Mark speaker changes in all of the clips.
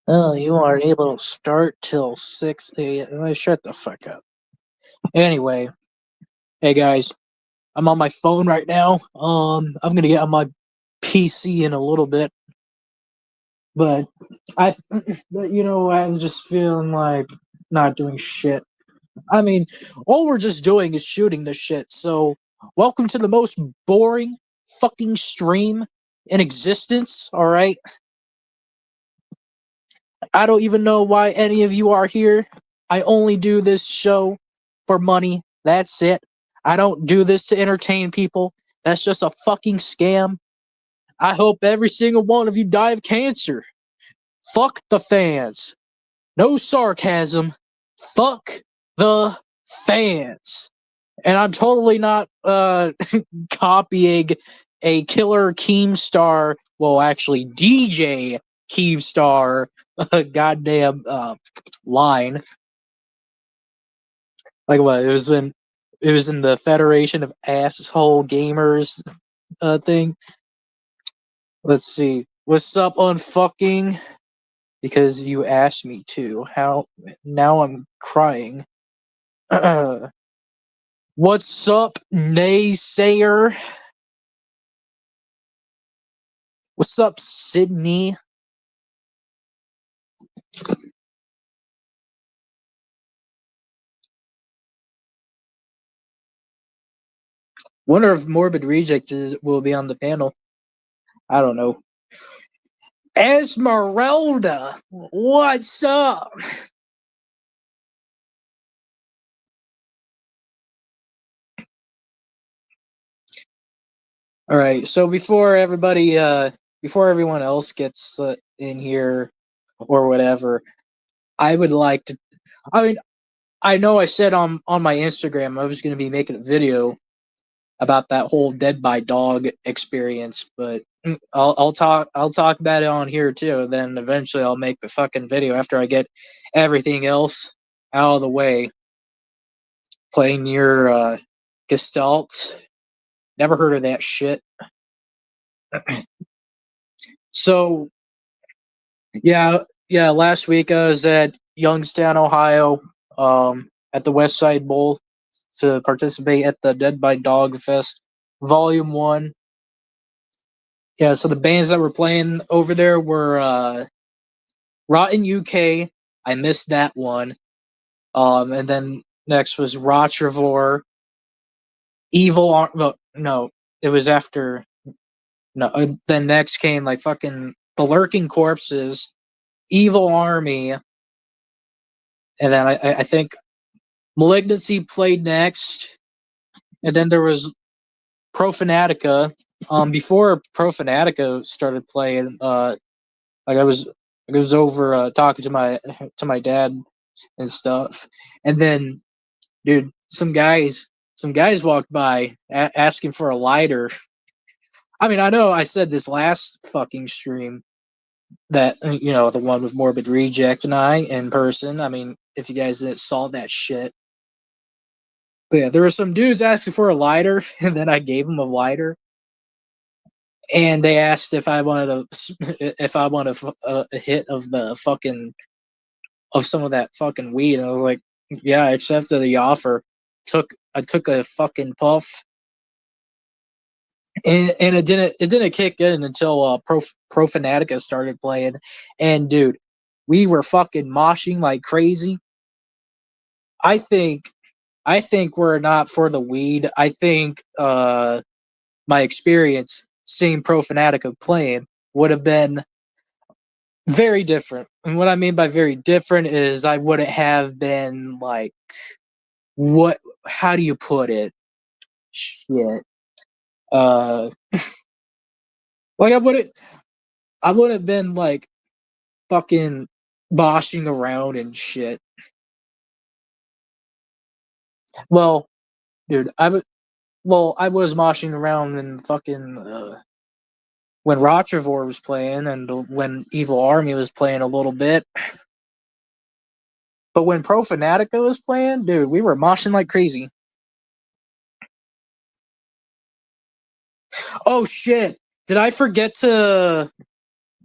Speaker 1: Oh, you aren't able to start till 6 a.m. Shut the fuck up. Anyway, hey guys, I'm on my phone right now. I'm gonna get on my PC in a little bit, but I, I'm just feeling like not doing shit. I mean, all we're just doing is shooting the shit. So, welcome to the most boring fucking stream in existence. All right, I don't even know why any of you are here. I only do this show for money. That's it. I don't do this to entertain people. That's just a fucking scam. I hope every single one of you die of cancer. Fuck the fans. No sarcasm. Fuck the fans. And I'm totally not copying a Killer Keemstar, well, actually DJ Keemstar, goddamn line. Like what? It was in the Federation of Asshole Gamers thing. Let's see. What's up on fucking? Because you asked me to. How now I'm crying. What's up, naysayer? What's up, Sydney? Wonder if Morbid Reject will be on the panel. I don't know. Esmeralda, what's up? All right, so before everyone else gets in here or whatever, I would like to. I mean, I know I said on my Instagram I was going to be making a video about that whole Dead by Dog experience, but I'll talk about it on here too. Then eventually I'll make the fucking video after I get everything else out of the way. Playing your Gestalt. Never heard of that shit. So yeah. Last week I was at Youngstown, Ohio, at the West Side Bowl to participate at the Dead by Dog Fest Volume One. Yeah, so the bands that were playing over there were Rotten UK. I missed that one. And then next was Rotrevor. No, it was after. No, then next came like fucking the Lurking Corpses, Evil Army, and then I think Malignancy played next, and then there was Profanatica. Before Profanatica started playing, like I was over talking to my dad and stuff, and then dude, some guys walked by asking for a lighter. I mean, I know I said this last fucking stream that the one with Morbid Reject and I in person. I mean, if you guys saw that shit, but yeah, there were some dudes asking for a lighter, and then I gave them a lighter, and they asked if I wanted a hit of the fucking of some of that fucking weed, and I was like, yeah, I accepted the offer. I took a fucking puff, and it didn't kick in until Profanatica started playing, and dude, we were fucking moshing like crazy. I think I think we're not for the weed. I think my experience seeing Profanatica playing would have been very different. And what I mean by very different is I wouldn't have been like what how do you put it? Shit. Uh like I would have been like fucking boshing around and shit. Well, dude, I was moshing around and fucking when Rotrevor was playing and when Evil Army was playing a little bit. But when Profanatica was playing, dude, we were moshing like crazy. Oh shit! Did I forget to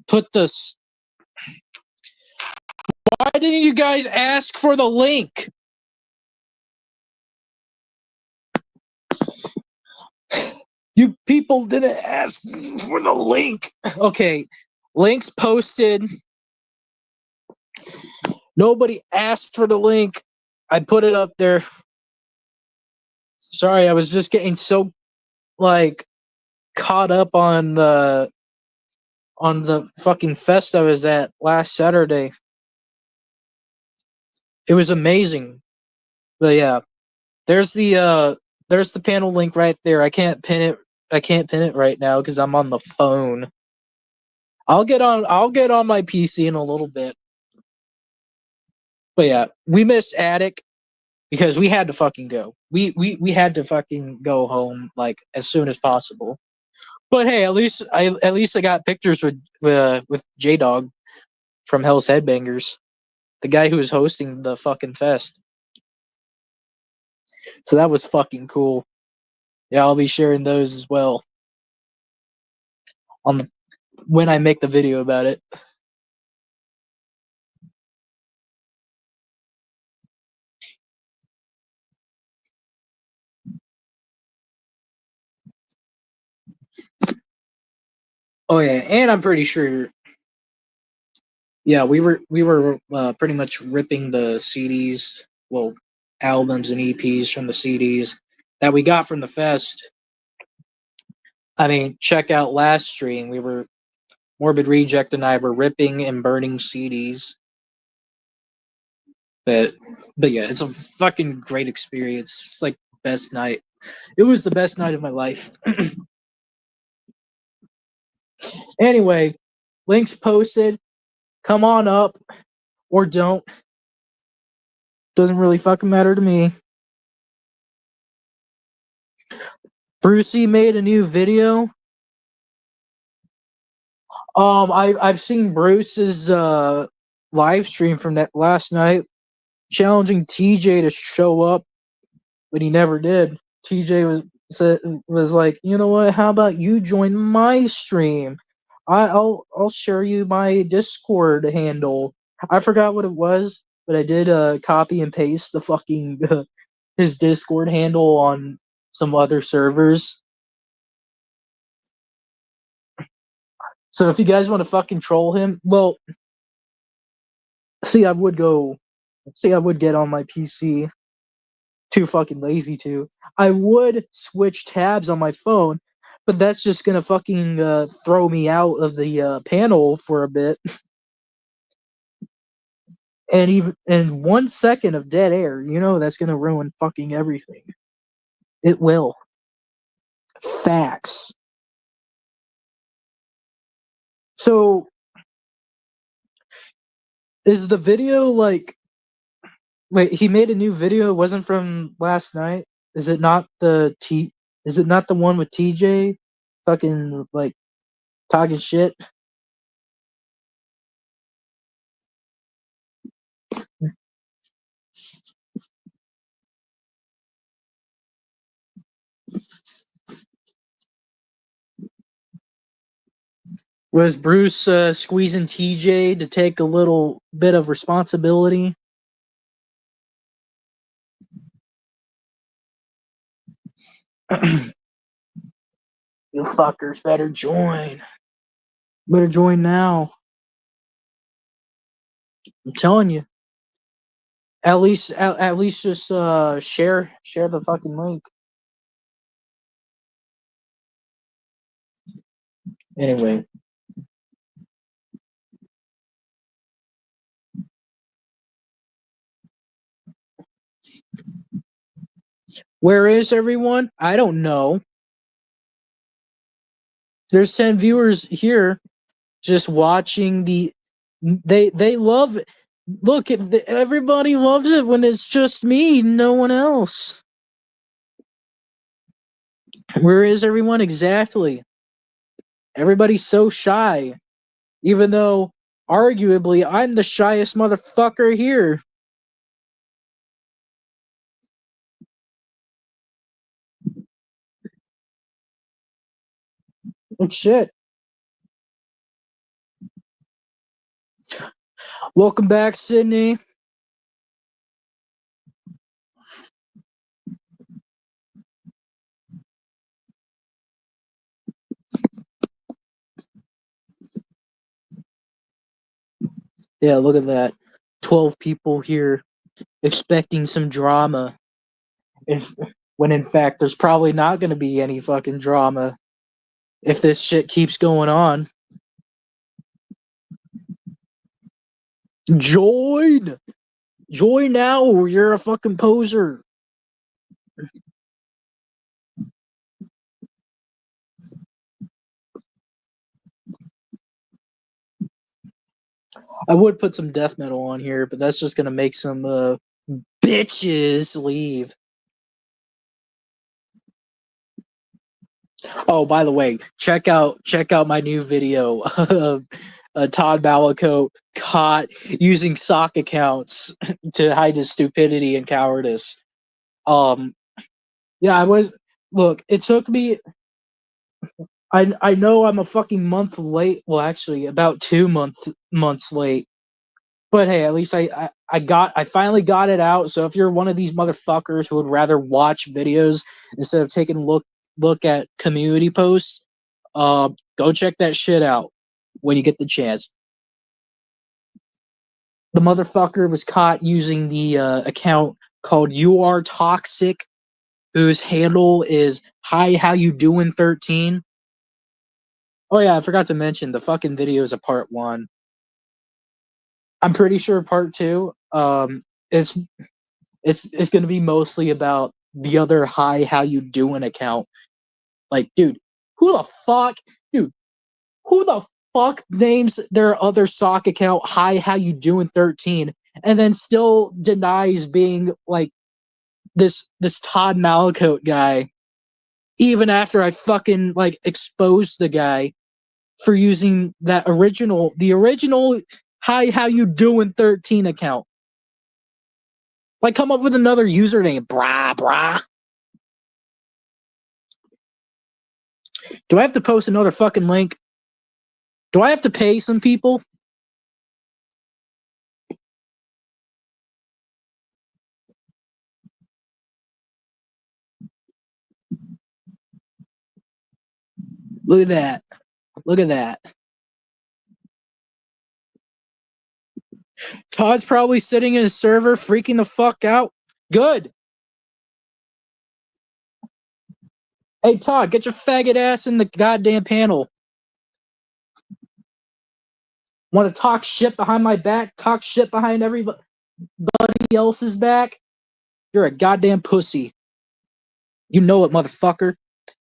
Speaker 1: put this? Why didn't you guys ask for the link? You people didn't ask for the link. Okay, links posted. Nobody asked for the link. I put it up there. Sorry, I was just getting so like caught up on the fucking fest I was at last Saturday. It was amazing. But yeah, there's the panel link right there. I can't pin it. I can't pin it right now because I'm on the phone. I'll get on my PC in a little bit. But yeah, we missed Attic because we had to fucking go. We had to fucking go home like as soon as possible. But hey, at least I got pictures with J Dog from Hell's Headbangers, the guy who was hosting the fucking fest. So that was fucking cool. Yeah, I'll be sharing those as well on the when I make the video about it. Oh yeah, and I'm pretty sure. Yeah, we were pretty much ripping the CDs, well, albums and EPs from the CDs that we got from the fest. I mean, check out last stream. We were Morbid Reject and I were ripping and burning CDs. But but yeah, it's a fucking great experience. It's like best night. It was the best night of my life. Anyway, links posted. Come on up or don't. Doesn't really fucking matter to me. Brucey made a new video. I've seen Bruce's live stream from that last night, challenging TJ to show up, but he never did. TJ was like, you know what? How about you join my stream? I'll share you my Discord handle. I forgot what it was, but I did copy and paste the fucking his Discord handle on some other servers. So if you guys want to fucking troll him, well, see, I would get on my PC. Too fucking lazy to. I would switch tabs on my phone, but that's just gonna fucking throw me out of the panel for a bit. And even in 1 second of dead air, that's gonna ruin fucking everything. It will. Facts. So, is the video like? Wait, he made a new video. It wasn't from last night. Is it not the T? Is it not the one with TJ? Fucking like talking shit. Was Bruce squeezing TJ to take a little bit of responsibility? You fuckers better join. Better join now. I'm telling you. At least just share the fucking link. Anyway. Where is everyone? I don't know. There's 10 viewers here just watching the they love it. Look, everybody loves it when it's just me, no one else. Where is everyone exactly? Everybody's so shy, even though arguably I'm the shyest motherfucker here. Oh shit. Welcome back, Sydney. Yeah, look at that. 12 people here expecting some drama. If when in fact there's probably not going to be any fucking drama if this shit keeps going on. Join! Join now or you're a fucking poser. I would put some death metal on here, but that's just gonna make some bitches leave. Oh, by the way, check out my new video of Todd Balakote caught using sock accounts to hide his stupidity and cowardice. Yeah, I was. Look, it took me. I know I'm a fucking month late. Well, actually, about 2 months late. But hey, at least I finally got it out. So if you're one of these motherfuckers who would rather watch videos instead of taking a look at community posts, go check that shit out when you get the chance. The motherfucker was caught using the account called You Are Toxic, whose handle is Hi How You Doing 13. Oh yeah, I forgot to mention the fucking video is a part one. I'm pretty sure part two, is it's gonna be mostly about the other Hi How You Doing account. Like, dude, who the fuck, dude, who the fuck names their other sock account Hi How You Doing 13 and then still denies being like this Todd Malakote guy, even after I fucking like exposed the guy for using the original Hi How You Doing 13 account. Like, come up with another username, brah. Do I have to post another fucking link? Do I have to pay some people? Look at that. Look at that. Todd's probably sitting in his server freaking the fuck out. Good. Hey, Todd, get your faggot ass in the goddamn panel. Want to talk shit behind my back? Talk shit behind everybody else's back? You're a goddamn pussy. You know it, motherfucker.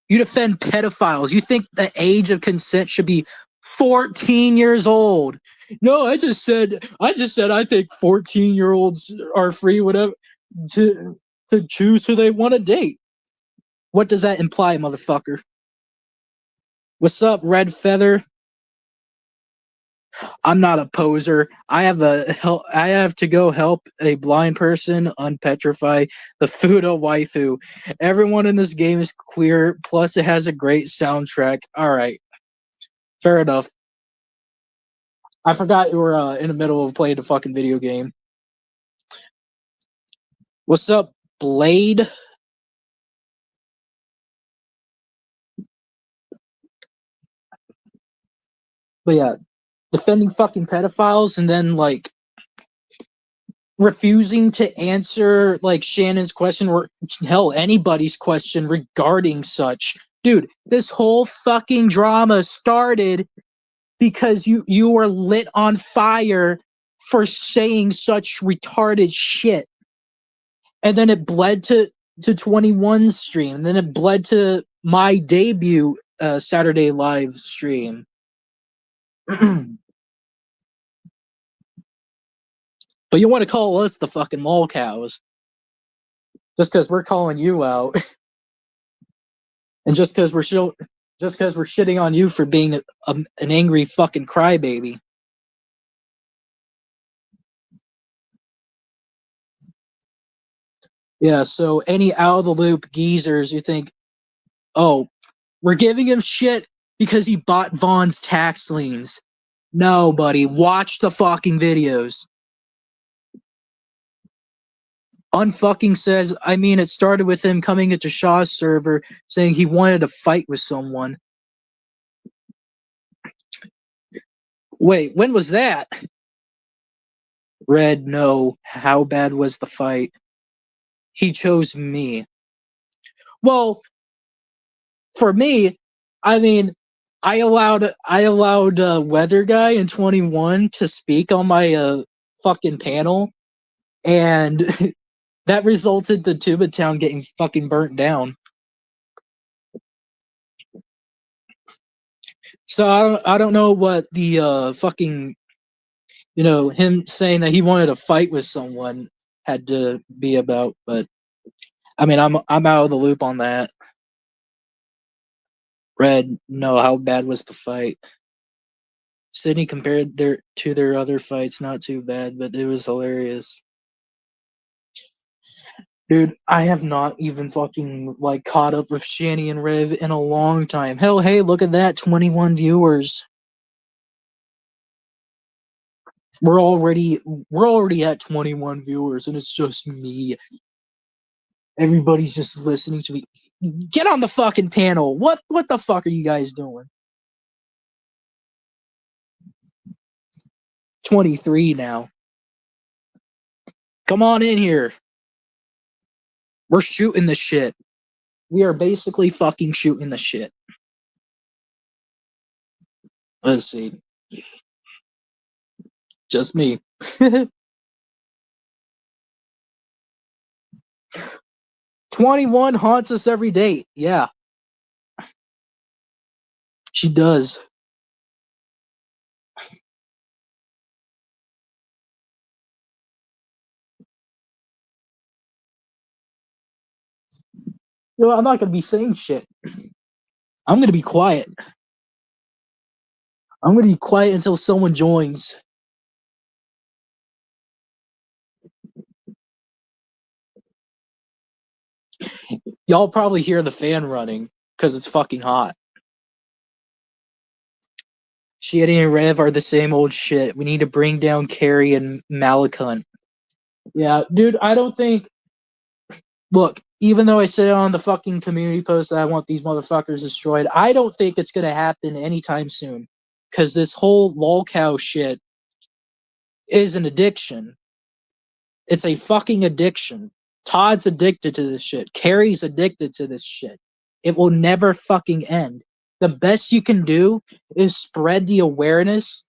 Speaker 1: You defend pedophiles. You think the age of consent should be 14 years old. No, I just said I think 14-year-olds are free whatever to choose who they want to date. What does that imply, motherfucker? What's up, Red Feather? I'm not a poser. I have to go help a blind person unpetrify the Fudo waifu. Everyone in this game is queer, plus it has a great soundtrack. Alright. Fair enough. I forgot you were in the middle of playing the fucking video game. What's up, Blade? But yeah, defending fucking pedophiles and then like refusing to answer like Shannon's question or hell anybody's question regarding such. Dude, this whole fucking drama started because you were lit on fire for saying such retarded shit. And then it bled to 21's stream, and then it bled to my debut Saturday live stream. But you want to call us the fucking lol cows just because we're calling you out, and just because we're shitting on you for being an angry fucking crybaby. Yeah. So any out of the loop geezers who think, oh, we're giving him shit because he bought Vaughn's tax liens. No, buddy. Watch the fucking videos. Unfucking says, I mean, it started with him coming into Shaw's server saying he wanted to fight with someone. Wait, when was that? Red, no. How bad was the fight? He chose me. Well, for me, I mean, I allowed Weather Guy in 21 to speak on my fucking panel, and that resulted to Tuba Town getting fucking burnt down. So I don't know what the fucking, him saying that he wanted to fight with someone had to be about, but I mean, I'm out of the loop on that. Red, no, how bad was the fight? Sydney compared their other fights, not too bad, but it was hilarious. Dude, I have not even fucking like caught up with Shani and Rev in a long time. Hell, hey, look at that, 21 viewers. We're already at 21 viewers, and it's just me. Everybody's just listening to me. Get on the fucking panel. What the fuck are you guys doing? 23 now. Come on in here. We're shooting the shit. We are basically fucking shooting the shit. Let's see. Just me. 21 haunts us every day. Yeah. She does. I'm not gonna be saying shit. I'm gonna be quiet. I'm gonna be quiet until someone joins. Y'all probably hear the fan running because it's fucking hot. Shitty and Rev are the same old shit. We need to bring down Carrie and Malakant. Yeah, dude, I don't think. Look, even though I said on the fucking community post that I want these motherfuckers destroyed, I don't think it's gonna happen anytime soon. Because this whole lolcow shit is an addiction. It's a fucking addiction. Todd's addicted to this shit. Carrie's addicted to this shit. It will never fucking end. The best you can do is spread the awareness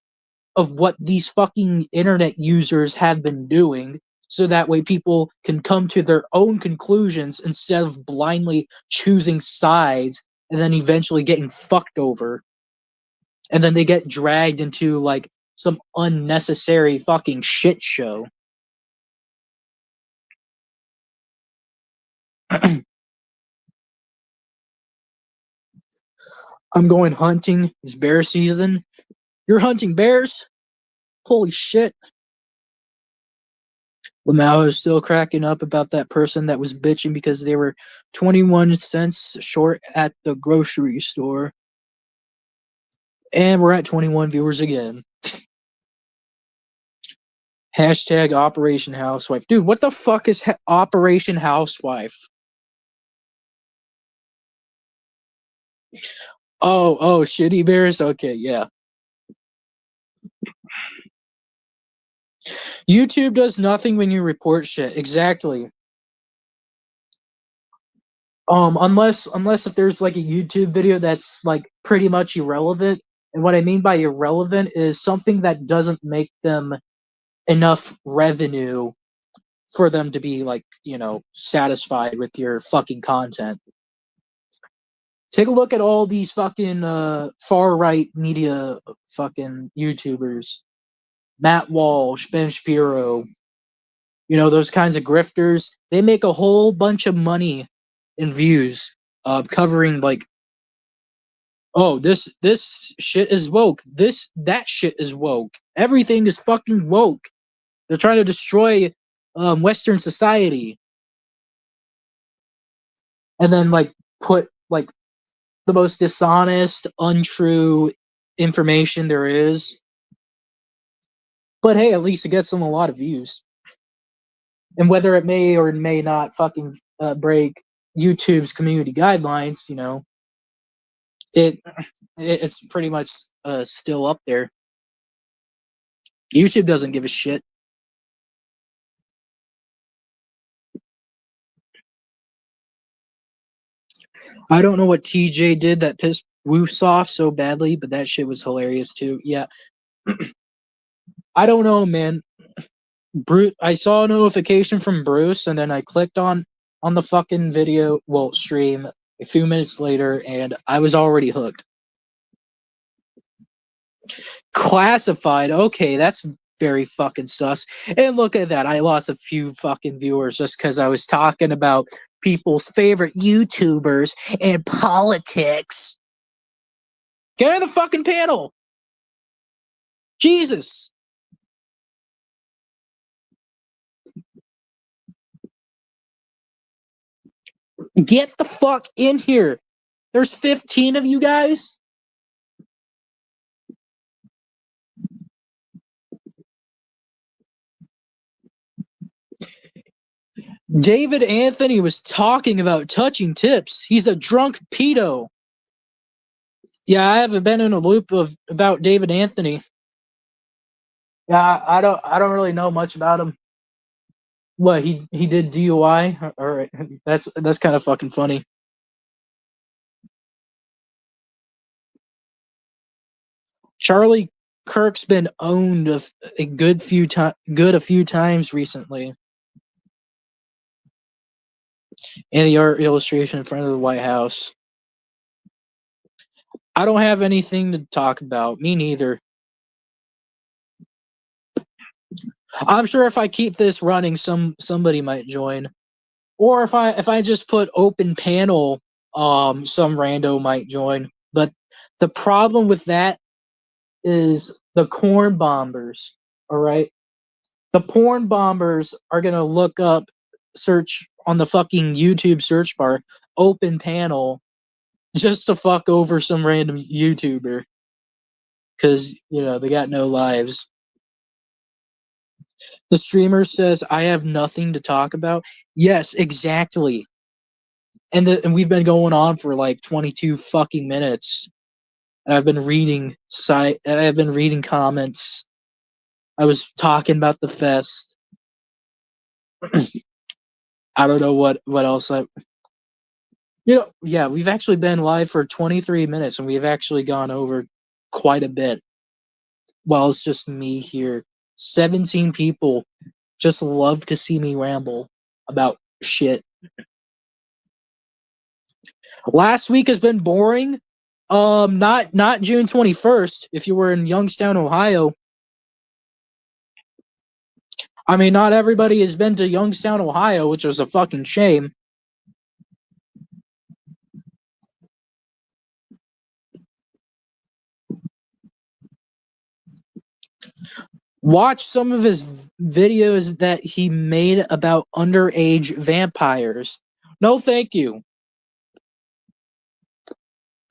Speaker 1: of what these fucking internet users have been doing so that way people can come to their own conclusions instead of blindly choosing sides and then eventually getting fucked over. And then they get dragged into like some unnecessary fucking shit show. I'm going hunting. It's bear season. You're hunting bears? Holy shit. Lamau is still cracking up about that person that was bitching because they were 21 cents short at the grocery store. And we're at 21 viewers again. Hashtag Operation Housewife. Dude, what the fuck is Operation Housewife? Oh, shitty bears? Okay, yeah. YouTube does nothing when you report shit. Exactly. Unless if there's like a YouTube video that's like pretty much irrelevant. And what I mean by irrelevant is something that doesn't make them enough revenue for them to be like, satisfied with your fucking content. Take a look at all these fucking far right media fucking YouTubers. Matt Walsh, Ben Shapiro, those kinds of grifters. They make a whole bunch of money in views, covering like, oh, this shit is woke. That shit is woke. Everything is fucking woke. They're trying to destroy Western society, and then like put like the most dishonest, untrue information there is. But hey, at least it gets them a lot of views. And whether it may or may not fucking break YouTube's community guidelines, it it's pretty much still up there. YouTube doesn't give a shit. I don't know what TJ did that pissed Woofs off so badly, but that shit was hilarious too. Yeah. I don't know, man. Bruce, I saw a notification from Bruce, and then I clicked on the fucking video, stream a few minutes later, and I was already hooked. Classified, okay, that's very fucking sus. And look at that, I lost a few fucking viewers just because I was talking about people's favorite YouTubers and politics. Get in the fucking panel! Jesus! Get the fuck in here! There's 15 of you guys? David Anthony was talking about touching tips. He's a drunk pedo. Yeah, I haven't been in a loop about David Anthony. Yeah, I don't really know much about him. What, he did DUI? All right, that's kind of fucking funny. Charlie Kirk's been owned a good a few times recently. And the art illustration in front of the White House. I don't have anything to talk about. Me neither. I'm sure if I keep this running, somebody might join. Or if I just put open panel, some rando might join. But the problem with that is the corn bombers. All right, the porn bombers are gonna look up, search on the fucking YouTube search bar, open panel, just to fuck over some random YouTuber, because they got no lives. The streamer says, "I have nothing to talk about." Yes, exactly. And we've been going on for like 22 fucking minutes. And I've been reading comments. I was talking about the fest. I don't know what else yeah, we've actually been live for 23 minutes and we've actually gone over quite a bit. While it's just me here. 17 people just love to see me ramble about shit. Last week has been boring. Not June 21st. If you were in Youngstown, Ohio. I mean, not everybody has been to Youngstown, Ohio, which is a fucking shame. Watch some of his videos that he made about underage vampires. No, thank you.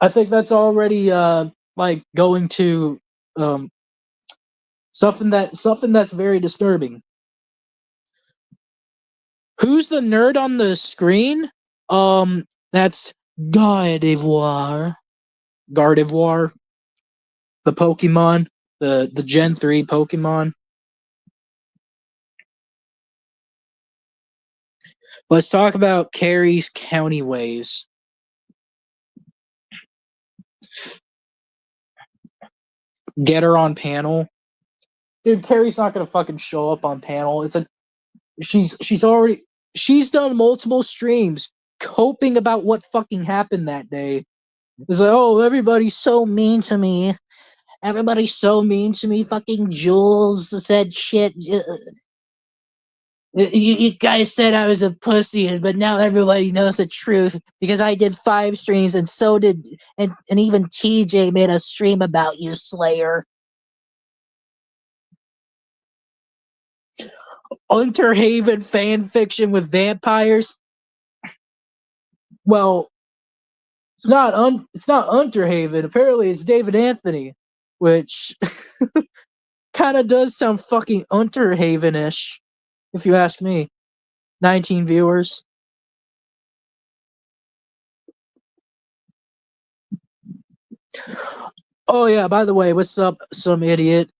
Speaker 1: I think that's already like going to something that's very disturbing. Who's the nerd on the screen? That's Gardevoir. Gardevoir. The Pokemon. The Gen 3 Pokemon. Let's talk about Carrie's County Ways. Get her on panel. Dude, Carrie's not gonna fucking show up on panel. She's done multiple streams coping about what fucking happened that day. It's like, oh, everybody's so mean to me. Everybody's so mean to me. Fucking Jules said shit. You guys said I was a pussy, but now everybody knows the truth because I did 5 streams and so did and even TJ made a stream about you, Slayer. Unterhaven fan fiction with vampires. Well, it's not Unterhaven. Apparently, it's David Anthony, which kind of does sound fucking Unterhaven-ish, if you ask me. 19 viewers. Oh yeah, by the way, what's up, some idiot?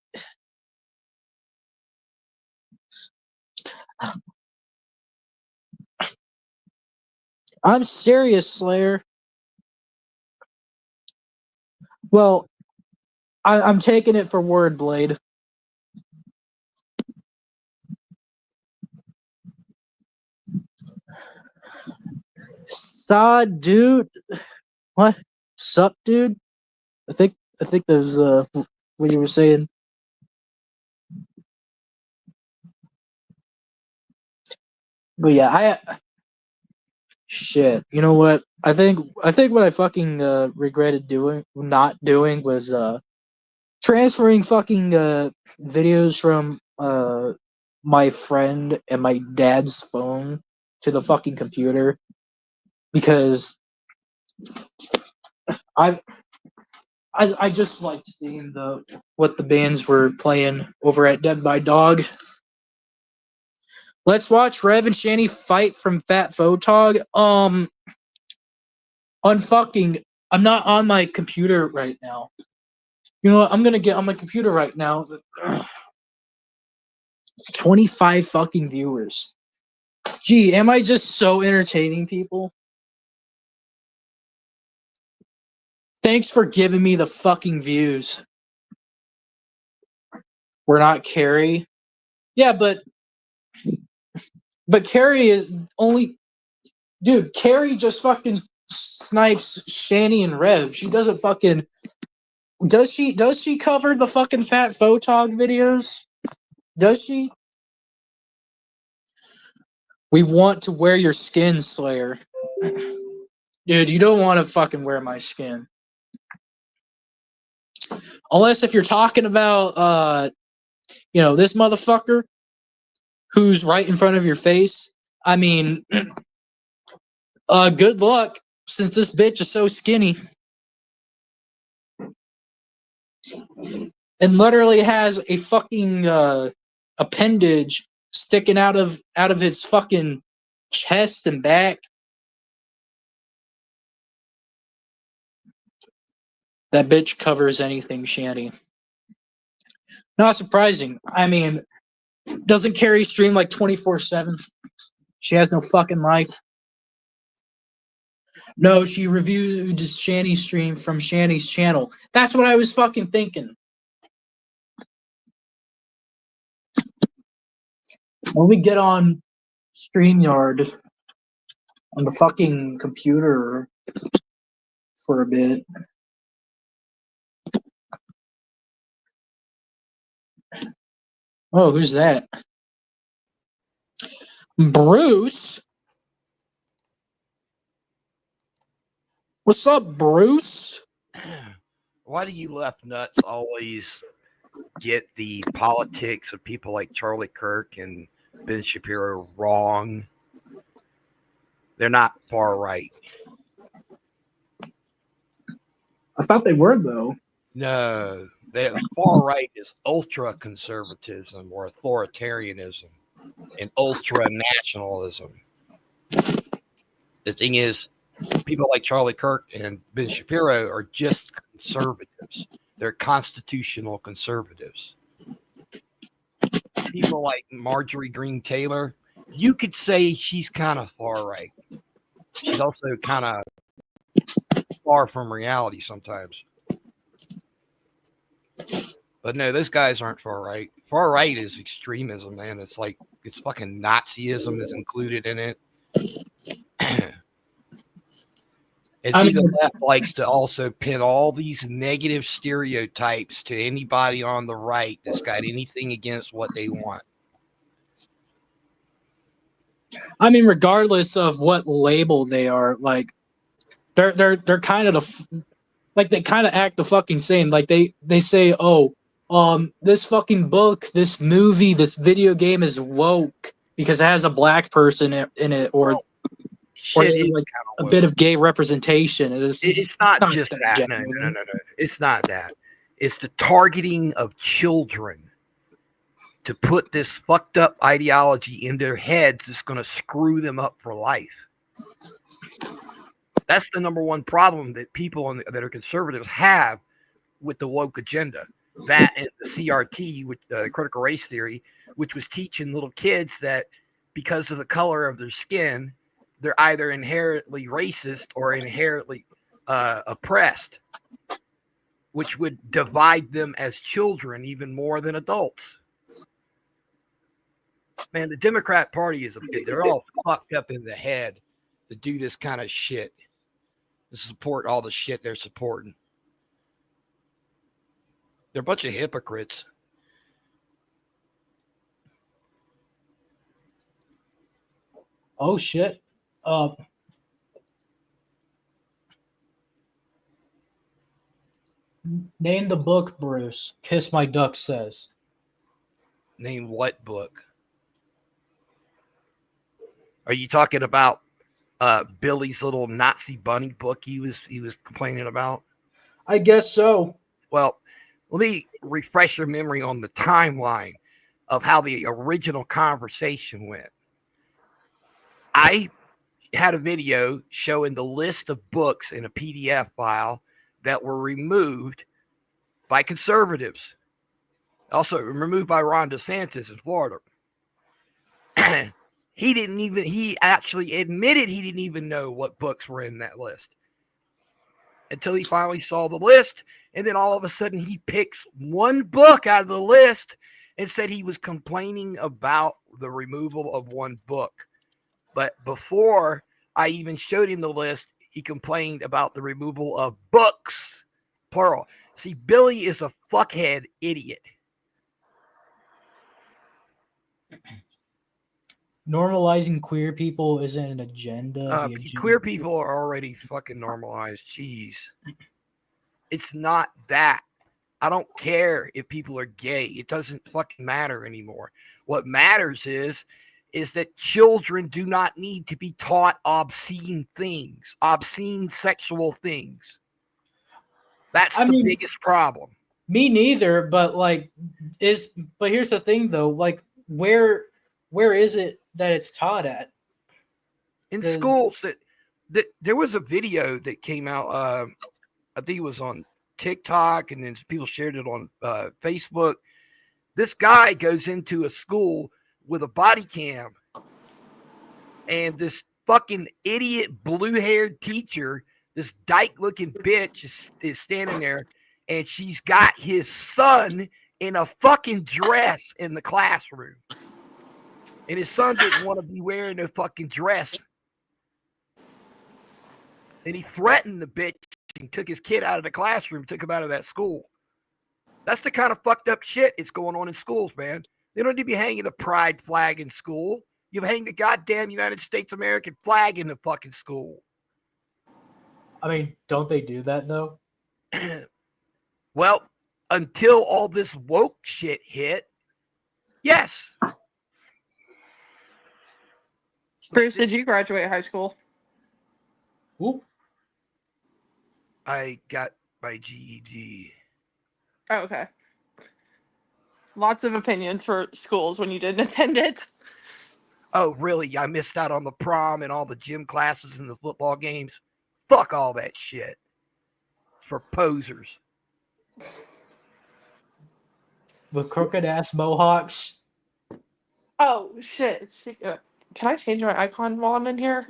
Speaker 1: I'm serious, Slayer. Well, I'm taking it for word, Blade. Dude. What? Sup, dude? I think there's what you were saying. But yeah, shit. You know what? I think what I fucking regretted not doing was transferring fucking videos from my friend and my dad's phone to the fucking computer, because I just liked seeing what the bands were playing over at Dead by Dog. Let's watch Rev and Shanny fight from Fat Photog. I'm not on my computer right now. You know what? I'm gonna get on my computer right now. 25 fucking viewers. Gee, am I just so entertaining, people? Thanks for giving me the fucking views. We're not Carrie. Yeah, but Carrie is only... Dude, Carrie just fucking snipes Shanny and Rev. She doesn't fucking... Does she cover the fucking Fat Photog videos? Does she? We want to wear your skin, Slayer. Dude, you don't want to fucking wear my skin. Unless if you're talking about, this motherfucker who's right in front of your face. I mean, good luck, since this bitch is so skinny. And literally has a fucking appendage sticking out of his fucking chest and back. That bitch covers anything, Shanny. Not surprising. I mean, doesn't Carrie stream like 24/7? She has no fucking life. No, she reviewed Shanny's stream from Shanny's channel. That's what I was fucking thinking. When we get on StreamYard on the fucking computer for a bit. Oh, who's that? Bruce? What's up, Bruce?
Speaker 2: Why do you left nuts always get the politics of people like Charlie Kirk and Ben Shapiro wrong? They're not far right.
Speaker 1: I thought they were, though.
Speaker 2: No, the far right is ultra conservatism or authoritarianism and ultra nationalism. The thing is, people like Charlie Kirk and Ben Shapiro are just conservatives. They're constitutional conservatives. People like Marjorie Greene Taylor, you could say she's kind of far right. She's also kind of far from reality sometimes. But no, those guys aren't far right. Far right is extremism, man. It's like, it's fucking Nazism is included in it. The left likes to also pin all these negative stereotypes to anybody on the right that's got anything against what they want.
Speaker 1: I mean, regardless of what label they are, like, they're kind of like, they kind of act the fucking same. Like, they say, oh, this fucking book, this movie, this video game is woke because it has a black person in it, or like a bit of gay representation.
Speaker 2: It's not just that. No. It's not that. It's the targeting of children. to put this fucked up ideology in their heads that's going to screw them up for life. That's the number one problem that people that are conservatives have with the woke agenda. That and the CRT, which critical race theory, which was teaching little kids that because of the color of their skin, they're either inherently racist or inherently oppressed, which would divide them as children even more than adults. Man, the Democrat Party they're all fucked up in the head to do this kind of shit, to support all the shit they're supporting. They're a bunch of hypocrites.
Speaker 1: Oh shit. Name the book, Bruce. Kiss My Duck says.
Speaker 2: Name what book? Are you talking about Billy's little Nazi bunny book he was complaining about?
Speaker 1: I guess so.
Speaker 2: Well, let me refresh your memory on the timeline of how the original conversation went. I had a video showing the list of books in a PDF file that were removed by conservatives. Also removed by Ron DeSantis in Florida. He actually admitted he didn't even know what books were in that list until he finally saw the list. And then all of a sudden he picks one book out of the list and said he was complaining about the removal of one book. But before I even showed him the list, he complained about the removal of books, plural. See, Billy is a fuckhead idiot.
Speaker 1: Normalizing queer people isn't an agenda.
Speaker 2: Queer people are already fucking normalized. Jeez. It's not that. I don't care if people are gay. It doesn't fucking matter anymore. What matters is that children do not need to be taught obscene things, obscene sexual things. That's the biggest problem.
Speaker 1: Me neither, but but here's the thing though, like where is it that it's taught at?
Speaker 2: In schools that there was a video that came out, I think it was on TikTok, and then people shared it on Facebook. This guy goes into a school with a body cam, and this fucking idiot blue-haired teacher, this dyke-looking bitch is standing there, and she's got his son in a fucking dress in the classroom. And his son didn't want to be wearing a fucking dress. And he threatened the bitch and took his kid out of the classroom, took him out of that school. That's the kind of fucked up shit that's going on in schools, man. They don't need to be hanging a pride flag in school. You hang the goddamn United States American flag in the fucking school.
Speaker 1: I mean, don't they do that though?
Speaker 2: Well, until all this woke shit hit, yes.
Speaker 3: Bruce, did you graduate high school?
Speaker 1: Ooh.
Speaker 2: I got my GED.
Speaker 3: Oh, okay. Lots of opinions for schools when you didn't attend it.
Speaker 2: Oh, really? I missed out on the prom and all the gym classes and the football games. Fuck all that shit. For posers.
Speaker 1: With crooked ass mohawks.
Speaker 3: Oh, shit. Can I change my icon while I'm in here?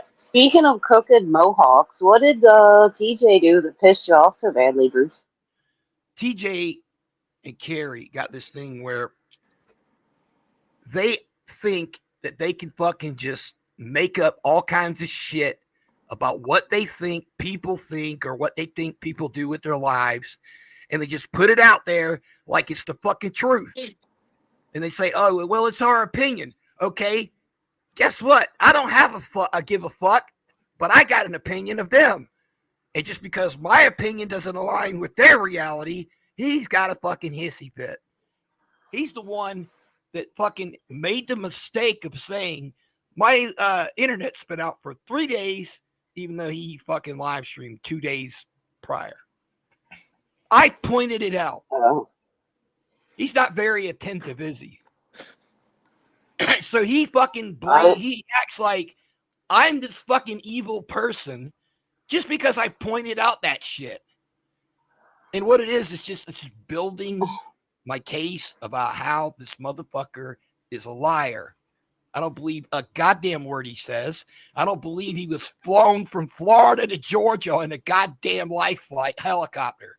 Speaker 4: Speaking of crooked mohawks, what did TJ do that pissed you off so badly, Bruce?
Speaker 2: TJ and Carrie got this thing where they think that they can fucking just make up all kinds of shit about what they think people think or what they think people do with their lives. And they just put it out there like it's the fucking truth. And they say, oh, well, it's our opinion. Okay, guess what? I don't have a give a fuck, but I got an opinion of them. And just because my opinion doesn't align with their reality, he's got a fucking hissy fit. He's the one that fucking made the mistake of saying my internet's been out for 3 days, even though he fucking live streamed 2 days prior. I pointed it out.
Speaker 4: Oh.
Speaker 2: He's not very attentive, is he? So he he acts like I'm this fucking evil person just because I pointed out that shit. And what it is, it's just building my case about how this motherfucker is a liar. I don't believe a goddamn word he says. I don't believe he was flown from Florida to Georgia in a goddamn life flight helicopter.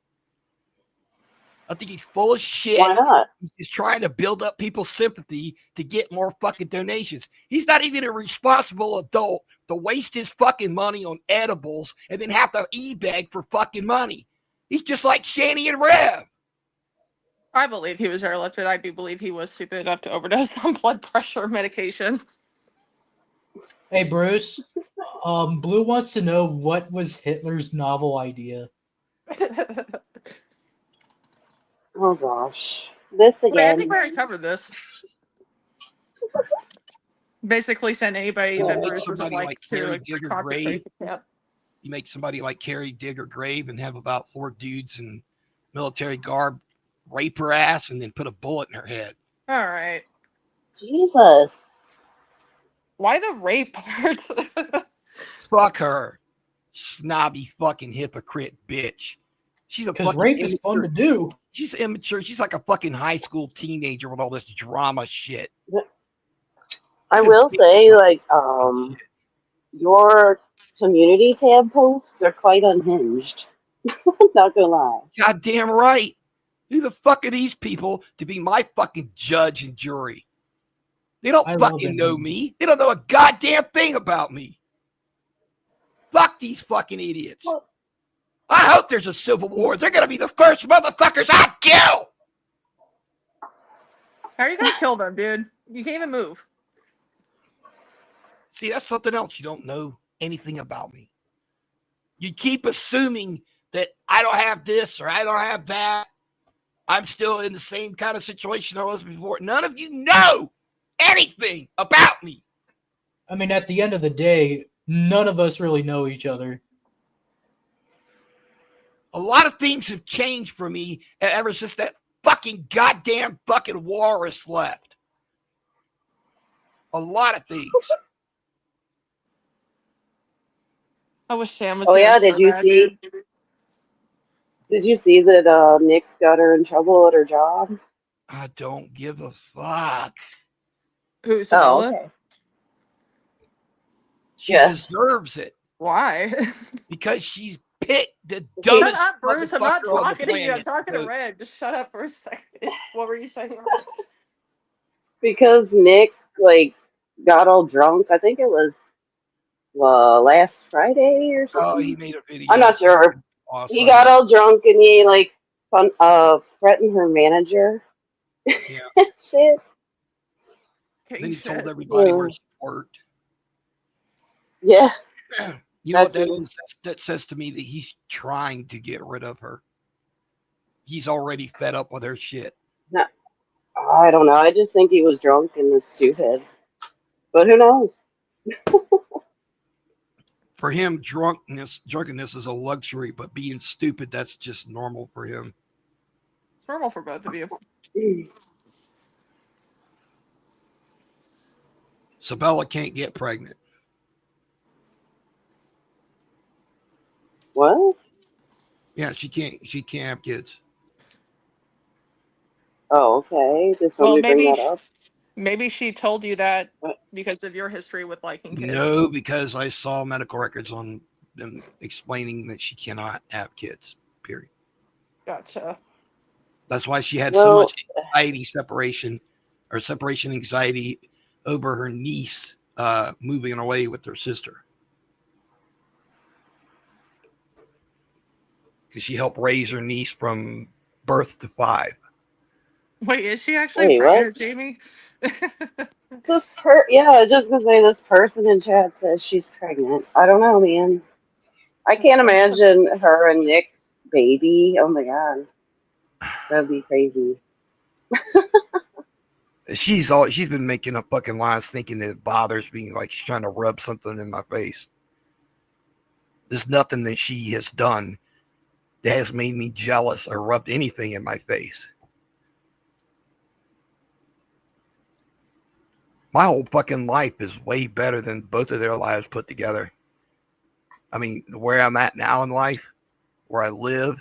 Speaker 2: I think he's full of shit.
Speaker 4: Why not?
Speaker 2: He's trying to build up people's sympathy to get more fucking donations. He's not even a responsible adult to waste his fucking money on edibles and then have to e-beg for fucking money. He's just like Shani and Rev.
Speaker 3: I believe he was airlifted. I do believe he was stupid enough to overdose on blood pressure medication.
Speaker 1: Hey, Bruce. Blue wants to know what was Hitler's novel idea.
Speaker 4: Oh gosh. This
Speaker 3: Wait, I
Speaker 4: again.
Speaker 3: think we already covered this. Basically, send anybody
Speaker 2: Well,
Speaker 3: that
Speaker 2: make
Speaker 3: Bruce doesn't
Speaker 2: somebody
Speaker 3: like
Speaker 2: like
Speaker 3: to
Speaker 2: Carrie
Speaker 3: a
Speaker 2: Digger
Speaker 3: concentration camp.
Speaker 2: You make somebody like Carrie Digger Grave and have about 4 dudes in military garb rape her ass and then put a bullet in her head.
Speaker 3: All right.
Speaker 4: Jesus.
Speaker 3: Why the rape part?
Speaker 2: Fuck her. Snobby fucking hypocrite bitch. She's a
Speaker 1: Because
Speaker 2: fucking
Speaker 1: rape is fun to do.
Speaker 2: She's immature. She's like a fucking high school teenager with all this drama shit.
Speaker 4: I will say, like, your community tab posts are quite unhinged. Not gonna lie.
Speaker 2: Goddamn right. Who the fuck are these people to be my fucking judge and jury? They don't fucking know me. They don't know a goddamn thing about me. Fuck these fucking idiots.
Speaker 4: Well,
Speaker 2: I hope there's a civil war. They're going to be the first motherfuckers I kill.
Speaker 3: How are you gonna kill them, dude? You can't even move.
Speaker 2: See, that's something else. You don't know anything about me. You keep assuming that I don't have this or I don't have that. I'm still in the same kind of situation I was before. None of you know anything about me.
Speaker 1: I mean, at the end of the day, none of us really know each other.
Speaker 2: A lot of things have changed for me ever since that fucking goddamn fucking walrus left. A lot of things.
Speaker 3: I wish Sam was.
Speaker 4: Oh
Speaker 3: here
Speaker 4: yeah,
Speaker 3: so
Speaker 4: did you
Speaker 3: bad,
Speaker 4: see?
Speaker 3: dude.
Speaker 4: Did you see that Nick got her in trouble at her job?
Speaker 2: I don't give a fuck.
Speaker 3: Who,
Speaker 4: Oh,
Speaker 3: Sabella?
Speaker 4: okay.
Speaker 2: She
Speaker 4: Yeah.
Speaker 2: deserves it
Speaker 3: Why?
Speaker 2: because she's picked the
Speaker 3: Shut
Speaker 2: dumbest
Speaker 3: up, Bruce. I'm not
Speaker 2: motherfucker on the
Speaker 3: talking to you. I'm
Speaker 2: planet.
Speaker 3: talking to Red. Just shut up for a second. What were you saying?
Speaker 4: Because Nick like got all drunk. I think it was last Friday or something.
Speaker 2: Oh, he made a video.
Speaker 4: I'm not sure.
Speaker 2: Awesome.
Speaker 4: He got all drunk and he like threatened her manager.
Speaker 2: Yeah.
Speaker 4: Shit.
Speaker 2: Then he told everybody where she worked.
Speaker 4: Yeah.
Speaker 2: You know what that is? That says to me that he's trying to get rid of her. He's already fed up with her shit.
Speaker 4: No, I don't know. I just think he was drunk and was stupid. But who knows?
Speaker 2: For him, drunkenness is a luxury, but being stupid, that's just normal for him.
Speaker 3: It's normal for both of you.
Speaker 2: Sabella can't get pregnant.
Speaker 4: What?
Speaker 2: Yeah, she can't have kids.
Speaker 4: Oh, okay. Just
Speaker 3: Well,
Speaker 4: wanted to bring that up.
Speaker 3: maybe she told you that because of your history with liking kids.
Speaker 2: No, because I saw medical records on them explaining that she cannot have kids. Period.
Speaker 3: Gotcha.
Speaker 2: That's why she had so much separation anxiety over her niece moving away with her sister. Because she helped raise her niece from birth to 5.
Speaker 3: Wait, is she actually pregnant,
Speaker 4: what?
Speaker 3: Jamie?
Speaker 4: Yeah, I was just gonna say this person in chat says she's pregnant. I don't know, man. I can't imagine her and Nick's baby. Oh my god. That'd be crazy.
Speaker 2: She's been making up fucking lies thinking that it bothers me, like she's trying to rub something in my face. There's nothing that she has done that has made me jealous or rubbed anything in my face. My whole fucking life is way better than both of their lives put together. I mean, where I'm at now in life, where I live,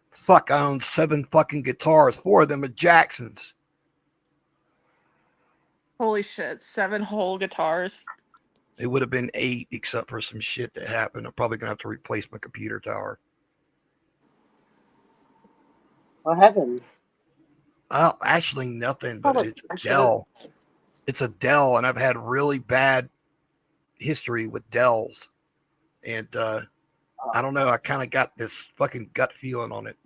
Speaker 2: fuck, I own 7 fucking guitars. 4 of them are Jacksons.
Speaker 3: Holy shit, 7 whole guitars.
Speaker 2: It would have been 8 except for some shit that happened. I'm probably going to have to replace my computer tower.
Speaker 4: What happened?
Speaker 2: Well, actually nothing, but
Speaker 3: Probably
Speaker 2: it's a
Speaker 3: should've-
Speaker 2: Dell. It's a Dell, and I've had really bad history with Dells. And I don't know, I kind of got this fucking gut feeling on it.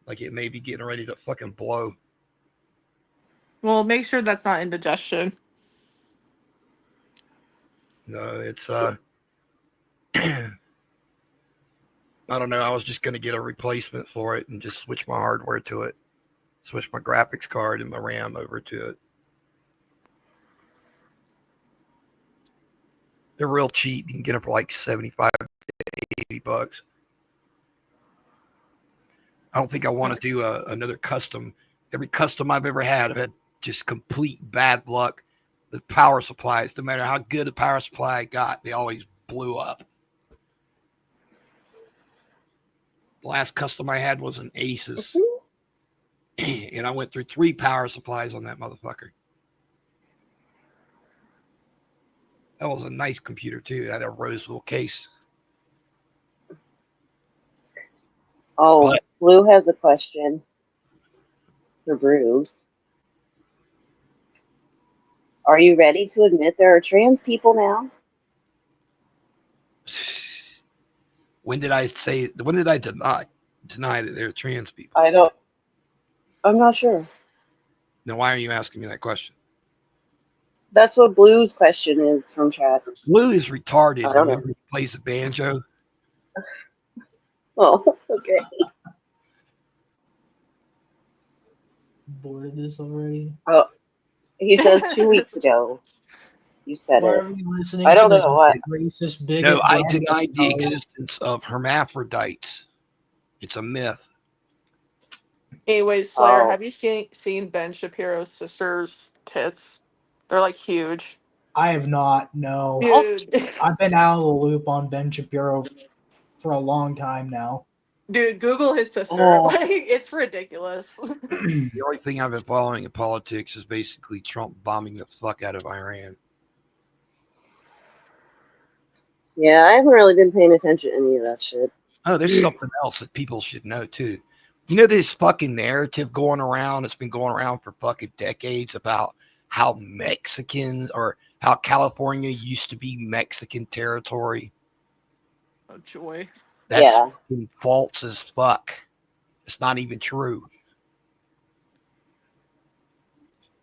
Speaker 2: Like it may be getting ready to fucking blow.
Speaker 3: Well, make sure that's not indigestion.
Speaker 2: No, it's I don't know. I was just gonna get a replacement for it and just switch my hardware to it. Switch my graphics card and my RAM over to it. They're real cheap. You can get them for like $75 to $80. I don't think I want to do another custom. Every custom I've ever had, I've had just complete bad luck. The power supplies, no matter how good a power supply I got, they always blew up. The last custom I had was an Asus. And I went through 3 power supplies on that motherfucker. That was a nice computer too. It had a Roseville case.
Speaker 4: Oh,
Speaker 2: But-
Speaker 4: Blue has a question for Bruce. Are you ready to admit there are trans people now?
Speaker 2: When did I deny that they're trans people?
Speaker 4: I'm not sure.
Speaker 2: Now, why are you asking me that question?
Speaker 4: That's what Blue's question is from chat.
Speaker 2: Blue is retarded.
Speaker 4: I don't know.
Speaker 2: Remember, he plays the banjo.
Speaker 4: Oh, okay.
Speaker 1: Bored of this already.
Speaker 4: Oh, he says 2 weeks ago. You said
Speaker 1: Why
Speaker 4: it.
Speaker 1: are we listening
Speaker 4: I don't
Speaker 1: to this
Speaker 4: know what.
Speaker 1: racist bigot?
Speaker 2: No, I
Speaker 1: John
Speaker 2: denied the
Speaker 1: Bernthal?
Speaker 2: existence of hermaphrodites. It's a myth.
Speaker 3: Anyways, Slayer,
Speaker 4: Oh.
Speaker 3: have you seen Ben Shapiro's sister's tits? They're like huge.
Speaker 1: I have not. No,
Speaker 3: Dude,
Speaker 1: I've been out of the loop on Ben Shapiro for a long time now.
Speaker 3: dude, Google his sister.
Speaker 4: Oh.
Speaker 3: Like, it's ridiculous.
Speaker 2: The only thing I've been following in politics is basically Trump bombing the fuck out of Iran.
Speaker 4: Yeah, I haven't really been paying attention to any of that shit.
Speaker 2: Oh, there's something else that people should know too. You know this fucking narrative going around, it's been going around for fucking decades about how Mexicans or how California used to be Mexican territory.
Speaker 3: Oh, joy.
Speaker 2: That's
Speaker 4: Yeah.
Speaker 2: fucking false as fuck. It's not even true.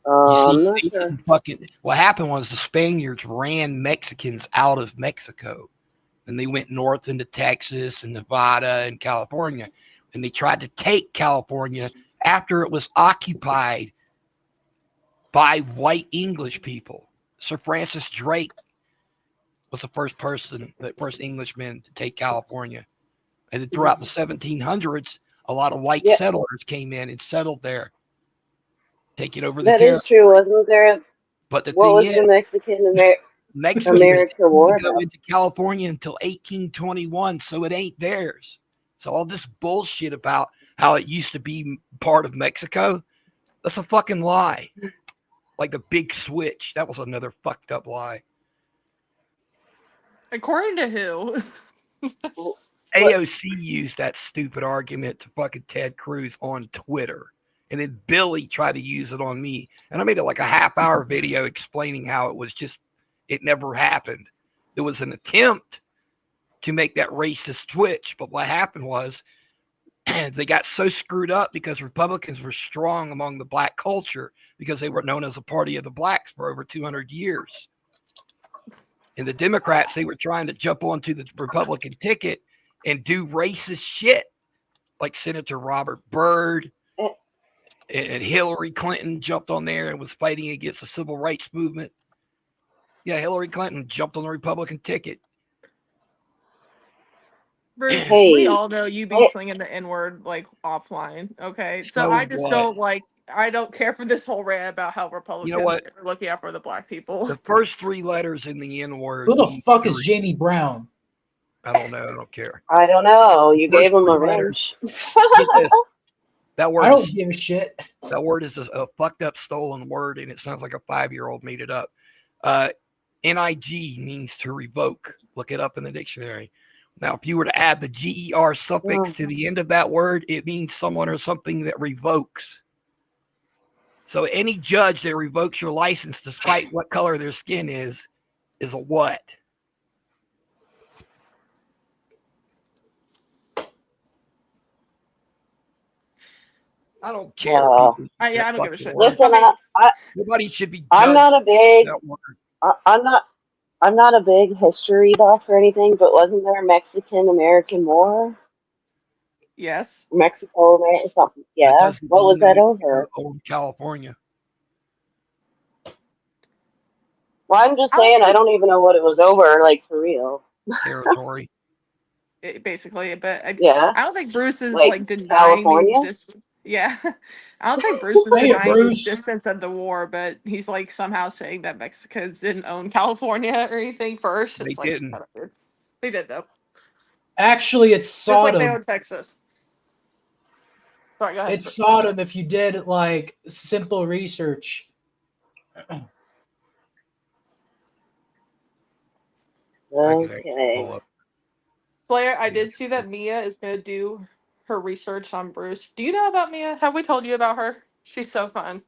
Speaker 4: I'm not
Speaker 2: they
Speaker 4: sure.
Speaker 2: didn't fucking, what happened was the Spaniards ran Mexicans out of Mexico. And they went north into Texas and Nevada and California. And they tried to take California after it was occupied by white English people. Sir Francis Drake was the first Englishman to take California. And then throughout the 1700s, a lot of white
Speaker 4: Yeah.
Speaker 2: settlers came in and settled there, taking over the
Speaker 4: That
Speaker 2: territory.
Speaker 4: is true, wasn't there?
Speaker 2: But the
Speaker 4: What
Speaker 2: thing
Speaker 4: was
Speaker 2: is,
Speaker 4: the Mexican
Speaker 2: Mexicans
Speaker 4: America War
Speaker 2: didn't go
Speaker 4: about?
Speaker 2: into California until 1821, so it ain't theirs. So all this bullshit about how it used to be part of Mexico, that's a fucking lie. Like the big switch, that was another fucked up lie.
Speaker 3: According to who?
Speaker 2: AOC used that stupid argument to fucking Ted Cruz on Twitter. And then Billy tried to use it on me. And I made it like a half-hour video explaining how it was just, it never happened. It was an attempt to make that racist twitch. But what happened was they got so screwed up because Republicans were strong among the black culture because they were known as a party of the blacks for over 200 years. And the Democrats, they were trying to jump onto the Republican ticket and do racist shit like Senator Robert Byrd and Hillary Clinton jumped on there and was fighting against the civil rights movement. Yeah, Hillary Clinton jumped on the Republican ticket.
Speaker 3: Bruce,
Speaker 4: Hey,
Speaker 3: we all know you be
Speaker 4: hey.
Speaker 3: slinging the N word like offline. Okay, so
Speaker 2: So
Speaker 3: I just
Speaker 2: what?
Speaker 3: don't like. I don't care for this whole rant about how Republicans
Speaker 2: what?
Speaker 3: are looking out for the black people.
Speaker 2: The first 3 letters in the N word.
Speaker 1: Who the fuck is Jamie Brown?
Speaker 2: I don't know. I don't care.
Speaker 4: I don't know. You
Speaker 2: First
Speaker 4: gave him
Speaker 2: 3
Speaker 4: a
Speaker 2: letters.
Speaker 4: wrench.
Speaker 2: Get this. That
Speaker 1: I
Speaker 2: word
Speaker 1: don't
Speaker 2: is
Speaker 1: give a shit.
Speaker 2: a fucked up stolen word, and it sounds like a 5-year-old made it up. NIG means to revoke. Look it up in the dictionary. Now, if you were to add the GER suffix to the end of that word, it means someone or something that revokes. So any judge that revokes your license, despite what color their skin is a what? I don't care. People use
Speaker 3: Yeah,
Speaker 2: that
Speaker 3: I don't give a
Speaker 2: fucking
Speaker 3: shit.
Speaker 2: word.
Speaker 4: Listen,
Speaker 2: Nobody should be
Speaker 4: I'm
Speaker 2: judged
Speaker 4: not a big.
Speaker 2: for that word.
Speaker 4: I'm not a big history buff or anything, but wasn't there a Mexican-American War?
Speaker 3: Yes.
Speaker 4: Mexico, America, something.
Speaker 2: That
Speaker 4: Yeah.
Speaker 2: doesn't
Speaker 4: What
Speaker 2: mean
Speaker 4: was
Speaker 2: that
Speaker 4: that
Speaker 2: Mexico
Speaker 4: over?
Speaker 2: owned California.
Speaker 4: Well, I'm just
Speaker 3: I don't
Speaker 4: saying, I
Speaker 3: think
Speaker 4: don't even know what it was over, like, for real.
Speaker 2: Territory.
Speaker 3: basically, but
Speaker 4: Yeah.
Speaker 3: I don't think Bruce is
Speaker 4: Like,
Speaker 3: like denying the
Speaker 4: California?
Speaker 3: existence. Yeah, I don't think Bruce is
Speaker 1: Say it,
Speaker 3: denying the
Speaker 1: Bruce.
Speaker 3: existence of the war, but he's like somehow saying that Mexicans didn't own California or anything first.
Speaker 2: They
Speaker 3: It's like
Speaker 2: didn't.
Speaker 3: kind of weird. They did though,
Speaker 1: Actually, it's
Speaker 3: just like they
Speaker 1: Sodom.
Speaker 3: own Texas. Sorry, go ahead.
Speaker 1: It's Sodom if you did like simple research.
Speaker 2: I can actually
Speaker 4: Okay.
Speaker 2: pull up.
Speaker 3: Slayer, I did see that Mia is going to do her research on Bruce. Do you know about Mia? Have we told you about her? She's so fun.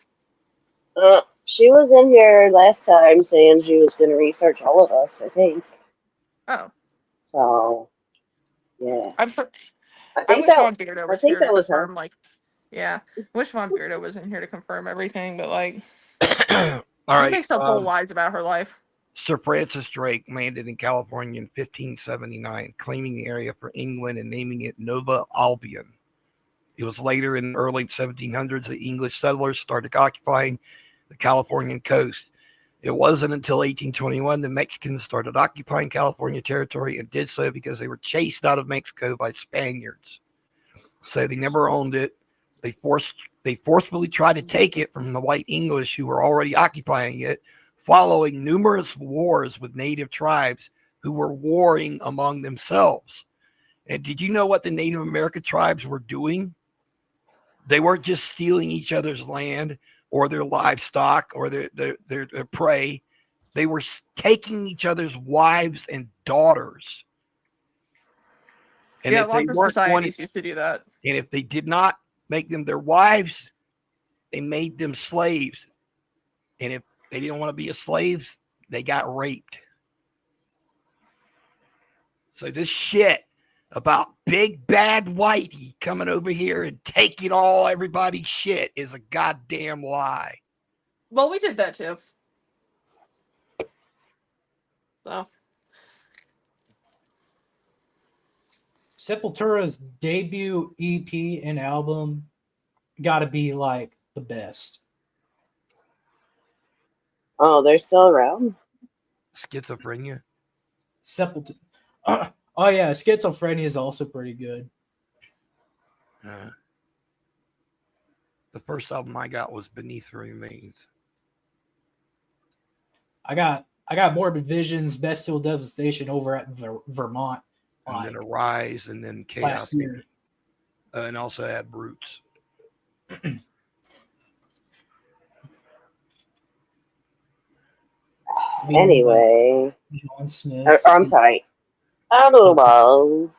Speaker 4: She was in here last time saying she was going to research all of us, I think.
Speaker 3: Oh,
Speaker 4: So, yeah.
Speaker 3: I'm.
Speaker 4: I
Speaker 3: I
Speaker 4: think
Speaker 3: wish
Speaker 4: that,
Speaker 3: Von Beardo
Speaker 4: I
Speaker 3: was
Speaker 4: think
Speaker 3: here to
Speaker 4: that was her.
Speaker 3: confirm. Like, yeah, I wish Von Beardo was in here to confirm everything. But like,
Speaker 2: All
Speaker 3: he
Speaker 2: right.
Speaker 3: makes up whole lies about her life.
Speaker 2: Sir Francis Drake landed in California in 1579, claiming the area for England and naming it Nova Albion. It was later in the early 1700s that English settlers started occupying the Californian coast. It wasn't until 1821 the Mexicans started occupying California territory and did so because they were chased out of Mexico by Spaniards. So they never owned it. They forcefully tried to take it from the white English who were already occupying it, following numerous wars with native tribes who were warring among themselves. And did you know what the Native American tribes were doing? They weren't just stealing each other's land or their livestock or their prey. They were taking each other's wives and daughters. And
Speaker 3: Yeah,
Speaker 2: if they
Speaker 3: lots of
Speaker 2: weren't wanting,
Speaker 3: societies used to do that.
Speaker 2: and if they did not make them their wives, they made them slaves. And if they didn't want to be a slave, they got raped. So this shit about big bad whitey coming over here and taking all everybody's shit is a goddamn lie.
Speaker 3: Well, we did that too. So
Speaker 1: Sepultura's debut EP and album got to be like the best.
Speaker 4: Oh, they're still around?
Speaker 2: Schizophrenia.
Speaker 1: Sepultura. Oh yeah, Schizophrenia is also pretty good.
Speaker 2: The first album I got was Beneath the Remains.
Speaker 1: I got Morbid Visions, Bestial Devastation over at Vermont.
Speaker 2: And then Arise, and then Chaos.
Speaker 1: Last year.
Speaker 2: And also had Roots.
Speaker 4: Anyway.
Speaker 1: John Smith.
Speaker 4: I'm sorry. I don't know.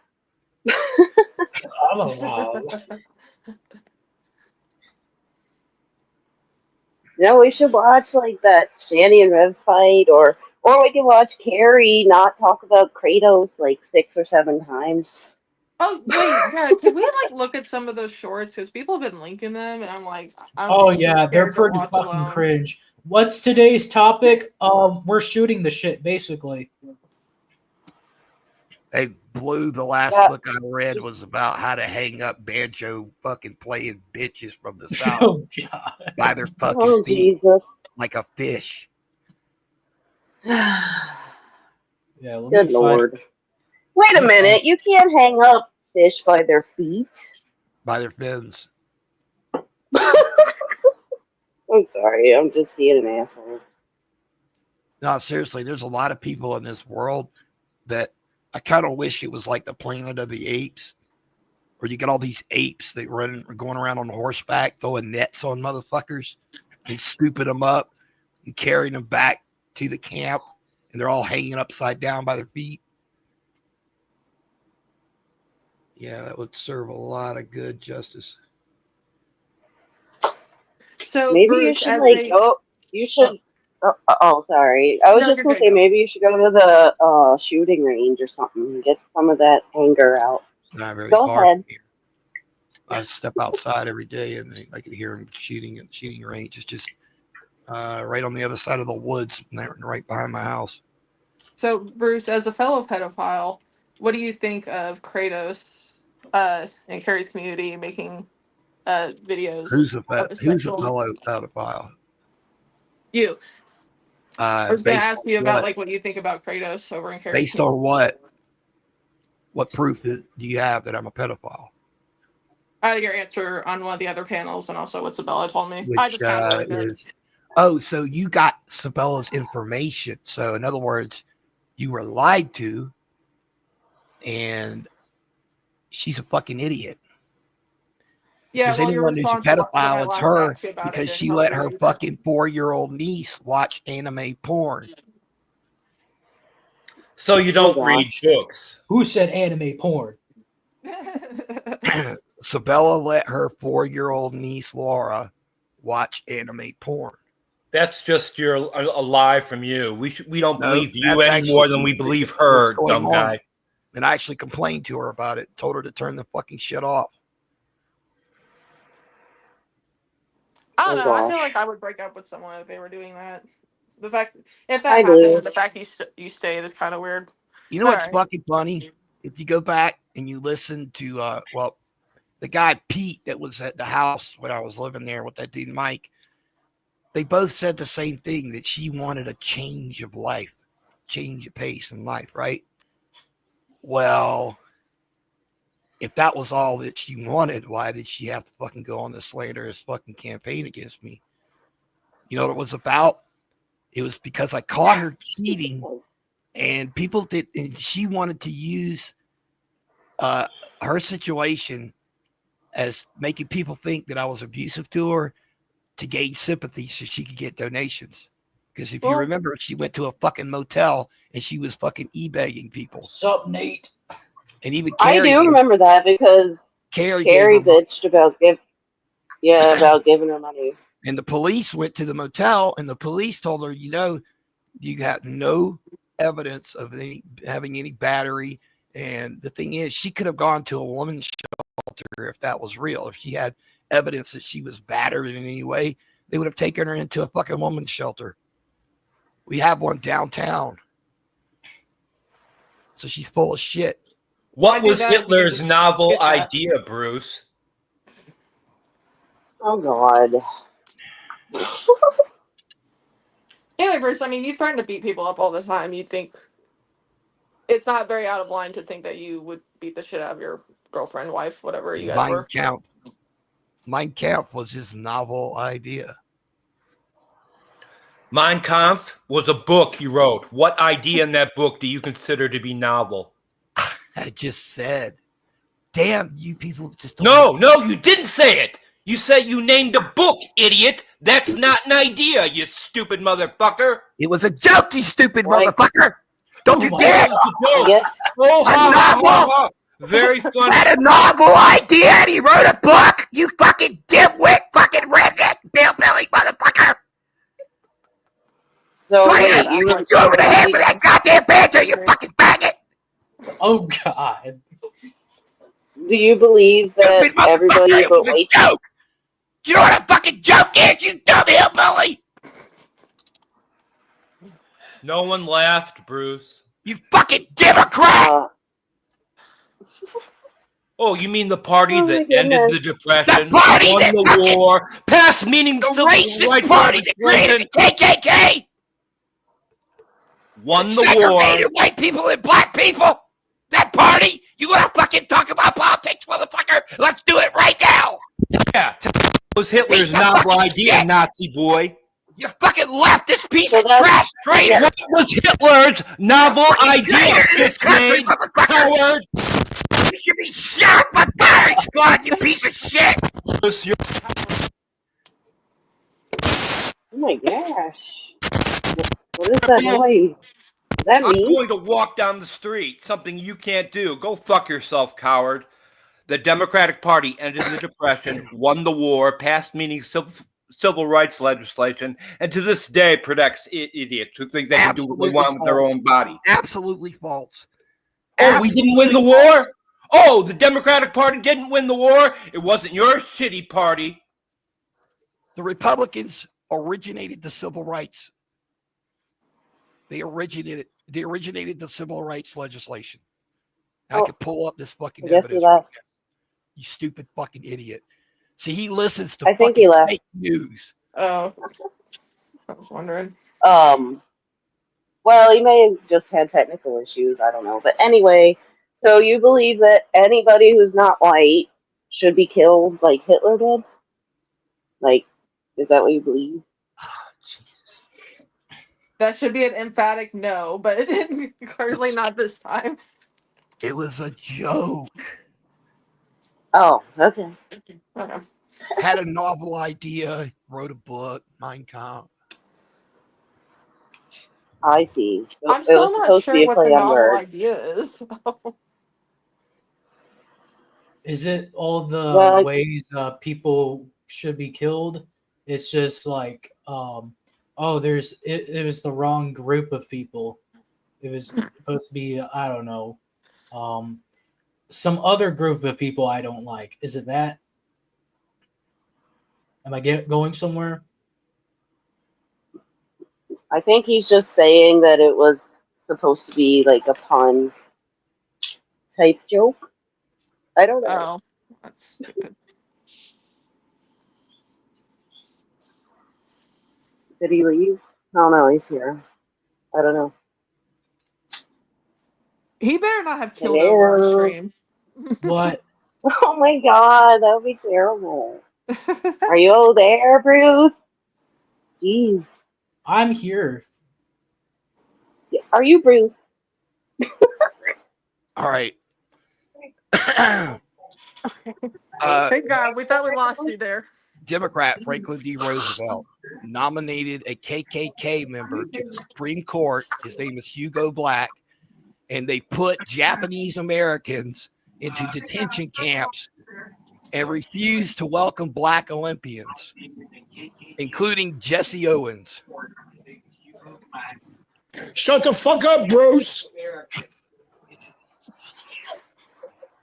Speaker 4: No, we should watch like that Shanny and Rev fight, or we can watch Carrie not talk about Kratos like 6 or 7 times.
Speaker 3: Oh wait, yeah. Can we like look at some of those shorts because people have been linking them, and I'm like,
Speaker 1: Oh yeah, they're pretty fucking cringe. What's today's topic? We're shooting the shit basically.
Speaker 2: Hey, Blue, the last book I read was about how to hang up banjo fucking playing bitches from the south.
Speaker 1: Oh god.
Speaker 2: By their fucking feet.
Speaker 4: Jesus.
Speaker 2: Like a fish.
Speaker 1: Yeah,
Speaker 4: Good Lord. Wait a minute. You can't hang up fish by their feet.
Speaker 2: by their fins.
Speaker 4: I'm sorry. I'm just being an asshole.
Speaker 2: No, seriously, there's a lot of people in this world that I kind of wish it was like the Planet of the Apes, where you get all these apes that going around on horseback, throwing nets on motherfuckers and scooping them up and carrying them back to the camp, and they're all hanging upside down by their feet. Yeah, that would serve a lot of good justice.
Speaker 3: So
Speaker 4: Maybe
Speaker 3: Bruce,
Speaker 4: you should
Speaker 3: as
Speaker 4: like
Speaker 3: a
Speaker 4: go. You should. Sorry. I was
Speaker 3: No,
Speaker 4: just
Speaker 3: you're
Speaker 4: gonna
Speaker 3: good,
Speaker 4: say
Speaker 3: go.
Speaker 4: maybe you should go to the shooting range or something and get some of that anger out.
Speaker 2: It's not very
Speaker 4: Go
Speaker 2: far
Speaker 4: ahead.
Speaker 2: from here. I step outside every day and I can hear them shooting at the shooting range. It's just right on the other side of the woods, right behind my house.
Speaker 3: So Bruce, as a fellow pedophile, what do you think of Kratos and Carrie's community making videos?
Speaker 2: Who's a
Speaker 3: sexual-
Speaker 2: fellow pedophile?
Speaker 3: You. I was going to
Speaker 2: Based
Speaker 3: ask
Speaker 2: on
Speaker 3: you about
Speaker 2: what?
Speaker 3: like what you think about Kratos over in Carrie's
Speaker 2: Based on what? What proof do you have that I'm a pedophile?
Speaker 3: Your answer on one of the other panels, and also what Sabella told me. I
Speaker 2: Which
Speaker 3: just counted it.
Speaker 2: is, oh, so you got Sabella's information. So in other words, you were lied to, and she's a fucking idiot.
Speaker 3: Yeah,
Speaker 2: If there's
Speaker 3: well, your
Speaker 2: anyone who's a
Speaker 3: response to my
Speaker 2: pedophile, it's
Speaker 3: last
Speaker 2: her,
Speaker 3: ask you about it
Speaker 2: because
Speaker 3: didn't
Speaker 2: she
Speaker 3: help
Speaker 2: let
Speaker 3: me
Speaker 2: her
Speaker 3: either.
Speaker 2: fucking 4-year-old niece watch anime porn.
Speaker 5: So you don't
Speaker 4: Oh,
Speaker 5: read
Speaker 4: gosh.
Speaker 5: books.
Speaker 1: Who said anime porn?
Speaker 2: Sabella let her 4-year-old niece Laura watch anime porn.
Speaker 5: That's just a lie from you. We don't
Speaker 2: No,
Speaker 5: believe you
Speaker 2: that's
Speaker 5: any more
Speaker 2: actually
Speaker 5: than we believe
Speaker 2: what's
Speaker 5: her,
Speaker 2: going
Speaker 5: dumb
Speaker 2: on.
Speaker 5: guy.
Speaker 2: And I actually complained to her about it, told her to turn the fucking shit off.
Speaker 3: I don't
Speaker 4: Oh,
Speaker 3: know. I feel
Speaker 4: gosh.
Speaker 3: like I would break up with someone if they were doing that. The fact if that
Speaker 4: I
Speaker 3: happened,
Speaker 4: do.
Speaker 3: and the fact you stayed is kind of weird.
Speaker 2: You know what's
Speaker 3: Alright.
Speaker 2: fucking funny? If you go back and you listen to, the guy Pete that was at the house when I was living there with that dude Mike, they both said the same thing, that she wanted a change of life, change of pace in life, right? Well, if that was all that she wanted, why did she have to fucking go on this slanderous fucking campaign against me? You know what it was about? It was because I caught her cheating, and and she wanted to use her situation as making people think that I was abusive to her to gain sympathy so she could get donations. Because if you
Speaker 3: Well-
Speaker 2: remember, she went to a fucking motel and she was fucking eBaying people.
Speaker 1: What's up, Nate?
Speaker 2: And even
Speaker 4: I
Speaker 2: Carrie,
Speaker 4: do remember that because
Speaker 2: Carrie
Speaker 4: Carrie
Speaker 2: gave her money.
Speaker 4: bitched about giving her money.
Speaker 2: And the police went to the motel, and the police told her, you have no evidence of having any battery. And the thing is, she could have gone to a woman's shelter if that was real. If she had evidence that she was battered in any way, they would have taken her into a fucking woman's shelter. We have one downtown. So she's full of shit.
Speaker 5: What
Speaker 3: I do
Speaker 5: was
Speaker 3: that
Speaker 5: Hitler's
Speaker 3: because
Speaker 5: novel
Speaker 3: it's that.
Speaker 5: idea, Bruce?
Speaker 4: Oh God.
Speaker 3: Yeah, Bruce. I mean, you threaten to beat people up all the time. You'd think it's not very out of line to think that you would beat the shit out of your girlfriend, wife, whatever you guys were.
Speaker 2: Mein Kampf was his novel idea.
Speaker 5: Mein Kampf was a book he wrote. What idea in that book do you consider to be novel?
Speaker 2: I just said, damn, you people just
Speaker 5: No, you didn't say it. You said you named a book, idiot. That's not an idea, you stupid motherfucker.
Speaker 2: It was a joke, you stupid
Speaker 4: Like-
Speaker 2: motherfucker. Don't you
Speaker 1: Oh my
Speaker 2: dare!
Speaker 1: God.
Speaker 4: I guess
Speaker 5: Oh, ha, ha,
Speaker 2: novel.
Speaker 5: ha, ha. Very funny.
Speaker 2: Had a novel idea and he wrote a book. You fucking dimwit, fucking redneck, Billy motherfucker.
Speaker 4: so.
Speaker 2: Wait,
Speaker 4: Wait,
Speaker 2: you go over the head with that goddamn banjo, you fucking faggot.
Speaker 1: Oh God.
Speaker 4: do you believe that
Speaker 2: Stupid motherfucker,
Speaker 4: everybody
Speaker 2: it
Speaker 4: but
Speaker 2: was a
Speaker 4: white
Speaker 2: joke. Do you know what a fucking joke is, you dumb hillbilly?
Speaker 5: No one laughed, Bruce.
Speaker 2: You fucking Democrat.
Speaker 5: Oh, you mean the party
Speaker 4: Oh my
Speaker 5: that ended the
Speaker 4: goodness.
Speaker 5: Depression,
Speaker 2: The party
Speaker 5: won
Speaker 2: that
Speaker 5: the
Speaker 2: fucking-
Speaker 5: war, passed meaning
Speaker 2: The
Speaker 5: civil
Speaker 2: racist
Speaker 5: rights
Speaker 2: party that created
Speaker 5: legislation,
Speaker 2: the KKK.
Speaker 5: won the war.
Speaker 2: Segregated white people and black people. That party? You want to fucking talk about politics, motherfucker? Let's do it right now.
Speaker 5: Yeah, it was Hitler's
Speaker 2: Piece of
Speaker 5: novel
Speaker 2: fucking
Speaker 5: idea,
Speaker 2: shit.
Speaker 5: Nazi boy.
Speaker 2: You fucking leftist piece
Speaker 4: So
Speaker 2: of
Speaker 4: that's-
Speaker 2: trash traitor.
Speaker 5: What was Hitler's novel idea?
Speaker 2: Traitor in this
Speaker 5: Fist
Speaker 2: country,
Speaker 5: made
Speaker 2: motherfucker.
Speaker 5: coward.
Speaker 2: You should be shot by firing squad, you piece of shit.
Speaker 4: Oh my gosh. What is that noise? Is that
Speaker 5: I'm
Speaker 4: me?
Speaker 5: going to walk down the street, something you can't do. Go fuck yourself, coward. The Democratic Party ended the Depression, won the war, passed meaningful civil rights legislation, and to this day protects idiots who think they can do what they
Speaker 2: Absolutely
Speaker 5: want with their
Speaker 2: false.
Speaker 5: own body.
Speaker 2: Absolutely false.
Speaker 5: Oh, we didn't win the war? Oh, the Democratic Party didn't win the war? It wasn't your shitty party.
Speaker 2: The Republicans originated the civil rights. They originated the civil rights legislation. I
Speaker 4: Oh,
Speaker 2: could pull up this fucking
Speaker 4: I guess he
Speaker 2: evidence.
Speaker 4: left.
Speaker 2: You stupid fucking idiot. See, he listens to
Speaker 4: I think
Speaker 2: fucking
Speaker 4: he left.
Speaker 2: fake news.
Speaker 3: Oh, I was wondering.
Speaker 4: Well, he may have just had technical issues. I don't know. But anyway, so you believe that anybody who's not white should be killed like Hitler did? Like, is that what you believe?
Speaker 3: That should be an emphatic no, but clearly not this time.
Speaker 2: It was a joke.
Speaker 4: Oh, okay.
Speaker 3: Okay.
Speaker 2: Had a novel idea, wrote a book, Mein Kampf.
Speaker 4: I see.
Speaker 3: I'm
Speaker 4: It
Speaker 3: still
Speaker 4: was
Speaker 3: not
Speaker 4: supposed to be
Speaker 3: sure
Speaker 4: a
Speaker 3: what the
Speaker 4: play on
Speaker 3: novel
Speaker 4: words.
Speaker 3: idea is.
Speaker 1: Is it all the
Speaker 4: Well,
Speaker 1: ways people should be killed? It's just like, oh, it was the wrong group of people. It was supposed to be, I don't know, some other group of people I don't like. Is it that? Am I going somewhere?
Speaker 4: I think he's just saying that it was supposed to be like a pun type joke. I don't know.
Speaker 3: Oh, that's stupid.
Speaker 4: Did he leave? Oh no, he's here. I don't know.
Speaker 3: He better not have killed over our
Speaker 4: Hello.
Speaker 3: stream.
Speaker 1: What?
Speaker 4: Oh my god, that would be terrible. Are you there, Bruce? Jeez.
Speaker 1: I'm here.
Speaker 4: Are you Bruce?
Speaker 2: All right.
Speaker 3: Thank God, we thought we lost you there.
Speaker 2: Democrat Franklin D. Roosevelt nominated a KKK member to the Supreme Court. His name is Hugo Black. And they put Japanese Americans into detention camps and refused to welcome Black Olympians, including Jesse Owens.
Speaker 6: Shut the fuck up, Bruce.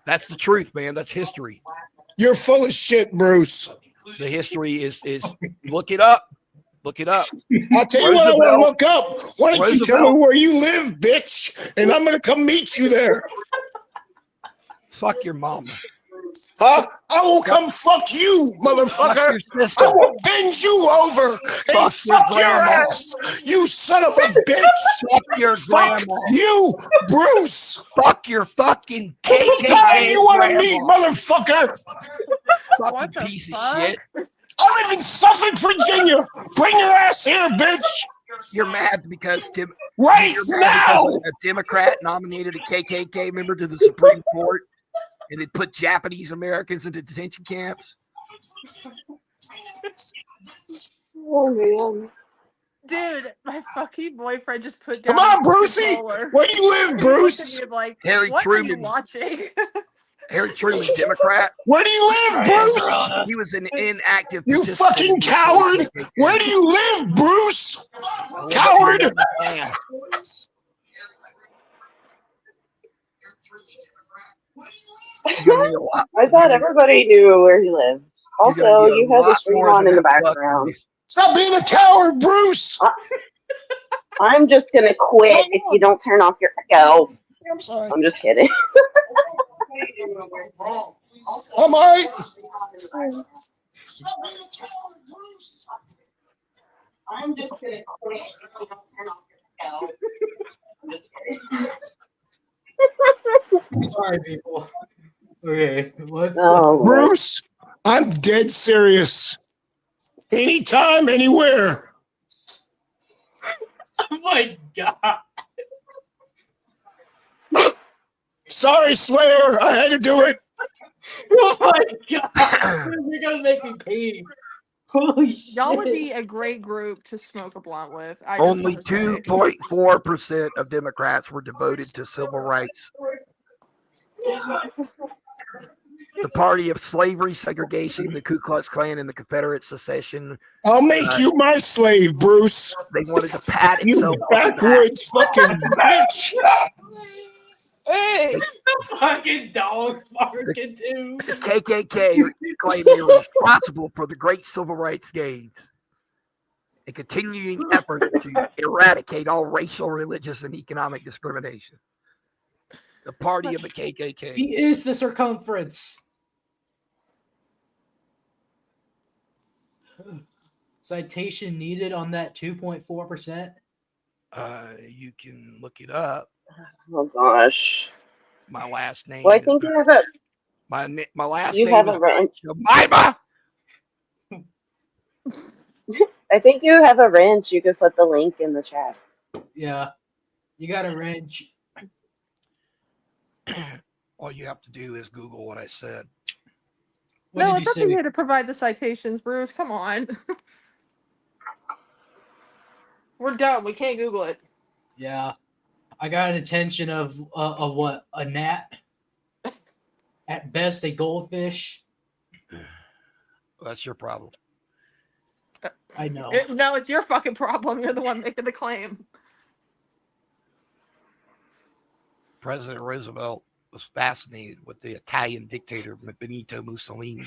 Speaker 2: That's the truth, man. That's history.
Speaker 6: You're full of shit, Bruce.
Speaker 2: The history is look it up. Look it up.
Speaker 6: I'll tell you what I want to
Speaker 2: Roosevelt-
Speaker 6: look up. Why don't you tell me
Speaker 2: Roosevelt-
Speaker 6: where you live, bitch? And I'm going to come meet you there.
Speaker 2: Fuck your mama.
Speaker 6: Huh? I will come fuck you,
Speaker 2: Fuck
Speaker 6: motherfucker.
Speaker 2: your sister.
Speaker 6: I will bend you over and
Speaker 2: Fuck your
Speaker 6: fuck your
Speaker 2: grandma.
Speaker 6: ass, you son of a bitch.
Speaker 2: Fuck your
Speaker 6: Fuck
Speaker 2: grandma.
Speaker 6: you, Bruce.
Speaker 2: Fuck your fucking
Speaker 6: Every time you want to meet,
Speaker 2: grandma.
Speaker 6: motherfucker.
Speaker 3: What
Speaker 2: Fucking
Speaker 3: the
Speaker 2: piece
Speaker 3: fuck?
Speaker 2: of shit.
Speaker 6: I live in Suffolk, Virginia. Bring your ass here, bitch.
Speaker 2: You're mad because
Speaker 6: Right
Speaker 2: you're mad
Speaker 6: now.
Speaker 2: because a Democrat nominated a KKK member to the Supreme Court and they put Japanese Americans into detention camps.
Speaker 4: Oh man.
Speaker 3: Dude, my fucking boyfriend just put
Speaker 6: Come
Speaker 3: down
Speaker 6: on,
Speaker 3: his
Speaker 6: Brucey.
Speaker 3: controller.
Speaker 6: Where do you live,
Speaker 3: He looked at
Speaker 6: Bruce?
Speaker 3: me like,
Speaker 2: Harry
Speaker 3: what are you
Speaker 2: Truman.
Speaker 3: watching?
Speaker 2: Harry Truman, Democrat.
Speaker 6: Where do you live, Bruce?
Speaker 2: He was an inactive.
Speaker 6: You
Speaker 2: participant
Speaker 6: fucking
Speaker 2: in the
Speaker 6: coward.
Speaker 2: KKK.
Speaker 6: Where do you live, Bruce? Coward.
Speaker 2: Yeah.
Speaker 4: I thought everybody knew where he lived. Also, you had the stream on in the background.
Speaker 6: Stop being a coward, Bruce.
Speaker 4: I'm just gonna quit if you don't turn off your echo.
Speaker 6: I'm sorry.
Speaker 4: I'm just kidding.
Speaker 6: I'm all right.
Speaker 4: I'm just gonna quit if you don't turn off your echo. I'm just kidding.
Speaker 1: Sorry, people. Okay, let's.
Speaker 4: Oh, Lord.
Speaker 6: Bruce, I'm dead serious. Anytime, anywhere.
Speaker 1: Oh my god!
Speaker 6: Sorry, Slayer. I had to do it.
Speaker 1: Oh my god! You're gonna make me pee. Holy shit!
Speaker 3: Y'all would be a great group to smoke a blunt with. I just
Speaker 2: Only
Speaker 3: want to say.
Speaker 2: 2.4% of Democrats were devoted to civil rights. The party of slavery, segregation, the Ku Klux Klan, and the Confederate secession.
Speaker 6: I'll make you my slave, Bruce.
Speaker 2: They wanted to pat
Speaker 6: You
Speaker 2: itself on the back.
Speaker 6: backwoods fucking bitch. Hey.
Speaker 1: Fucking dog barking too.
Speaker 2: The KKK claimed they were responsible for the great civil rights gains and continuing effort to eradicate all racial, religious, and economic discrimination. The party of the KKK.
Speaker 1: He is the circumference. Citation needed on that 2.4%.
Speaker 2: You can look it up.
Speaker 4: Oh gosh.
Speaker 2: My last name.
Speaker 4: Well, I think you have a.
Speaker 2: My last
Speaker 4: You
Speaker 2: name
Speaker 4: haven't
Speaker 2: is
Speaker 4: written.
Speaker 2: Jemima.
Speaker 4: I think you have a wrench. You could put the link in the chat.
Speaker 1: Yeah, you got a wrench.
Speaker 2: All you have to do is Google what I said.
Speaker 1: What
Speaker 3: No,
Speaker 1: did
Speaker 3: it's
Speaker 1: you
Speaker 3: up to
Speaker 1: say?
Speaker 3: you to provide the citations, Bruce. Come on. We're done. We can't Google it.
Speaker 1: Yeah, I got an attention of what, a gnat, at best a goldfish.
Speaker 2: That's your problem.
Speaker 1: I know.
Speaker 3: No, it's your fucking problem. You're the one making the claim.
Speaker 2: President Roosevelt was fascinated with the Italian dictator Benito Mussolini.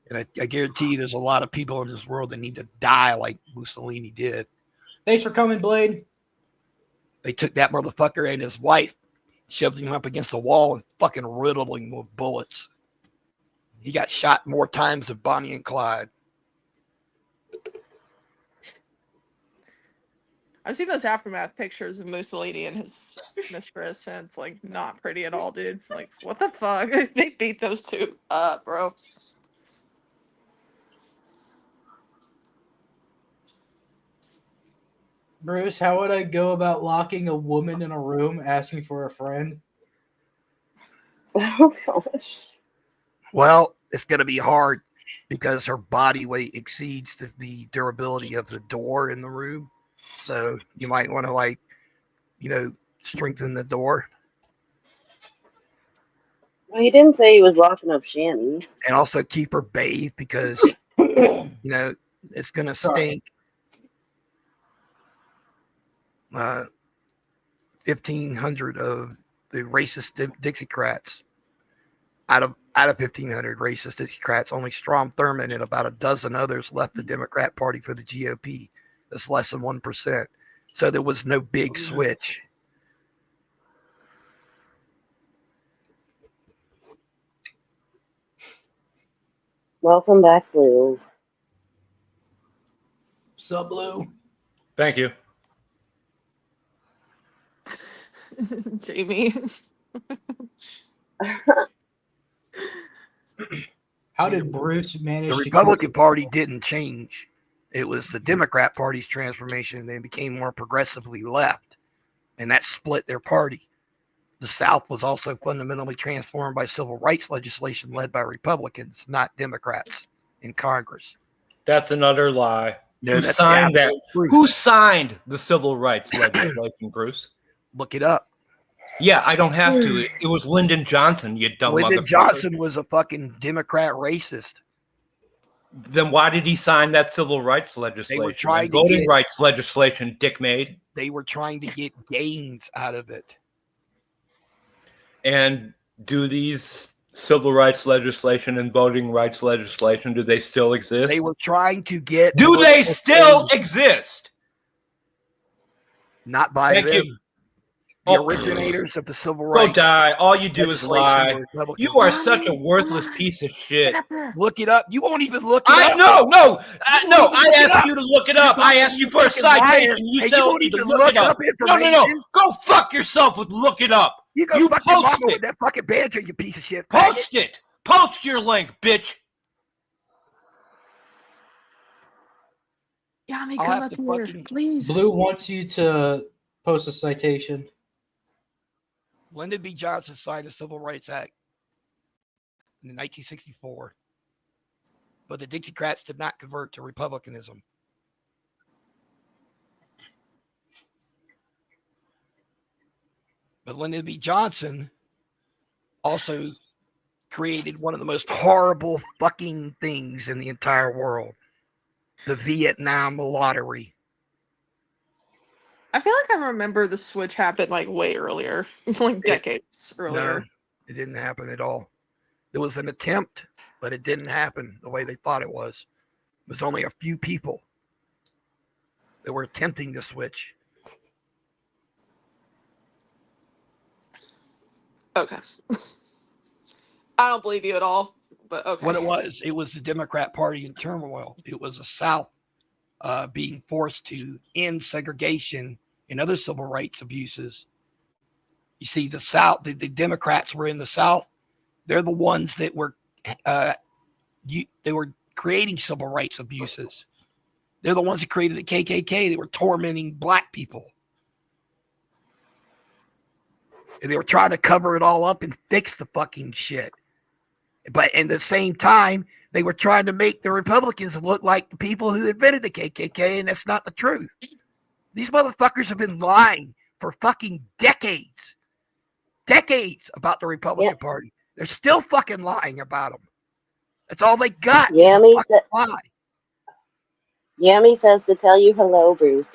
Speaker 2: And I guarantee you there's a lot of people in this world that need to die like Mussolini did.
Speaker 1: Thanks for coming, Blade.
Speaker 2: They took that motherfucker and his wife, shoved him up against the wall and fucking riddled him with bullets. He got shot more times than Bonnie and Clyde.
Speaker 3: I've seen those aftermath pictures of Mussolini and his mistress, and it's like not pretty at all, dude. Like, what the fuck? They beat those two up, bro.
Speaker 1: Bruce, how would I go about locking a woman in a room asking for a friend?
Speaker 4: Oh gosh.
Speaker 2: Well, it's going to be hard because her body weight exceeds the durability of the door in the room. So you might want to, strengthen the door.
Speaker 4: Well, he didn't say he was locking up Shanny.
Speaker 2: And also keep her bathed because, it's going to stink. 1,500 of the racist Dixiecrats. Out of 1,500 racist Dixiecrats, only Strom Thurmond and about a dozen others left the Democrat Party for the GOP. That's less than 1%. So there was no big switch.
Speaker 4: Welcome back, Blue.
Speaker 1: Sub Blue.
Speaker 5: Thank you.
Speaker 3: Jamie.
Speaker 1: How did Bruce manage
Speaker 2: The
Speaker 1: to
Speaker 2: Republican Party didn't change. It was the Democrat Party's transformation. They became more progressively left, and that split their party. The South was also fundamentally transformed by civil rights legislation led by Republicans, not Democrats in Congress.
Speaker 5: That's another lie.
Speaker 2: No,
Speaker 5: Who
Speaker 2: that's
Speaker 5: signed
Speaker 2: the
Speaker 5: that?
Speaker 2: absolute truth.
Speaker 5: Who signed the civil rights legislation, Bruce?
Speaker 2: Look it up.
Speaker 5: Yeah, I don't have to. It was Lyndon Johnson, you dumb
Speaker 2: Lyndon
Speaker 5: motherfucker.
Speaker 2: Johnson was a fucking Democrat racist.
Speaker 5: Then why did he sign that civil rights legislation?
Speaker 2: trying
Speaker 5: And
Speaker 2: to
Speaker 5: voting
Speaker 2: get-
Speaker 5: rights legislation Dick made.
Speaker 2: They were trying to get gains out of it.
Speaker 5: And do these civil rights legislation and voting rights legislation, do they still exist?
Speaker 2: They were trying to get.
Speaker 5: Do they
Speaker 2: political
Speaker 5: still
Speaker 2: gains,
Speaker 5: exist?
Speaker 2: Not by
Speaker 5: Thank
Speaker 2: them.
Speaker 5: you.
Speaker 2: The originators of the civil
Speaker 5: Go
Speaker 2: rights.
Speaker 5: die. All you do is
Speaker 2: legislation
Speaker 5: lie.
Speaker 2: were Republicans.
Speaker 5: You are such a worthless piece of shit.
Speaker 2: Look it up. You won't even look it
Speaker 5: I
Speaker 2: up.
Speaker 5: no.
Speaker 2: won't
Speaker 5: I
Speaker 2: even look it
Speaker 5: asked
Speaker 2: up.
Speaker 5: you to look it up.
Speaker 2: You're
Speaker 5: I asked you for a
Speaker 2: fucking liar,
Speaker 5: citation. You
Speaker 2: and you
Speaker 5: tell
Speaker 2: won't
Speaker 5: me to
Speaker 2: even
Speaker 5: look it up. No.
Speaker 2: information.
Speaker 5: Go fuck yourself with look it up.
Speaker 2: You go
Speaker 5: You
Speaker 2: fuck your
Speaker 5: post
Speaker 2: mama
Speaker 5: it.
Speaker 2: with that fucking banjo, you piece of shit. faggot.
Speaker 5: Post it. Post your link, bitch.
Speaker 3: Yanni,
Speaker 2: I'll
Speaker 3: come
Speaker 2: have
Speaker 3: up
Speaker 2: to
Speaker 3: here,
Speaker 2: fucking-
Speaker 3: please.
Speaker 1: Blue wants you to post a citation.
Speaker 2: Lyndon B. Johnson signed the Civil Rights Act in 1964, but the Dixiecrats did not convert to Republicanism. But Lyndon B. Johnson also created one of the most horrible fucking things in the entire world, the Vietnam lottery.
Speaker 3: I feel like I remember the switch happened like way earlier, like decades earlier.
Speaker 2: No, it didn't happen at all. There was an attempt, but it didn't happen the way they thought it was. It was only a few people that were attempting to switch.
Speaker 3: Okay. I don't believe you at all, but okay.
Speaker 2: What it was the Democrat Party in turmoil. It was the South being forced to end segregation and other civil rights abuses. You see, the South, the Democrats were in the South. They're the ones that were they were creating civil rights abuses. They're the ones that created the KKK. They were tormenting black people. And they were trying to cover it all up and fix the fucking shit. But at the same time, they were trying to make the Republicans look like the people who invented the KKK, and that's not the truth. These motherfuckers have been lying for fucking decades. Decades about the Republican Party. They're still fucking lying about them. That's all they got.
Speaker 4: Yammy,
Speaker 2: Lie.
Speaker 4: Yammy says to tell you hello, Bruce.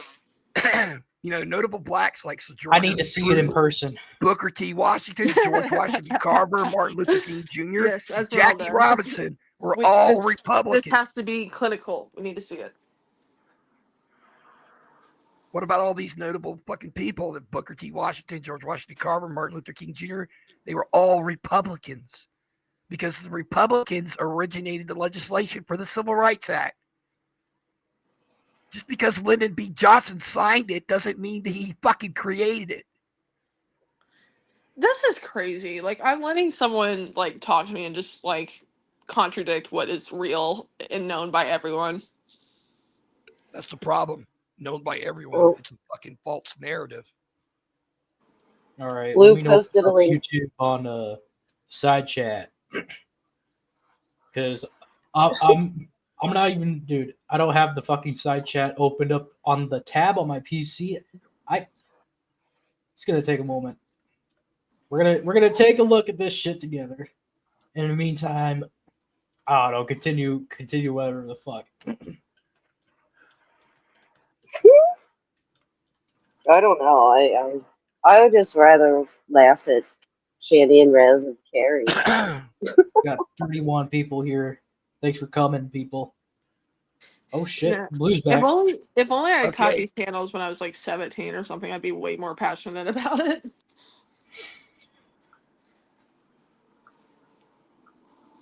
Speaker 2: Notable blacks like Sojourner
Speaker 1: I need to see it in person.
Speaker 2: Booker T. Washington, George Washington Carver, Martin Luther King Jr.,
Speaker 3: Yes,
Speaker 2: Jackie
Speaker 3: Esmeralda.
Speaker 2: Robinson were all
Speaker 3: This
Speaker 2: Republicans.
Speaker 3: has to be clinical. We need to see it.
Speaker 2: What about all these notable fucking people that Booker T. Washington, George Washington Carver, Martin Luther King Jr., they were all Republicans because the Republicans originated the legislation for the Civil Rights Act. Just because Lyndon B. Johnson signed it doesn't mean that he fucking created it.
Speaker 3: This is crazy. Like, I'm letting someone like talk to me and just like contradict what is real and known by everyone.
Speaker 2: That's the problem. Known by everyone.
Speaker 4: Oh.
Speaker 2: It's a fucking false narrative.
Speaker 1: All right.
Speaker 4: Blue
Speaker 1: let me know
Speaker 4: posted a
Speaker 1: about
Speaker 4: link.
Speaker 1: YouTube on side chat because I'm not even, dude. I don't have the fucking side chat opened up on the tab on my PC. It's gonna take a moment. We're gonna take a look at this shit together. In the meantime, I don't know. Continue whatever the fuck.
Speaker 4: I don't know. I would just rather laugh at Shannon rather than Carrie.
Speaker 1: Got 31 people here. Thanks for coming, people. Oh shit,
Speaker 3: Yeah.
Speaker 1: Blue's back.
Speaker 3: If only I had caught
Speaker 2: Okay.
Speaker 3: these channels when I was like 17 or something, I'd be way more passionate about it.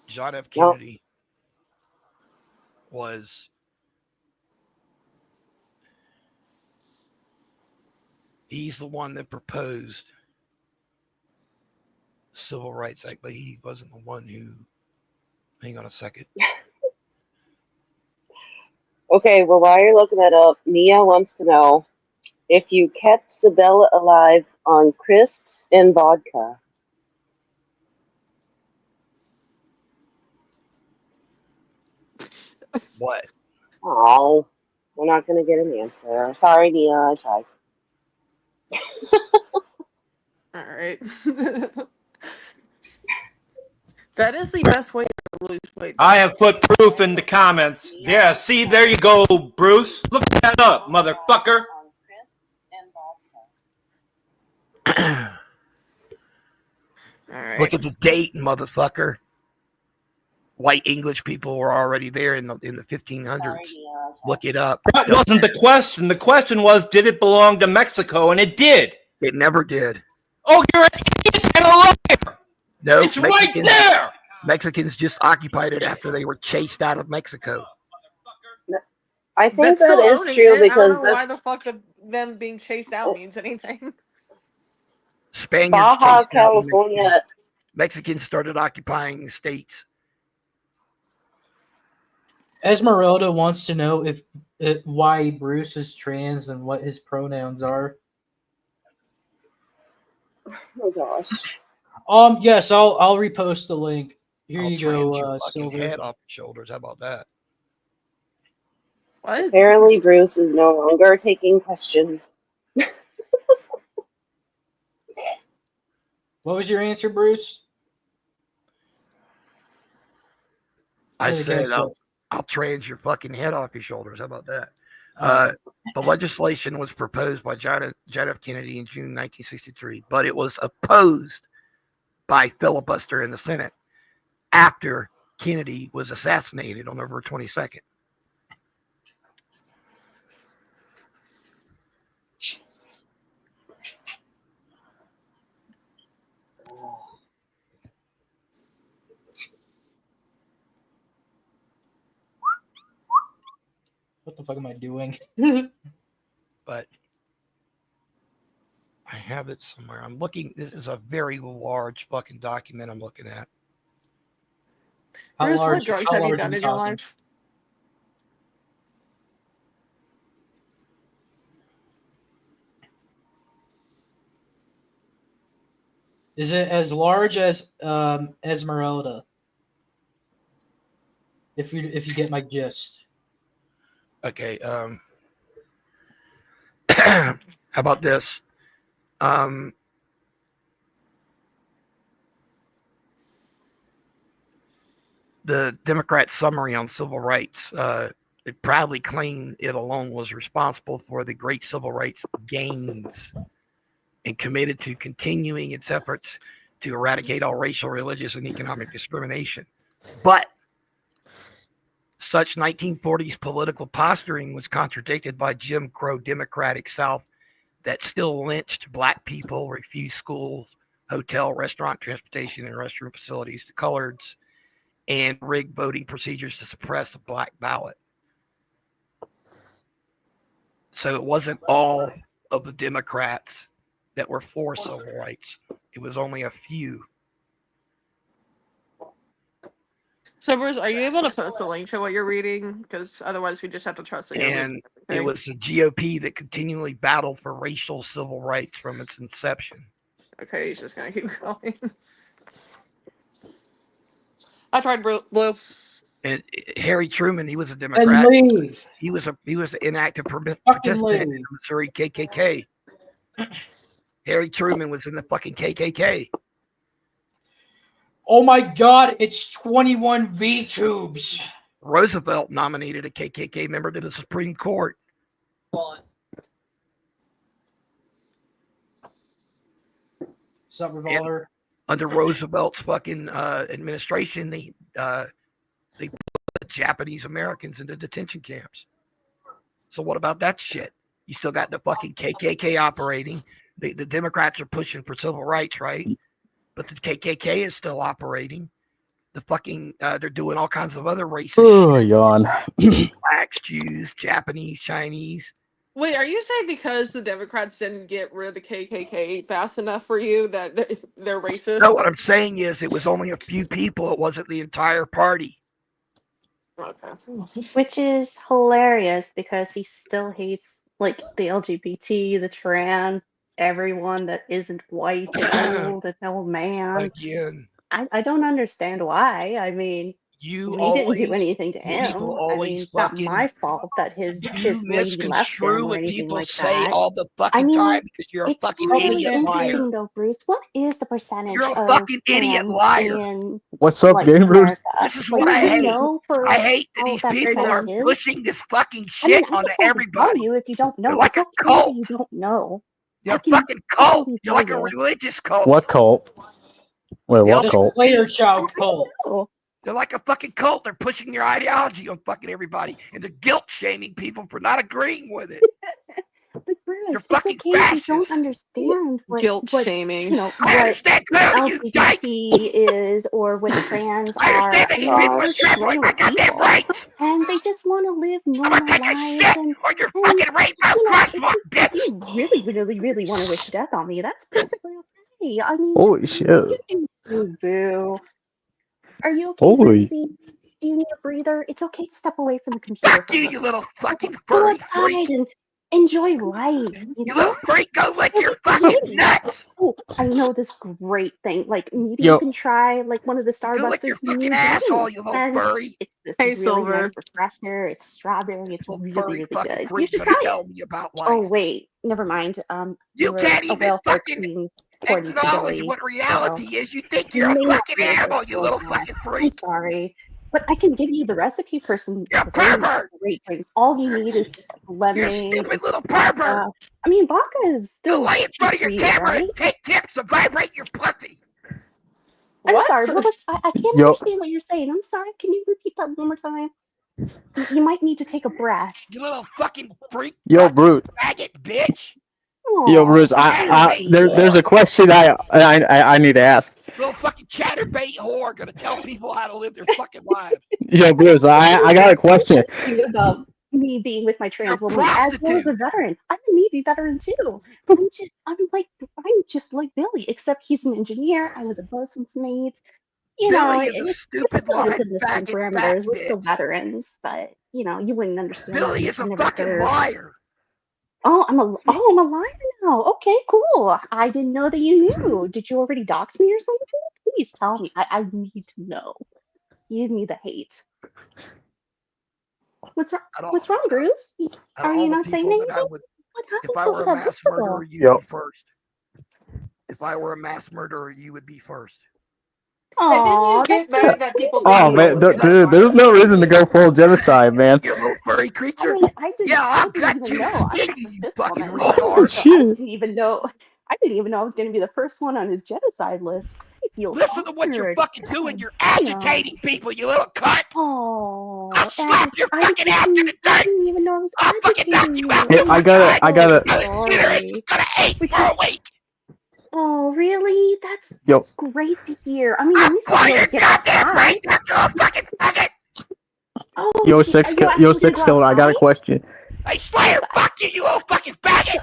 Speaker 2: John F. Kennedy was he's the one that proposed Civil Rights Act, but he wasn't the one who. Hang on a second.
Speaker 4: Okay, well, while you're looking that up, Mia wants to know if you kept Sabella alive on crisps and vodka.
Speaker 2: What?
Speaker 4: Oh, we're not going to get an answer. Sorry, Mia, I tried.
Speaker 3: All right. That is the best way to lose weight.
Speaker 5: I have put proof in the comments. Yeah, see, there you go, Bruce. Look that up, motherfucker.
Speaker 4: On crisps and vodka.
Speaker 3: All right.
Speaker 2: Look at the date, motherfucker. White English people were already there in the 1500s.
Speaker 4: Sorry, Mia, I tried.
Speaker 2: Look it up.
Speaker 5: That wasn't the question. The question was, did it belong to Mexico? And it did.
Speaker 7: It never did.
Speaker 5: Oh, you're an idiot and a liar.
Speaker 7: No,
Speaker 5: It's right there.
Speaker 7: Mexicans just occupied it after they were chased out of Mexico.
Speaker 4: I think
Speaker 3: That's
Speaker 4: that
Speaker 3: still
Speaker 4: is
Speaker 3: owning
Speaker 4: true
Speaker 3: it.
Speaker 4: because
Speaker 3: I don't know why the fuck them being chased out means anything.
Speaker 7: Spaniards
Speaker 4: Baja
Speaker 7: chased out the
Speaker 4: California.
Speaker 7: Mexicans started occupying the states.
Speaker 1: Esmeralda wants to know if why Bruce is trans and what his pronouns are.
Speaker 4: Oh gosh.
Speaker 1: Yes, I'll repost the link. Here
Speaker 2: I'll
Speaker 1: you
Speaker 2: trans
Speaker 1: go,
Speaker 2: your fucking
Speaker 1: Silver.
Speaker 2: head off your shoulders. How about that?
Speaker 3: What?
Speaker 4: Apparently, Bruce is no longer taking questions.
Speaker 1: What was your answer, Bruce?
Speaker 7: I
Speaker 1: There you
Speaker 7: said,
Speaker 1: go.
Speaker 7: I'll trans your fucking head off your shoulders. How about that? The legislation was proposed by John F. Kennedy in June 1963, but it was opposed by filibuster in the Senate after Kennedy was assassinated on November 22nd.
Speaker 1: What the fuck am I doing?
Speaker 7: But I have it somewhere. I'm looking. This is a very large fucking document I'm looking at.
Speaker 3: Bruce, what drugs
Speaker 1: how
Speaker 3: have you
Speaker 1: large
Speaker 3: done
Speaker 1: are we
Speaker 3: in your
Speaker 1: talking?
Speaker 3: life?
Speaker 1: Is it as large as Esmeralda? If you get my gist.
Speaker 7: Okay. How about this? The Democrat summary on civil rights, it proudly claimed it alone was responsible for the great civil rights gains and committed to continuing its efforts to eradicate all racial, religious, and economic discrimination. But such 1940s political posturing was contradicted by Jim Crow Democratic South that still lynched black people, refused schools, hotel, restaurant, transportation, and restroom facilities to coloreds, and rigged voting procedures to suppress the black ballot. So it wasn't all of the Democrats that were for civil rights. It was only a few.
Speaker 3: So, Bruce, are you able to post a link to what you're reading? Because otherwise, we just have to trust that you're reading
Speaker 7: And it
Speaker 3: everything.
Speaker 7: was the GOP that continually battled for racial civil rights from its inception.
Speaker 3: Okay, he's just gonna keep going. I tried blue.
Speaker 7: And Harry Truman, he was a
Speaker 1: And
Speaker 7: Democrat.
Speaker 1: leave.
Speaker 7: He was an inactive
Speaker 1: Fucking
Speaker 7: participant
Speaker 1: leave.
Speaker 7: in the Missouri KKK. Harry Truman was in the fucking KKK.
Speaker 1: Oh my god, it's 21 V tubes.
Speaker 7: Roosevelt nominated a KKK member to the Supreme Court.
Speaker 1: What's up, Revolver?
Speaker 7: Under Roosevelt's fucking administration, they put Japanese Americans into detention camps. So what about that shit? You still got the fucking KKK operating. The Democrats are pushing for civil rights, right? But the KKK is still operating. The fucking they're doing all kinds of other racist shit.
Speaker 8: Yawn.
Speaker 7: Blacks, Jews, Japanese, Chinese.
Speaker 3: Wait, are you saying because the Democrats didn't get rid of the KKK fast enough for you that they're racist?
Speaker 7: No, what I'm saying is it was only a few people. It wasn't the entire party.
Speaker 3: Okay.
Speaker 9: Which is hilarious because he still hates like the LGBT, the trans, everyone that isn't white and old, an old man.
Speaker 7: Again,
Speaker 9: I don't understand why. I mean,
Speaker 7: you
Speaker 9: we didn't
Speaker 7: always
Speaker 9: do anything to him.
Speaker 7: people
Speaker 9: I
Speaker 7: always
Speaker 9: mean, it's not
Speaker 7: fucking
Speaker 9: my fault that his
Speaker 7: you
Speaker 9: lady left him
Speaker 7: misconstrue
Speaker 9: or
Speaker 7: what
Speaker 9: anything
Speaker 7: people
Speaker 9: like
Speaker 7: say
Speaker 9: that.
Speaker 7: all the fucking
Speaker 9: I mean,
Speaker 7: time because you're a
Speaker 9: it's
Speaker 7: fucking
Speaker 9: really
Speaker 7: idiot liar.
Speaker 9: interesting though, Bruce. What is the percentage
Speaker 7: You're a
Speaker 9: of
Speaker 7: fucking idiot
Speaker 9: trans
Speaker 7: liar.
Speaker 9: in
Speaker 8: What's up,
Speaker 9: like
Speaker 8: gamers?
Speaker 9: America?
Speaker 7: This is
Speaker 9: Like,
Speaker 7: what I
Speaker 9: do you
Speaker 7: hate.
Speaker 9: know for
Speaker 7: I hate that
Speaker 9: how
Speaker 7: these
Speaker 9: that
Speaker 7: people are
Speaker 9: percentage is?
Speaker 7: pushing this fucking
Speaker 9: I mean,
Speaker 7: shit
Speaker 9: I
Speaker 7: onto
Speaker 9: just want to tell
Speaker 7: everybody.
Speaker 9: you if you don't know.
Speaker 7: You're like
Speaker 9: It's
Speaker 7: a
Speaker 9: okay
Speaker 7: cult.
Speaker 9: that you don't know.
Speaker 7: You're
Speaker 9: I
Speaker 7: a
Speaker 9: can
Speaker 7: fucking cult.
Speaker 9: totally
Speaker 7: You're
Speaker 9: tell
Speaker 7: like a
Speaker 9: you.
Speaker 7: religious cult.
Speaker 8: What cult? Wait,
Speaker 7: The
Speaker 8: what
Speaker 1: The
Speaker 8: cult?
Speaker 1: Slayer Child
Speaker 9: I
Speaker 1: cult.
Speaker 9: know.
Speaker 7: They're like a fucking cult. They're pushing your ideology on fucking everybody. And they're guilt shaming people for not agreeing with it.
Speaker 9: But Bruce,
Speaker 7: You're
Speaker 9: It's
Speaker 7: fucking
Speaker 9: okay if you don't
Speaker 7: fascist.
Speaker 9: understand
Speaker 3: Guilt
Speaker 9: what
Speaker 3: shaming.
Speaker 7: I
Speaker 9: what
Speaker 7: understand clearly, you dyke.
Speaker 9: LGBT is or what trans
Speaker 7: I understand
Speaker 9: are.
Speaker 7: that
Speaker 9: I
Speaker 7: these
Speaker 9: mean,
Speaker 7: people are
Speaker 9: they're just
Speaker 7: trampling my
Speaker 9: regular
Speaker 7: goddamn
Speaker 9: people,
Speaker 7: rights.
Speaker 9: and they just want to live
Speaker 7: I'm gonna
Speaker 9: normal
Speaker 7: take a
Speaker 9: lives.
Speaker 7: shit
Speaker 9: And
Speaker 7: on your fucking rainbow
Speaker 9: you know,
Speaker 7: crosswalk,
Speaker 9: if
Speaker 7: bitch.
Speaker 9: you really want to wish death on me, that's perfectly okay. I mean,
Speaker 8: Holy shit.
Speaker 9: you do you, boo. Are you okay,
Speaker 8: Holy.
Speaker 9: Brucey? Do you need a breather? It's okay to step away from the computer
Speaker 7: Fuck
Speaker 9: for a
Speaker 7: you,
Speaker 9: little.
Speaker 7: you little fucking
Speaker 9: Go
Speaker 7: furry
Speaker 9: outside
Speaker 7: freak.
Speaker 9: and enjoy life. You
Speaker 7: You
Speaker 9: know.
Speaker 7: little freak, go lick your
Speaker 9: Hey,
Speaker 7: fucking nuts.
Speaker 9: oh, I know this great thing. Like maybe you
Speaker 8: Yo,
Speaker 9: can try like one of the
Speaker 7: Go lick your
Speaker 9: Starbucks' new
Speaker 7: fucking asshole,
Speaker 9: drinks,
Speaker 7: you little
Speaker 9: and
Speaker 7: furry.
Speaker 9: it's this
Speaker 3: Hey,
Speaker 9: really nice
Speaker 3: Silver.
Speaker 9: refresher. It's strawberry. It's
Speaker 7: Little
Speaker 9: really
Speaker 7: furry fucking
Speaker 9: good. You
Speaker 7: freak
Speaker 9: should
Speaker 7: gonna
Speaker 9: try it.
Speaker 7: tell me about life.
Speaker 9: Oh wait, never mind.
Speaker 7: You
Speaker 9: You're
Speaker 7: can't
Speaker 9: a
Speaker 7: even
Speaker 9: welfare
Speaker 7: fucking
Speaker 9: queen, according to
Speaker 7: acknowledge
Speaker 9: Billy.
Speaker 7: what
Speaker 9: So
Speaker 7: reality is. You think
Speaker 9: you
Speaker 7: you're a
Speaker 9: may not
Speaker 7: fucking
Speaker 9: be able to
Speaker 7: animal, you
Speaker 9: hold
Speaker 7: little
Speaker 9: that.
Speaker 7: fucking
Speaker 9: I'm
Speaker 7: freak.
Speaker 9: sorry, but I can give you the recipe for some
Speaker 7: You're a
Speaker 9: very
Speaker 7: pervert.
Speaker 9: great drinks. All you need is just like
Speaker 7: You're a
Speaker 9: lemonade
Speaker 7: stupid
Speaker 9: and
Speaker 7: little
Speaker 9: some
Speaker 7: pervert.
Speaker 9: vodka. I mean, vodka is
Speaker 7: Go
Speaker 9: still
Speaker 7: lay in front of
Speaker 9: cheap
Speaker 7: your
Speaker 9: to eat,
Speaker 7: camera
Speaker 9: right?
Speaker 7: and take tips to vibrate your pussy.
Speaker 9: I'm
Speaker 3: What?
Speaker 9: sorry. What was I can't
Speaker 8: yo,
Speaker 9: understand what you're saying. I'm sorry. Can you repeat that one more time? You might need to take a breath.
Speaker 7: You little fucking freak,
Speaker 8: yo,
Speaker 7: fucking
Speaker 8: Bruce.
Speaker 7: faggot bitch.
Speaker 8: Yo,
Speaker 9: Oh,
Speaker 8: Bruce.
Speaker 7: Chatterbait
Speaker 8: There's a
Speaker 7: whore.
Speaker 8: question I need to ask.
Speaker 7: Little fucking chatterbait whore gonna tell people how to live their fucking lives.
Speaker 8: Yo, Bruce. I got a question.
Speaker 9: about me being with my
Speaker 7: You're
Speaker 9: trans
Speaker 7: a
Speaker 9: woman as well as a
Speaker 7: prostitute.
Speaker 9: veteran. I'm a Navy veteran too. I'm just like Billy, except he's an engineer. I was a bosun's mate. You know,
Speaker 7: Billy is a
Speaker 9: it's
Speaker 7: stupid
Speaker 9: still
Speaker 7: lying
Speaker 9: within the same
Speaker 7: faggot fat
Speaker 9: parameters. We're still
Speaker 7: bitch.
Speaker 9: veterans, but you know, you wouldn't understand that
Speaker 7: Billy
Speaker 9: because
Speaker 7: is
Speaker 9: you
Speaker 7: a
Speaker 9: never
Speaker 7: fucking
Speaker 9: served.
Speaker 7: liar.
Speaker 9: Oh, I'm a liar now. Okay, cool. I didn't know that you knew. Did you already dox me or something? Please tell me. I need to know. Give me the hate. What's wrong?
Speaker 7: Out of,
Speaker 9: What's wrong, Bruce?
Speaker 7: out of
Speaker 9: Are
Speaker 7: all
Speaker 9: you
Speaker 7: the
Speaker 9: not saying
Speaker 7: people that I
Speaker 9: anything?
Speaker 7: would,
Speaker 9: What
Speaker 7: if
Speaker 9: happened
Speaker 7: I
Speaker 9: to
Speaker 7: were a
Speaker 9: that
Speaker 7: mass
Speaker 9: visible?
Speaker 7: murderer, you'd
Speaker 8: Yo.
Speaker 7: be first. If I were a mass murderer, you would be first.
Speaker 3: And then you
Speaker 9: Aw,
Speaker 3: get
Speaker 9: that's so
Speaker 3: mad that people
Speaker 8: Oh
Speaker 3: don't know
Speaker 8: man,
Speaker 3: what
Speaker 9: sweet.
Speaker 8: dude,
Speaker 3: genocide
Speaker 8: there's no
Speaker 3: really
Speaker 8: reason to go
Speaker 3: is.
Speaker 8: full genocide, man.
Speaker 7: You little furry
Speaker 9: I
Speaker 7: creature.
Speaker 9: mean,
Speaker 7: Yeah,
Speaker 9: I
Speaker 7: I'll
Speaker 9: didn't
Speaker 7: gut
Speaker 9: even
Speaker 7: you and
Speaker 9: know. I'm
Speaker 7: skin
Speaker 9: just
Speaker 7: you,
Speaker 9: a
Speaker 7: you
Speaker 9: cis
Speaker 7: fucking
Speaker 9: woman,
Speaker 8: Oh
Speaker 7: retard.
Speaker 9: so I
Speaker 8: shit.
Speaker 9: didn't even know. I didn't even know I was going to be the first one on his genocide list. I feel
Speaker 7: Listen to what you're
Speaker 9: honored.
Speaker 7: fucking doing. You're
Speaker 9: You know.
Speaker 7: agitating people, you little cunt.
Speaker 9: Oh,
Speaker 7: I'll slap your fucking ass in the
Speaker 9: I
Speaker 7: dirt.
Speaker 9: didn't even know I was
Speaker 7: I'll fucking knock
Speaker 9: agitating
Speaker 7: you
Speaker 9: you.
Speaker 7: out the
Speaker 8: Hey, I
Speaker 9: I'm
Speaker 7: fucking
Speaker 8: gotta,
Speaker 7: height.
Speaker 8: I
Speaker 9: so
Speaker 8: gotta.
Speaker 7: Your incineration
Speaker 9: sorry.
Speaker 7: gonna ache
Speaker 9: But
Speaker 7: for a week.
Speaker 9: oh, really?
Speaker 8: Yo,
Speaker 9: That's great to hear. I mean, at
Speaker 7: I'll
Speaker 9: least
Speaker 7: blow
Speaker 9: you'll be able
Speaker 7: your
Speaker 9: to get
Speaker 7: goddamn
Speaker 9: outside.
Speaker 7: brains out, you little fucking faggot.
Speaker 9: Oh,
Speaker 8: yo,
Speaker 9: you'll
Speaker 8: six
Speaker 9: actually go
Speaker 8: killer. I got a
Speaker 9: outside?
Speaker 8: question.
Speaker 7: Hey, Slayer, fuck you, you little fucking faggot.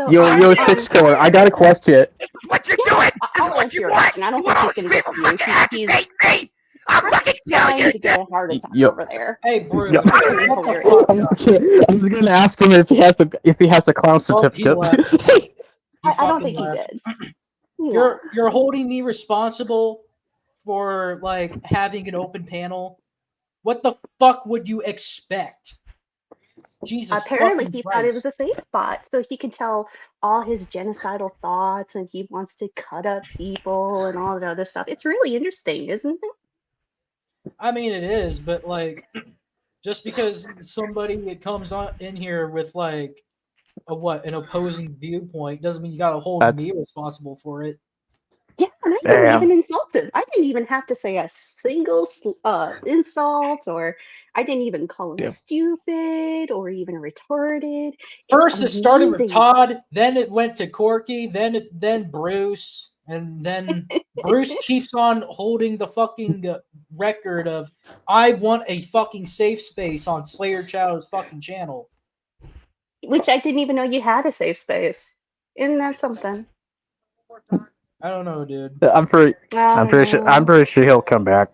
Speaker 8: Yo, six killer. I got a question.
Speaker 7: This is what you're
Speaker 9: Yeah,
Speaker 7: doing. This is
Speaker 9: I'll
Speaker 7: what
Speaker 9: answer
Speaker 7: you
Speaker 9: your
Speaker 7: want.
Speaker 9: question. I
Speaker 7: You
Speaker 9: don't
Speaker 7: want
Speaker 9: think
Speaker 7: all
Speaker 9: he's
Speaker 7: these
Speaker 9: gonna get
Speaker 7: people
Speaker 9: to you.
Speaker 7: fucking
Speaker 9: He's
Speaker 7: agitating me. I'll fucking kill
Speaker 9: trying
Speaker 7: you.
Speaker 9: to get a heart attack
Speaker 8: Yo,
Speaker 9: over there.
Speaker 1: Hey, Bruce,
Speaker 8: yo.
Speaker 1: shut
Speaker 9: Pretty
Speaker 1: the
Speaker 9: hilarious.
Speaker 1: fuck up.
Speaker 8: I was gonna ask him if he has the clown
Speaker 1: Oh, he
Speaker 8: certificate.
Speaker 1: left. He
Speaker 9: I don't
Speaker 1: fucking
Speaker 9: think he
Speaker 1: left.
Speaker 9: did. No.
Speaker 1: You're holding me responsible for like having an open panel. What the fuck would you expect? Jesus
Speaker 9: Apparently,
Speaker 1: fucking
Speaker 9: he thought it was
Speaker 1: Christ.
Speaker 9: a safe spot, so he can tell all his genocidal thoughts, and he wants to cut up people and all that other stuff. It's really interesting, isn't it?
Speaker 1: I mean, it is, but like, just because somebody comes on in here with like an opposing viewpoint doesn't mean you got to hold
Speaker 8: That's
Speaker 1: me responsible for it.
Speaker 9: Yeah, and I didn't even insult him. I didn't even have to say a single insult, or I didn't even call him
Speaker 8: Damn.
Speaker 9: stupid or even retarded.
Speaker 1: First, it started with
Speaker 9: amazing.
Speaker 1: Todd, then it went to Corky, then Bruce, and then Bruce keeps on holding the fucking record of I want a fucking safe space on Slayer Chow's fucking channel.
Speaker 9: Which I didn't even know you had a safe space. Isn't that something?
Speaker 1: I don't know, dude.
Speaker 8: I'm pretty sure he'll come back.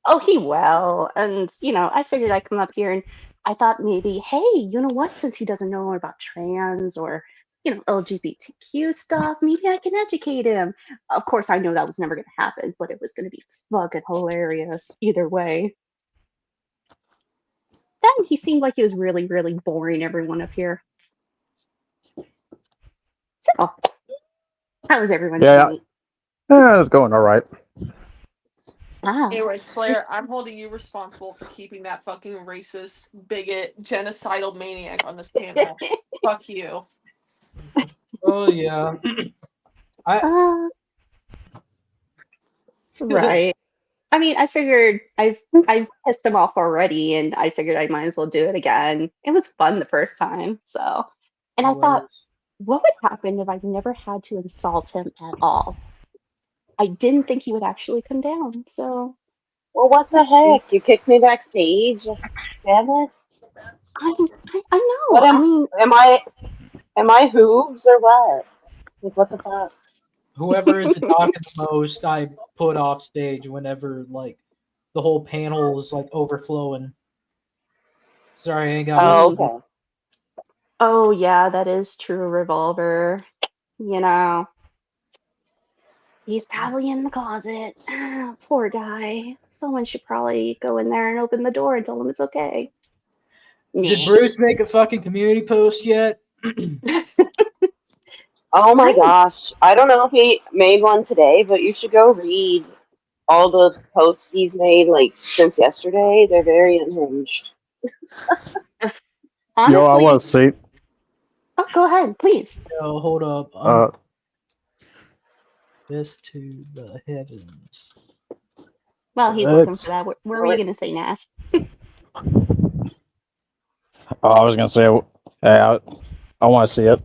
Speaker 9: Oh, he will. And, you know, I figured I'd come up here and I thought maybe, hey, you know what? Since he doesn't know about trans or, you know, LGBTQ stuff, maybe I can educate him. Of course, I know that was never going to happen, but it was going to be fucking hilarious either way. Then he seemed like he was really, really boring everyone up here. So, how was everyone's night?
Speaker 8: It's going all right.
Speaker 9: Ah,
Speaker 3: Anyway, Slayer, I'm holding you responsible for keeping that fucking racist, bigot, genocidal maniac on this panel. Fuck you.
Speaker 1: Oh yeah.
Speaker 9: right. I mean, I figured I've pissed him off already, and I figured I might as well do it again. It was fun the first time, so And I thought,
Speaker 1: was.
Speaker 9: what would happen if I never had to insult him at all? I didn't think he would actually come down. So,
Speaker 4: Well, what the heck? You kicked me backstage. Damn it!
Speaker 9: I
Speaker 4: What
Speaker 9: know. I mean,
Speaker 4: am I hooves or what? Like what the fuck?
Speaker 1: Whoever is talking the most, I put off stage whenever like the whole panel is like overflowing. Sorry, I ain't got
Speaker 4: Oh,
Speaker 1: much.
Speaker 4: okay.
Speaker 9: oh yeah, that is true, Revolver. You know, he's probably in the closet. Ah, poor guy. Someone should probably go in there and open the door and tell him it's okay.
Speaker 1: Did
Speaker 9: Nah.
Speaker 1: Bruce make a fucking community post yet?
Speaker 4: Oh my
Speaker 9: Right.
Speaker 4: gosh. I don't know if he made one today, but you should go read all the posts he's made like since yesterday. They're very unhinged.
Speaker 9: Honestly,
Speaker 8: Yo, I want to see.
Speaker 9: oh, go ahead, please.
Speaker 1: No, hold up. This to the heavens.
Speaker 9: Well, he's looking
Speaker 8: It's-
Speaker 9: for that. What were you gonna say, Nash?
Speaker 8: Oh, I was gonna say, I want to see it.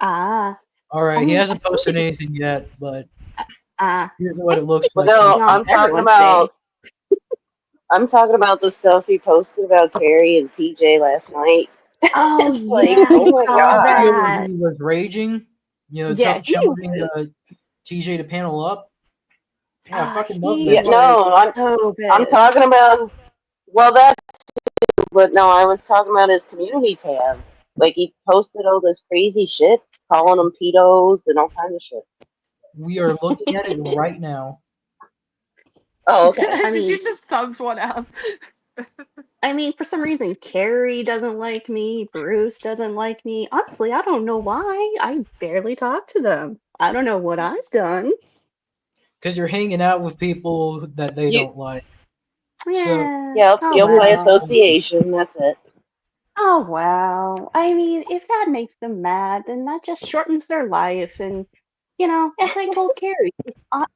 Speaker 9: Ah,
Speaker 1: All right, he
Speaker 9: mean,
Speaker 1: hasn't
Speaker 9: I
Speaker 1: posted
Speaker 9: think
Speaker 1: anything yet, but
Speaker 9: ah.
Speaker 1: here's what
Speaker 9: I
Speaker 1: it looks
Speaker 4: But
Speaker 1: like.
Speaker 4: no,
Speaker 1: so
Speaker 4: I'm
Speaker 1: far.
Speaker 4: talking about the stuff he posted about Carrie and TJ last night.
Speaker 9: Oh
Speaker 4: It's like,
Speaker 9: yeah,
Speaker 4: oh my
Speaker 9: I saw
Speaker 4: god.
Speaker 1: Video where
Speaker 9: that.
Speaker 1: he was raging,
Speaker 9: Yeah, he
Speaker 1: challenging
Speaker 9: was.
Speaker 1: TJ to panel up. Yeah, I fucking love
Speaker 9: He
Speaker 4: Yeah,
Speaker 1: that shit.
Speaker 9: was
Speaker 4: no,
Speaker 9: so
Speaker 4: I'm
Speaker 9: good.
Speaker 4: talking about that too, but no, I was talking about his community tab. Like he posted all this crazy shit, calling them pedos and all kinds of shit.
Speaker 1: We are looking at it right now.
Speaker 4: Oh, okay.
Speaker 9: I
Speaker 3: Did you
Speaker 9: mean,
Speaker 3: just thumbs one out?
Speaker 9: for some reason, Carrie doesn't like me. Bruce doesn't like me. Honestly, I don't know why. I barely talk to them. I don't know what I've done.
Speaker 1: Because you're hanging out with people that they
Speaker 4: You-
Speaker 1: don't like.
Speaker 9: Yeah.
Speaker 4: Yep,
Speaker 9: Oh
Speaker 4: you'll play
Speaker 9: well.
Speaker 4: association. That's it.
Speaker 9: Oh well. I mean, if that makes them mad, then that just shortens their life. And as I told Carrie,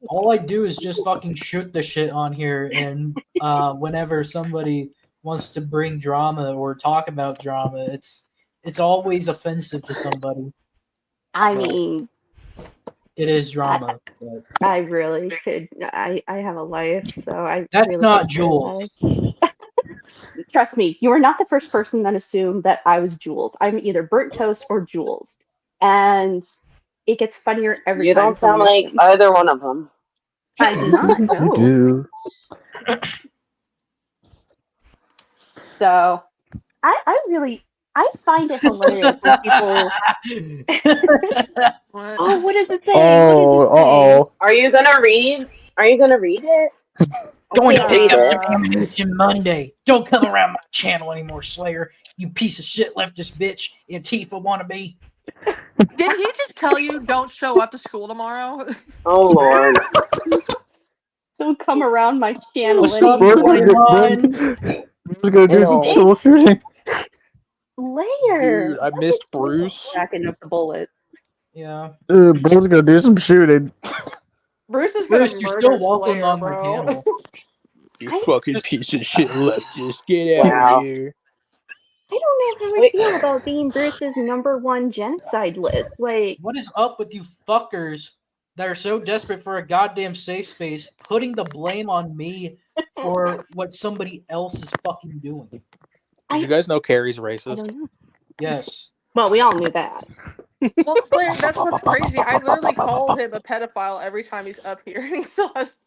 Speaker 1: All I do is just fucking shoot the shit on here, and whenever somebody wants to bring drama or talk about drama, it's always offensive to somebody.
Speaker 9: I
Speaker 1: But
Speaker 9: mean,
Speaker 1: it is drama. But
Speaker 9: I really could. I have a life, so I
Speaker 1: that's
Speaker 9: really
Speaker 1: not
Speaker 9: could care
Speaker 1: Jules.
Speaker 9: less. Trust me, you are not the first person that assumed that I was Jules. I'm either burnt toast or Jules, and it gets funnier every
Speaker 4: You
Speaker 9: time
Speaker 4: don't sound
Speaker 9: someone
Speaker 4: like
Speaker 9: assumes.
Speaker 4: either one of them.
Speaker 9: I do not know. So, I find it hilarious when people.
Speaker 3: What?
Speaker 9: Oh, what does it say?
Speaker 8: Oh,
Speaker 9: What does it say?
Speaker 8: uh-oh.
Speaker 4: Are you gonna read it? I
Speaker 1: Going to
Speaker 4: can't
Speaker 1: pick
Speaker 4: read
Speaker 1: up
Speaker 4: it.
Speaker 1: some ammunition Monday. Don't come around my channel anymore, Slayer. You piece of shit leftist bitch. Antifa wannabe.
Speaker 3: Did he just tell you don't show up to school tomorrow?
Speaker 4: Oh lord.
Speaker 9: Don't come around my channel
Speaker 1: What's up,
Speaker 9: anymore.
Speaker 1: 21?
Speaker 8: We're gonna do some
Speaker 9: Hey.
Speaker 8: school shooting.
Speaker 9: Layer.
Speaker 6: Dude, I
Speaker 9: Look
Speaker 6: missed
Speaker 9: at Layer
Speaker 6: Bruce.
Speaker 9: cracking up the bullet.
Speaker 1: Yeah.
Speaker 8: Bruce's gonna do some shooting.
Speaker 3: Bruce is gonna
Speaker 1: Bruce, you're
Speaker 3: murder
Speaker 1: still welcome
Speaker 3: Slayer,
Speaker 1: on my
Speaker 3: bro.
Speaker 1: channel.
Speaker 6: You
Speaker 9: I-
Speaker 6: fucking piece of shit leftist. Get out
Speaker 4: Wow.
Speaker 6: of here.
Speaker 9: I don't know how I
Speaker 4: Wait.
Speaker 9: feel about being Bruce's #1 genocide list. Like,
Speaker 1: What is up with you fuckers that are so desperate for a goddamn safe space, putting the blame on me for what somebody else is fucking doing?
Speaker 6: Did you guys know Carrie's
Speaker 9: I
Speaker 6: racist?
Speaker 9: don't know.
Speaker 1: Yes.
Speaker 9: Well, we all knew that.
Speaker 3: Well, Slayer, that's what's crazy. I literally called him a pedophile every time he's up here, and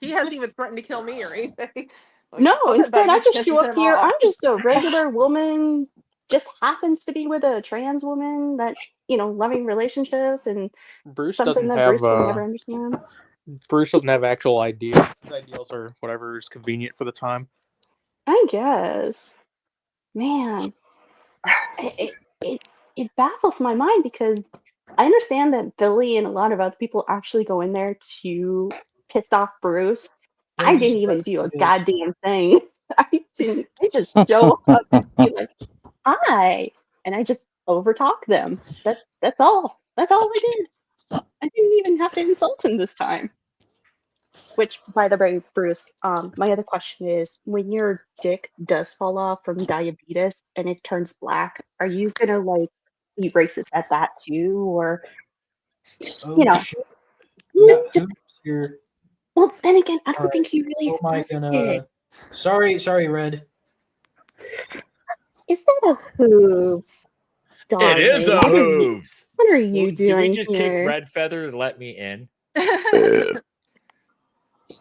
Speaker 3: he hasn't even threatened to kill me or anything. Like,
Speaker 9: No,
Speaker 3: something
Speaker 9: instead
Speaker 3: about
Speaker 9: I
Speaker 3: you
Speaker 9: just
Speaker 3: pisses
Speaker 9: show up
Speaker 3: him
Speaker 9: here.
Speaker 3: off.
Speaker 9: I'm just a regular woman, just happens to be with a trans woman that, loving relationship and
Speaker 6: Bruce
Speaker 9: something
Speaker 6: doesn't
Speaker 9: that
Speaker 6: have
Speaker 9: Bruce will never understand.
Speaker 6: Bruce doesn't have actual ideals. His ideals are whatever is convenient for the time.
Speaker 9: I guess. Man, it baffles my mind because I understand that Billy and a lot of other people actually go in there to piss off Bruce. I
Speaker 1: Thank you
Speaker 9: didn't
Speaker 1: so
Speaker 9: even
Speaker 1: much,
Speaker 9: do a
Speaker 1: Bruce.
Speaker 9: goddamn thing. I just show up and be like, hi. And I just overtalk them. That's all. That's all I did. I didn't even have to insult him this time. Which, by the way, Bruce, my other question is, when your dick does fall off from diabetes and it turns black, are you gonna be racist at that too, or
Speaker 1: Oh,
Speaker 9: you know,
Speaker 1: shit. Yeah,
Speaker 9: just
Speaker 1: you're.
Speaker 9: well. Then again, I
Speaker 1: All
Speaker 9: don't think he really
Speaker 1: How am I
Speaker 9: was a kid.
Speaker 1: gonna? Sorry, Red.
Speaker 9: Is that a hooves,
Speaker 10: It
Speaker 9: darling?
Speaker 10: is a
Speaker 9: What are you,
Speaker 10: hooves.
Speaker 9: what are you
Speaker 10: Did we
Speaker 9: doing
Speaker 10: just kick
Speaker 9: here?
Speaker 10: Red Feather and let me in?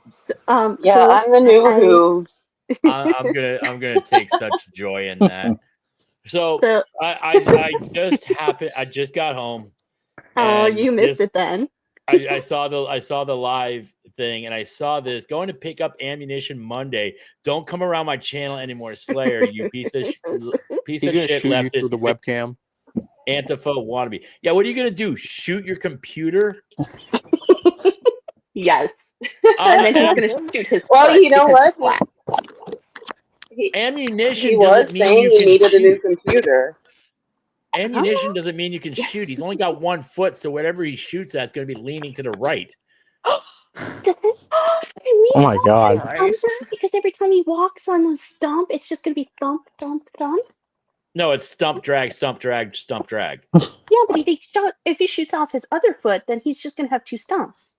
Speaker 9: So,
Speaker 4: Yeah,
Speaker 9: hooves,
Speaker 4: I'm the new
Speaker 9: I-
Speaker 4: hooves.
Speaker 10: I'm gonna take such joy in that. So
Speaker 9: So,
Speaker 10: I just got home.
Speaker 9: oh,
Speaker 10: and
Speaker 9: you missed
Speaker 10: this-
Speaker 9: it then.
Speaker 10: I saw the live thing, and I saw this going to pick up ammunition Monday. Don't come around my channel anymore, Slayer. You piece of
Speaker 6: He's
Speaker 10: shit
Speaker 6: gonna shoot you
Speaker 10: leftist
Speaker 6: through the webcam.
Speaker 10: Antifa wannabe. Yeah, what are you gonna do? Shoot your computer?
Speaker 9: Yes. And then he's
Speaker 10: Am-
Speaker 9: gonna shoot his
Speaker 4: Well,
Speaker 9: foot
Speaker 4: you know
Speaker 9: because
Speaker 4: what?
Speaker 9: it's black.
Speaker 10: ammunition
Speaker 4: He was
Speaker 10: doesn't mean
Speaker 4: saying
Speaker 10: you
Speaker 4: he
Speaker 10: can
Speaker 4: needed a new
Speaker 10: shoot.
Speaker 4: computer.
Speaker 10: Ammunition doesn't mean you can shoot. He's only got 1 foot, so whatever he shoots at is going to be leaning to the right.
Speaker 9: Does it? I
Speaker 8: Oh my God.
Speaker 9: Because every time he walks on a stump, it's just gonna be thump, thump, thump.
Speaker 10: No, it's stump, drag, stump, drag, stump, drag.
Speaker 9: Yeah, but if he shoots off his other foot, then he's just gonna have 2 stumps.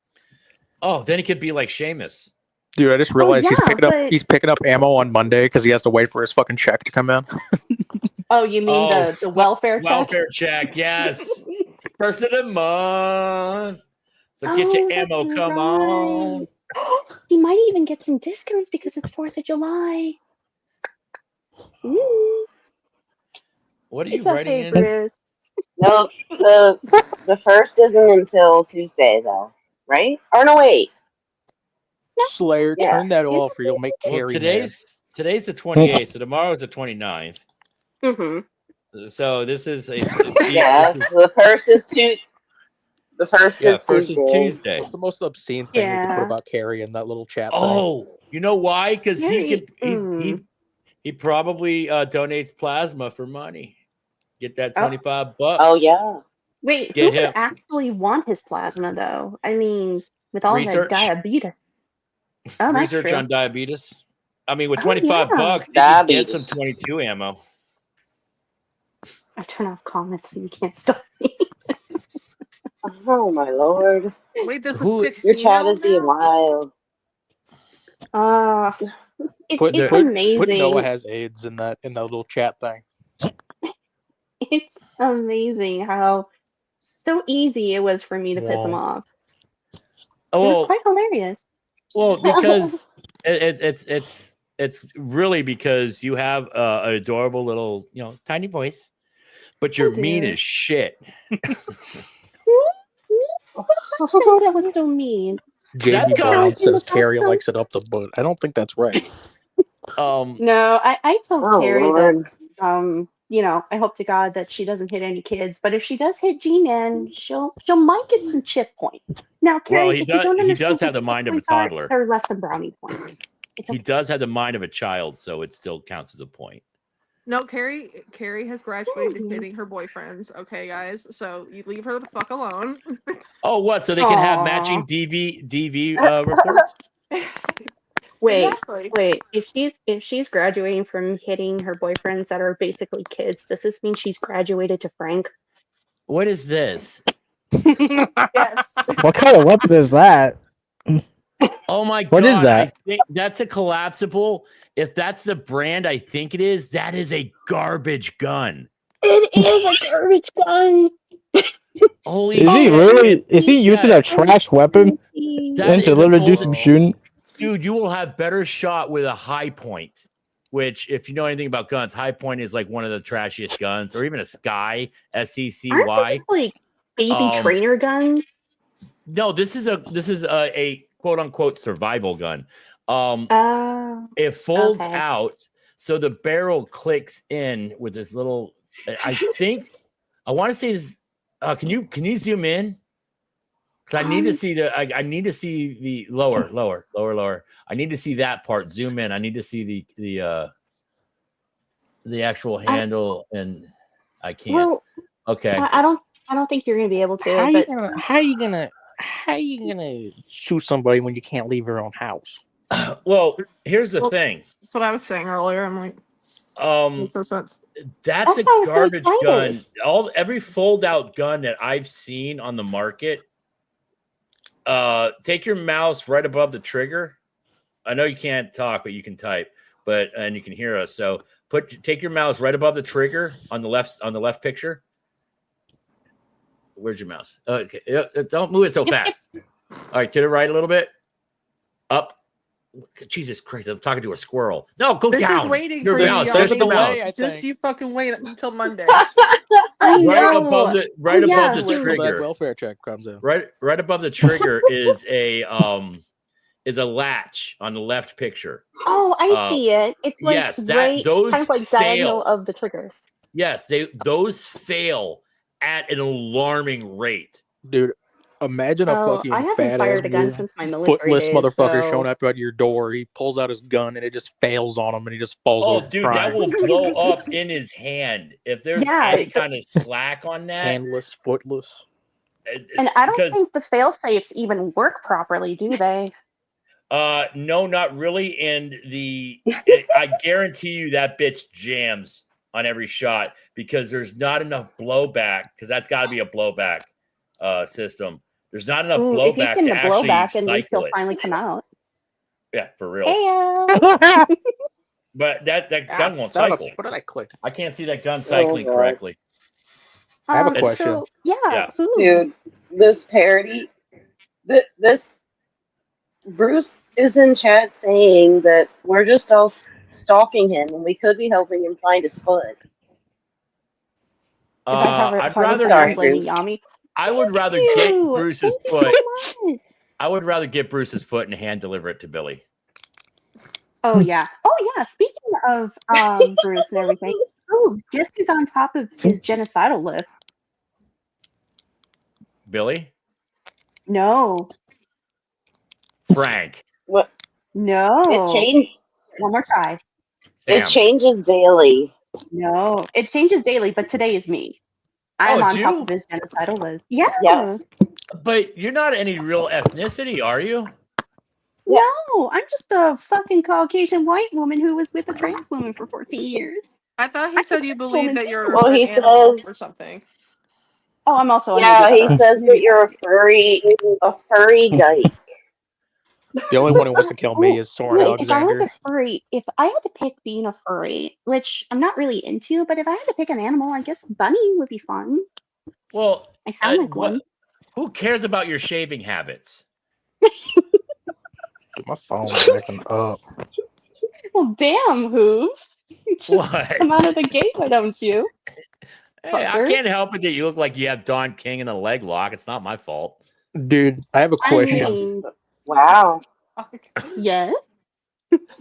Speaker 10: Oh, then it could be like Seamus.
Speaker 6: Dude, I just realized
Speaker 9: yeah, but-
Speaker 6: he's picking up ammo on Monday because he has to wait for his fucking check to come in.
Speaker 9: Oh, you mean the welfare check?
Speaker 10: Welfare check, yes. First of the month. So get your ammo,
Speaker 9: that's
Speaker 10: come on.
Speaker 9: He might even get some discounts because it's 4th of July. Ooh.
Speaker 10: What are you
Speaker 9: It's
Speaker 10: writing
Speaker 9: okay,
Speaker 10: in?
Speaker 9: Bruce.
Speaker 4: No, the first isn't until Tuesday though, right? Or no, wait.
Speaker 6: Slayer,
Speaker 4: Yeah.
Speaker 6: turn that off or you'll make
Speaker 10: Well,
Speaker 6: Carrie
Speaker 10: today's the 28th, so tomorrow's the 29th.
Speaker 9: Mm-hmm.
Speaker 10: So this is a
Speaker 4: Yeah, so the first is The first is
Speaker 10: first
Speaker 4: Tuesday.
Speaker 10: is Tuesday.
Speaker 6: What's the most obscene thing you could put
Speaker 9: Yeah.
Speaker 6: about Carrie in that little chat thing?
Speaker 10: Oh, you know why? Because
Speaker 9: Very-
Speaker 10: he probably donates plasma for money. Get that
Speaker 9: Oh.
Speaker 10: $25.
Speaker 4: Oh yeah.
Speaker 9: Wait,
Speaker 10: Get
Speaker 9: who
Speaker 10: him.
Speaker 9: would actually want his plasma though? I mean, with all
Speaker 10: Research.
Speaker 9: the diabetes. Oh, that's
Speaker 10: Research
Speaker 9: true.
Speaker 10: on diabetes. I mean, with
Speaker 9: Oh,
Speaker 10: $25,
Speaker 9: yeah.
Speaker 10: you can get
Speaker 4: Diabetes.
Speaker 10: some 22 ammo.
Speaker 9: I turn off comments so you can't stop me.
Speaker 4: Oh my lord.
Speaker 3: Wait, this
Speaker 10: Who-
Speaker 3: is 16
Speaker 4: Your chat is being
Speaker 3: now?
Speaker 4: wild.
Speaker 9: It's
Speaker 6: Put
Speaker 9: amazing.
Speaker 6: Noah has AIDS in that little chat thing.
Speaker 9: It's amazing how so easy it was for me to piss him
Speaker 6: Wow.
Speaker 9: off. It
Speaker 10: Oh,
Speaker 9: was quite hilarious.
Speaker 10: well, because it's really because you have an adorable little, tiny voice, but you're
Speaker 9: I
Speaker 10: mean
Speaker 9: do.
Speaker 10: as shit.
Speaker 9: Who said that was so mean?
Speaker 10: That's
Speaker 6: JB
Speaker 10: called-
Speaker 6: Brown says
Speaker 9: That's
Speaker 6: Carrie
Speaker 9: so-
Speaker 6: likes it up the butt. I don't think that's right.
Speaker 9: No, I told
Speaker 4: Oh
Speaker 9: Carrie
Speaker 4: lord.
Speaker 9: that I hope to God that she doesn't hit any kids, but if she does hit G-Man, she'll might get some chip points. Now, Carrie,
Speaker 10: Well, he
Speaker 9: if you don't
Speaker 10: does
Speaker 9: understand
Speaker 10: have the
Speaker 9: what
Speaker 10: mind
Speaker 9: chip
Speaker 10: of a
Speaker 9: points are,
Speaker 10: toddler.
Speaker 9: they're less than brownie points. It's
Speaker 10: He
Speaker 9: okay.
Speaker 10: does have the mind of a child, so it still counts as a point.
Speaker 3: No, Carrie has graduated to
Speaker 9: Mhm.
Speaker 3: hitting her boyfriends. Okay, guys, so you leave her the fuck alone.
Speaker 10: Oh, what? So they can have
Speaker 9: Aw.
Speaker 10: matching DV reports?
Speaker 9: Wait,
Speaker 3: Exactly.
Speaker 9: wait. If she's graduating from hitting her boyfriends that are basically kids, does this mean she's graduated to Frank?
Speaker 10: What is this?
Speaker 3: Yes.
Speaker 8: What kind of weapon is that?
Speaker 10: Oh my god!
Speaker 8: What is that?
Speaker 10: I think that's a collapsible. If that's the brand I think it is, that is a garbage gun.
Speaker 9: It is a garbage gun.
Speaker 10: Holy
Speaker 8: Is he
Speaker 10: shit,
Speaker 8: really? Is he using
Speaker 10: Yeah.
Speaker 8: a trash weapon
Speaker 10: That
Speaker 8: and to
Speaker 10: is a
Speaker 8: literally do
Speaker 10: full-
Speaker 8: some shooting?
Speaker 10: dude? You will have better shot with a high point. Which, if you know anything about guns, high point is like one of the trashiest guns, or even a Sky
Speaker 9: Aren't
Speaker 10: SCCY.
Speaker 9: these like baby trainer guns?
Speaker 10: No, this is a quote unquote survival gun. It folds
Speaker 9: Okay.
Speaker 10: out, so the barrel clicks in with this little. I think I want to say this. Can you zoom in? Because I need to see I need to see the lower. I need to see that part. Zoom in. I need to see the actual handle, and I can't.
Speaker 9: Well,
Speaker 10: Okay.
Speaker 9: I don't think you're gonna be able to.
Speaker 6: How
Speaker 9: But
Speaker 6: you gonna shoot somebody when you can't leave your own house?
Speaker 10: Well, here's the
Speaker 3: Well-
Speaker 10: thing.
Speaker 3: That's what I was saying earlier. I'm like, Makes no sense.
Speaker 10: That's
Speaker 9: That's
Speaker 10: a
Speaker 9: why I was so
Speaker 10: garbage
Speaker 9: excited.
Speaker 10: gun. Every fold-out gun that I've seen on the market. Take your mouse right above the trigger. I know you can't talk, but you can type, and you can hear us. So take your mouse right above the trigger on the left picture. Where's your mouse? Okay, don't move it so fast. All right, to the right a little bit. Up. Jesus Christ, I'm talking to a squirrel. No, go
Speaker 3: This
Speaker 10: down.
Speaker 3: is waiting
Speaker 10: Your
Speaker 3: for
Speaker 10: mouse.
Speaker 3: you.
Speaker 6: There's
Speaker 10: Just
Speaker 6: a
Speaker 10: your
Speaker 6: delay,
Speaker 10: mouse.
Speaker 6: I
Speaker 3: Just
Speaker 6: think.
Speaker 3: you fucking wait until Monday.
Speaker 9: I know.
Speaker 10: Right above the
Speaker 9: Oh, yeah.
Speaker 10: above the
Speaker 6: Wait till that
Speaker 10: trigger.
Speaker 6: welfare check comes in.
Speaker 10: Right above the trigger is a latch on the left picture.
Speaker 9: Oh, I see it. It's like
Speaker 10: yes,
Speaker 9: kind of like diagonal
Speaker 10: fail.
Speaker 9: of the trigger.
Speaker 10: Yes, those fail at an alarming rate.
Speaker 6: Dude, imagine a
Speaker 9: Oh,
Speaker 6: fucking
Speaker 9: I haven't
Speaker 6: fat ass
Speaker 9: fired a gun since my military
Speaker 6: footless
Speaker 9: days,
Speaker 6: motherfucker
Speaker 9: so-
Speaker 6: showing up at your door. He pulls out his gun and it just fails on him and he just falls
Speaker 10: Oh,
Speaker 6: over
Speaker 10: dude, that
Speaker 6: crying.
Speaker 10: will blow up in his hand if there's
Speaker 9: Yeah,
Speaker 10: any kind of slack on that.
Speaker 6: Handless, footless.
Speaker 9: And I don't
Speaker 10: because
Speaker 9: think the fail safes even work properly, do they?
Speaker 10: no, not really. And I guarantee you that bitch jams on every shot because there's not enough blowback. Because that's got to be a blowback system. There's not enough
Speaker 9: Ooh, if he's
Speaker 10: blowback
Speaker 9: getting
Speaker 10: to
Speaker 9: a
Speaker 10: actually
Speaker 9: blowback, at least
Speaker 10: cycle
Speaker 9: he'll
Speaker 10: it.
Speaker 9: finally come out.
Speaker 10: Yeah, for real.
Speaker 9: Heyo.
Speaker 10: But that gun won't
Speaker 6: Son of-
Speaker 10: cycle.
Speaker 6: What did I click?
Speaker 10: I can't see that gun cycling
Speaker 4: God.
Speaker 10: correctly.
Speaker 6: I have a
Speaker 9: It's-
Speaker 6: question.
Speaker 9: So, yeah,
Speaker 10: Yeah.
Speaker 9: who?
Speaker 4: Dude, this parody, this Bruce is in chat saying that we're just all stalking him and we could be helping him find his foot.
Speaker 9: If I have
Speaker 10: I'd
Speaker 9: a funny
Speaker 10: rather
Speaker 9: story,
Speaker 4: Sorry,
Speaker 9: blaming
Speaker 4: Bruce.
Speaker 9: Yami.
Speaker 10: I would rather
Speaker 9: Thank
Speaker 10: get
Speaker 9: you.
Speaker 10: Bruce's
Speaker 9: Thank
Speaker 10: foot.
Speaker 9: you so much.
Speaker 10: I would rather get Bruce's foot and hand deliver it to Billy.
Speaker 9: Oh yeah. Oh yeah. Speaking of Bruce and everything, oh, guess who's on top of his genocidal list?
Speaker 10: Billy?
Speaker 9: No,
Speaker 10: Frank.
Speaker 4: What?
Speaker 9: no.
Speaker 4: It changed.
Speaker 9: One more try.
Speaker 10: Sam.
Speaker 4: It changes daily.
Speaker 9: No, it changes daily, but today is me. I'm
Speaker 10: it's
Speaker 9: on top
Speaker 10: you?
Speaker 9: of his genocidal list. Yeah.
Speaker 4: Yeah.
Speaker 10: But you're not any real ethnicity, are you?
Speaker 9: No, I'm just a fucking Caucasian white woman who was with a trans woman for 14 years.
Speaker 3: I thought he said you believe that you're
Speaker 4: Well, he
Speaker 3: an animal
Speaker 4: says-
Speaker 3: or something.
Speaker 9: Oh, I'm also
Speaker 4: Yeah,
Speaker 9: a
Speaker 4: he says that you're a furry dyke.
Speaker 6: The only one who wants to kill me is Soren
Speaker 9: Wait, if I was
Speaker 6: Alexander.
Speaker 9: a furry, if I had to pick being a furry, which I'm not really into, but if I had to pick an animal, I guess bunny would be fun.
Speaker 10: Well,
Speaker 9: I sound like one.
Speaker 10: Who cares about your shaving habits?
Speaker 6: My phone's acting up.
Speaker 9: Well, damn, Hooves. Just
Speaker 10: What?
Speaker 9: come out of the gate, why don't you?
Speaker 10: Hey, I
Speaker 9: Fucker.
Speaker 10: can't help it that you look like you have Don King in a leg lock. It's not my fault.
Speaker 6: Dude, I have a
Speaker 9: I
Speaker 6: question.
Speaker 9: mean,
Speaker 4: Wow.
Speaker 9: yes.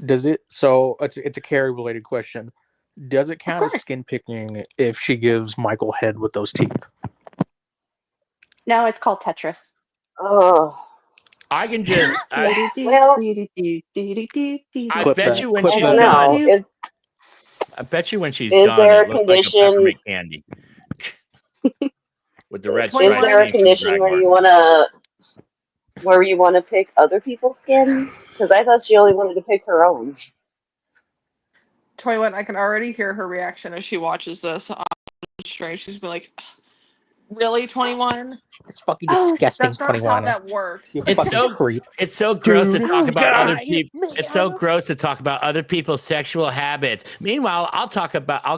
Speaker 6: Does it? So it's a Carrie related question. Does it count as
Speaker 9: course.
Speaker 6: skin picking if she gives Michael head with those teeth?
Speaker 9: No, it's called Tetris.
Speaker 4: Oh.
Speaker 10: I can just. I
Speaker 4: Well-
Speaker 6: Clip
Speaker 10: bet
Speaker 6: that.
Speaker 10: you when
Speaker 6: Clip
Speaker 10: she's
Speaker 4: I
Speaker 6: that.
Speaker 4: don't know.
Speaker 10: done. I bet you when she's
Speaker 4: Is
Speaker 10: done,
Speaker 4: there
Speaker 10: it
Speaker 4: a
Speaker 10: looks like a
Speaker 4: condition-
Speaker 10: peppermint candy. With the red
Speaker 4: Is
Speaker 10: stripes.
Speaker 4: there a
Speaker 10: named from
Speaker 4: condition where
Speaker 10: Dragmar.
Speaker 4: you wanna pick other people's skin? Because I thought she only wanted to pick her own.
Speaker 3: 21, I can already hear her reaction as she watches this on stream. She's been like, really, 21?
Speaker 6: It's fucking
Speaker 9: Oh,
Speaker 6: disgusting.
Speaker 3: That's not how
Speaker 6: 21.
Speaker 3: that works.
Speaker 6: You
Speaker 10: It's
Speaker 6: fucking
Speaker 10: so-
Speaker 6: creep.
Speaker 10: It's so gross to
Speaker 6: Dude,
Speaker 10: talk about other
Speaker 6: guy,
Speaker 10: people. It's so gross to talk about other people's sexual habits. Meanwhile, I'll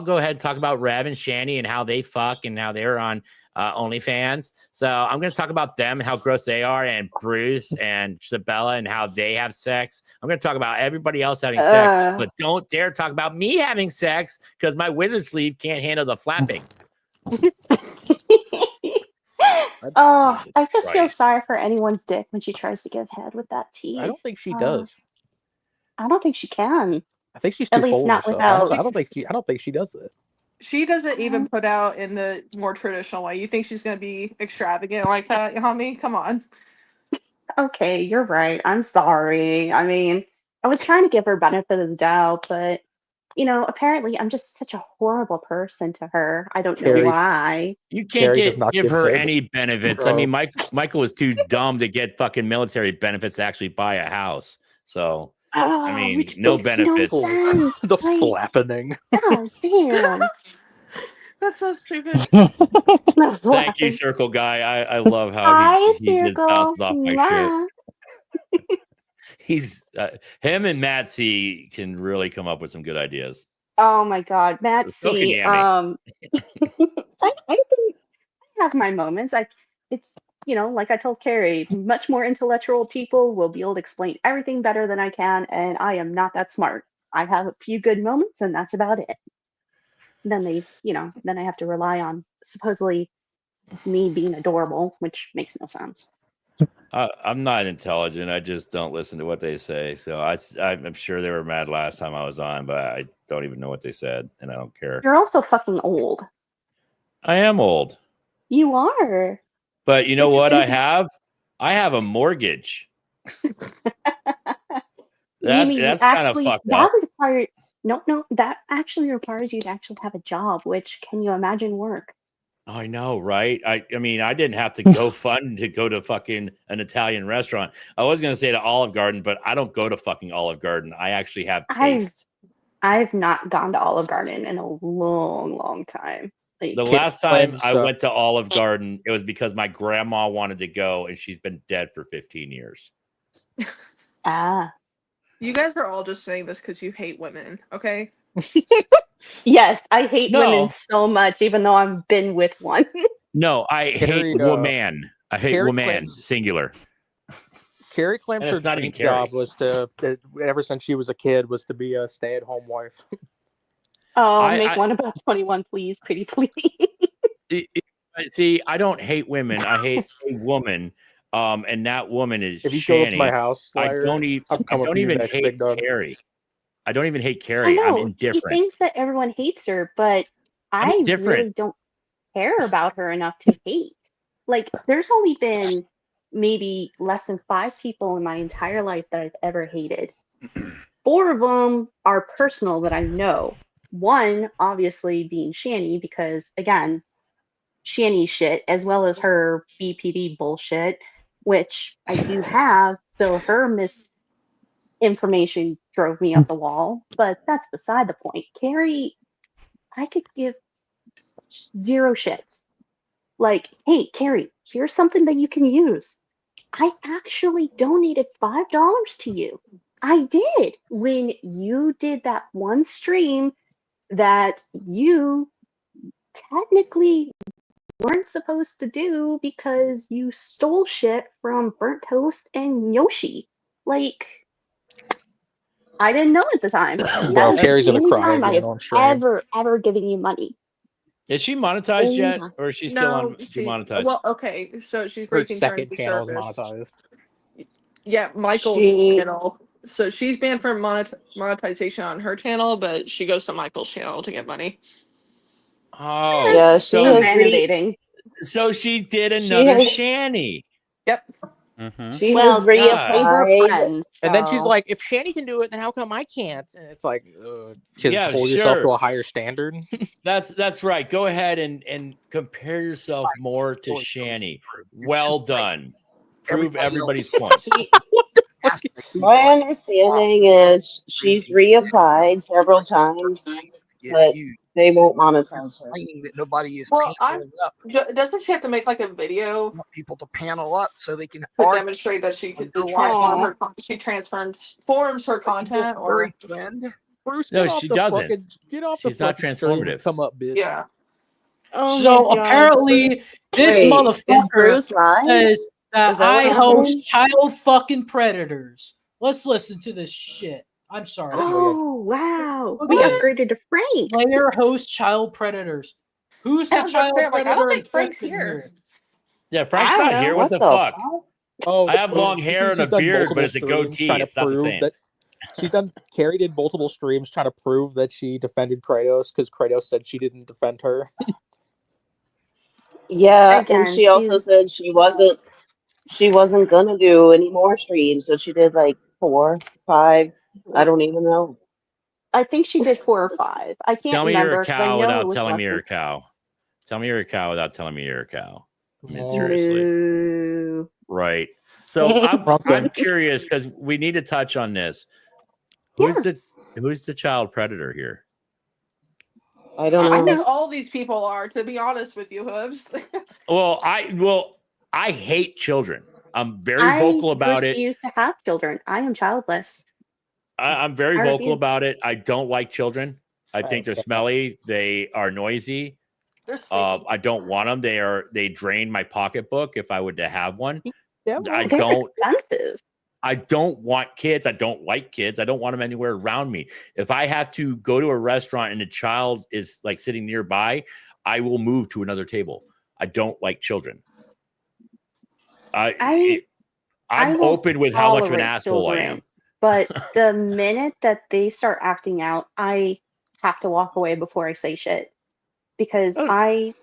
Speaker 10: go ahead and talk about Rev and Shanny and how they fuck and how they're on OnlyFans. So I'm going to talk about them and how gross they are, and Bruce and Sabella and how they have sex. I'm going to talk about everybody else having sex, but don't dare talk about me having sex because my wizard sleeve can't handle the flapping.
Speaker 9: Oh,
Speaker 10: Jesus
Speaker 9: I just feel
Speaker 10: Christ.
Speaker 9: sorry for anyone's dick when she tries to give head with that teeth.
Speaker 6: I don't think she
Speaker 9: Oh.
Speaker 6: does.
Speaker 9: I don't think she can.
Speaker 6: I think she's
Speaker 9: At
Speaker 6: too
Speaker 9: least
Speaker 6: full of
Speaker 9: not
Speaker 6: herself.
Speaker 9: without-
Speaker 6: I don't think she does that.
Speaker 3: She doesn't even put out in the more traditional way. You think she's going to be extravagant like that, Yami? Come on.
Speaker 9: Okay, you're right. I'm sorry. I mean, I was trying to give her benefit of the doubt, but apparently I'm just such a horrible person to her. I don't know
Speaker 6: Carrie.
Speaker 9: why.
Speaker 10: You can't
Speaker 6: Carrie does not
Speaker 10: give
Speaker 6: give
Speaker 10: her
Speaker 6: head.
Speaker 10: any benefits. I mean, Michael was too dumb to get fucking military benefits to actually buy a house. So I mean,
Speaker 9: which
Speaker 10: no
Speaker 9: makes
Speaker 10: benefits.
Speaker 9: No sense.
Speaker 6: The
Speaker 9: Like,
Speaker 6: flappening.
Speaker 9: God damn.
Speaker 3: That's so stupid.
Speaker 9: The
Speaker 10: Thank you,
Speaker 9: flapping.
Speaker 10: Circle Guy. I love how
Speaker 9: Hi,
Speaker 10: he just
Speaker 9: Circle.
Speaker 10: bounces off my shit.
Speaker 9: Mwah.
Speaker 10: He's him and Matt C can really come up with some good ideas.
Speaker 9: Oh my God, Matt
Speaker 10: So can
Speaker 9: C.
Speaker 10: Yami.
Speaker 9: I have my moments. It's like I told Carrie, much more intellectual people will be able to explain everything better than I can, and I am not that smart. I have a few good moments, and that's about it. Then then I have to rely on supposedly me being adorable, which makes no sense.
Speaker 10: I'm not intelligent. I just don't listen to what they say. So I'm sure they were mad last time I was on, but I don't even know what they said, and I don't care.
Speaker 9: You're also fucking old.
Speaker 10: I am old.
Speaker 9: You are.
Speaker 10: But you know
Speaker 9: Which is
Speaker 10: what
Speaker 9: gonna
Speaker 10: I
Speaker 9: be-
Speaker 10: have? I have a mortgage.
Speaker 9: You
Speaker 10: That's
Speaker 9: mean
Speaker 10: kind of fucked
Speaker 9: that
Speaker 10: up.
Speaker 9: would require no, that actually requires you to actually have a job, which can you imagine work?
Speaker 10: I know, right? I mean, I didn't have to go fund to go to fucking an Italian restaurant. I was gonna say to Olive Garden, but I don't go to fucking Olive Garden. I actually have taste.
Speaker 9: I've not gone to Olive Garden in a long time. Like,
Speaker 10: The last time I
Speaker 6: claims,
Speaker 10: went to Olive Garden, it was because my grandma wanted to go, and she's been dead for 15 years.
Speaker 3: You guys are all just saying this because you hate women, okay?
Speaker 9: Yes, I hate
Speaker 10: No.
Speaker 9: women so much, even though I've been with one.
Speaker 10: No, I
Speaker 6: Carrie,
Speaker 10: hate woman. I hate
Speaker 6: Carrie
Speaker 10: woman,
Speaker 6: claims-
Speaker 10: singular.
Speaker 6: Carrie claims
Speaker 10: And
Speaker 6: her
Speaker 10: it's not even
Speaker 6: dream job
Speaker 10: Carrie.
Speaker 6: was ever since she was a kid, was to be a stay-at-home wife.
Speaker 9: Oh,
Speaker 10: I-
Speaker 9: make
Speaker 10: I-
Speaker 9: one about 21, please, pretty please.
Speaker 10: See, I don't hate women. I hate a woman. And that woman is
Speaker 6: If you show up to
Speaker 10: Shani.
Speaker 6: my house,
Speaker 10: I
Speaker 6: liar,
Speaker 10: don't
Speaker 6: I'm coming
Speaker 10: don't
Speaker 6: for you
Speaker 10: even
Speaker 6: next,
Speaker 10: hate
Speaker 6: big dog.
Speaker 10: Carrie. I don't even hate
Speaker 9: I
Speaker 10: Carrie. I'm
Speaker 9: know she
Speaker 10: indifferent.
Speaker 9: thinks that everyone hates her, but
Speaker 10: I'm
Speaker 9: I
Speaker 10: indifferent.
Speaker 9: really don't care about her enough to hate. Like, there's only been maybe less than 5 people in my entire life that I've ever hated. 4 of them are personal that I know. One, obviously, being Shani, because again, Shani shit, as well as her BPD bullshit, which I do have. So her misinformation drove me up the wall, but that's beside the point. Carrie, I could give 0 shits. Like, hey, Carrie, here's something that you can use. I actually donated $5 to you. I did when you did that one stream that you technically weren't supposed to do because you stole shit from Burnt Toast and Yoshi. Like, I didn't know at the time. That
Speaker 6: Well,
Speaker 9: was
Speaker 6: Carrie's
Speaker 9: the
Speaker 6: gonna
Speaker 9: only
Speaker 6: cry
Speaker 9: time I
Speaker 6: again
Speaker 9: have
Speaker 6: on stream.
Speaker 9: ever given you money.
Speaker 10: Is she monetized
Speaker 9: Oh,
Speaker 10: yet,
Speaker 9: yeah.
Speaker 10: or is she still on
Speaker 3: she,
Speaker 10: demonetized?
Speaker 3: well, okay, so she's
Speaker 6: Her
Speaker 3: breaking
Speaker 6: second
Speaker 3: terms of
Speaker 6: channel is
Speaker 3: service.
Speaker 6: monetized.
Speaker 3: Yeah, Michael's
Speaker 4: She-
Speaker 3: channel. So she's banned from monetization on her channel, but she goes to Michael's channel to get money.
Speaker 10: Oh,
Speaker 4: Yeah, she
Speaker 10: so
Speaker 4: has
Speaker 9: Renovating.
Speaker 10: so she did
Speaker 4: She
Speaker 10: another
Speaker 4: has-
Speaker 10: Shani.
Speaker 3: Yep.
Speaker 4: She
Speaker 9: Well,
Speaker 4: has
Speaker 9: they were
Speaker 4: reapplied.
Speaker 9: friends.
Speaker 6: And then she's
Speaker 9: so-
Speaker 6: like, "If Shani can do it, then how come I can't?" And it's like, just
Speaker 10: Yeah,
Speaker 6: hold yourself to
Speaker 10: sure.
Speaker 6: a higher standard.
Speaker 10: That's right. Go ahead and compare yourself more to Shani. Well done. Prove everybody's point.
Speaker 4: My understanding is she's reapplied several times, but they won't monetize her.
Speaker 7: Complaining that nobody is
Speaker 3: Well,
Speaker 7: paneling up.
Speaker 3: Doesn't she have to make like a video
Speaker 7: Want people to panel up so they can
Speaker 3: to
Speaker 7: argue.
Speaker 3: demonstrate that she could
Speaker 7: Underlying-
Speaker 3: transform her? She transforms her content, or
Speaker 7: Furry friend.
Speaker 6: Bruce,
Speaker 10: No,
Speaker 6: get off
Speaker 10: she
Speaker 6: the
Speaker 10: doesn't.
Speaker 6: fucking, get off
Speaker 10: She's
Speaker 6: the
Speaker 10: not
Speaker 6: fucking phone and
Speaker 10: transformative.
Speaker 6: Come up, bitch.
Speaker 3: yeah.
Speaker 9: Oh
Speaker 1: So
Speaker 9: my God.
Speaker 1: apparently, this
Speaker 4: Wait, is
Speaker 1: motherfucker
Speaker 4: Bruce live?
Speaker 1: says that
Speaker 4: Is that
Speaker 1: I
Speaker 4: what
Speaker 1: host
Speaker 4: happened?
Speaker 1: child fucking predators. Let's listen to this shit. I'm sorry.
Speaker 9: Oh, wow.
Speaker 1: Look
Speaker 9: We
Speaker 1: at this.
Speaker 9: upgraded to Frank.
Speaker 1: Slayer hosts child predators. Who's
Speaker 3: I
Speaker 1: the
Speaker 3: was about to
Speaker 1: child
Speaker 3: say, I'm like, I don't
Speaker 1: predator
Speaker 3: think Frank's
Speaker 1: in
Speaker 3: here.
Speaker 10: Yeah, Frank's
Speaker 9: I don't
Speaker 10: not
Speaker 9: know.
Speaker 10: here. What the
Speaker 4: the
Speaker 10: fuck?
Speaker 6: Oh,
Speaker 10: I have long
Speaker 6: you
Speaker 10: hair
Speaker 6: see
Speaker 10: and a
Speaker 6: she's done
Speaker 10: beard, but
Speaker 6: multiple
Speaker 10: it's a
Speaker 6: streams
Speaker 10: goatee.
Speaker 6: trying to
Speaker 10: It's not the
Speaker 6: prove
Speaker 10: same.
Speaker 6: that Carrie did multiple streams trying to prove that she defended Kratos because Kratos said she didn't defend her.
Speaker 4: Yeah,
Speaker 9: Again,
Speaker 4: and she also said she wasn't gonna do any more streams, so she did like 4, 5. I don't even know.
Speaker 9: I think she did 4 or 5. I can't
Speaker 10: Tell me you're
Speaker 9: remember
Speaker 10: a
Speaker 9: because I
Speaker 10: cow
Speaker 9: know it
Speaker 10: without
Speaker 9: was
Speaker 10: telling
Speaker 9: less
Speaker 10: me
Speaker 9: than
Speaker 10: you're a cow. Tell me you're a cow without telling me you're a cow. I mean,
Speaker 6: Oh.
Speaker 10: seriously.
Speaker 9: Moo.
Speaker 10: Right. So I'm
Speaker 6: Pumpkin.
Speaker 10: curious because we need to touch on this. Who's the child predator here?
Speaker 4: I don't
Speaker 3: I
Speaker 4: know.
Speaker 3: think all these people are, to be honest with you, Hooves.
Speaker 10: Well, I hate children. I'm very vocal about
Speaker 9: I
Speaker 10: it.
Speaker 9: refuse to have children. I am childless.
Speaker 10: I'm very
Speaker 9: I
Speaker 10: vocal
Speaker 9: refuse.
Speaker 10: about it. I don't like children. I think they're smelly. They are noisy.
Speaker 3: They're sticky.
Speaker 10: I don't want them. They drain my pocketbook if I would to have one.
Speaker 6: Yeah,
Speaker 10: I
Speaker 9: They're
Speaker 10: don't.
Speaker 9: expensive.
Speaker 10: I don't want kids. I don't like kids. I don't want them anywhere around me. If I have to go to a restaurant and a child is like sitting nearby, I will move to another table. I don't like children. I'm
Speaker 9: will
Speaker 10: open with how much of an
Speaker 9: tolerate
Speaker 10: asshole I
Speaker 9: children,
Speaker 10: am.
Speaker 9: But the minute that they start acting out, I have to walk away before I say shit. Because I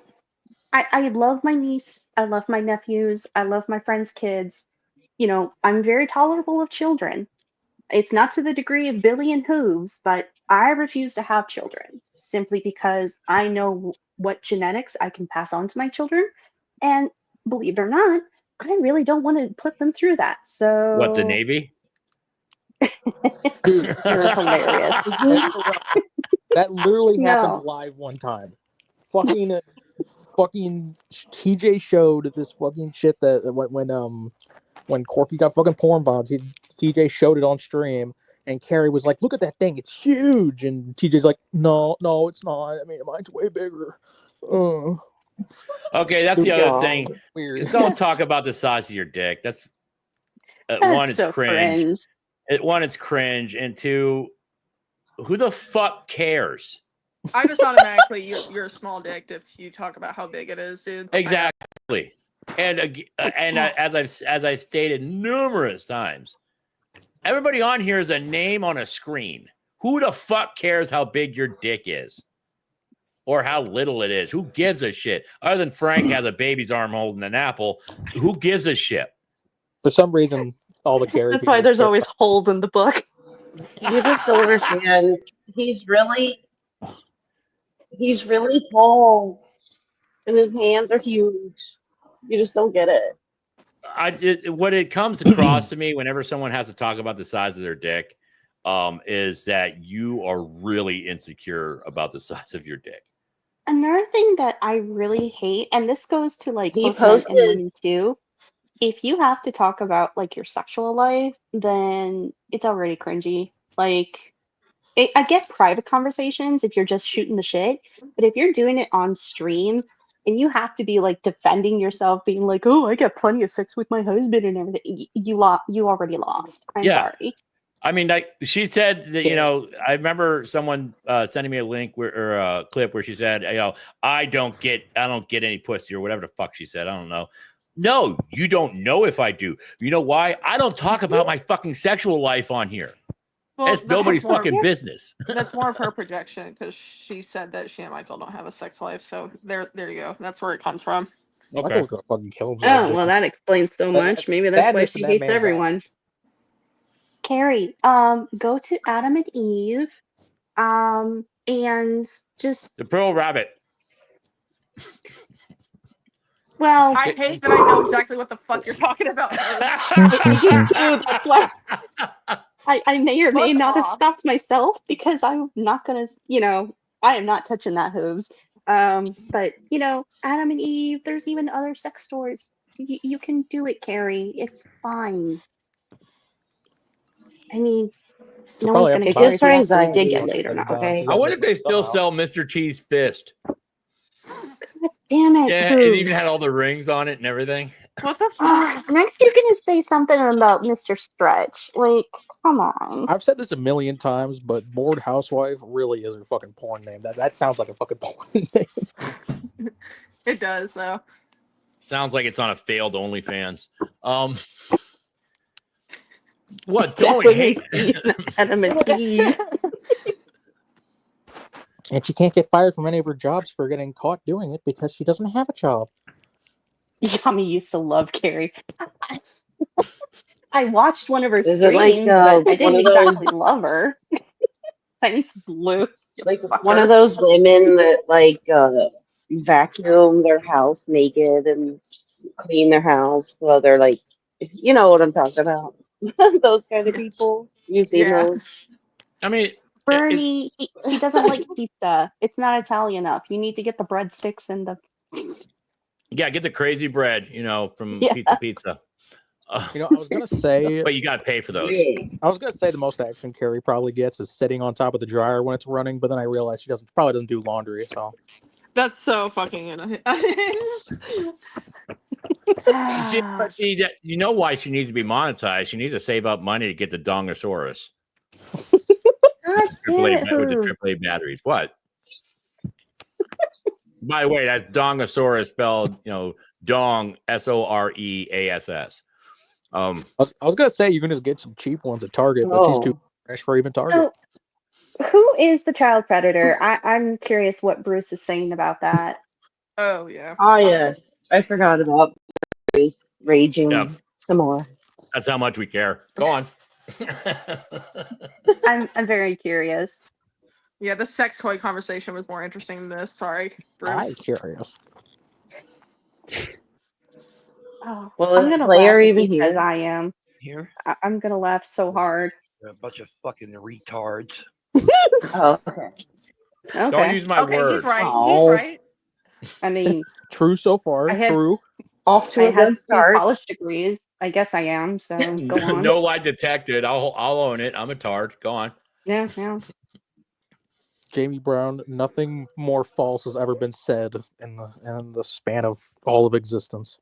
Speaker 9: love my niece, I love my nephews, I love my friends' kids. You know, I'm very tolerable of children. It's not to the degree of Billy and Hooves, but I refuse to have children simply because I know what genetics I can pass on to my children. And believe it or not, I really don't want to put them through that. So
Speaker 10: What, the Navy?
Speaker 6: Dude,
Speaker 9: you're hilarious.
Speaker 6: that literally
Speaker 9: No.
Speaker 6: happened live one time. Fucking TJ showed this fucking shit that when Corky got fucking porn bombed, TJ showed it on stream, and Carrie was like, "Look at that thing, it's huge," and TJ's like, "No, it's not. I mean, mine's way bigger."
Speaker 10: Okay, that's the other thing.
Speaker 6: Weird.
Speaker 10: Don't talk about the size of your dick. That's one, it's
Speaker 9: so
Speaker 10: cringe. One, it's cringe, and two, who the fuck cares?
Speaker 3: I just automatically you're a small dick if you talk about how big it is, dude.
Speaker 10: Exactly. And as I've stated numerous times, everybody on here is a name on a screen. Who the fuck cares how big your dick is? Or how little it is? Who gives a shit? Other than Frank has a baby's arm holding an apple, who gives a shit?
Speaker 6: For some reason, all the Carrie.
Speaker 9: That's why there's always holes in the book.
Speaker 4: You just don't understand. He's really tall, and his hands are huge. You just don't get it.
Speaker 10: What it comes across to me whenever someone has to talk about the size of their dick, is that you are really insecure about the size of your dick.
Speaker 9: Another thing that I really hate, and this goes to like
Speaker 4: He
Speaker 9: both men and
Speaker 4: posted-
Speaker 9: women too, if you have to talk about like your sexual life, then it's already cringy. Like, I get private conversations if you're just shooting the shit, but if you're doing it on stream and you have to be like defending yourself, being like, "Oh, I got plenty of sex with my husband and everything," you already lost. I'm sorry.
Speaker 10: I mean, she said that, you know, I remember someone sending me a link or a clip where she said, you know, I don't get any pussy or whatever the fuck she said. I don't know. No, you don't know if I do. You know why? I don't talk about my fucking sexual life on here.
Speaker 3: Well,
Speaker 10: It's nobody's fucking business.
Speaker 3: That's more of her projection because she said that she and Michael don't have a sex life. So there you go. That's where it comes from.
Speaker 10: Okay.
Speaker 6: Gonna fucking kill himself.
Speaker 9: Oh, well, that explains so much. Maybe that's why she hates everyone. Carrie, go to Adam and Eve, and just
Speaker 10: The Pearl Rabbit.
Speaker 9: well,
Speaker 3: I hate that I know exactly what the fuck you're talking about.
Speaker 9: I do too. That's why I may or may not have stopped myself because I'm not gonna, you know, I am not touching that hooves. But you know, Adam and Eve. There's even other sex stores. You can do it, Carrie. It's fine. I mean, no one's gonna care if you actually did get laid or not. Okay.
Speaker 10: I wonder if they still sell Mr. T's fist.
Speaker 9: Damn it.
Speaker 10: Yeah, it even had all the rings on it and everything.
Speaker 3: What the fuck?
Speaker 9: Next, you're gonna say something about Mr. Stretch. Like, come on.
Speaker 6: I've said this a million times, but Bored Housewife really is a fucking porn name. That sounds like a fucking porn name.
Speaker 3: It does, though.
Speaker 10: Sounds like it's on a failed OnlyFans. What? Don't hate
Speaker 9: Adam and Eve.
Speaker 6: And she can't get fired from any of her jobs for getting caught doing it because she doesn't have a job.
Speaker 9: Yami used to love Carrie. I watched one of her
Speaker 4: Is
Speaker 9: streams,
Speaker 4: it like,
Speaker 9: but I didn't
Speaker 4: one of those-
Speaker 9: exactly love her. Thanks, Blue.
Speaker 4: Like one of those women that like vacuum their house naked and clean their house while they're like, you know what I'm talking about. Those kind of people. You've seen those.
Speaker 10: I mean,
Speaker 9: Bernie, he doesn't like pizza. It's not Italian enough. You need to get the breadsticks and the.
Speaker 10: yeah, get the crazy bread, from
Speaker 9: Yeah.
Speaker 10: Pizza.
Speaker 6: I was gonna say,
Speaker 10: but you got to pay for those.
Speaker 6: I was gonna say the most action Carrie probably gets is sitting on top of the dryer when it's running, but then I realized she probably doesn't do laundry. So
Speaker 3: That's so fucking annoying.
Speaker 10: You know why she needs to be monetized? She needs to save up money to get the Dongosaurus.
Speaker 9: God damn it,
Speaker 10: with the
Speaker 9: Bruce.
Speaker 10: AAA batteries. What? By the way, that's Dongosaurus spelled, Dong Soreass.
Speaker 6: I was gonna say you can just get some cheap ones at Target, but she's too fresh for even Target.
Speaker 9: So, who is the child predator? I'm curious what Bruce is saying about that.
Speaker 3: Oh yeah.
Speaker 4: Oh yes, I forgot about Bruce raging some more.
Speaker 10: That's how much we care. Go on.
Speaker 9: I'm very curious.
Speaker 3: Yeah, the sex toy conversation was more interesting than this. Sorry, Bruce.
Speaker 6: I'm curious.
Speaker 9: Oh,
Speaker 4: Well,
Speaker 9: I'm
Speaker 4: is
Speaker 9: gonna
Speaker 4: Slayer
Speaker 9: laugh if
Speaker 4: even
Speaker 9: he says
Speaker 4: here?
Speaker 9: I am.
Speaker 7: Here,
Speaker 9: I'm gonna laugh so hard.
Speaker 7: a bunch of fucking retards.
Speaker 4: Oh, okay.
Speaker 10: Don't
Speaker 9: Okay.
Speaker 10: use my
Speaker 3: Okay,
Speaker 10: word.
Speaker 3: he's right.
Speaker 4: Oh.
Speaker 3: He's right.
Speaker 9: I mean,
Speaker 6: True so far.
Speaker 9: I had-
Speaker 6: True.
Speaker 4: Off to
Speaker 9: I
Speaker 4: a
Speaker 9: have
Speaker 4: good
Speaker 9: 2
Speaker 4: start.
Speaker 9: college degrees. I guess I am. So go on.
Speaker 10: No lie detected. I'll own it. I'm a tard. Go on.
Speaker 9: Yeah.
Speaker 6: Jamie Brown, nothing more false has ever been said in the span of all of existence.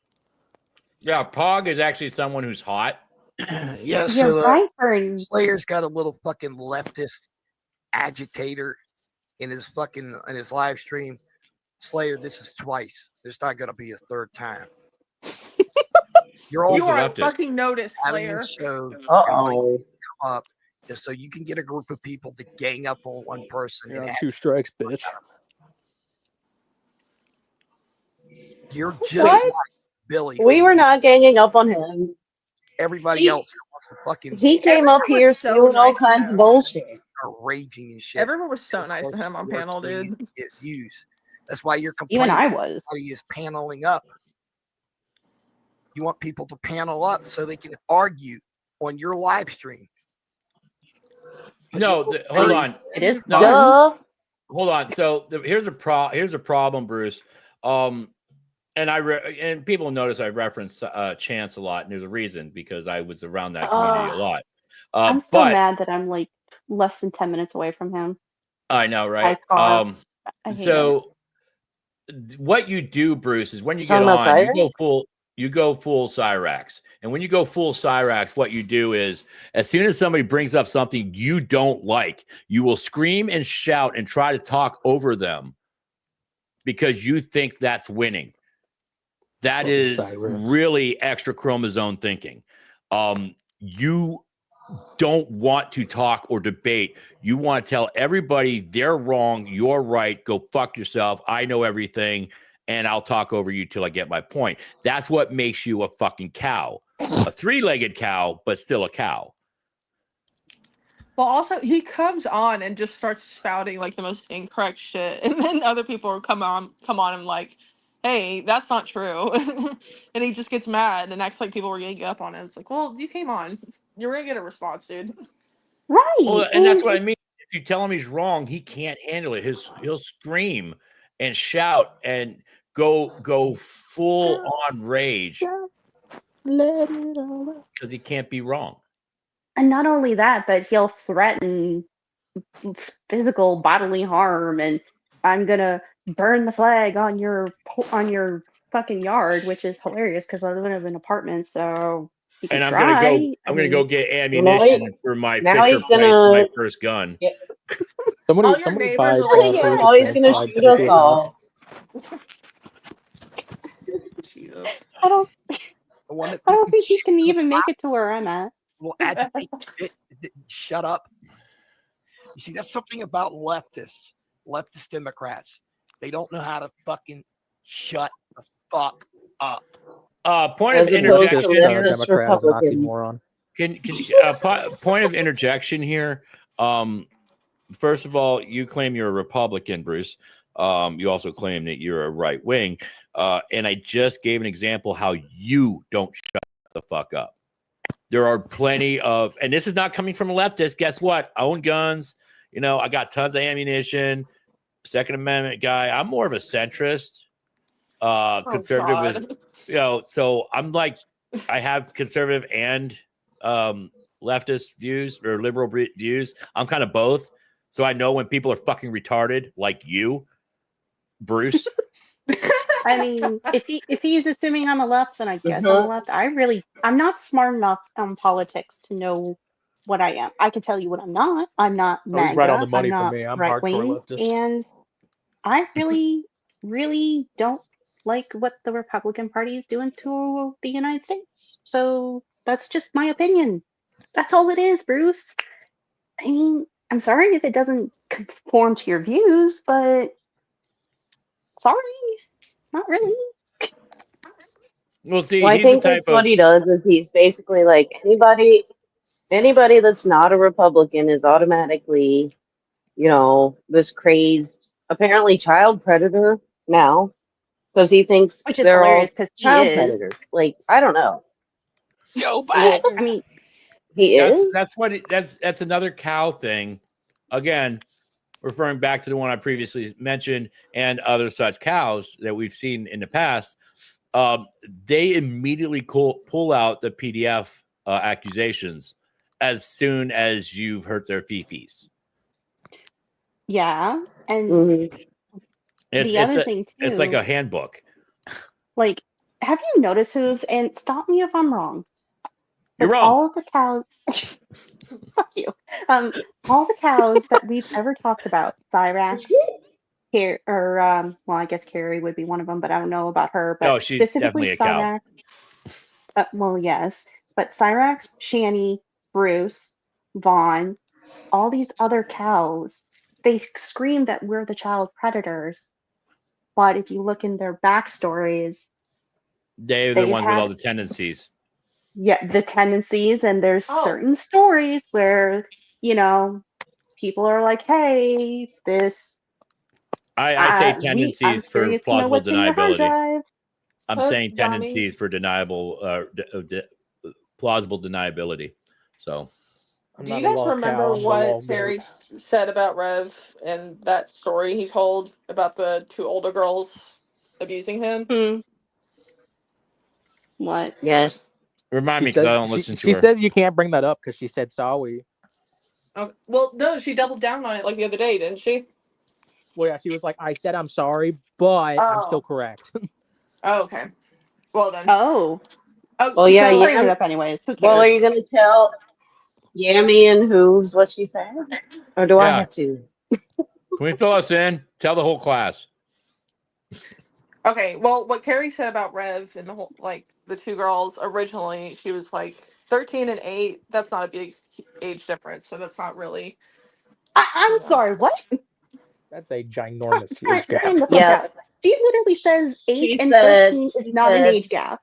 Speaker 10: Yeah, Pog is actually someone who's hot.
Speaker 7: Yeah,
Speaker 9: You're
Speaker 7: so
Speaker 9: right, Bernie.
Speaker 7: Slayer's got a little fucking leftist agitator in his live stream. Slayer, this is twice. There's not gonna be a third time. You're
Speaker 3: You
Speaker 7: also
Speaker 3: are a
Speaker 10: leftist.
Speaker 3: fucking notice,
Speaker 7: having
Speaker 3: Slayer.
Speaker 7: this show
Speaker 4: Uh-oh.
Speaker 7: come up just so you can get a group of people to gang up on one person.
Speaker 6: You're
Speaker 7: And
Speaker 6: on 2 strikes, bitch.
Speaker 7: you're just
Speaker 4: What?
Speaker 7: like Billy.
Speaker 4: We
Speaker 7: who
Speaker 4: were not ganging up on him.
Speaker 7: Everybody
Speaker 3: He-
Speaker 7: else that wants to fucking
Speaker 4: He came up
Speaker 3: Everyone
Speaker 4: here
Speaker 3: was so
Speaker 4: spewing all
Speaker 3: nice to
Speaker 4: kinds of
Speaker 3: him.
Speaker 4: bullshit.
Speaker 7: are raging and shit.
Speaker 3: Everyone was so nice to
Speaker 7: Because
Speaker 3: him on
Speaker 7: words
Speaker 3: panel,
Speaker 7: for you
Speaker 3: dude.
Speaker 7: to get views. That's why you're
Speaker 9: Even
Speaker 7: complaining.
Speaker 9: I was.
Speaker 7: Everybody is paneling up. You want people to panel up so they can argue on your live stream.
Speaker 10: No, hold on.
Speaker 9: It is
Speaker 10: No.
Speaker 9: fun.
Speaker 4: Duh.
Speaker 10: Hold on. So here's a problem, Bruce. And and people notice I reference Chance a lot, and there's a reason because I was around that community a lot.
Speaker 9: I'm so
Speaker 10: but
Speaker 9: mad that I'm like less than 10 minutes away from him.
Speaker 10: I know, right?
Speaker 9: I hate it.
Speaker 10: So what you do, Bruce, is when you
Speaker 4: Talking
Speaker 10: get
Speaker 4: about
Speaker 10: on,
Speaker 4: Cyrax?
Speaker 10: you go full Cyrax. And when you go full Cyrax, what you do is as soon as somebody brings up something you don't like, you will scream and shout and try to talk over them because you think that's winning. That is really extra chromosome thinking. You don't want to talk or debate. You want to tell everybody they're wrong, you're right, go fuck yourself. I know everything, and I'll talk over you till I get my point. That's what makes you a fucking cow. A 3-legged cow, but still a cow.
Speaker 3: Well, also he comes on and just starts spouting like the most incorrect shit, and then other people will come on and like, "Hey, that's not true," and he just gets mad and acts like people were ganging up on it. It's like, well, you came on, you're gonna get a response, dude.
Speaker 9: Right.
Speaker 10: Well, and that's what I mean. If you tell him he's wrong, he can't handle it. He'll scream and shout and go full on rage
Speaker 9: Let it all out.
Speaker 10: because he can't be wrong.
Speaker 9: And not only that, but he'll threaten physical bodily harm, and I'm gonna burn the flag on your fucking yard, which is hilarious because I live in an apartment, so you can
Speaker 10: And I'm
Speaker 9: try.
Speaker 10: gonna go get
Speaker 4: You know
Speaker 10: ammunition
Speaker 4: what?
Speaker 10: for my
Speaker 4: Now
Speaker 10: Fisher
Speaker 4: he's
Speaker 10: Price,
Speaker 4: gonna-
Speaker 10: my first gun.
Speaker 3: All your
Speaker 6: Somebody
Speaker 3: neighbors
Speaker 6: buys
Speaker 3: are like,
Speaker 6: Fraser
Speaker 4: Now he's
Speaker 6: Price
Speaker 4: gonna
Speaker 6: flags
Speaker 4: shoot
Speaker 6: and
Speaker 4: us
Speaker 6: face
Speaker 4: all.
Speaker 3: Jesus.
Speaker 9: I don't
Speaker 7: The one that
Speaker 9: I don't
Speaker 7: fucking
Speaker 9: think he
Speaker 7: shit
Speaker 9: can
Speaker 7: the
Speaker 9: even make
Speaker 7: black
Speaker 9: it to where I'm at.
Speaker 7: will agitate shit. Shut up. You see, that's something about leftist Democrats. They don't know how to fucking shut the fuck up.
Speaker 10: Point
Speaker 4: As
Speaker 10: of
Speaker 4: opposed to
Speaker 10: interjection
Speaker 4: leftist
Speaker 10: here.
Speaker 6: Democrat is an
Speaker 4: Republicans.
Speaker 6: oxymoron.
Speaker 10: Point of interjection here. First of all, you claim you're a Republican, Bruce. You also claim that you're a right wing. And I just gave an example how you don't shut the fuck up. There are plenty of, and this is not coming from a leftist. Guess what? I own guns. You know, I got tons of ammunition. Second Amendment guy. I'm more of a centrist, conservative with, you know. So I'm like, I have conservative and leftist views or liberal views. I'm kind of both. So I know when people are fucking retarded, like you, Bruce.
Speaker 9: I mean, if he's assuming I'm a left, then I guess I'm a left. I'm not smart enough on politics to know what I am. I can tell you what I'm not. I'm not
Speaker 6: Oh, he's
Speaker 9: MAGA.
Speaker 6: right on the money
Speaker 9: I'm
Speaker 6: for
Speaker 9: not
Speaker 6: me. I'm
Speaker 9: right
Speaker 6: hardcore
Speaker 9: wing,
Speaker 6: leftist.
Speaker 9: and I really, really don't like what the Republican Party is doing to the United States. So that's just my opinion. That's all it is, Bruce. I mean, I'm sorry if it doesn't conform to your views, but sorry, not really.
Speaker 10: Well, see,
Speaker 4: Well, I
Speaker 10: he's the
Speaker 4: think
Speaker 10: type
Speaker 4: that's
Speaker 10: of.
Speaker 4: what he does is he's basically like anybody that's not a Republican is automatically, this crazed, apparently child predator now because he thinks
Speaker 9: Which is
Speaker 4: they're
Speaker 9: hilarious
Speaker 4: all
Speaker 9: because he
Speaker 4: child
Speaker 9: is.
Speaker 4: predators. Like, I don't know.
Speaker 9: Joe
Speaker 10: Well,
Speaker 9: Biden. I mean,
Speaker 4: He is.
Speaker 10: That's another cow thing. Again, referring back to the one I previously mentioned and other such cows that we've seen in the past. They immediately pull out the PDF accusations as soon as you've hurt their fifis.
Speaker 9: yeah, and
Speaker 10: It's
Speaker 9: the other thing too,
Speaker 10: it's like a handbook.
Speaker 9: like, have you noticed who's, and stop me if I'm wrong,
Speaker 10: You're
Speaker 9: but
Speaker 10: wrong.
Speaker 9: all of the cows, fuck you, all the cows that we've ever talked about, Cyrax, here, or well, I guess Carrie would be one of them, but I don't know about her. But
Speaker 10: No, she's
Speaker 9: specifically
Speaker 10: definitely a cow.
Speaker 9: Cyrax. Well, yes, but Cyrax, Shani, Bruce, Vaughn, all these other cows, they scream that we're the child predators. But if you look in their backstories,
Speaker 10: They're the ones with all the tendencies.
Speaker 9: Yeah, the tendencies, and there's certain stories where, people are like, hey, this.
Speaker 10: I say tendencies for plausible deniability. I'm saying tendencies for plausible deniability. So,
Speaker 3: do you guys remember what Terry said about Rev and that story he told about the two older girls abusing him?
Speaker 9: What?
Speaker 4: Yes.
Speaker 10: Remind me because I don't listen to
Speaker 6: she
Speaker 10: her.
Speaker 6: says you can't bring that up because she said sorry.
Speaker 3: Well, no, she doubled down on it like the other day, didn't she?
Speaker 6: Well, yeah, she was like, I said I'm sorry, but I'm still correct.
Speaker 3: Oh, okay. Well then.
Speaker 9: Oh.
Speaker 4: Well, yeah,
Speaker 9: so
Speaker 4: yeah.
Speaker 9: bring it up anyways. Who cares?
Speaker 4: Well, are you going to tell Yami and Hooves what she said? Or do I have to?
Speaker 10: Can we fill us in? Tell the whole class.
Speaker 3: Okay, well, what Carrie said about Rev and the whole, the two girls, originally, she was 13 and 8. That's not a big age difference, so that's not really.
Speaker 9: I'm sorry, what?
Speaker 6: That's a ginormous age gap.
Speaker 9: Time the fuck out. She literally says 8 and 13 is not an age gap.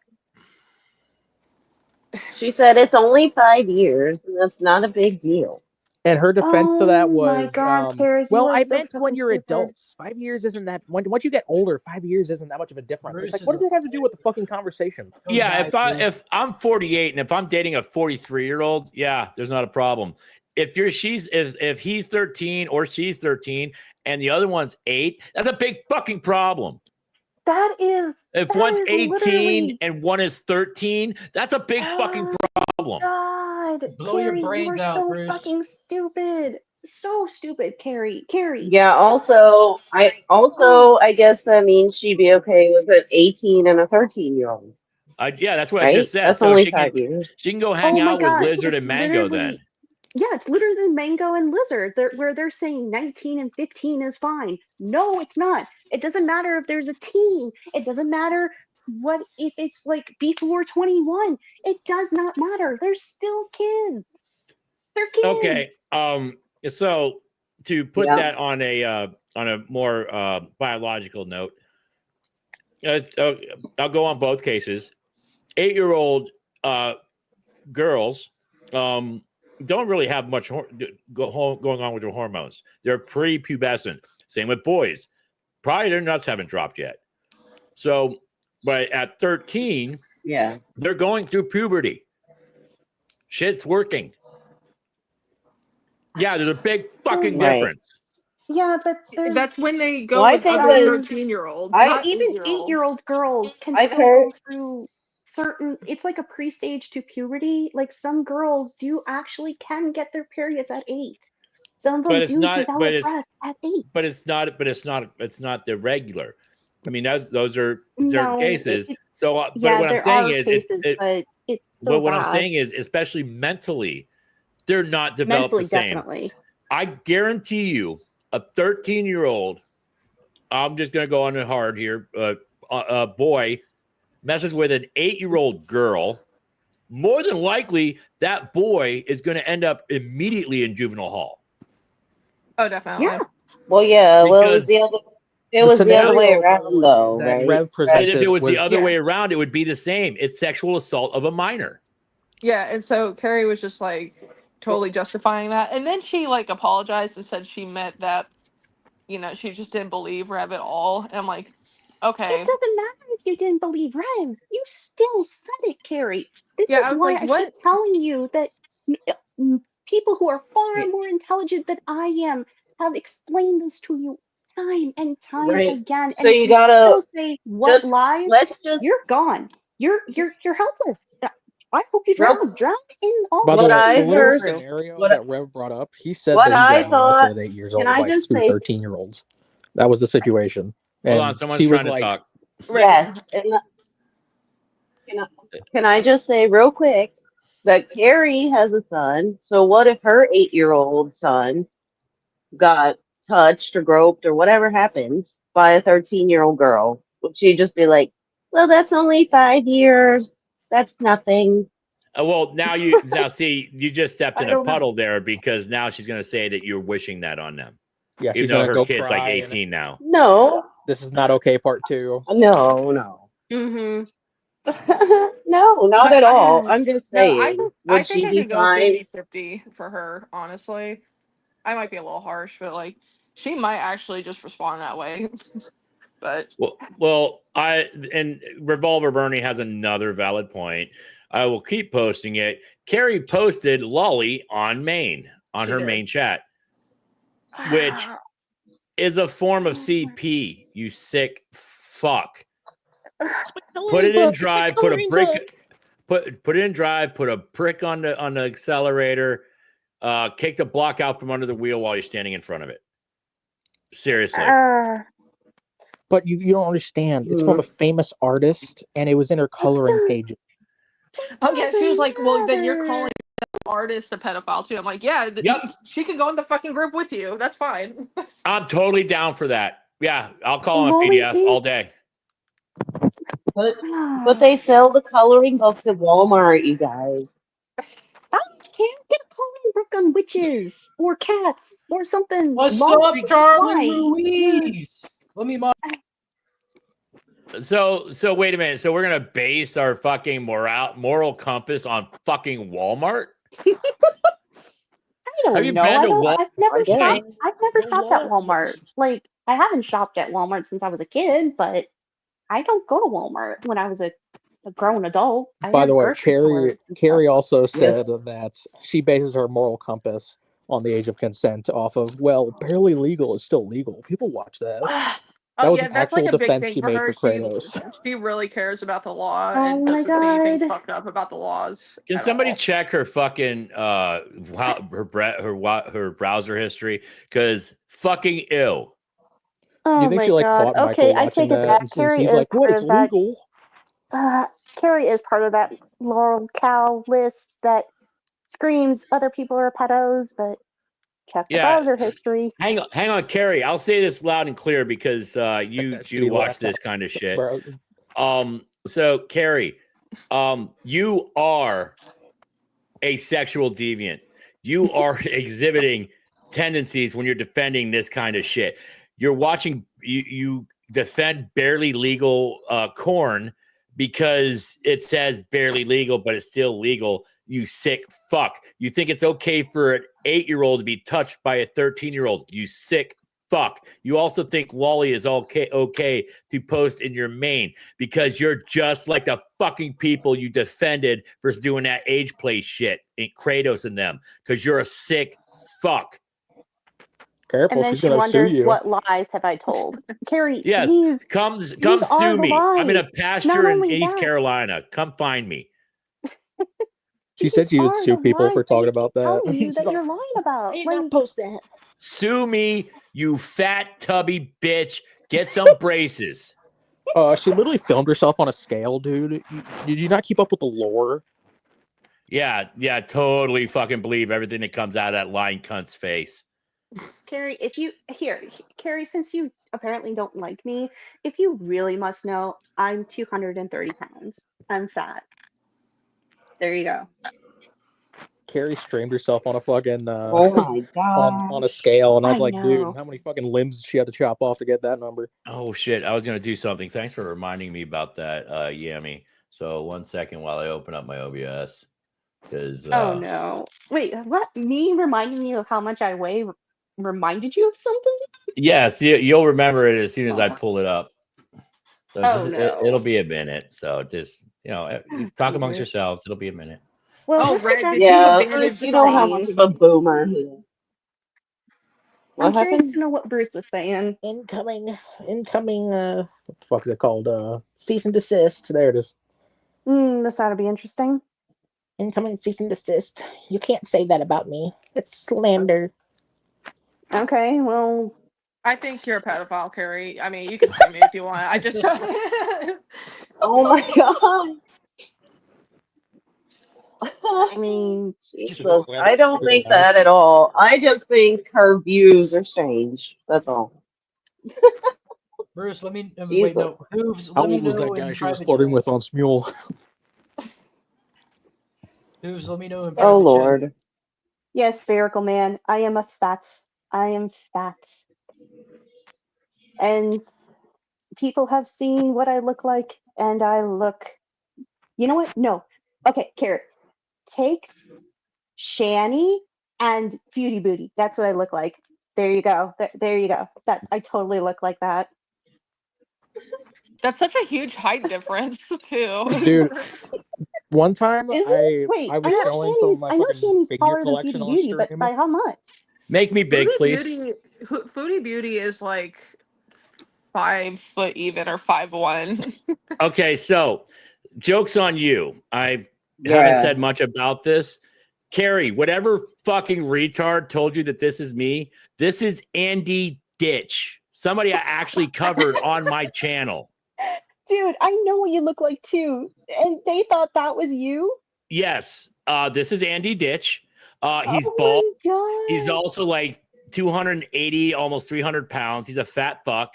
Speaker 4: She said it's only 5 years, and that's not a big deal.
Speaker 6: And her defense to that was,
Speaker 9: my God, Carrie,
Speaker 6: well,
Speaker 9: you are
Speaker 6: I
Speaker 9: so
Speaker 6: meant when
Speaker 9: fucking
Speaker 6: you're
Speaker 9: stupid.
Speaker 6: adults. 5 years isn't that. Once you get older, 5 years isn't that much of a difference. It's like, what does it have to do with the fucking conversation?
Speaker 10: Yeah, if I'm 48 and if I'm dating a 43-year-old, yeah, there's not a problem. If he's 13 or she's 13 and the other one's 8, that's a big fucking problem.
Speaker 9: That is.
Speaker 10: If one's 18 and one is 13, that's a big fucking problem.
Speaker 9: God,
Speaker 11: Blow your
Speaker 9: Carrie,
Speaker 11: brains
Speaker 9: you are
Speaker 11: out,
Speaker 9: so
Speaker 11: Bruce.
Speaker 9: fucking stupid. So stupid, Carrie.
Speaker 4: Yeah, also, I guess that means she'd be okay with an 18 and a 13-year-old.
Speaker 10: Yeah, that's what
Speaker 4: right?
Speaker 10: I just said.
Speaker 4: That's
Speaker 10: So
Speaker 4: only
Speaker 10: she
Speaker 4: 5
Speaker 10: can
Speaker 4: years.
Speaker 10: go hang out with Lizard
Speaker 9: it's
Speaker 10: and Mango then.
Speaker 9: Yeah, it's literally Mango and Lizard where they're saying 19 and 15 is fine. No, it's not. It doesn't matter if there's a teen. It doesn't matter what if it's before 21. It does not matter. They're still kids. They're kids.
Speaker 10: Okay. So to put that on a more biological note, I'll go on both cases. 8-year-old girls don't really have much going on with their hormones. They're prepubescent. Same with boys. Probably their nuts haven't dropped yet. So, but at 13, they're going through puberty. Shit's working. Yeah, there's a big fucking
Speaker 4: Right.
Speaker 10: difference.
Speaker 9: Yeah, but there's
Speaker 3: That's when they go
Speaker 4: Well, I
Speaker 3: with
Speaker 4: think
Speaker 3: other
Speaker 4: that
Speaker 3: 13-year-olds,
Speaker 4: I
Speaker 3: not
Speaker 9: even
Speaker 3: 8-year-olds.
Speaker 9: 8-year-old girls can
Speaker 4: I've
Speaker 9: still
Speaker 4: heard
Speaker 9: go through certain. It's like a pre-stage to puberty. Like some girls do actually can get their periods at 8. Some of them
Speaker 10: But it's
Speaker 9: do
Speaker 10: not.
Speaker 9: develop breasts at 8.
Speaker 10: But it's not. But it's not. It's not the regular. I mean, those are certain
Speaker 9: No,
Speaker 10: cases. So, but
Speaker 9: yeah,
Speaker 10: what I'm
Speaker 9: there
Speaker 10: saying
Speaker 9: are
Speaker 10: is,
Speaker 9: cases, but it's so
Speaker 10: but what I'm
Speaker 9: bad.
Speaker 10: saying is, especially mentally, they're not developed
Speaker 9: Mentally,
Speaker 10: the same.
Speaker 9: definitely.
Speaker 10: I guarantee you, a 13-year-old, I'm just going to go on it hard here, boy messes with an 8-year-old girl, more than likely that boy is going to end up immediately in juvenile hall.
Speaker 3: Oh, definitely.
Speaker 9: Yeah.
Speaker 4: well, yeah. Well, it was
Speaker 10: Because
Speaker 4: the other. It
Speaker 6: The
Speaker 4: was the other way
Speaker 6: scenario
Speaker 4: around, though,
Speaker 6: that
Speaker 4: right?
Speaker 6: Rev
Speaker 10: and
Speaker 6: presented
Speaker 10: if it was the other
Speaker 9: Yeah.
Speaker 10: way around, it would be the same. It's sexual assault of a minor.
Speaker 3: Yeah, and so Carrie was just like totally justifying that. And then she like apologized and said she meant that, she just didn't believe Rev at all. And I'm like, okay.
Speaker 9: It doesn't matter if you didn't believe Rev. You still said it, Carrie. This
Speaker 3: Yeah,
Speaker 9: is
Speaker 3: I was
Speaker 9: why
Speaker 3: like,
Speaker 9: I
Speaker 3: what?
Speaker 9: keep telling you that people who are far more intelligent than I am have explained this to you time and time
Speaker 4: Right.
Speaker 9: again.
Speaker 4: So
Speaker 9: And
Speaker 4: you
Speaker 9: if you
Speaker 4: gotta
Speaker 9: still say what
Speaker 4: just
Speaker 9: lies,
Speaker 4: let's just
Speaker 9: you're gone. You're helpless. I hope you
Speaker 4: real
Speaker 9: drown in all
Speaker 6: By the
Speaker 4: what
Speaker 6: way,
Speaker 4: I
Speaker 6: the little
Speaker 4: heard.
Speaker 6: scenario
Speaker 4: What
Speaker 6: that Rev brought up, he said
Speaker 4: what
Speaker 6: that he
Speaker 4: I
Speaker 6: got molested
Speaker 4: thought.
Speaker 6: at 8 years
Speaker 4: Can
Speaker 6: old
Speaker 4: I
Speaker 6: by
Speaker 4: just
Speaker 6: 2
Speaker 4: say
Speaker 6: 13-year-olds. That was the situation.
Speaker 10: Hold on,
Speaker 6: And
Speaker 10: someone's
Speaker 6: she was
Speaker 10: trying to
Speaker 6: like,
Speaker 10: talk.
Speaker 3: Right.
Speaker 4: yes? And can I just say real quick that Carrie has a son. So what if her 8-year-old son got touched or groped or whatever happens by a 13-year-old girl? Would she just be like, "Well, that's only 5 years. That's nothing."
Speaker 10: Well, now see, you just stepped
Speaker 4: I
Speaker 10: in a
Speaker 4: don't know.
Speaker 10: puddle there because now she's going to say that you're wishing that on them,
Speaker 6: yeah,
Speaker 10: even
Speaker 6: she's
Speaker 10: though
Speaker 6: gonna
Speaker 10: her
Speaker 6: go
Speaker 10: kid's like
Speaker 6: cry. And
Speaker 10: 18 now.
Speaker 4: No,
Speaker 6: this is not okay. Part 2.
Speaker 4: no.
Speaker 9: Mm-hmm.
Speaker 4: No, not
Speaker 3: But
Speaker 4: at all. I'm just
Speaker 3: no,
Speaker 4: saying,
Speaker 3: I
Speaker 4: would
Speaker 3: think
Speaker 4: she
Speaker 3: I
Speaker 4: be
Speaker 3: could go
Speaker 4: fine?
Speaker 3: 50-50 for her, honestly. I might be a little harsh, but like she might actually just respond that way. But
Speaker 10: Well, and Revolver Bernie has another valid point. I will keep posting it. Carrie posted Lolly on
Speaker 3: She
Speaker 10: her
Speaker 3: did.
Speaker 10: main chat, which is a form of CP. You sick fuck. Put it in drive. Put a brick. Put it in drive. Put a brick on the accelerator. Kick the block out from under the wheel while you're standing in front of it. Seriously.
Speaker 6: But you don't understand. It's from a famous artist, and it was in her coloring pages.
Speaker 3: Oh yeah, she was like, "Well, then you're calling the artist a pedophile too." I'm like, "Yeah,
Speaker 10: Yep.
Speaker 3: she can go in the fucking group with you. That's fine."
Speaker 10: I'm totally down for that. Yeah, I'll call him a
Speaker 9: Lolly
Speaker 10: PDF
Speaker 9: is-
Speaker 10: all day.
Speaker 4: But they sell the coloring books at Walmart, you guys.
Speaker 9: I can't get a coloring book on witches or cats or something.
Speaker 1: What's
Speaker 9: long
Speaker 1: up,
Speaker 9: street.
Speaker 1: Charlie
Speaker 9: Why?
Speaker 1: Louise? Let me.
Speaker 10: So wait a minute. So we're gonna base our fucking moral compass on fucking Walmart?
Speaker 9: I don't
Speaker 10: Have you
Speaker 9: know.
Speaker 10: been to Walmart?
Speaker 9: I've never
Speaker 4: guess.
Speaker 9: shopped. I've never shopped at Walmart. Like I haven't shopped at Walmart since I was a kid, but I don't go to Walmart when I was a grown adult. I
Speaker 6: By
Speaker 9: had
Speaker 6: the way,
Speaker 9: grocery stores and
Speaker 6: Carrie
Speaker 9: stuff.
Speaker 6: also said that she bases her moral compass on the age of consent off of, well, barely legal is still legal. People watch that. That
Speaker 3: Oh
Speaker 6: was
Speaker 3: yeah,
Speaker 6: an
Speaker 3: that's like
Speaker 6: actual
Speaker 3: a big
Speaker 6: defense
Speaker 3: thing
Speaker 6: she
Speaker 3: for
Speaker 6: made
Speaker 3: her.
Speaker 6: for Kratos.
Speaker 3: She really cares about the law
Speaker 9: Oh
Speaker 3: and
Speaker 9: my
Speaker 3: doesn't see anything
Speaker 9: God.
Speaker 3: fucked up about the laws.
Speaker 10: Can
Speaker 3: at
Speaker 10: somebody
Speaker 3: all.
Speaker 10: check her fucking her browser history? Because fucking ill.
Speaker 9: Oh
Speaker 6: Do you think
Speaker 9: my
Speaker 6: she
Speaker 9: God.
Speaker 6: caught
Speaker 9: Okay,
Speaker 6: Michael
Speaker 9: I
Speaker 6: watching
Speaker 9: take it
Speaker 6: that?
Speaker 9: back.
Speaker 6: And
Speaker 9: Carrie
Speaker 6: he's
Speaker 9: is
Speaker 6: like, "What?
Speaker 9: part
Speaker 6: It's
Speaker 9: of that.
Speaker 6: legal."
Speaker 9: Carrie is part of that Laurel Cow list that screams other people are pedos, but check the
Speaker 10: Yeah.
Speaker 9: browser history.
Speaker 10: Hang on, Carrie. I'll say this loud and clear because you
Speaker 6: That
Speaker 10: do
Speaker 6: shitty
Speaker 10: watch
Speaker 6: laptop,
Speaker 10: this kind of shit.
Speaker 6: bro.
Speaker 10: So Carrie, you are a sexual deviant. You are exhibiting tendencies when you're defending this kind of shit. You're watching you defend barely legal corn because it says barely legal, but it's still legal. You sick fuck. You think it's okay for an 8-year-old to be touched by a 13-year-old. You sick fuck. You also think Wally is okay to post in your main because you're just like the fucking people you defended for doing that age play shit in Kratos and them because you're a sick fuck.
Speaker 9: And
Speaker 6: Careful,
Speaker 9: then
Speaker 6: she's
Speaker 9: she
Speaker 6: gonna sue
Speaker 9: wonders,
Speaker 6: you.
Speaker 9: what lies have I told? Carrie,
Speaker 10: Yes, come
Speaker 9: these
Speaker 10: sue
Speaker 9: are the
Speaker 10: me. I'm in a
Speaker 9: lies.
Speaker 10: pasture
Speaker 9: Not
Speaker 10: in
Speaker 9: only
Speaker 10: East
Speaker 9: that,
Speaker 10: Carolina. Come find me.
Speaker 6: She
Speaker 9: these
Speaker 6: said she would
Speaker 9: are
Speaker 6: sue
Speaker 9: the
Speaker 6: people for
Speaker 9: lies I
Speaker 6: talking
Speaker 9: keep
Speaker 6: about that.
Speaker 9: telling you
Speaker 6: She's
Speaker 9: that
Speaker 6: like,
Speaker 9: you're lying about.
Speaker 6: I did
Speaker 9: Like,
Speaker 6: not post that.
Speaker 10: Sue me, you fat tubby bitch. Get some braces.
Speaker 6: She literally filmed herself on a scale, dude. Did you not keep up with the lore?
Speaker 10: Yeah, totally fucking believe everything that comes out of that lying cunt's face.
Speaker 9: Carrie, Carrie, since you apparently don't like me, if you really must know, I'm 230 pounds. I'm fat. There you go.
Speaker 6: Carrie streamed herself on a fucking
Speaker 4: Oh my
Speaker 6: on a
Speaker 4: gosh.
Speaker 6: scale, and I was
Speaker 9: I
Speaker 6: like, dude,
Speaker 9: know.
Speaker 6: how many fucking limbs she had to chop off to get that number?
Speaker 10: Oh shit, I was gonna do something. Thanks for reminding me about that, Yami. So 1 second while I open up my OBS. Because
Speaker 9: Oh no. Wait, what? Me reminding you of how much I weigh reminded you of something?
Speaker 10: yes, you'll remember it as soon as I
Speaker 9: Oh.
Speaker 10: pull it up. So
Speaker 9: Oh,
Speaker 10: just,
Speaker 9: no.
Speaker 10: it'll be a minute. So just you talk amongst
Speaker 9: Dear.
Speaker 10: yourselves. It'll be a minute.
Speaker 9: Well,
Speaker 3: Oh,
Speaker 9: let's get
Speaker 3: Red,
Speaker 9: back
Speaker 3: did
Speaker 9: to
Speaker 3: you
Speaker 4: Yeah,
Speaker 3: abandon
Speaker 4: Bruce,
Speaker 9: the
Speaker 4: you know how
Speaker 9: train.
Speaker 4: much of a boomer he is. What
Speaker 9: I'm curious
Speaker 4: happened?
Speaker 9: to know what Bruce was saying.
Speaker 6: Incoming, what the fuck is it called? Cease and desist. There it is.
Speaker 9: This ought to be interesting.
Speaker 6: Incoming cease and desist. You can't say that about me. It's slander.
Speaker 9: Okay, well,
Speaker 3: I think you're a pedophile, Carrie. I mean, you can sue me if you want. I just
Speaker 4: Oh my god.
Speaker 9: I mean,
Speaker 4: Jesus, I don't think that at all. I just think her views are strange. That's all.
Speaker 1: Bruce, let me wait.
Speaker 4: Jesus.
Speaker 1: No, Hooves.
Speaker 6: How
Speaker 1: Let me
Speaker 6: old was
Speaker 1: know
Speaker 6: that guy
Speaker 1: in
Speaker 6: she was
Speaker 1: private
Speaker 6: flirting
Speaker 1: chat.
Speaker 6: with on Smule?
Speaker 1: Hooves, let me know in private
Speaker 4: Oh
Speaker 1: chat.
Speaker 4: Lord.
Speaker 9: yes, Spherical Man, I am fat. And people have seen what I look like, and I look. You know what? No. Okay, Carrot. Take Shani and Beauty Booty. That's what I look like. There you go. There you go. That I totally look like that.
Speaker 3: that's such a huge height difference too.
Speaker 6: Dude, one time
Speaker 9: Is it? Wait,
Speaker 6: I was showing some of my fucking
Speaker 9: Shani's
Speaker 6: figure
Speaker 9: taller than
Speaker 6: collection
Speaker 9: Beauty
Speaker 6: on
Speaker 9: Beauty, but
Speaker 6: stream.
Speaker 9: by how much?
Speaker 10: Make me big, please.
Speaker 3: Foodie Beauty is like 5 foot even or 5'1".
Speaker 10: Okay, so joke's on you. I
Speaker 4: Yeah.
Speaker 10: haven't said much about this. Carrie, whatever fucking retard told you that this is me, this is Andy Ditch. Somebody I actually covered on my channel.
Speaker 9: Dude, I know what you look like too. And they thought that was you?
Speaker 10: Yes, this is Andy Ditch. He's
Speaker 9: Oh
Speaker 10: bald.
Speaker 9: my God.
Speaker 10: He's also like 280, almost 300 pounds. He's a fat fuck.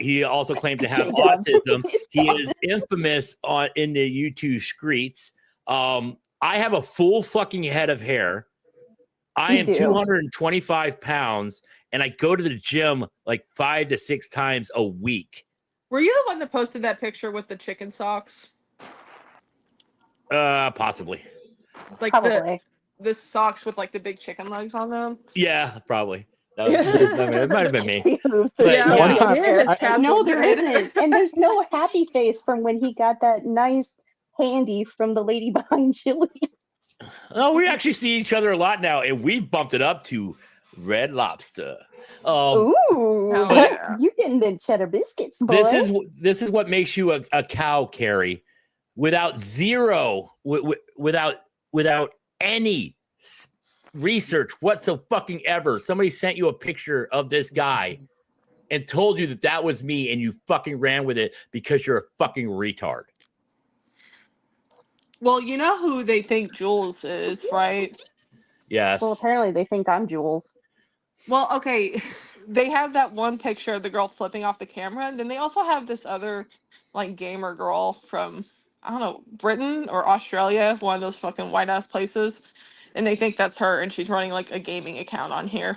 Speaker 10: He also claims to have autism. He is infamous in the YouTube streets. I have a full fucking head of hair. I am 225 pounds, and I go to the gym like 5 to 6 times a week.
Speaker 3: Were you the one that posted that picture with the chicken socks?
Speaker 10: Possibly.
Speaker 3: Like
Speaker 9: Probably.
Speaker 3: the socks with like the big chicken legs on them?
Speaker 10: Yeah, probably. It might have been me. But
Speaker 3: Yeah,
Speaker 6: One
Speaker 3: we
Speaker 6: time-
Speaker 3: did his cats
Speaker 9: No,
Speaker 3: look
Speaker 9: there
Speaker 3: great.
Speaker 9: isn't. And there's no happy face from when he got that nice handy from the lady behind Chili.
Speaker 10: Oh, we actually see each other a lot now, and we've bumped it up to Red Lobster.
Speaker 9: Ooh,
Speaker 3: Hell yeah.
Speaker 9: you getting the cheddar biscuits, boy.
Speaker 10: This is what makes you a cow, Carrie. Without without any research whatsoever, somebody sent you a picture of this guy and told you that was me, and you fucking ran with it because you're a fucking retard.
Speaker 3: Well, you know who they think Jules is, right?
Speaker 10: Yes.
Speaker 9: Well, apparently they think I'm Jules.
Speaker 3: Well, okay. They have that one picture of the girl flipping off the camera, and then they also have this other like gamer girl from I don't know, Britain or Australia, one of those fucking white ass places. And they think that's her, and she's running like a gaming account on here.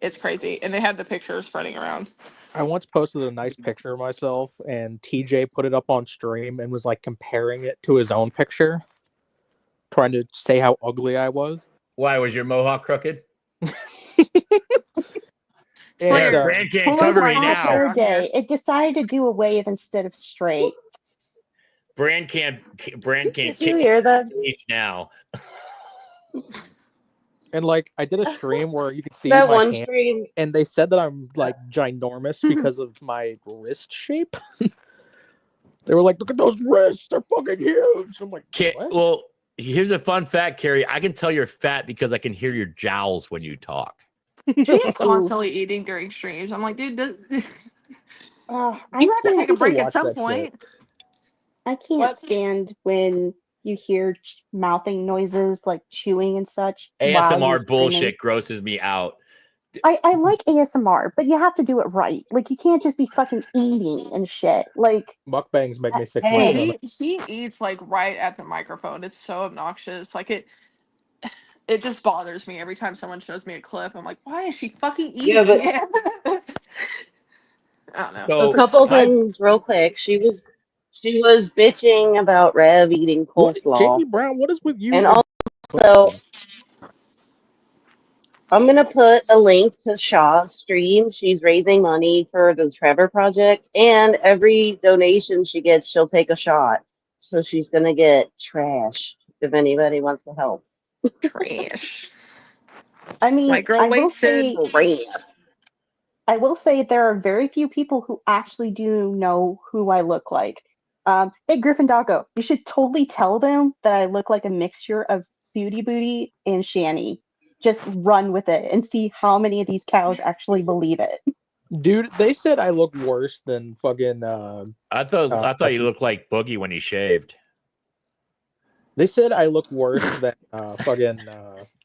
Speaker 3: It's crazy. And they have the picture spreading around.
Speaker 6: I once posted a nice picture of myself, and TJ put it up on stream and was like comparing it to his own picture, trying to say how ugly I was.
Speaker 10: Why was your mohawk crooked?
Speaker 3: Slayer,
Speaker 6: And,
Speaker 10: Brand can't
Speaker 3: pull
Speaker 10: cover
Speaker 3: over
Speaker 10: me
Speaker 3: my
Speaker 10: now.
Speaker 3: chair.
Speaker 9: After a day, it decided to do a wave instead of straight.
Speaker 10: Brand can't
Speaker 4: Did you
Speaker 10: kick
Speaker 4: hear that?
Speaker 10: stage now.
Speaker 6: and like I did a stream where you could see
Speaker 4: That
Speaker 6: my
Speaker 4: one
Speaker 6: hand,
Speaker 4: stream.
Speaker 6: and they said that I'm like ginormous because of my wrist shape. They were like, "Look at those wrists; they're fucking huge." I'm like, "What?"
Speaker 10: Well, here's a fun fact, Carrie. I can tell you're fat because I can hear your jowls when you talk.
Speaker 3: She's constantly eating during streams. I'm like, dude,
Speaker 9: I
Speaker 3: you have to take a
Speaker 9: can't.
Speaker 3: break at
Speaker 6: watch
Speaker 3: some
Speaker 6: that
Speaker 3: point.
Speaker 9: I can't
Speaker 3: What?
Speaker 9: stand when you hear mouthing noises like chewing and such. while you're
Speaker 10: ASMR
Speaker 9: streaming.
Speaker 10: bullshit grosses me out.
Speaker 9: I like ASMR, but you have to do it right. Like you can't just be fucking eating and shit. Like
Speaker 6: Mukbangs make me sick. to my
Speaker 4: Hey.
Speaker 6: stomach.
Speaker 3: He eats like right at the microphone. It's so obnoxious. Like it just bothers me every time someone shows me a clip. I'm like, why is she fucking eating
Speaker 4: Yeah, but
Speaker 3: again? I don't know.
Speaker 4: a
Speaker 10: So
Speaker 4: couple
Speaker 10: I
Speaker 4: things real quick. She was bitching about Rev eating
Speaker 6: What,
Speaker 4: coleslaw.
Speaker 6: Jamie Brown? What is with you?
Speaker 4: And
Speaker 6: and
Speaker 4: also,
Speaker 6: pudding?
Speaker 4: I'm gonna put a link to Shaw's stream. She's raising money for the Trevor Project, and every donation she gets, she'll take a shot. So she's gonna get trash if anybody wants to help.
Speaker 3: Trash.
Speaker 9: I mean,
Speaker 3: White girl
Speaker 9: I will
Speaker 3: wasted.
Speaker 9: say
Speaker 4: Trash.
Speaker 9: I will say there are very few people who actually do know who I look like. Hey, Griffin Doggo, you should totally tell them that I look like a mixture of Beauty Booty and Shani. Just run with it and see how many of these cows actually believe it.
Speaker 6: Dude, they said I look worse than fucking.
Speaker 10: I thought you looked like Boogie when he shaved.
Speaker 6: They said I look worse than fucking.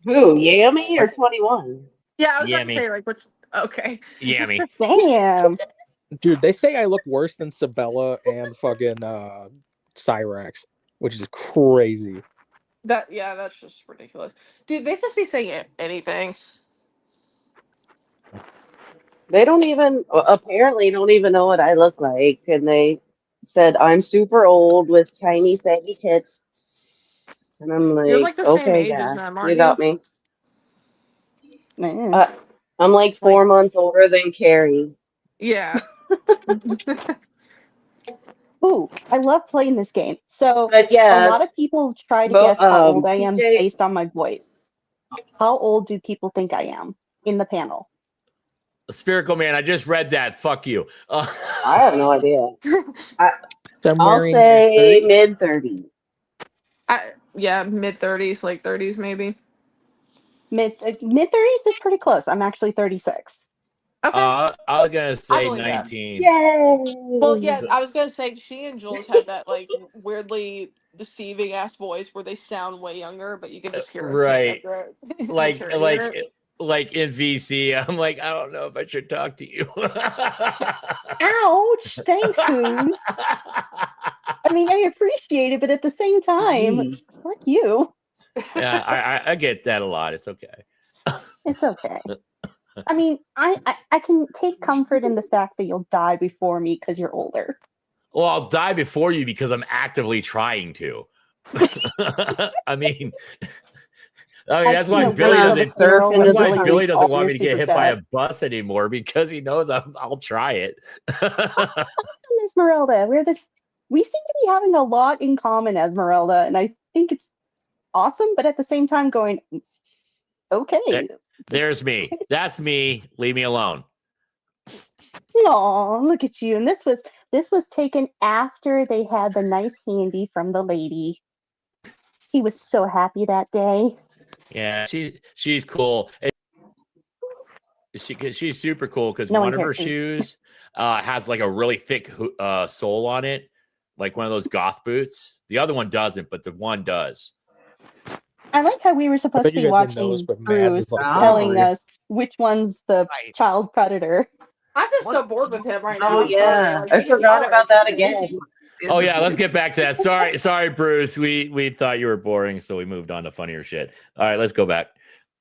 Speaker 4: Who, Yami or 21?
Speaker 3: Yeah, I was about to
Speaker 10: Yummy.
Speaker 3: say like which. Okay.
Speaker 10: Yummy.
Speaker 9: Damn.
Speaker 6: Dude, they say I look worse than Sabella and fucking Cyrax, which is crazy.
Speaker 3: That's just ridiculous. Dude, they just be saying anything.
Speaker 4: They apparently don't even know what I look like. And they said I'm super old with tiny saggy tits. And I'm
Speaker 3: You're
Speaker 4: like,
Speaker 3: like the same
Speaker 4: okay,
Speaker 3: age as
Speaker 4: yeah,
Speaker 3: them,
Speaker 4: you
Speaker 3: aren't
Speaker 4: got
Speaker 3: you?
Speaker 4: me.
Speaker 9: Man.
Speaker 4: I'm like 4 months older than Carrie.
Speaker 3: Yeah.
Speaker 9: Ooh, I love playing this game. So
Speaker 4: But
Speaker 9: a
Speaker 4: yeah,
Speaker 9: lot of people try to guess how old I am
Speaker 4: TJ,
Speaker 9: based on my voice. How old do people think I am in the panel?
Speaker 10: Spherical Man, I just read that. Fuck you.
Speaker 4: I have no idea.
Speaker 6: I'm
Speaker 4: I'll
Speaker 6: wearing
Speaker 4: say mid 30s.
Speaker 3: Yeah, mid 30s, like 30s maybe.
Speaker 9: Mid 30s is pretty close. I'm actually 36.
Speaker 3: Okay.
Speaker 10: I was gonna
Speaker 3: I
Speaker 10: say
Speaker 3: believe that.
Speaker 10: 19.
Speaker 4: Yay!
Speaker 3: Well, yeah, I was gonna say she and Jules have that like weirdly deceiving ass voice where they sound way younger, but you can just hear
Speaker 10: Right.
Speaker 3: like
Speaker 10: like in VC, I'm like, I don't know if I should talk to you.
Speaker 9: Ouch! Thanks, Who's. I mean, I appreciate it, but at the same time, fuck you.
Speaker 10: Yeah, I get that a lot. It's okay.
Speaker 9: It's okay. I mean, I can take comfort in the fact that you'll die before me because you're older.
Speaker 10: Well, I'll die before you because I'm actively trying to. I mean, that's why Billy doesn't. That's why Billy doesn't want me to get hit by a bus anymore because he knows I'll try it.
Speaker 9: Awesome, Esmeralda. We seem to be having a lot in common, Esmeralda, and I think it's awesome. But at the same time, going okay.
Speaker 10: There's me. That's me. Leave me alone.
Speaker 9: Aw, look at you. And this was taken after they had the nice handy from the lady. He was so happy that day.
Speaker 10: Yeah, she's cool. She's super cool because
Speaker 9: No
Speaker 10: one
Speaker 9: one
Speaker 10: of her
Speaker 9: cares.
Speaker 10: shoes has like a really thick sole on it, like one of those goth boots. The other one doesn't, but the one does.
Speaker 9: I like how we were supposed to
Speaker 6: bet you
Speaker 9: be
Speaker 6: guys didn't know
Speaker 9: watching
Speaker 6: this, but Mads
Speaker 9: Bruce
Speaker 6: is like
Speaker 9: telling
Speaker 6: angry.
Speaker 9: us which one's the child predator.
Speaker 3: I'm just so bored with him right now.
Speaker 4: Oh
Speaker 3: I'm
Speaker 4: yeah,
Speaker 3: sorry. Like,
Speaker 4: I forgot about that again.
Speaker 10: Oh yeah, let's get back to that. Sorry, Bruce. We thought you were boring, so we moved on to funnier shit. All right, let's go back.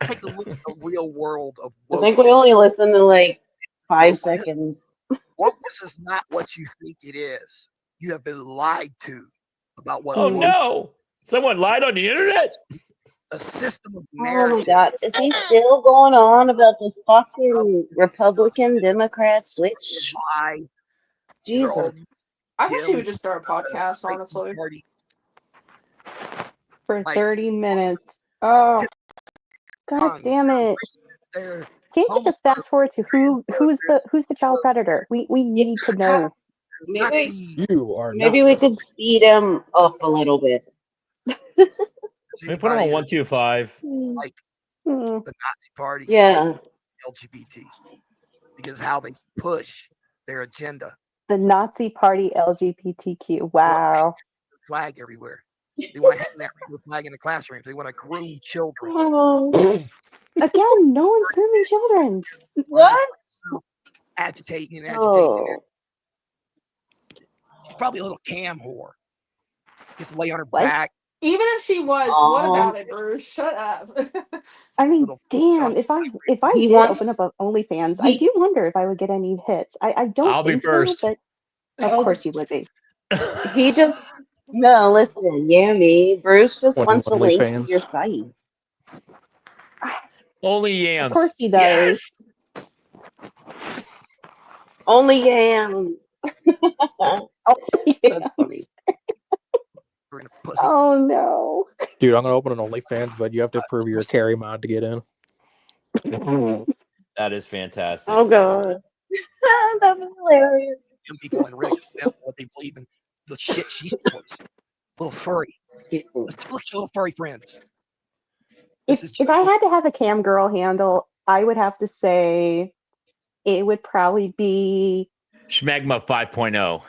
Speaker 7: Take a look at the real world of
Speaker 4: I think we only listened to like 5 seconds.
Speaker 7: wokeness is not what you think it is. You have been lied to about what.
Speaker 10: Oh no! Someone lied on the internet.
Speaker 7: a system of
Speaker 4: Oh my
Speaker 7: narrative.
Speaker 4: god, is he still going on about this fucking Republican Democrat switch?
Speaker 7: Why they're
Speaker 4: Jesus.
Speaker 7: all
Speaker 3: I wish he
Speaker 7: Tim
Speaker 3: would just start a podcast,
Speaker 7: Right
Speaker 3: honestly.
Speaker 7: Party.
Speaker 9: For
Speaker 7: Like,
Speaker 9: 30 minutes. Oh, god
Speaker 7: on,
Speaker 9: damn it.
Speaker 7: they're
Speaker 9: Can't you just fast forward to who's the child predator? We need to know.
Speaker 4: Maybe
Speaker 6: You are
Speaker 4: maybe
Speaker 6: not.
Speaker 4: we could speed him up a little bit.
Speaker 10: Let me put him on 125.
Speaker 7: like
Speaker 9: Hmm.
Speaker 7: the Nazi Party,
Speaker 4: Yeah.
Speaker 7: LGBT, because how they push their agenda.
Speaker 9: The Nazi Party LGBTQ. Wow.
Speaker 7: Flag everywhere. They want to hang that rainbow flag in the classrooms. They want to groom children.
Speaker 4: Oh,
Speaker 9: Again, no one's grooming children.
Speaker 4: what?
Speaker 7: Agitating and agitating.
Speaker 4: Oh.
Speaker 7: She's probably a little cam whore. Just lay on her
Speaker 9: What?
Speaker 7: back.
Speaker 3: Even if she was, what about it, Bruce? Shut up.
Speaker 9: I mean,
Speaker 7: Little
Speaker 9: damn, if I
Speaker 4: He
Speaker 9: did
Speaker 4: wants-
Speaker 9: open up an OnlyFans, I do wonder if I would get any hits. I don't
Speaker 10: I'll be
Speaker 9: think
Speaker 10: first.
Speaker 9: so, but of course you would be.
Speaker 4: He just no, listen, Yummy. Bruce just
Speaker 6: What,
Speaker 4: wants a link to
Speaker 6: OnlyFans?
Speaker 4: your site.
Speaker 10: Only yams.
Speaker 9: Of course he does.
Speaker 10: Yes.
Speaker 4: Only Yam.
Speaker 9: Oh,
Speaker 4: That's funny.
Speaker 7: We're gonna pussy.
Speaker 9: oh no.
Speaker 6: Dude, I'm gonna open an OnlyFans, but you have to prove you're a carry mod to get in.
Speaker 10: That is fantastic.
Speaker 4: Oh god. That was hilarious.
Speaker 7: Young people and really what they believe in. The shit she supports. Little furry. Little furry friends.
Speaker 9: If I had to have a cam girl handle, I would have to say it would probably be
Speaker 10: Schmegma 5.0.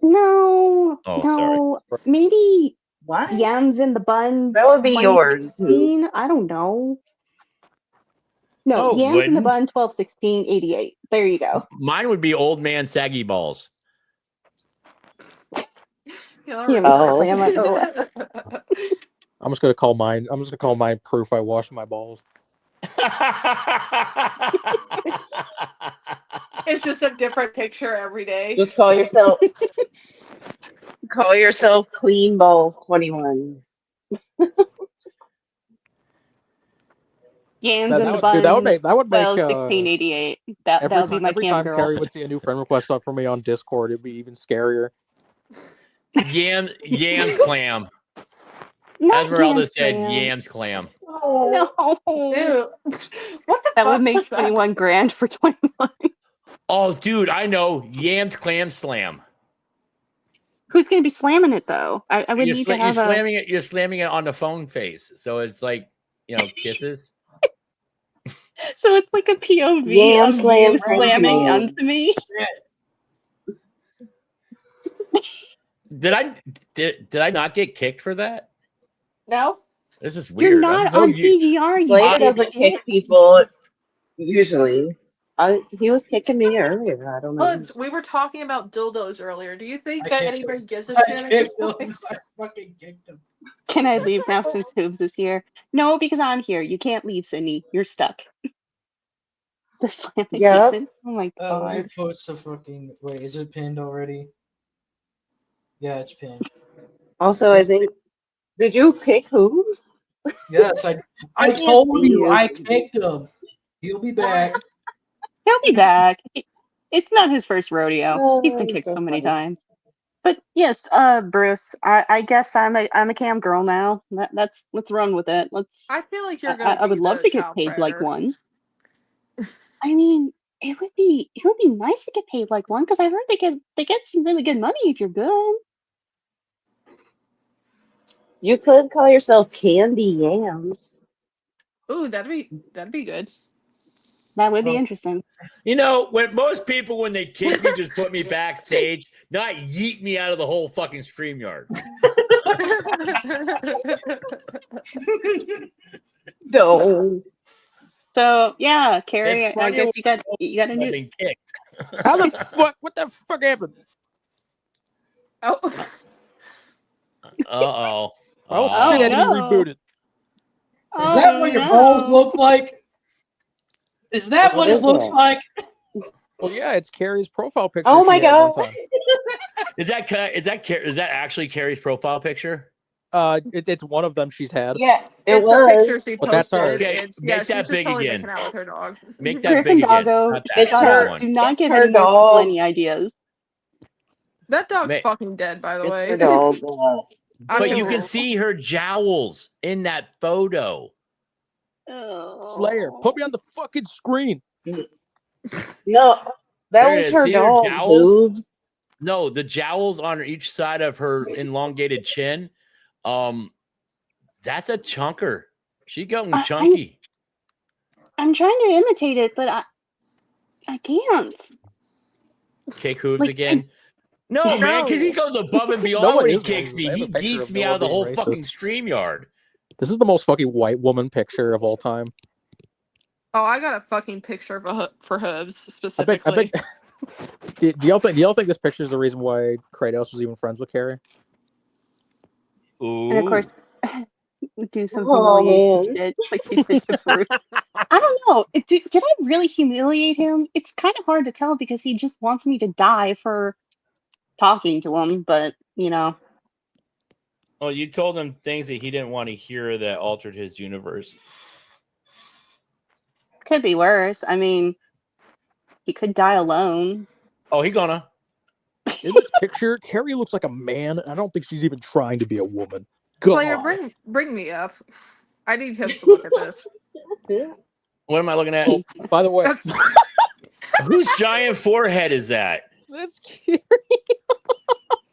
Speaker 9: no,
Speaker 10: Oh,
Speaker 9: no, maybe
Speaker 4: What?
Speaker 9: Yams in the Bun.
Speaker 4: That would be yours.
Speaker 9: 2016? I don't know. No,
Speaker 10: Oh,
Speaker 9: Yams in the
Speaker 10: wouldn't?
Speaker 9: Bun 12, 16, 88. There you go.
Speaker 10: Mine would be old man saggy balls.
Speaker 3: Yeah,
Speaker 9: Yeah,
Speaker 4: Oh.
Speaker 9: slam it. Oh,
Speaker 6: I'm just gonna call mine. I'm just gonna call mine proof I washed my balls.
Speaker 3: It's just a different picture every day.
Speaker 4: Just call yourself Clean Balls 21.
Speaker 9: Yams in the
Speaker 6: Dude,
Speaker 9: Bun.
Speaker 6: that would make
Speaker 9: 12, 16, 88. That would be my
Speaker 6: every
Speaker 9: cam
Speaker 6: time
Speaker 9: girl.
Speaker 6: Carrie would see a new friend request up for me on Discord, it'd be even scarier.
Speaker 10: Yams clam.
Speaker 9: Not
Speaker 10: Esmeralda
Speaker 9: Yams
Speaker 10: said
Speaker 9: clam.
Speaker 10: yams clam.
Speaker 9: No.
Speaker 3: Ew. What the
Speaker 9: That would
Speaker 3: fuck
Speaker 9: make
Speaker 3: was that?
Speaker 9: 21 grand for 21.
Speaker 10: Oh, dude, I know. Yams clam slam.
Speaker 9: Who's going to be slamming it though? I would need to have a.
Speaker 10: You're slamming it on the phone face. So it's like, kisses.
Speaker 9: So it's like a POV
Speaker 4: Yam
Speaker 9: of
Speaker 4: slam
Speaker 9: you slamming
Speaker 4: slam.
Speaker 9: onto me.
Speaker 10: Did I not get kicked for that?
Speaker 3: No?
Speaker 10: This is weird.
Speaker 9: You're not on TGR. You
Speaker 4: Slater doesn't
Speaker 9: dipshit.
Speaker 4: kick people usually. He was kicking me earlier. I don't know.
Speaker 3: Look, we were talking about dildos earlier. Do you think
Speaker 1: I
Speaker 3: that
Speaker 1: kicked
Speaker 3: anybody
Speaker 1: him.
Speaker 3: gives a
Speaker 1: I
Speaker 3: shit at this
Speaker 1: kicked him.
Speaker 3: point?
Speaker 1: I fucking kicked him.
Speaker 9: Can I leave now since Hoobs is here? No, because I'm here. You can't leave, Sydney. You're stuck. The slamming
Speaker 4: Yep.
Speaker 9: Ethan. Oh my
Speaker 1: Let me
Speaker 9: god.
Speaker 1: post the fucking. Wait, is it pinned already? Yeah, it's pinned.
Speaker 4: Also, I think. Did you pick who's?
Speaker 1: Yes, I
Speaker 4: can't
Speaker 1: told
Speaker 4: see
Speaker 1: you
Speaker 4: you.
Speaker 1: I kicked him. He'll be back.
Speaker 9: He'll be back. It's not his first rodeo. He's been
Speaker 4: Oh,
Speaker 9: kicked
Speaker 4: so
Speaker 9: so many
Speaker 4: funny.
Speaker 9: times. But yes, Bruce, I guess I'm a cam girl now. Let's run with it.
Speaker 3: I feel like you're gonna.
Speaker 9: I would
Speaker 3: be
Speaker 9: love
Speaker 3: the
Speaker 9: to get
Speaker 3: child
Speaker 9: paid like
Speaker 3: predator.
Speaker 9: one. I mean, it would be nice to get paid like one because I heard they get some really good money if you're good.
Speaker 4: You could call yourself Candy Yams.
Speaker 3: Ooh, that'd be good.
Speaker 9: That would be
Speaker 1: Well-
Speaker 9: interesting.
Speaker 10: When most people, when they kick me, just put me backstage, not yeet me out of the whole fucking StreamYard.
Speaker 4: No.
Speaker 9: So yeah, Carrie,
Speaker 10: It's
Speaker 9: I
Speaker 10: funny
Speaker 9: guess you got a
Speaker 10: I've
Speaker 9: new.
Speaker 10: been kicked.
Speaker 6: How the what the fuck happened?
Speaker 3: Oh,
Speaker 10: Uh-oh.
Speaker 6: Oh, shit, Eddie
Speaker 9: no.
Speaker 6: rebooted.
Speaker 1: Is
Speaker 9: Oh,
Speaker 1: that what your
Speaker 9: no.
Speaker 1: balls look like? Is that what it
Speaker 4: is
Speaker 1: looks
Speaker 4: it?
Speaker 1: like?
Speaker 6: Well, yeah, it's Carrie's profile picture.
Speaker 4: Oh my
Speaker 6: she had one
Speaker 4: god.
Speaker 6: time.
Speaker 10: Is that actually Carrie's profile picture?
Speaker 6: It's one of them she's had.
Speaker 4: Yeah, it
Speaker 3: It's the
Speaker 4: was.
Speaker 3: picture she
Speaker 6: But that's
Speaker 3: posted.
Speaker 6: her.
Speaker 10: Okay,
Speaker 3: It's, yeah,
Speaker 10: make
Speaker 3: she's
Speaker 10: that
Speaker 3: just
Speaker 10: big
Speaker 3: totally
Speaker 10: again.
Speaker 3: making out with her dog.
Speaker 10: Make that
Speaker 9: Griffin
Speaker 10: big again.
Speaker 9: Doggo,
Speaker 10: Not that
Speaker 4: It's
Speaker 10: small
Speaker 4: her-
Speaker 10: one.
Speaker 9: do not
Speaker 4: it's
Speaker 9: give
Speaker 4: her
Speaker 9: any more people
Speaker 4: dog.
Speaker 9: any ideas.
Speaker 3: That dog's
Speaker 10: Ma-
Speaker 3: fucking dead, by the
Speaker 4: It's
Speaker 3: way.
Speaker 4: her dog.
Speaker 10: But you can
Speaker 3: Ew.
Speaker 10: see her jowls in that photo.
Speaker 6: Slayer, put me on the fucking screen.
Speaker 4: No, that
Speaker 10: There it
Speaker 4: was
Speaker 10: is.
Speaker 4: her
Speaker 10: See her
Speaker 4: dog,
Speaker 10: jowls?
Speaker 4: boobs.
Speaker 10: No, the jowls on each side of her elongated chin. That's a chunker. She going chunky.
Speaker 9: I'm trying to imitate it, but I can't.
Speaker 10: Kick hooves
Speaker 9: Like,
Speaker 10: again. No, man, because he goes above and beyond
Speaker 6: No one
Speaker 10: when he
Speaker 6: is
Speaker 10: kicks
Speaker 6: racist.
Speaker 10: me.
Speaker 6: I have
Speaker 10: He
Speaker 6: a picture
Speaker 10: geeks
Speaker 6: of
Speaker 10: me
Speaker 6: Noah
Speaker 10: out of the
Speaker 6: being
Speaker 10: whole
Speaker 6: racist.
Speaker 10: fucking StreamYard.
Speaker 6: This is the most fucking white woman picture of all time.
Speaker 3: Oh, I got a fucking picture for Hooves
Speaker 6: I
Speaker 3: specifically.
Speaker 6: think. Do y'all think this picture is the reason why Kratos was even friends with Carrie?
Speaker 10: Ooh.
Speaker 9: And of course, do some
Speaker 4: Oh,
Speaker 9: humiliation
Speaker 4: man.
Speaker 9: shit like she did to Bruce. I don't know. Did I really humiliate him? It's kind of hard to tell because he just wants me to die for talking to him, but you know.
Speaker 10: Well, you told him things that he didn't want to hear that altered his universe.
Speaker 9: Could be worse. I mean, he could die alone.
Speaker 10: Oh, he gonna.
Speaker 6: In this picture, Carrie looks like a man. And I don't think she's even trying to be a woman. God.
Speaker 3: Slayer, bring me up. I need Hooves to look at this.
Speaker 10: What am I looking at?
Speaker 6: By the way,
Speaker 10: Whose giant forehead is that?
Speaker 6: that's cute.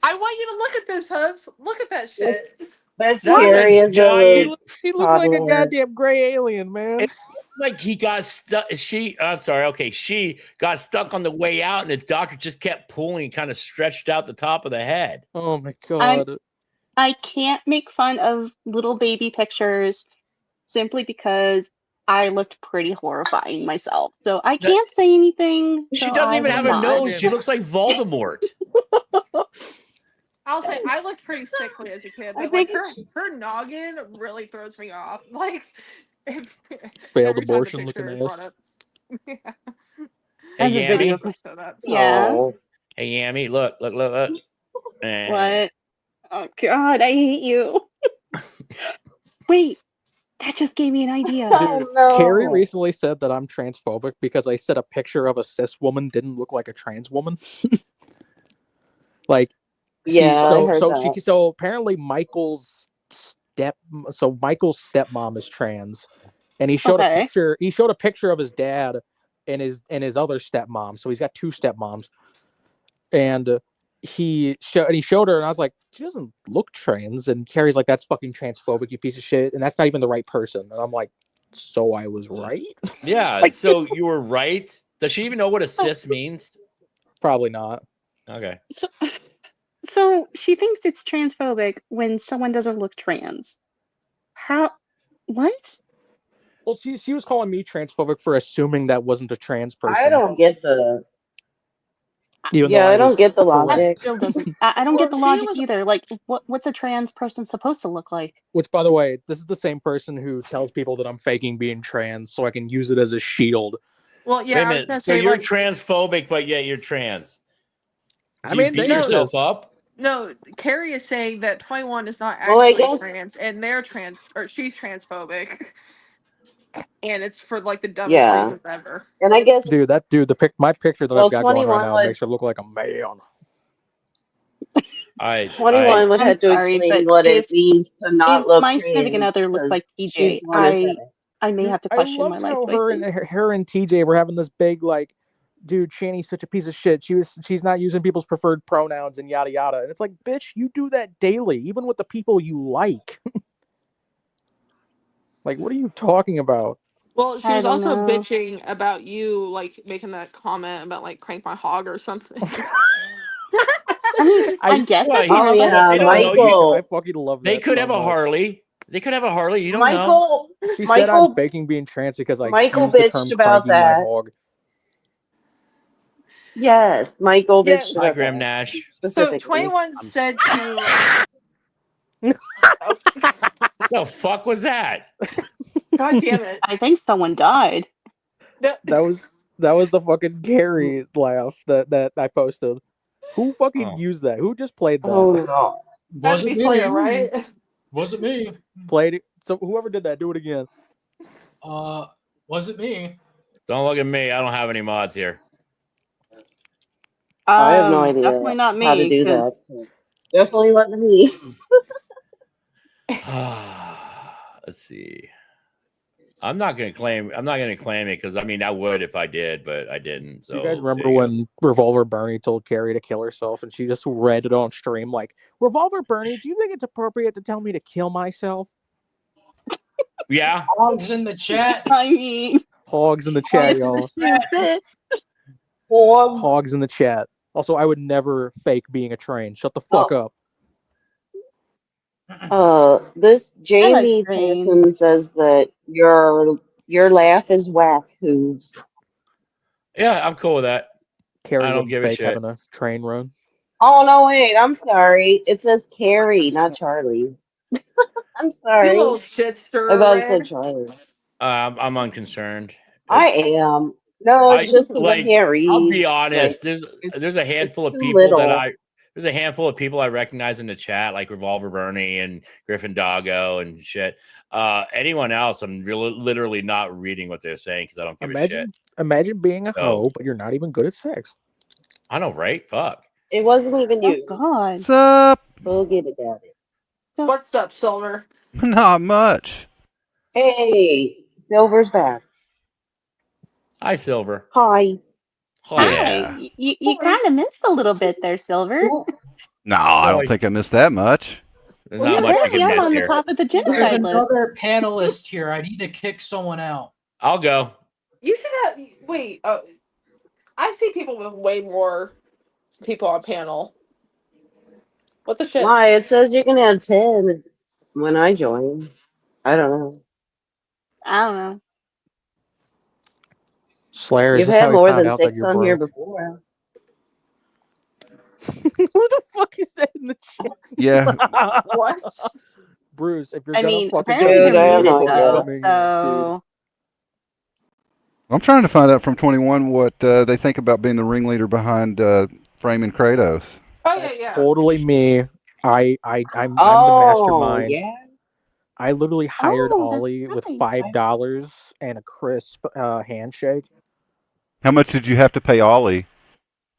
Speaker 3: I want you to look at this, Hooves. Look at that shit.
Speaker 4: That's
Speaker 10: That is
Speaker 4: scary
Speaker 10: a
Speaker 4: as
Speaker 10: giant.
Speaker 6: He looks like a
Speaker 4: toddler.
Speaker 6: goddamn gray alien, man.
Speaker 10: Like he got stuck. I'm sorry. Okay, she got stuck on the way out, and the doctor just kept pulling and kind of stretched out the top of the head.
Speaker 6: Oh my god.
Speaker 9: I can't make fun of little baby pictures simply because I looked pretty horrifying myself. So I can't say anything.
Speaker 10: She
Speaker 9: so
Speaker 10: doesn't
Speaker 9: I
Speaker 10: even
Speaker 9: will
Speaker 10: have a
Speaker 9: not.
Speaker 10: nose. She looks like Voldemort.
Speaker 3: I'll say I looked pretty sickly as a kid,
Speaker 4: I
Speaker 3: but like
Speaker 4: think
Speaker 3: her noggin really throws me off. Like
Speaker 6: Failed
Speaker 3: every time the
Speaker 6: abortion looking
Speaker 3: picture is
Speaker 6: ass.
Speaker 3: brought up. Yeah.
Speaker 9: I have a video
Speaker 10: Yammy.
Speaker 9: for
Speaker 3: So that.
Speaker 9: Yeah.
Speaker 4: Oh.
Speaker 10: Hey, Yammy, look. Eh.
Speaker 9: What? Oh god, I hate you. Wait, that just gave me an idea.
Speaker 4: Oh, no.
Speaker 6: Carrie recently said that I'm transphobic because I said a picture of a cis woman didn't look like a trans woman. Like,
Speaker 4: Yeah, I heard that.
Speaker 6: so apparently Michael's stepmom is trans, and he showed
Speaker 9: Okay.
Speaker 6: a picture. He showed a picture of his dad and his other stepmom. So he's got two stepmoms, and he showed her, and I was like, she doesn't look trans. And Carrie's like, that's fucking transphobic, you piece of shit, and that's not even the right person. And I'm like, so I was right?
Speaker 10: Yeah, so you were right. Does she even know what a cis means?
Speaker 6: Probably not.
Speaker 10: Okay.
Speaker 9: So she thinks it's transphobic when someone doesn't look trans. How? What?
Speaker 6: Well, she was calling me transphobic for assuming that wasn't a trans person.
Speaker 4: I don't get the.
Speaker 6: Even
Speaker 4: Yeah,
Speaker 6: though
Speaker 4: I don't
Speaker 6: was
Speaker 4: get the
Speaker 6: correct.
Speaker 4: logic.
Speaker 9: Still doesn't. I don't get the
Speaker 3: Well, she
Speaker 9: logic
Speaker 3: was-
Speaker 9: either. Like, what's a trans person supposed to look like?
Speaker 6: Which, by the way, this is the same person who tells people that I'm faking being trans so I can use it as a shield.
Speaker 3: Well, yeah,
Speaker 10: Wait a
Speaker 3: I was
Speaker 10: minute.
Speaker 3: gonna
Speaker 10: So
Speaker 3: say
Speaker 10: you're
Speaker 3: like
Speaker 10: transphobic, but yet you're trans.
Speaker 6: I
Speaker 10: Do you
Speaker 6: mean,
Speaker 10: beat
Speaker 6: they
Speaker 10: yourself
Speaker 6: exist.
Speaker 10: up?
Speaker 3: no. Carrie is saying that 21 is not
Speaker 4: Well, I
Speaker 3: actually
Speaker 4: guess-
Speaker 3: trans, and they're trans, or she's transphobic, and it's for like the dumbest
Speaker 4: Yeah.
Speaker 3: reasons ever.
Speaker 4: And I guess
Speaker 6: My picture that
Speaker 4: Well,
Speaker 6: I've got going right
Speaker 4: 21
Speaker 6: now
Speaker 4: would-
Speaker 6: makes her look like a man.
Speaker 4: 21 would
Speaker 9: I'm
Speaker 4: have to
Speaker 9: sorry,
Speaker 4: explain
Speaker 9: but
Speaker 4: what
Speaker 9: if-
Speaker 4: it means to not
Speaker 9: if
Speaker 4: look
Speaker 9: my
Speaker 4: trans.
Speaker 9: significant other looks
Speaker 4: because
Speaker 9: like
Speaker 4: she's
Speaker 9: TJ,
Speaker 4: born as that.
Speaker 9: I may have to question my
Speaker 6: I
Speaker 9: life
Speaker 6: loved how
Speaker 9: choices.
Speaker 6: her and TJ were having this big like, dude, Channy's such a piece of shit. She's not using people's preferred pronouns and yada yada. And it's like, bitch, you do that daily, even with the people you like. Like, what are you talking about?
Speaker 3: Well, she
Speaker 9: I
Speaker 3: was
Speaker 9: don't
Speaker 3: also
Speaker 9: know.
Speaker 3: bitching about you, like making that comment about like crank my hog or something.
Speaker 9: I mean, I guess
Speaker 10: Well,
Speaker 9: that's
Speaker 10: you
Speaker 4: Oh
Speaker 9: how
Speaker 4: yeah,
Speaker 10: they don't know.
Speaker 4: Michael.
Speaker 6: I fucking love that.
Speaker 10: They could
Speaker 6: so
Speaker 10: have a
Speaker 6: much.
Speaker 10: Harley. They could have a Harley. You don't know.
Speaker 4: Michael.
Speaker 6: She said I'm
Speaker 4: Michael.
Speaker 6: faking being trans because I
Speaker 4: Michael
Speaker 6: used the
Speaker 4: bitched
Speaker 6: term
Speaker 4: about
Speaker 6: cranking my
Speaker 4: that.
Speaker 6: hog.
Speaker 4: Yes, Michael
Speaker 3: Yes.
Speaker 4: bitched
Speaker 10: Hi,
Speaker 4: about
Speaker 10: Graham
Speaker 4: that
Speaker 10: Nash.
Speaker 3: So
Speaker 4: specifically.
Speaker 3: 21 said to.
Speaker 10: The fuck was that?
Speaker 3: God damn it!
Speaker 9: I think someone died.
Speaker 6: That was the fucking Carrie laugh that I posted. Who fucking
Speaker 10: Oh.
Speaker 6: used that? Who just played that?
Speaker 4: Oh no.
Speaker 3: That'd be Slayer, right?
Speaker 1: Wasn't me.
Speaker 6: Played it. So whoever did that, do it again.
Speaker 1: Wasn't me.
Speaker 10: Don't look at me. I don't have any mods here.
Speaker 4: I have no idea
Speaker 9: Definitely not
Speaker 4: how to
Speaker 9: me.
Speaker 4: do
Speaker 9: 'Cause
Speaker 4: that. Definitely wasn't me.
Speaker 10: Let's see. I'm not gonna claim it because I mean I would if I did, but I didn't. So
Speaker 6: You guys remember
Speaker 10: there you go.
Speaker 6: when Revolver Bernie told Carrie to kill herself, and she just read it on stream like, "Revolver Bernie, do you think it's appropriate to tell me to kill myself?"
Speaker 10: Yeah.
Speaker 1: Hogs in the chat.
Speaker 9: I mean,
Speaker 6: Hogs in the chat, y'all. Hogs in the chat. Also, I would never fake being a train. Shut the fuck up.
Speaker 4: This
Speaker 9: I
Speaker 4: Jamie
Speaker 9: like trains.
Speaker 4: person says that your laugh is whack, Hooves.
Speaker 10: Yeah, I'm cool with that.
Speaker 6: Carrie
Speaker 10: I don't
Speaker 6: wouldn't
Speaker 10: give a
Speaker 6: fake
Speaker 10: shit.
Speaker 6: having a train run.
Speaker 4: Oh no, wait, I'm sorry. It says Carrie, not Charlie. I'm
Speaker 3: You
Speaker 4: sorry.
Speaker 3: little shit
Speaker 4: I
Speaker 3: stirrer,
Speaker 4: thought it said
Speaker 3: Red.
Speaker 4: Charlie.
Speaker 10: I'm unconcerned.
Speaker 4: I am. No, it's just because I can't read.
Speaker 10: I'll be honest.
Speaker 4: Like,
Speaker 10: There's a handful of
Speaker 4: too
Speaker 10: people
Speaker 4: little.
Speaker 10: there's a handful of people I recognize in the chat, like Revolver Bernie and Griffin Doggo and shit. Anyone else, I'm literally not reading what they're saying because I don't give a shit.
Speaker 6: Imagine being a
Speaker 10: So-
Speaker 6: hoe, but you're not even good at sex.
Speaker 10: I know, right? Fuck.
Speaker 4: It wasn't even you.
Speaker 9: Oh God.
Speaker 11: What's up?
Speaker 4: Forget about it.
Speaker 3: What's up, Silver?
Speaker 11: Not much.
Speaker 4: Hey, Silver's back.
Speaker 10: Hi, Silver.
Speaker 4: Hi.
Speaker 10: Hi.
Speaker 9: Hi. You kind of missed a little bit there, Silver.
Speaker 11: No, I don't think I missed that much.
Speaker 10: There's
Speaker 9: Well,
Speaker 10: not
Speaker 9: you're
Speaker 10: much you
Speaker 9: apparently
Speaker 10: can
Speaker 9: up
Speaker 10: miss
Speaker 9: on the
Speaker 10: here.
Speaker 9: top of the
Speaker 1: There's
Speaker 9: genocide list.
Speaker 1: another panelist here. I need to kick someone out.
Speaker 10: I'll go.
Speaker 3: You should have. Wait. I see people with way more people on panel. What the shit?
Speaker 4: Why? It says you can add 10 when I join. I don't know.
Speaker 9: I don't know.
Speaker 6: Slayer, is
Speaker 4: You've
Speaker 6: this
Speaker 4: had
Speaker 6: how we
Speaker 4: more
Speaker 6: found
Speaker 4: than
Speaker 6: out that
Speaker 4: 6
Speaker 6: you're
Speaker 4: on here
Speaker 6: broke?
Speaker 4: before.
Speaker 6: Who the fuck is that in the chat?
Speaker 11: Yeah.
Speaker 3: What?
Speaker 6: Bruce, if you're
Speaker 9: I
Speaker 6: gonna
Speaker 9: mean,
Speaker 6: fucking
Speaker 9: apparently
Speaker 4: Dude, I
Speaker 9: they're
Speaker 4: have no
Speaker 9: muted
Speaker 4: idea.
Speaker 9: though,
Speaker 6: Come in,
Speaker 9: so
Speaker 11: I'm trying to find out from 21 what they think about being the ringleader behind framing Kratos.
Speaker 3: Oh yeah,
Speaker 6: That's
Speaker 3: yeah.
Speaker 6: totally me. I'm the
Speaker 4: Oh,
Speaker 6: mastermind.
Speaker 4: yeah.
Speaker 6: I literally hired
Speaker 9: Oh, that's
Speaker 6: Ollie with
Speaker 9: right.
Speaker 6: $5 and a crisp handshake.
Speaker 11: How much did you have to pay Ollie?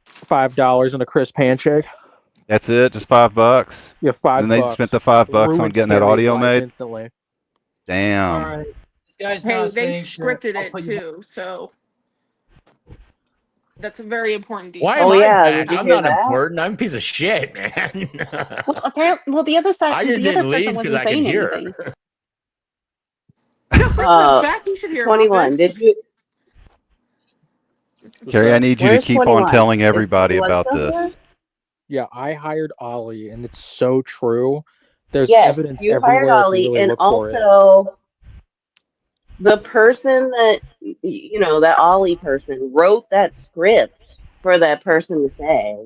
Speaker 6: $5 and a crisp handshake.
Speaker 11: That's it? Just $5?
Speaker 6: Yeah, $5.
Speaker 11: And they spent the $5 on
Speaker 6: Ruined
Speaker 11: getting that
Speaker 6: Carrie's
Speaker 11: audio
Speaker 6: life
Speaker 11: made?
Speaker 6: instantly.
Speaker 11: Damn.
Speaker 1: All right. This guy's
Speaker 3: Hey,
Speaker 1: not
Speaker 3: they
Speaker 1: saying shit.
Speaker 3: scripted
Speaker 1: I'll
Speaker 3: it
Speaker 1: put you back.
Speaker 3: too, so that's a very important detail.
Speaker 10: Why am
Speaker 4: Oh,
Speaker 10: I
Speaker 4: yeah,
Speaker 10: back?
Speaker 4: did you
Speaker 10: I'm
Speaker 4: hear
Speaker 10: not
Speaker 4: that?
Speaker 10: important. I'm a piece of shit, man.
Speaker 9: Well, apparently, the other side,
Speaker 10: I just
Speaker 9: the other
Speaker 10: didn't leave
Speaker 9: person
Speaker 10: because
Speaker 9: wasn't
Speaker 10: I could
Speaker 9: saying
Speaker 10: hear
Speaker 9: anything.
Speaker 10: her.
Speaker 3: Back, you should hear
Speaker 4: 21.
Speaker 3: about this.
Speaker 4: Did you?
Speaker 11: Carrie, I need you to
Speaker 4: Where's
Speaker 11: keep
Speaker 4: 21?
Speaker 11: on telling
Speaker 4: Is
Speaker 11: everybody
Speaker 4: 21
Speaker 11: about
Speaker 4: still
Speaker 11: this.
Speaker 4: here?
Speaker 6: Yeah, I hired Ollie, and it's so true. There's
Speaker 4: Yes,
Speaker 6: evidence
Speaker 4: you hired
Speaker 6: everywhere if you
Speaker 4: Ollie,
Speaker 6: really
Speaker 4: and
Speaker 6: look for it.
Speaker 4: also the person that that Ollie person wrote that script for that person to say.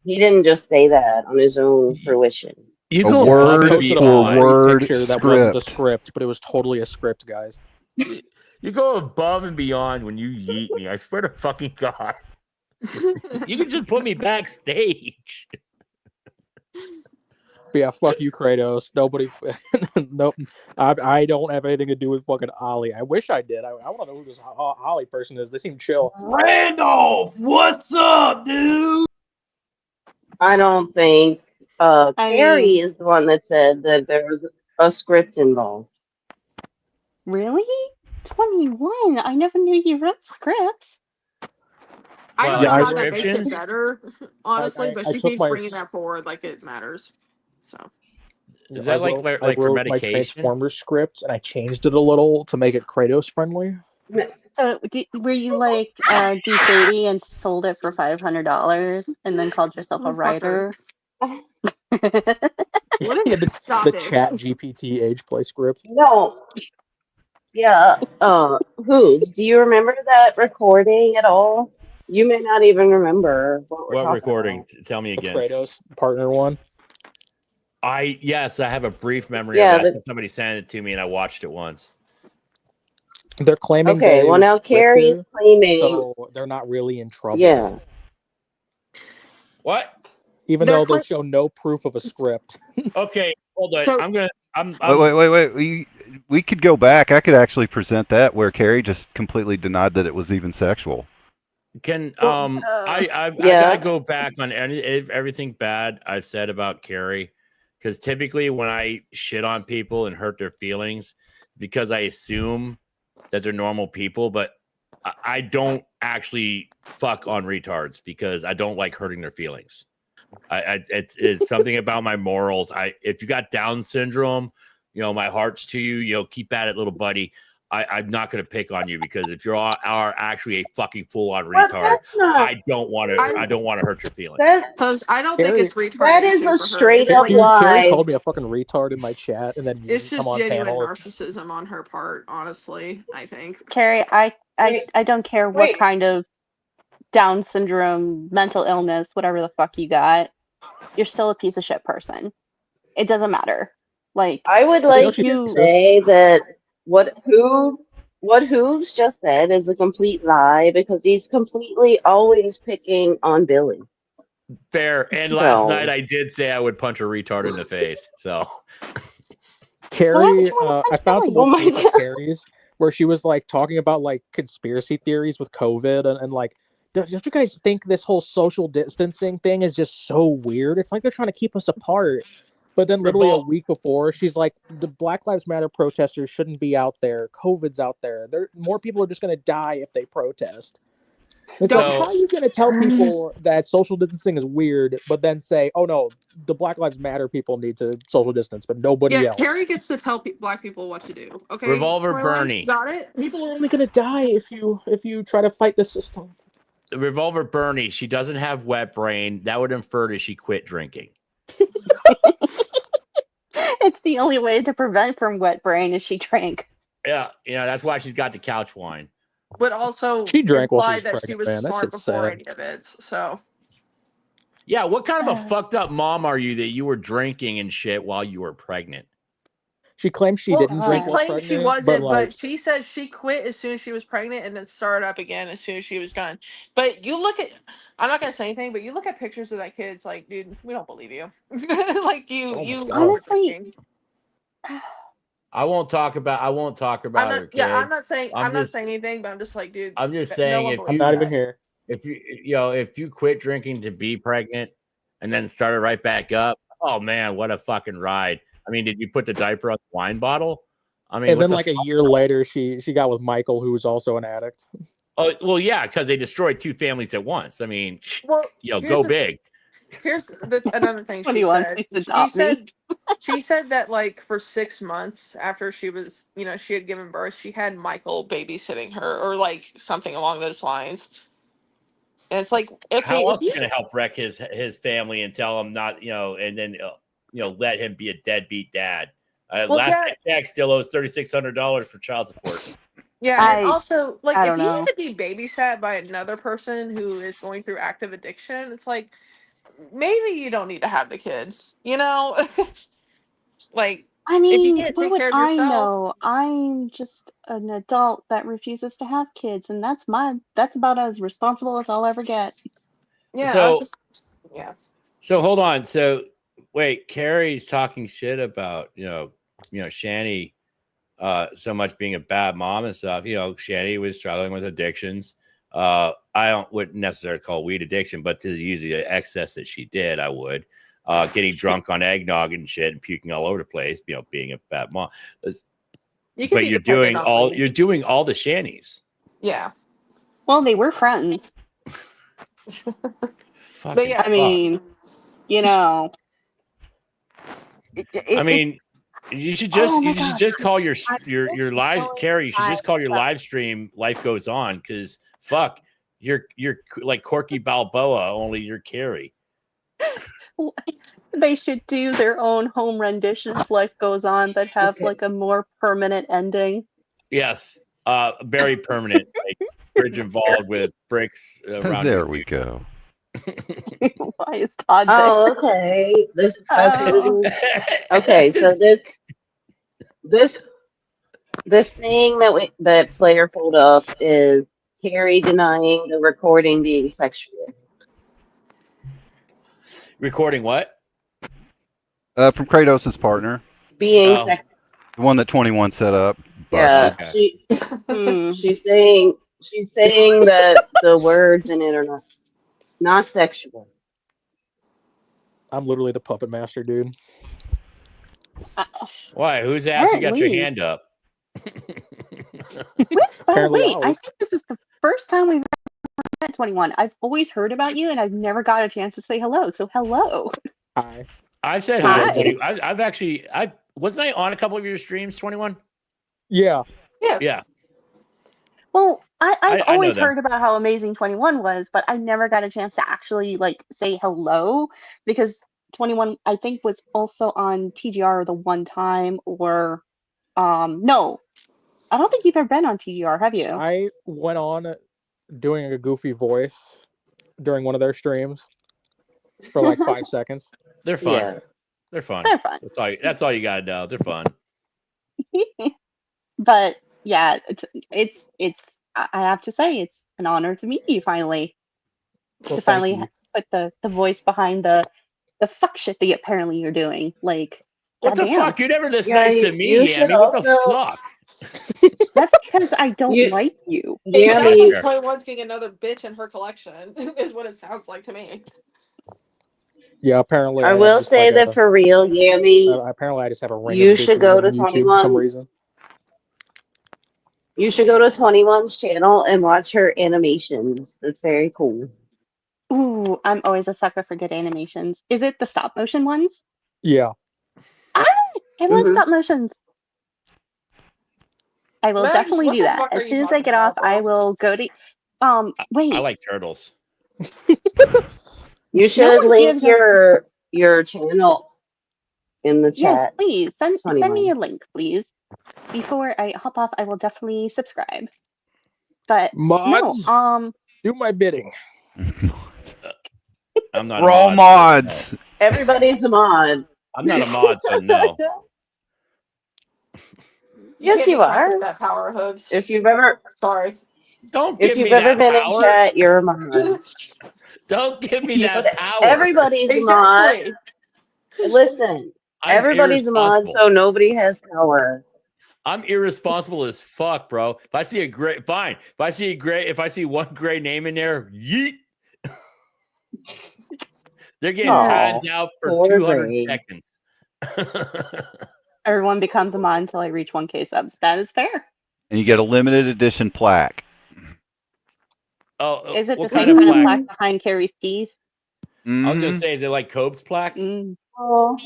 Speaker 4: He didn't just say that on his own fruition.
Speaker 10: You
Speaker 11: A
Speaker 10: go
Speaker 6: Yeah, I
Speaker 10: above
Speaker 11: word
Speaker 10: and
Speaker 6: posted a
Speaker 11: for
Speaker 10: beyond.
Speaker 6: blurry
Speaker 11: word
Speaker 6: picture that wasn't a
Speaker 11: script.
Speaker 6: script, but it was totally a script, guys.
Speaker 10: You go above and beyond when you yeet me. I swear to fucking God. You can just put me backstage.
Speaker 6: But yeah, fuck you, Kratos. Nobody, nope. I don't have anything to do with fucking Ollie. I wish I did. I want to know who this Ollie person is. They seem chill.
Speaker 1: Randolph, what's up, dude?
Speaker 4: I don't think
Speaker 9: I
Speaker 4: Carrie
Speaker 9: mean,
Speaker 4: is the one that said that there was a script involved.
Speaker 9: really? 21? I never knew you wrote scripts.
Speaker 3: I
Speaker 10: Well,
Speaker 3: don't
Speaker 6: Yeah,
Speaker 3: know
Speaker 6: I
Speaker 3: how that makes it
Speaker 10: descriptions?
Speaker 3: better, honestly, but
Speaker 6: I
Speaker 3: she
Speaker 6: took
Speaker 3: keeps
Speaker 6: my-
Speaker 3: bringing that forward like it matters. So
Speaker 10: Is that like
Speaker 6: I
Speaker 10: for
Speaker 6: wrote my
Speaker 10: medication?
Speaker 6: Transformers script and I changed it a little to make it Kratos friendly.
Speaker 9: So, were you like deep dirty and sold it for $500 and then called yourself a
Speaker 3: Motherfucker.
Speaker 9: writer?
Speaker 3: What
Speaker 6: Yeah,
Speaker 3: if
Speaker 6: the
Speaker 3: stop it?
Speaker 6: Chat GPT age play script.
Speaker 4: No. Yeah. Hooves, do you remember that recording at all? You may not even remember what we're
Speaker 10: What
Speaker 4: talking
Speaker 10: recording?
Speaker 4: about.
Speaker 10: Tell me
Speaker 6: The
Speaker 10: again.
Speaker 6: Kratos partner one.
Speaker 10: Yes, I have a brief memory
Speaker 4: Yeah,
Speaker 10: of that.
Speaker 4: the-
Speaker 10: Somebody sent it to me and I watched it once.
Speaker 6: They're claiming
Speaker 4: Okay,
Speaker 6: that it
Speaker 4: well
Speaker 6: was
Speaker 4: now
Speaker 6: scripted,
Speaker 4: Carrie's claiming.
Speaker 6: so they're not really in trouble.
Speaker 4: Yeah.
Speaker 10: What?
Speaker 6: Even
Speaker 3: They're
Speaker 6: though they
Speaker 3: cla-
Speaker 6: show no proof of a script.
Speaker 10: Okay, hold on.
Speaker 3: So-
Speaker 10: I'm gonna
Speaker 11: Wait. We could go back. I could actually present that where Carrie just completely denied that it was even sexual.
Speaker 10: I
Speaker 4: Yeah.
Speaker 10: gotta go back on everything bad I've said about Carrie, because typically when I shit on people and hurt their feelings, it's because I assume that they're normal people, but I don't actually fuck on retards because I don't like hurting their feelings. It's something about my morals. If you got Down syndrome, my heart's to you. Keep at it, little buddy. I'm not going to pick on you because if you are actually a fucking full-on
Speaker 4: But
Speaker 10: retard,
Speaker 4: that's not.
Speaker 10: I don't want to hurt your feelings.
Speaker 3: Because I don't think it's retardation.
Speaker 4: That is a
Speaker 3: for her.
Speaker 4: straight
Speaker 3: It's
Speaker 4: up
Speaker 3: like-
Speaker 6: Dude, Carrie
Speaker 4: lie.
Speaker 6: called me a fucking retard in my chat, and then
Speaker 3: It's
Speaker 6: come
Speaker 3: just
Speaker 6: on
Speaker 3: genuine
Speaker 6: panel.
Speaker 3: narcissism on her part, honestly. I think.
Speaker 9: Carrie, I don't care what
Speaker 4: Wait.
Speaker 9: kind of Down syndrome, mental illness, whatever the fuck you got. You're still a piece of shit person. It doesn't matter. Like,
Speaker 4: I would like to say that what Hooves just said is a complete lie because he's completely always picking on Billy.
Speaker 10: Fair. And last
Speaker 4: No.
Speaker 10: night I did say I would punch a retard in the face. So
Speaker 6: Carrie, I found some
Speaker 4: Oh
Speaker 6: old
Speaker 4: my
Speaker 6: tweets of
Speaker 4: God.
Speaker 6: Carrie's where she was like talking about like conspiracy theories with COVID and like, don't you guys think this whole social distancing thing is just so weird? It's like they're trying to keep us apart. But then literally a week before, she's like, the Black Lives Matter protesters shouldn't be out there. COVID's out there. More people are just going to die if they protest. It's like, how are you going to tell people that social distancing is weird, but then say, oh no, the Black Lives Matter people need to social distance, but nobody else?
Speaker 3: Carrie gets to tell black people what to do. Okay,
Speaker 10: Revolver
Speaker 3: Caroline,
Speaker 10: Bernie.
Speaker 3: got it.
Speaker 6: People are only going to die if you try to fight the system.
Speaker 10: Revolver Bernie, she doesn't have wet brain. That would infer that she quit drinking.
Speaker 9: it's the only way to prevent from wet brain is she drank.
Speaker 10: Yeah, that's why she's got the couch wine.
Speaker 3: But also,
Speaker 6: She drank while she
Speaker 3: implied
Speaker 6: was
Speaker 3: that she
Speaker 6: pregnant,
Speaker 3: was
Speaker 6: man. That
Speaker 3: smart
Speaker 6: shit's
Speaker 3: before
Speaker 6: sad.
Speaker 3: any of it. So
Speaker 10: Yeah, what kind of a fucked up mom are you that you were drinking and shit while you were pregnant?
Speaker 6: She claims she didn't
Speaker 3: she
Speaker 6: drink while
Speaker 3: claimed she
Speaker 6: pregnant,
Speaker 3: wasn't,
Speaker 6: but like,
Speaker 3: she says she quit as soon as she was pregnant and then started up again as soon as she was done. But you look at, I'm not gonna say anything, but you look at pictures of that kid, it's like, dude, we don't believe you. Like you
Speaker 9: honestly.
Speaker 10: I won't talk about her. Kid.
Speaker 3: I'm not saying
Speaker 10: I'm
Speaker 3: not
Speaker 10: just-
Speaker 3: saying anything, but I'm just like, dude.
Speaker 10: I'm just
Speaker 3: no
Speaker 10: saying
Speaker 3: one
Speaker 10: if
Speaker 3: believes
Speaker 6: I'm not
Speaker 3: that.
Speaker 6: even here.
Speaker 10: if you quit drinking to be pregnant and then started right back up, oh man, what a fucking ride. I mean, did you put the diaper on the wine bottle? I mean,
Speaker 6: And
Speaker 10: what
Speaker 6: then
Speaker 10: the
Speaker 6: like a
Speaker 10: fuck?
Speaker 6: year later, she got with Michael, who was also an addict.
Speaker 10: Oh well, yeah, because they destroyed two families at once. I mean,
Speaker 3: Well,
Speaker 10: go
Speaker 3: here's the-
Speaker 10: big.
Speaker 3: Here's another thing she
Speaker 9: 21,
Speaker 3: said.
Speaker 9: please adopt me.
Speaker 3: She said that like for 6 months after she was, she had given birth, she had Michael babysitting her or like something along those lines. And it's like, okay,
Speaker 10: How
Speaker 3: if
Speaker 10: else are
Speaker 3: you-
Speaker 10: you gonna help wreck his family and tell him not, and then let him be a deadbeat dad?
Speaker 3: Well,
Speaker 10: Last
Speaker 3: yeah.
Speaker 10: I checked, still owes $3,600 for child support.
Speaker 3: Yeah, and also like
Speaker 9: I
Speaker 3: if
Speaker 9: don't
Speaker 3: you
Speaker 9: know.
Speaker 3: need to be babysat by another person who is going through active addiction, it's like maybe you don't need to have the kid. Like
Speaker 9: I
Speaker 3: if you
Speaker 9: mean,
Speaker 3: can't
Speaker 9: what
Speaker 3: take
Speaker 9: would
Speaker 3: care of
Speaker 9: I
Speaker 3: yourself.
Speaker 9: know? I'm just an adult that refuses to have kids, and that's about as responsible as I'll ever get.
Speaker 3: Yeah.
Speaker 10: So-
Speaker 3: yeah.
Speaker 10: So hold on. So wait, Carrie's talking shit about Shani so much being a bad mom and stuff. Shani was struggling with addictions. Wouldn't necessarily call weed addiction, but to use the excess that she did, I would. Getting drunk on eggnog and shit and puking all over the place, being a bad mom.
Speaker 3: You can
Speaker 10: But
Speaker 3: be
Speaker 10: you're
Speaker 3: dependent on weed.
Speaker 10: doing all the Shanies.
Speaker 3: Yeah.
Speaker 9: Well, they were friends.
Speaker 10: Fucking
Speaker 3: yeah,
Speaker 9: I mean,
Speaker 10: I mean, you should just
Speaker 9: Oh my
Speaker 10: you should
Speaker 9: God.
Speaker 10: just call your
Speaker 9: this
Speaker 10: live
Speaker 9: going
Speaker 10: Carrie. You should just call your
Speaker 9: viral.
Speaker 10: live stream. Life goes on because fuck, you're like Corky Balboa, only you're Carrie.
Speaker 9: They should do their own home rendition of Life Goes On that have like a more permanent ending.
Speaker 10: Yes, very permanent. Like bridge involved with bricks around.
Speaker 11: There we go.
Speaker 9: Why is Todd
Speaker 4: Oh,
Speaker 9: there?
Speaker 4: okay. That's
Speaker 9: Oh.
Speaker 4: okay. So this thing that Slayer pulled up is Carrie denying the recording being sexual.
Speaker 10: Recording what?
Speaker 11: From Kratos' partner.
Speaker 4: being
Speaker 10: Oh.
Speaker 4: sexual.
Speaker 11: The one that 21 set up.
Speaker 4: Yeah,
Speaker 11: Busted.
Speaker 4: she's saying that the words in it are not sexual.
Speaker 6: I'm literally the puppet master, dude.
Speaker 10: Why? Whose ass you got your
Speaker 9: Apparently.
Speaker 10: hand up?
Speaker 6: Apparently
Speaker 9: Wait, I
Speaker 6: ours.
Speaker 9: think this is the first time we've ever met 21. I've always heard about you and I've never got a chance to say hello. So hello.
Speaker 6: Hi.
Speaker 10: I've said
Speaker 9: Hi.
Speaker 10: hello. I've actually, wasn't I on a couple of your streams, 21?
Speaker 6: Yeah.
Speaker 10: Yeah.
Speaker 9: Well, I've
Speaker 10: I know
Speaker 9: always
Speaker 10: them.
Speaker 9: heard about how amazing 21 was, but I never got a chance to actually like say hello because 21 I think was also on TGR the one time or no. I don't think you've ever been on TGR, have you?
Speaker 6: I went on doing a goofy voice during one of their streams for like 5 seconds.
Speaker 10: They're fun.
Speaker 4: Yeah.
Speaker 10: They're fun.
Speaker 9: They're fun.
Speaker 10: That's all you got to know. They're fun.
Speaker 9: But yeah, it's I have to say it's an honor to meet you finally.
Speaker 6: Well,
Speaker 9: To
Speaker 6: thank
Speaker 9: finally
Speaker 6: you.
Speaker 9: put the voice behind the fuck shit that apparently you're doing. Like
Speaker 10: What the
Speaker 9: goddamn.
Speaker 10: fuck? You're never this
Speaker 4: Yeah,
Speaker 10: nice to
Speaker 4: you
Speaker 10: me,
Speaker 4: should
Speaker 10: Yami. What the
Speaker 4: also-
Speaker 10: fuck?
Speaker 9: That's because I don't
Speaker 4: You-
Speaker 9: like you.
Speaker 3: It
Speaker 4: Yeah,
Speaker 3: sounds
Speaker 4: me-
Speaker 3: like 21's getting another bitch in her collection, is what it sounds like to me.
Speaker 6: Yeah, apparently.
Speaker 4: I
Speaker 6: have
Speaker 4: will
Speaker 6: just,
Speaker 4: say
Speaker 6: like,
Speaker 4: that for real, Yami,
Speaker 6: apparently I just have a ring
Speaker 4: you
Speaker 6: of
Speaker 4: should
Speaker 6: bitches
Speaker 4: go
Speaker 6: on
Speaker 4: to
Speaker 6: YouTube for
Speaker 4: 21.
Speaker 6: some reason.
Speaker 4: You should go to 21's channel and watch her animations. It's very cool.
Speaker 9: Ooh, I'm always a sucker for good animations. Is it the stop motion ones?
Speaker 6: Yeah.
Speaker 9: I love
Speaker 4: Mhm.
Speaker 9: stop motions. I will
Speaker 3: Max,
Speaker 9: definitely
Speaker 3: what
Speaker 9: do
Speaker 3: the
Speaker 9: that.
Speaker 3: fuck are
Speaker 9: As
Speaker 3: you
Speaker 9: soon as I
Speaker 3: talking
Speaker 9: get off,
Speaker 3: about, bro?
Speaker 9: I will go to wait.
Speaker 10: I like turtles.
Speaker 4: You should
Speaker 9: one
Speaker 4: link
Speaker 9: gives a-
Speaker 4: your channel in the
Speaker 9: Yes,
Speaker 4: chat.
Speaker 9: please. Send me
Speaker 4: 21.
Speaker 9: a link, please. Before I hop off, I will definitely subscribe. But
Speaker 6: Mods,
Speaker 9: no,
Speaker 6: do my bidding.
Speaker 10: I'm not
Speaker 11: Roll
Speaker 10: a mod.
Speaker 11: mods.
Speaker 10: So no.
Speaker 4: Everybody's a mod.
Speaker 10: I'm not a mod, so no.
Speaker 3: You
Speaker 4: Yes,
Speaker 3: can't
Speaker 4: you
Speaker 3: be trusted
Speaker 4: are.
Speaker 3: with that power, Hooves.
Speaker 4: If you've ever
Speaker 3: Sorry.
Speaker 10: Don't
Speaker 4: if
Speaker 10: give
Speaker 4: you've
Speaker 10: me
Speaker 4: ever
Speaker 10: that
Speaker 4: been in
Speaker 10: power.
Speaker 4: chat, you're a mod.
Speaker 10: Don't give me
Speaker 4: But
Speaker 10: that power.
Speaker 4: everybody's a mod.
Speaker 3: Exactly.
Speaker 4: Listen,
Speaker 10: I'm
Speaker 4: everybody's a mod,
Speaker 10: irresponsible.
Speaker 4: so nobody has power.
Speaker 10: I'm irresponsible as fuck, bro. If I see a gray, fine. If I see one gray name in there, yeet. They're getting
Speaker 4: Aw,
Speaker 10: timed out for
Speaker 4: poor
Speaker 10: 200
Speaker 4: Gray.
Speaker 10: seconds.
Speaker 9: everyone becomes a mod until I reach 1K subs. That is fair.
Speaker 11: And you get a limited edition plaque.
Speaker 10: Oh,
Speaker 9: Is it the
Speaker 10: what
Speaker 9: same
Speaker 10: kind of
Speaker 9: kind of
Speaker 10: plaque?
Speaker 9: plaque behind Carrie's teeth?
Speaker 10: I was gonna
Speaker 11: Mhm.
Speaker 10: say, is it like Cope's plaque?
Speaker 4: Oh,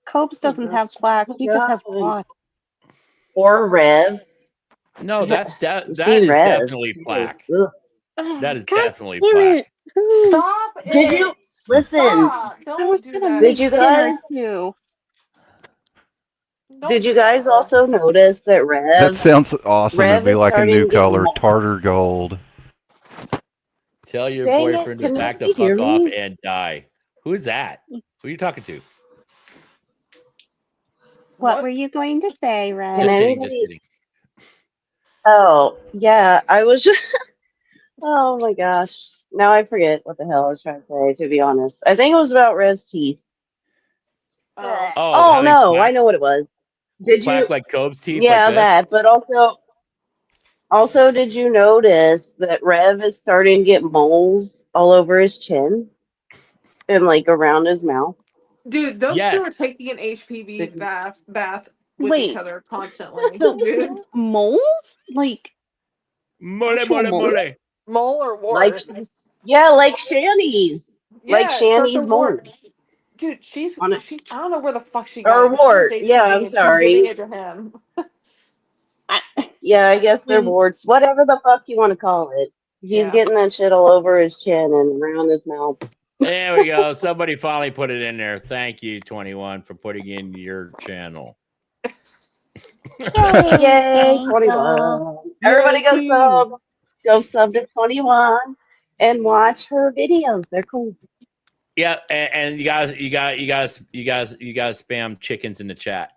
Speaker 9: Copes doesn't have plaque. He just has
Speaker 4: God.
Speaker 9: blocks.
Speaker 4: Or Rev.
Speaker 10: No, that
Speaker 4: I've
Speaker 10: is
Speaker 4: seen Revs,
Speaker 10: definitely
Speaker 4: too.
Speaker 10: plaque.
Speaker 4: Ugh.
Speaker 10: That is
Speaker 9: God
Speaker 10: definitely
Speaker 9: damn
Speaker 10: plaque.
Speaker 9: it. Who's-
Speaker 3: Stop it.
Speaker 4: Did you listen?
Speaker 3: Stop.
Speaker 9: I was
Speaker 3: Don't do
Speaker 9: gonna
Speaker 3: that.
Speaker 4: Did
Speaker 9: make
Speaker 4: you
Speaker 9: dinner
Speaker 4: guys
Speaker 9: too.
Speaker 3: Don't
Speaker 4: Did you
Speaker 3: do that,
Speaker 4: guys
Speaker 3: bro.
Speaker 4: also notice that
Speaker 11: That
Speaker 4: Rev
Speaker 11: sounds awesome.
Speaker 4: Rev
Speaker 11: It'd be
Speaker 4: is
Speaker 11: like a
Speaker 4: starting
Speaker 11: new
Speaker 4: to get
Speaker 11: color,
Speaker 4: more-
Speaker 11: tartar gold.
Speaker 10: Tell your
Speaker 4: Dang it,
Speaker 10: boyfriend to
Speaker 4: can
Speaker 10: back the
Speaker 4: nobody hear
Speaker 10: fuck off
Speaker 4: me?
Speaker 10: and die. Who's that? Who are you talking to?
Speaker 9: What were you going to say,
Speaker 4: Can
Speaker 9: Red?
Speaker 10: Just kidding.
Speaker 4: anybody?
Speaker 10: Just kidding.
Speaker 4: Oh yeah, I was just. Oh my gosh, now I forget what the hell I was trying to say. To be honest, I think it was about Rev's teeth.
Speaker 3: Oh.
Speaker 10: Oh, having
Speaker 4: no,
Speaker 10: plaque,
Speaker 4: I know what it was. Did you?
Speaker 10: plaque like Cope's teeth,
Speaker 4: Yeah,
Speaker 10: like this?
Speaker 4: that. But also, did you notice that Rev is starting to get moles all over his chin and like around his mouth?
Speaker 3: Dude, those two are
Speaker 10: Yes.
Speaker 3: taking an HPV bath with
Speaker 9: Wait.
Speaker 3: each other constantly.
Speaker 9: So
Speaker 3: Dude.
Speaker 9: moles? Like
Speaker 10: Mole,
Speaker 9: actual
Speaker 10: mole,
Speaker 9: moles?
Speaker 10: mole.
Speaker 3: Mole or wart?
Speaker 4: Like, yeah, like Shani's. Like
Speaker 3: Yeah, it starts
Speaker 4: Shani's
Speaker 3: a wart.
Speaker 4: mole.
Speaker 3: Dude, she
Speaker 4: On it.
Speaker 3: I don't know where the fuck she got
Speaker 4: Or
Speaker 3: it. but she has
Speaker 4: wart. Yeah,
Speaker 3: HPV
Speaker 4: I'm
Speaker 3: and she's giving
Speaker 4: sorry.
Speaker 3: it to him.
Speaker 4: Yeah, I guess they're warts. Whatever the fuck you want to call it. He's
Speaker 3: Yeah.
Speaker 4: getting that shit all over his chin and around his mouth.
Speaker 10: There we go. Somebody finally put it in there. Thank you, 21, for putting in your channel.
Speaker 4: Yay, 21. Everybody go sub to 21 and watch her videos. They're cool.
Speaker 10: Yeah, and you guys spam chickens in the chat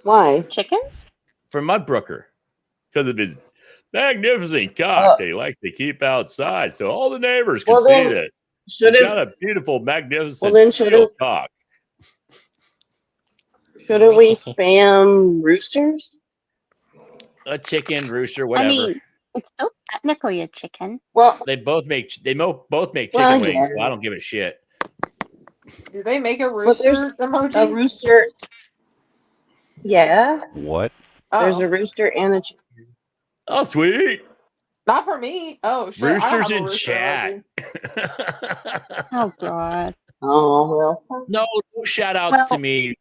Speaker 4: Why?
Speaker 9: Chickens?
Speaker 10: for Mudbrooker because of his magnificent cock that he likes to keep outside, so all the neighbors can
Speaker 4: Well,
Speaker 10: see
Speaker 4: then,
Speaker 10: it.
Speaker 4: should
Speaker 10: He's
Speaker 4: it-
Speaker 10: got a beautiful, magnificent
Speaker 4: Well, then should
Speaker 10: steel
Speaker 4: it-
Speaker 10: cock.
Speaker 4: Shouldn't we spam roosters?
Speaker 10: A chicken, rooster,
Speaker 9: I
Speaker 10: whatever.
Speaker 9: mean, it's still technically a chicken.
Speaker 4: Well,
Speaker 10: They both make chicken
Speaker 4: Well,
Speaker 10: wings,
Speaker 4: yeah.
Speaker 10: so I don't give a shit.
Speaker 3: Do they make a
Speaker 4: but there's
Speaker 3: rooster emoji?
Speaker 4: a rooster. Yeah,
Speaker 11: What?
Speaker 4: there's
Speaker 3: Oh,
Speaker 4: a rooster and a chicken.
Speaker 10: Oh, sweet.
Speaker 3: not for me. Oh shit! I don't
Speaker 10: Roosters
Speaker 3: have a
Speaker 10: in
Speaker 3: rooster
Speaker 10: chat.
Speaker 3: emoji.
Speaker 9: Oh god.
Speaker 4: Oh well.
Speaker 10: No shout outs
Speaker 9: Well-
Speaker 10: to me,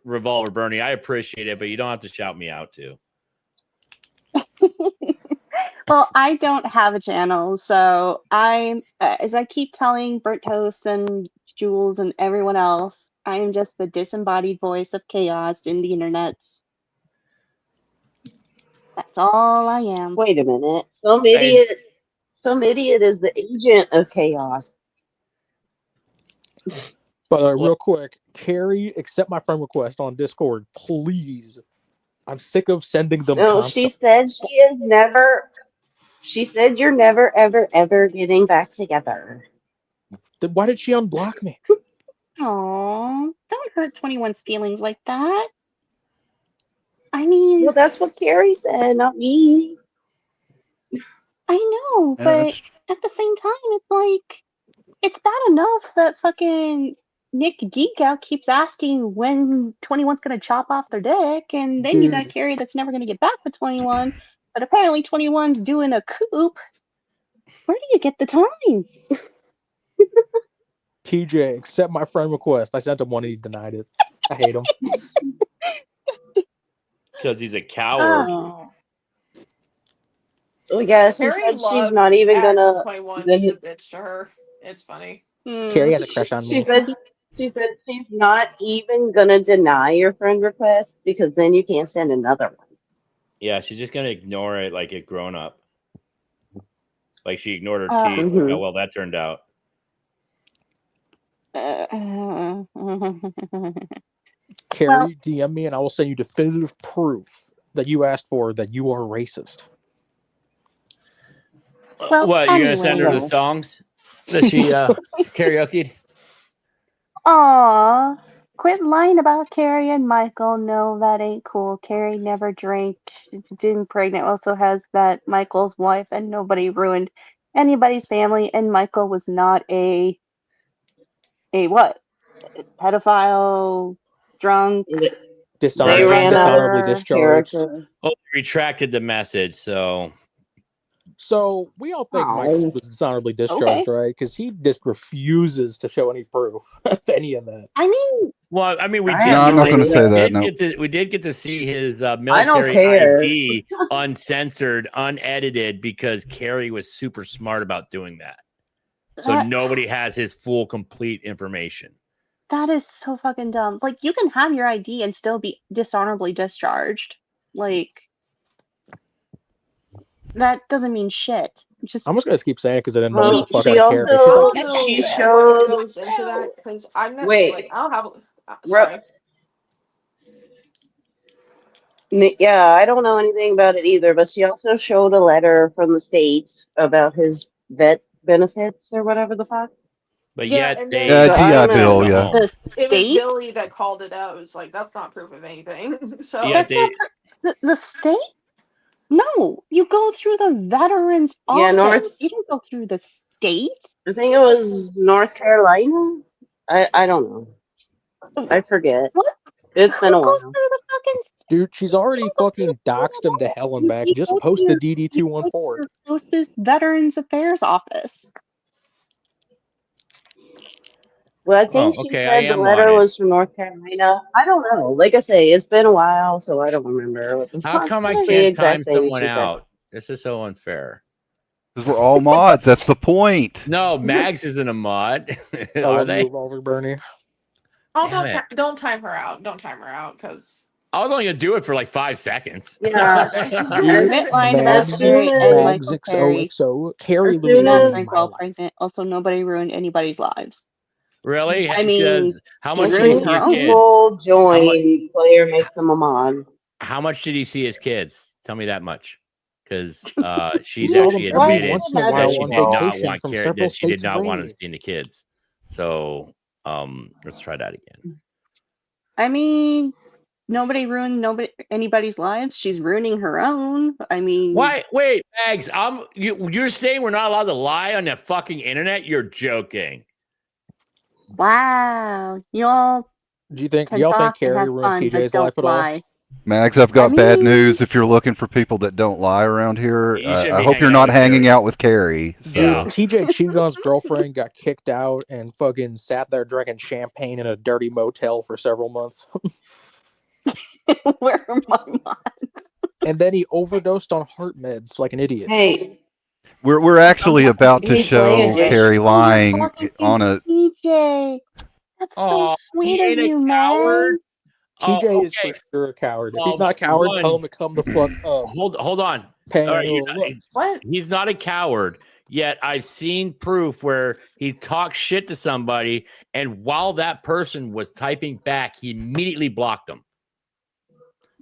Speaker 10: Revolver Bernie. I appreciate it, but you don't have to shout me out too.
Speaker 9: Well, I don't have a channel, so as I keep telling Bert Toast and Jules and everyone else, I am just the disembodied voice of chaos in the internets. That's all I am.
Speaker 4: Wait a minute. Some idiot is the agent of chaos.
Speaker 6: But real quick, Carrie, accept my friend request on Discord, please. I'm sick of sending them.
Speaker 4: No,
Speaker 6: constant-
Speaker 4: she said you're never, ever, ever getting back together.
Speaker 6: Then why did she unblock me?
Speaker 9: Aw, don't hurt 21's feelings like that. I mean,
Speaker 4: Well, that's what Carrie said, not me.
Speaker 9: I know,
Speaker 11: And
Speaker 9: but
Speaker 11: it's-
Speaker 9: at the same time, it's like, it's bad enough that fucking Nick Geek Out keeps asking when 21's gonna chop off their dick, and then you got
Speaker 6: Dude.
Speaker 9: Carrie that's never gonna get back with 21, but apparently 21's doing a coop. Where do you get the time?
Speaker 6: TJ, accept my friend request. I sent him one and he denied it. I hate him.
Speaker 10: Because he's a coward.
Speaker 9: Oh.
Speaker 4: Oh yeah, she
Speaker 3: Carrie
Speaker 4: said she's
Speaker 3: loves
Speaker 4: not even
Speaker 3: at
Speaker 4: gonna.
Speaker 3: 21
Speaker 4: then-
Speaker 3: just a bitch to her. It's funny.
Speaker 6: Carrie has a crush on
Speaker 4: She
Speaker 6: me.
Speaker 4: said she's not even gonna deny your friend request because then you can't send another one.
Speaker 10: Yeah, she's just gonna ignore it like a grown up. Like she ignored her
Speaker 9: Uh,
Speaker 10: teeth.
Speaker 4: Mhm.
Speaker 10: How well that turned out.
Speaker 6: Carrie, DM me and I will send you definitive proof that you asked for that you are racist.
Speaker 9: Well,
Speaker 10: What, you're gonna send her the
Speaker 4: anyway.
Speaker 10: songs that she karaoke'd?
Speaker 9: Aw, quit lying about Carrie and Michael. No, that ain't cool. Carrie never drank. She's been pregnant. Also has that Michael's wife, and nobody ruined anybody's family. And Michael was not a what? Pedophile, drunk.
Speaker 4: They ran
Speaker 6: dishonorably
Speaker 4: out of
Speaker 6: discharged.
Speaker 4: character.
Speaker 10: Oh, retracted the message. So
Speaker 6: So we all think Michael was dishonorably discharged, right? Because he just refuses to show any proof of any of that.
Speaker 9: I mean,
Speaker 10: well, I mean, we
Speaker 4: No,
Speaker 10: did.
Speaker 11: I'm not
Speaker 10: we
Speaker 11: gonna
Speaker 10: did-
Speaker 11: say
Speaker 10: we
Speaker 11: that,
Speaker 10: did
Speaker 11: no.
Speaker 10: get to- we did get to see his
Speaker 4: don't
Speaker 10: military
Speaker 4: care.
Speaker 10: ID uncensored, unedited, because Carrie was super smart about doing that. So
Speaker 9: that,
Speaker 10: nobody has his full, complete information.
Speaker 9: that is so fucking dumb. Like, you can have your ID and still be dishonorably discharged. Like, that doesn't mean shit. Just
Speaker 6: I'm just gonna keep saying it because it annoys
Speaker 4: Well,
Speaker 6: the fuck
Speaker 4: she
Speaker 6: out of Carrie. She's
Speaker 4: also-
Speaker 6: like,
Speaker 3: Can
Speaker 4: She
Speaker 3: we get
Speaker 4: showed-
Speaker 3: what goes into that? Because I'm not.
Speaker 4: Wait.
Speaker 3: Like, I don't have.
Speaker 4: Ru-
Speaker 3: Sorry.
Speaker 4: Yeah, I don't know anything about it either, but she also showed a letter from the state about his vet benefits or whatever the fuck.
Speaker 10: But
Speaker 3: Yeah,
Speaker 10: yet
Speaker 3: and
Speaker 10: they
Speaker 3: then-
Speaker 11: Yeah,
Speaker 4: So I
Speaker 11: GI
Speaker 4: don't know.
Speaker 11: Bill, yeah.
Speaker 9: the
Speaker 3: It was
Speaker 9: state.
Speaker 3: Billy that called it out. It was like that's not proof of anything. So
Speaker 10: Yeah,
Speaker 9: That's not the state. No, you go through the veterans
Speaker 4: Yeah,
Speaker 9: office.
Speaker 4: North-
Speaker 9: You don't go through the state.
Speaker 4: I think it was North Carolina. I don't know. I forget.
Speaker 9: What?
Speaker 4: It's been a
Speaker 9: Who goes
Speaker 4: while.
Speaker 9: through the fucking
Speaker 6: dude, she's already fucking doxed him to hell and back. Just post the DD214.
Speaker 9: your closest Veterans Affairs office?
Speaker 4: Well, I think
Speaker 10: Oh,
Speaker 4: she
Speaker 10: okay, I
Speaker 4: said the
Speaker 10: am
Speaker 4: letter
Speaker 10: on it.
Speaker 4: was from North Carolina. I don't know. Like I say, it's been a while, so I don't remember. What the
Speaker 10: How
Speaker 4: fuck
Speaker 10: come I
Speaker 4: the
Speaker 10: can't
Speaker 4: exact
Speaker 10: time
Speaker 4: thing
Speaker 10: someone
Speaker 4: she said.
Speaker 10: out? This is so unfair.
Speaker 11: Because we're all mods. That's the point.
Speaker 10: No, Mags isn't a mod.
Speaker 6: I
Speaker 10: Are
Speaker 6: love
Speaker 10: they?
Speaker 6: you, Revolver Bernie.
Speaker 3: oh,
Speaker 10: Damn
Speaker 3: don't time her out. Don't time her out because
Speaker 10: I was only gonna do it for like 5 seconds.
Speaker 4: Yeah.
Speaker 9: Quit lying about
Speaker 6: Mags,
Speaker 9: Carrie and
Speaker 6: Mags
Speaker 9: Michael Carey.
Speaker 6: XOXO. Carrie
Speaker 4: As
Speaker 6: literally
Speaker 4: soon
Speaker 9: Not
Speaker 4: as-
Speaker 6: ruined
Speaker 9: Frank
Speaker 6: my
Speaker 9: while
Speaker 6: life.
Speaker 9: pregnant. Also, nobody ruined anybody's lives.
Speaker 10: Really?
Speaker 9: I mean,
Speaker 10: Because how much
Speaker 9: can't
Speaker 10: did he
Speaker 9: ruin
Speaker 10: see
Speaker 9: her
Speaker 10: his
Speaker 9: own.
Speaker 10: kids?
Speaker 4: People join, player makes them a mod.
Speaker 10: How much did he see his kids? Tell me that much. Because she's
Speaker 6: Saw them
Speaker 10: actually
Speaker 6: every
Speaker 10: admitted
Speaker 6: once in a
Speaker 10: that
Speaker 6: while
Speaker 10: she
Speaker 6: on
Speaker 10: did not
Speaker 6: vacation
Speaker 10: want
Speaker 6: from
Speaker 10: Carrie,
Speaker 6: several
Speaker 10: that she did
Speaker 6: states
Speaker 10: not want
Speaker 6: away.
Speaker 10: him seeing the kids. So let's try that again.
Speaker 9: I mean, nobody ruined anybody's lives. She's ruining her own. I mean,
Speaker 10: Why? Wait, Mags. You're saying we're not allowed to lie on the fucking internet? You're joking.
Speaker 9: wow, y'all
Speaker 6: Do you think
Speaker 9: can
Speaker 6: y'all think
Speaker 9: talk and
Speaker 6: Carrie
Speaker 9: have
Speaker 6: ruined
Speaker 9: fun, but
Speaker 6: TJ's life
Speaker 9: don't
Speaker 6: at all?
Speaker 9: lie.
Speaker 11: Max, I've got
Speaker 9: I
Speaker 11: bad
Speaker 9: mean-
Speaker 11: news. If you're looking for people that don't lie around here,
Speaker 10: You shouldn't
Speaker 11: I
Speaker 10: be
Speaker 11: hope you're
Speaker 10: hanging out
Speaker 11: not
Speaker 10: with
Speaker 11: hanging
Speaker 10: Carrie.
Speaker 11: out with Carrie. So.
Speaker 10: Yeah.
Speaker 6: TJ cheated on his girlfriend, got kicked out, and fucking sat there drinking champagne in a dirty motel for several months.
Speaker 9: Where are my mods?
Speaker 6: And then he overdosed on heart meds like an idiot.
Speaker 4: Hey,
Speaker 11: We're actually about to
Speaker 4: He's
Speaker 11: show
Speaker 4: playing it.
Speaker 11: Carrie lying
Speaker 9: Talking to
Speaker 11: on a.
Speaker 9: TJ. That's so
Speaker 10: Aw,
Speaker 9: sweet
Speaker 10: he
Speaker 9: of
Speaker 10: ain't a
Speaker 9: you, man.
Speaker 10: coward.
Speaker 6: TJ is
Speaker 10: Okay.
Speaker 6: for sure a coward. If he's not a coward,
Speaker 10: one-
Speaker 6: tell him to come the fuck up.
Speaker 10: Hold on.
Speaker 6: Paying
Speaker 10: All right,
Speaker 6: annual look.
Speaker 3: What?
Speaker 10: He's not a coward. Yet I've seen proof where he talks shit to somebody, and while that person was typing back, he immediately blocked them.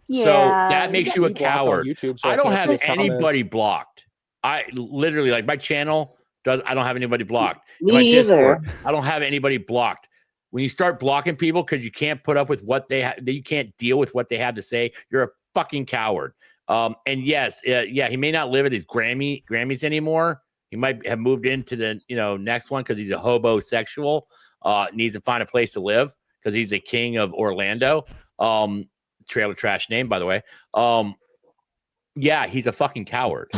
Speaker 10: So
Speaker 9: Yeah.
Speaker 10: that makes you a
Speaker 6: He blocked on
Speaker 10: coward.
Speaker 6: YouTube, so
Speaker 10: I don't
Speaker 6: can't
Speaker 10: have
Speaker 6: see his comments.
Speaker 10: anybody blocked. I literally, like, my channel does. I don't have anybody blocked. In
Speaker 4: Me
Speaker 10: my
Speaker 4: either.
Speaker 10: Discord, I don't have anybody blocked. When you start blocking people because you can't put up with what they have, you can't deal with what they have to say, you're a fucking coward. And yes, yeah, he may not live at his Grammys anymore. He might have moved into the next one because he's a hobosexual. Needs to find a place to live because he's the king of Orlando. Trailer trash name, by the way. Yeah, he's a fucking coward.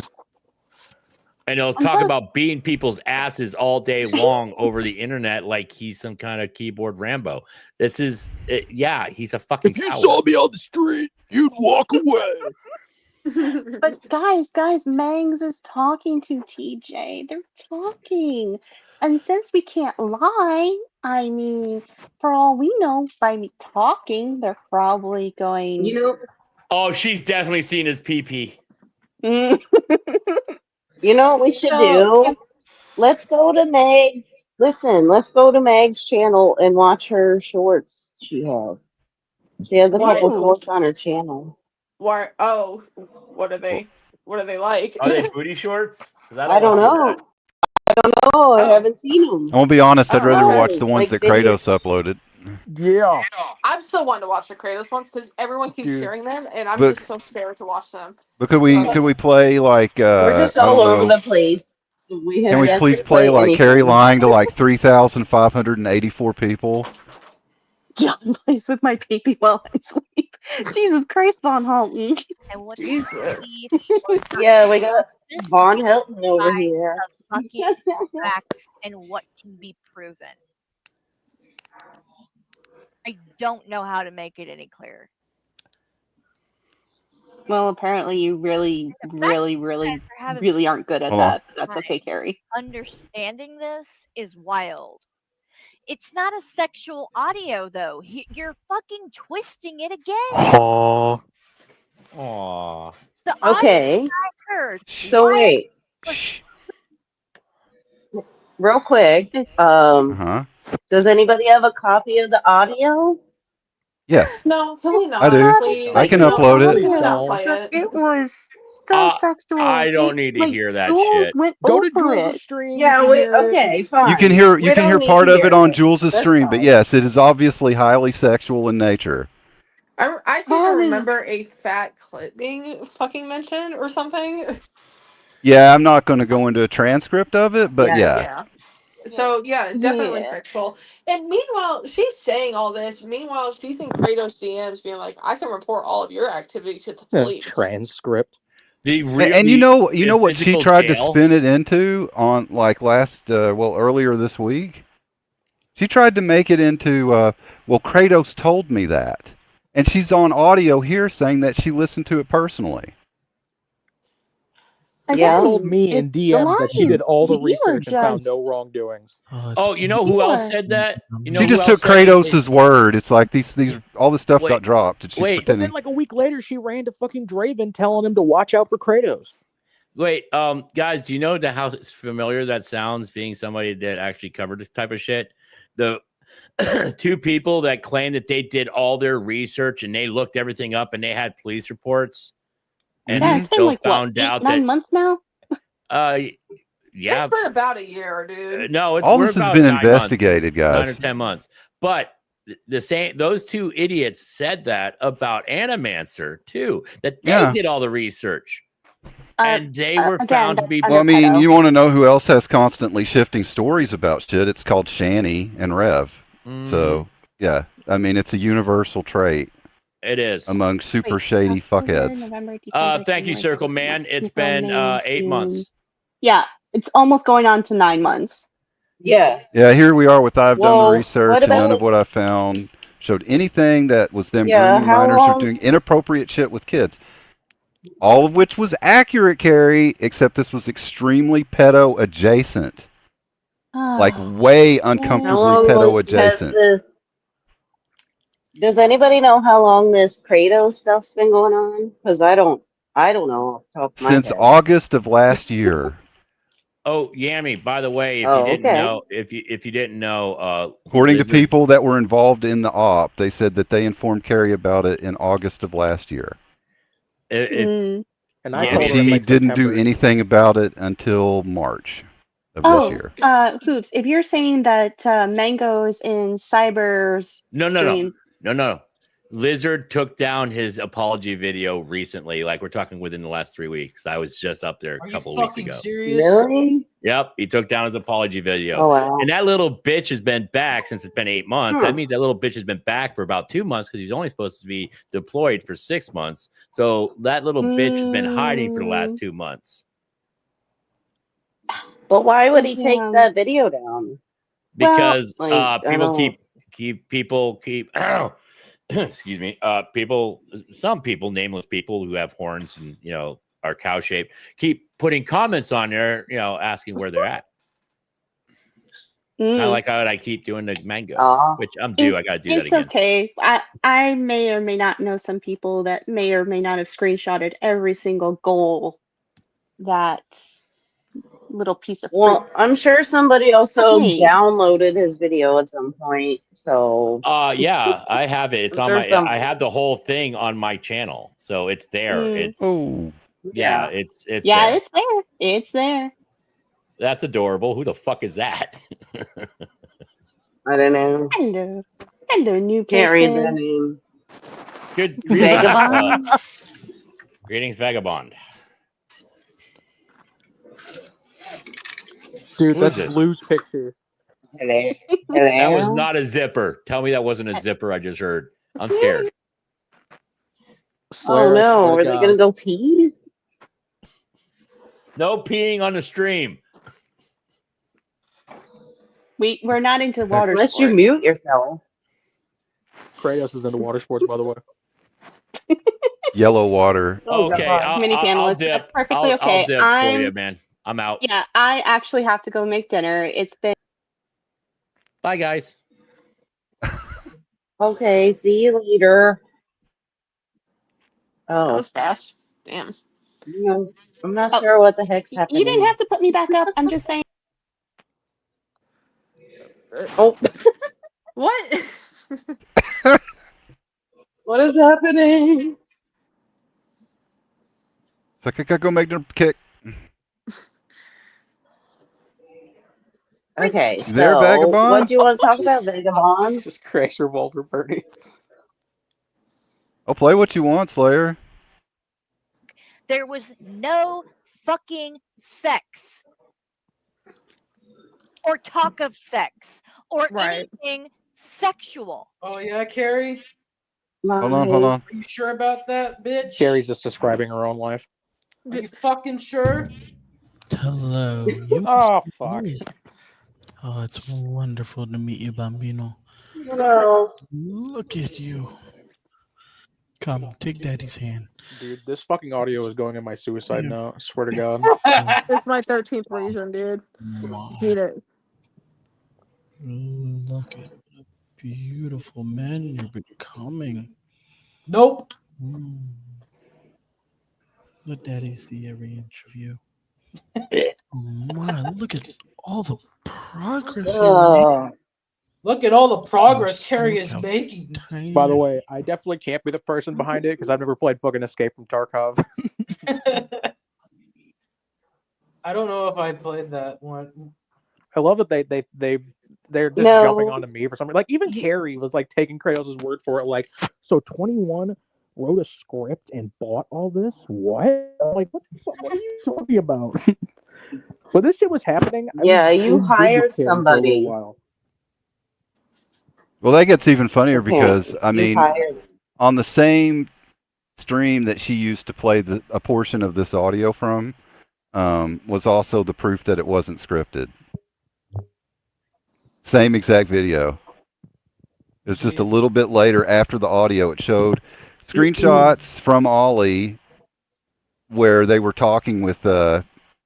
Speaker 10: And he'll talk about beating people's asses all day long over the internet like he's some kind of keyboard Rambo. This is, yeah, he's a fucking
Speaker 6: If you
Speaker 10: coward.
Speaker 6: saw me on the street, you'd walk away.
Speaker 9: But guys, Mangs is talking to TJ. They're talking. And since we can't lie, I mean, for all we know, by me talking, they're probably going.
Speaker 4: You know,
Speaker 10: Oh, she's definitely seen his pee-pee.
Speaker 4: you know what we should
Speaker 9: So,
Speaker 4: do? Let's go to Meg. Listen, let's go to Meg's channel and watch her shorts she has. She has a couple
Speaker 3: What?
Speaker 4: shorts on her channel.
Speaker 3: Why? Oh, what are they? What are they like?
Speaker 10: Are they booty shorts? 'Cause
Speaker 4: I don't know. I
Speaker 3: Oh.
Speaker 4: haven't seen them.
Speaker 11: I won't be honest. I'd
Speaker 3: Oh,
Speaker 11: rather
Speaker 3: okay.
Speaker 11: watch the ones
Speaker 4: Like
Speaker 11: that Kratos uploaded.
Speaker 6: Yeah.
Speaker 3: I'm still wanting to watch the Kratos ones because everyone keeps
Speaker 6: Dude.
Speaker 3: sharing them, and I'm
Speaker 11: But-
Speaker 3: just so scared to watch them.
Speaker 11: But could we play like
Speaker 4: We're just
Speaker 11: I
Speaker 4: all
Speaker 11: don't
Speaker 4: over
Speaker 11: know.
Speaker 4: the place. We have
Speaker 11: Can we
Speaker 4: yet
Speaker 11: please
Speaker 4: to
Speaker 11: play like
Speaker 4: anything.
Speaker 11: Carrie lying to like 3,584 people?
Speaker 9: John plays with my baby while I sleep. Jesus Christ, Von Halton.
Speaker 12: And what
Speaker 3: Jesus.
Speaker 4: Yeah, we got
Speaker 12: this
Speaker 4: Von Helton over
Speaker 12: side
Speaker 4: here.
Speaker 12: of fucking facts and what can be proven. I don't know how to make it any clearer.
Speaker 9: Well, apparently you really,
Speaker 12: And the fact
Speaker 9: really,
Speaker 12: you
Speaker 9: really,
Speaker 12: guys are having
Speaker 9: really
Speaker 12: such
Speaker 9: aren't good at
Speaker 11: Hold on.
Speaker 9: that. That's
Speaker 12: Right.
Speaker 9: okay, Carrie.
Speaker 12: understanding this is wild. It's not a sexual audio though. You're fucking twisting it again.
Speaker 6: Oh.
Speaker 10: Aw.
Speaker 12: The audio
Speaker 4: Okay,
Speaker 12: I heard.
Speaker 4: so wait, real quick.
Speaker 11: Uh-huh.
Speaker 4: Does anybody have a copy of the audio?
Speaker 11: Yes.
Speaker 3: No, can we not?
Speaker 11: I do.
Speaker 3: Please?
Speaker 11: I can
Speaker 3: No,
Speaker 11: upload it.
Speaker 3: Please do not
Speaker 6: No.
Speaker 3: play it.
Speaker 9: It was so sexual.
Speaker 10: I don't need to hear that
Speaker 9: Jules
Speaker 10: shit.
Speaker 9: went
Speaker 6: Go to
Speaker 9: over
Speaker 6: Jules'
Speaker 9: it.
Speaker 6: stream.
Speaker 4: Yeah,
Speaker 6: you can
Speaker 4: we,
Speaker 6: hear it.
Speaker 4: okay, fine.
Speaker 11: You can hear
Speaker 4: We don't need
Speaker 11: part
Speaker 4: to
Speaker 11: of
Speaker 4: hear
Speaker 11: it on Jules's
Speaker 4: That's
Speaker 11: stream, but
Speaker 4: fine.
Speaker 11: yes, it is obviously highly sexual in nature.
Speaker 3: I seem to
Speaker 9: That is-
Speaker 3: remember a fat clip being fucking mentioned or something.
Speaker 11: Yeah, I'm not going to go into a transcript of it, but yeah.
Speaker 3: So yeah, definitely
Speaker 9: Yeah.
Speaker 3: sexual. And meanwhile, she's saying all this. Meanwhile, she's in Kratos DMs being like, "I can report all of your activity to the police."
Speaker 6: Transcript.
Speaker 10: The
Speaker 11: And you know what she
Speaker 10: physical
Speaker 11: tried to
Speaker 10: jail?
Speaker 11: spin it into on like earlier this week? She tried to make it into well, Kratos told me that. And she's on audio here saying that she listened to it personally.
Speaker 4: Yeah.
Speaker 6: She told me in
Speaker 9: the
Speaker 6: DMs that she did
Speaker 9: lies.
Speaker 6: all the
Speaker 9: You are
Speaker 6: research and found
Speaker 9: just-
Speaker 6: no wrongdoings.
Speaker 10: Oh, you know who else
Speaker 9: Sure.
Speaker 10: said that? You know
Speaker 11: She
Speaker 10: who
Speaker 11: just
Speaker 10: else
Speaker 11: took
Speaker 10: said it?
Speaker 11: Kratos' word. It's like these all this stuff
Speaker 10: Wait,
Speaker 11: got dropped. And she's
Speaker 10: wait.
Speaker 6: But then,
Speaker 11: pretending.
Speaker 6: like a week later, she ran to fucking Draven, telling him to watch out for Kratos.
Speaker 10: Wait, guys, do you know how familiar that sounds? Being somebody that actually covered this type of shit, the two people that claim that they did all their research and they looked everything up and they had police reports, and
Speaker 9: Yeah,
Speaker 10: they
Speaker 9: it's been
Speaker 10: still
Speaker 9: like
Speaker 10: found
Speaker 9: what,
Speaker 10: out
Speaker 9: 9
Speaker 10: that
Speaker 9: months now.
Speaker 10: yeah,
Speaker 3: It's been about a year, dude.
Speaker 10: no, it's
Speaker 11: All
Speaker 10: we're
Speaker 11: this has
Speaker 10: about
Speaker 11: been
Speaker 10: 9 months,
Speaker 11: investigated,
Speaker 10: 9 or
Speaker 11: guys.
Speaker 10: 10 months. But the same. Those two idiots said that about Animancer too. That they
Speaker 11: Yeah.
Speaker 10: did all the research, and they were
Speaker 9: again,
Speaker 10: found to
Speaker 9: that's
Speaker 10: be.
Speaker 11: Well, I
Speaker 9: under
Speaker 11: mean,
Speaker 9: pedo.
Speaker 11: you want to know who else has constantly shifting stories about shit? It's called Shanny and Rev. So, yeah, I mean, it's a universal trait
Speaker 10: It is.
Speaker 11: among super
Speaker 9: Wait,
Speaker 11: shady
Speaker 9: October,
Speaker 11: fuckheads.
Speaker 9: November, December,
Speaker 10: Thank you,
Speaker 9: January,
Speaker 10: Circle
Speaker 9: February,
Speaker 10: Man.
Speaker 9: March,
Speaker 10: It's
Speaker 9: April,
Speaker 10: been
Speaker 9: May,
Speaker 10: 8
Speaker 9: June.
Speaker 10: months.
Speaker 9: Yeah, it's almost going on to 9 months.
Speaker 4: Yeah.
Speaker 11: Yeah, here we are with I've done the
Speaker 4: Well,
Speaker 11: research,
Speaker 4: what
Speaker 11: and none of
Speaker 4: about?
Speaker 11: what I found showed anything that was them
Speaker 4: Yeah,
Speaker 11: grooming
Speaker 4: how
Speaker 11: minors or
Speaker 4: long?
Speaker 11: doing inappropriate shit with kids. All of which was accurate, Carrie, except this was extremely pedo adjacent. Like way
Speaker 4: How
Speaker 11: uncomfortably
Speaker 4: long
Speaker 11: pedo
Speaker 4: has
Speaker 11: adjacent.
Speaker 4: this? Does anybody know how long this Kratos stuff's been going on? Because I don't know off the top of my
Speaker 11: Since
Speaker 4: head.
Speaker 11: August of last year.
Speaker 10: Oh, Yami, by the way, if
Speaker 4: Oh,
Speaker 10: you didn't
Speaker 4: okay.
Speaker 10: know, if you didn't know,
Speaker 11: According to
Speaker 10: Lizard-
Speaker 11: people that were involved in the op, they said that they informed Carrie about it in August of last year.
Speaker 10: if-
Speaker 6: And I
Speaker 10: Yeah,
Speaker 11: And
Speaker 6: told her in
Speaker 11: she
Speaker 6: like
Speaker 11: didn't do
Speaker 6: September.
Speaker 11: anything about it until March of this
Speaker 9: Oh,
Speaker 11: year.
Speaker 9: Hoops, if you're saying that Mango's in Cyber's
Speaker 10: no.
Speaker 9: streams,
Speaker 10: Lizard took down his apology video recently. Like we're talking within the last 3 weeks. I was just up there a couple of weeks ago.
Speaker 1: Serious?
Speaker 4: Really?
Speaker 10: Yep, he took down his apology video.
Speaker 4: Oh wow.
Speaker 10: And that little bitch has been back since it's been 8 months.
Speaker 4: Huh.
Speaker 10: That means that little bitch has been back for about 2 months because he's only supposed to be deployed for 6 months. So that little bitch has been hiding for the last 2 months.
Speaker 4: But why would he take
Speaker 9: Yeah.
Speaker 4: that video down?
Speaker 10: Because
Speaker 4: Well, like, I
Speaker 10: people
Speaker 4: don't-
Speaker 10: keep excuse me, some people, nameless people who have horns and are cow shaped, keep putting comments on there, asking where they're at. Kind of like how I keep doing the Mango, which I'm due. I gotta do that
Speaker 9: It's
Speaker 10: again.
Speaker 9: okay. I may or may not know some people that may or may not have screenshotted every single goal that little piece of
Speaker 4: Well,
Speaker 9: fruit.
Speaker 4: I'm sure somebody also
Speaker 9: Me.
Speaker 4: downloaded his video at some point. So
Speaker 10: Yeah, I have it. It's
Speaker 4: I'm
Speaker 10: on
Speaker 4: sure
Speaker 10: my.
Speaker 4: some-
Speaker 10: I have the whole thing on my channel, so it's there. It's
Speaker 9: Yeah.
Speaker 10: it's
Speaker 9: Yeah,
Speaker 10: there.
Speaker 9: it's there. It's there.
Speaker 10: That's adorable. Who the fuck is that?
Speaker 4: I don't know.
Speaker 9: Hello, new person.
Speaker 4: Can't read that name.
Speaker 10: Good
Speaker 4: Vagabond?
Speaker 10: Greetings, Vagabond.
Speaker 6: Dude,
Speaker 10: Who
Speaker 6: that's
Speaker 10: is this?
Speaker 6: Blue's picture.
Speaker 4: Hello.
Speaker 10: That was not a zipper. Tell me that wasn't a zipper I just heard. I'm scared.
Speaker 4: Oh no, are they gonna go pee?
Speaker 10: No peeing on the stream.
Speaker 9: We're not into water
Speaker 4: Unless
Speaker 9: sports.
Speaker 4: you mute yourself.
Speaker 6: Kratos is into water sports, by the way.
Speaker 11: Yellow water.
Speaker 10: Okay, I'll
Speaker 9: panelists.
Speaker 10: dip.
Speaker 9: That's perfectly
Speaker 10: I'll
Speaker 9: okay.
Speaker 10: dip for you, man. I'm out.
Speaker 9: Yeah, I actually have to go make dinner. It's been
Speaker 10: Bye, guys.
Speaker 4: Okay, see you later.
Speaker 3: That
Speaker 4: Oh,
Speaker 3: was fast. Damn.
Speaker 4: no, I'm not sure what the heck's happening.
Speaker 9: You didn't have to put me back up. I'm just saying.
Speaker 4: Oh,
Speaker 3: What?
Speaker 4: what is happening?
Speaker 11: So I could go make the kick.
Speaker 4: Okay, so
Speaker 11: There, Vagabond?
Speaker 4: what do you want to talk about, Vagabond?
Speaker 6: Just crash revolver Bernie.
Speaker 11: I'll play what you want, Slayer.
Speaker 12: There was no fucking sex or talk of sex or
Speaker 3: Right.
Speaker 12: anything sexual.
Speaker 1: Oh yeah, Carrie.
Speaker 11: Hold on, hold on.
Speaker 1: Are you sure about that, bitch?
Speaker 6: Carrie's just describing her own life.
Speaker 1: Are you fucking sure?
Speaker 13: Hello.
Speaker 6: Oh, fuck.
Speaker 13: Oh, it's wonderful to meet you, Bambino.
Speaker 4: Hello.
Speaker 13: Look at you. Come, take daddy's hand.
Speaker 6: Dude, this fucking audio is going in my suicide note. I swear to God.
Speaker 3: It's my 13th lesion, dude. Hate it.
Speaker 13: Look at what a beautiful man you're becoming.
Speaker 1: Nope.
Speaker 13: Let daddy see every inch of you. Oh my, look at all the progress you
Speaker 1: Oh. Look at all the progress
Speaker 13: Oh,
Speaker 1: Carrie
Speaker 13: look
Speaker 1: is
Speaker 13: how
Speaker 1: making.
Speaker 6: By the way, I definitely can't be the person behind it because I've never played fucking Escape from Tarkov.
Speaker 1: I don't know if I played that one.
Speaker 6: I love that they they're just jumping
Speaker 4: No,
Speaker 6: onto me for something. Like even Carrie was like taking Kratos' word for it. Like, so 21 wrote a script and bought all this. What? I'm like, what are you talking about? But this shit was happening.
Speaker 4: yeah,
Speaker 6: I
Speaker 4: you
Speaker 6: was good
Speaker 4: hired
Speaker 6: with Carrie for a little
Speaker 4: somebody.
Speaker 6: while.
Speaker 11: Well, that gets even funnier because
Speaker 4: Apparently,
Speaker 11: I
Speaker 4: you
Speaker 11: mean,
Speaker 4: hired.
Speaker 11: on the same stream that she used to play a portion of this audio from, was also the proof that it wasn't scripted. Same exact video. It was just a little bit later after the audio. It showed screenshots from Ollie where they were talking with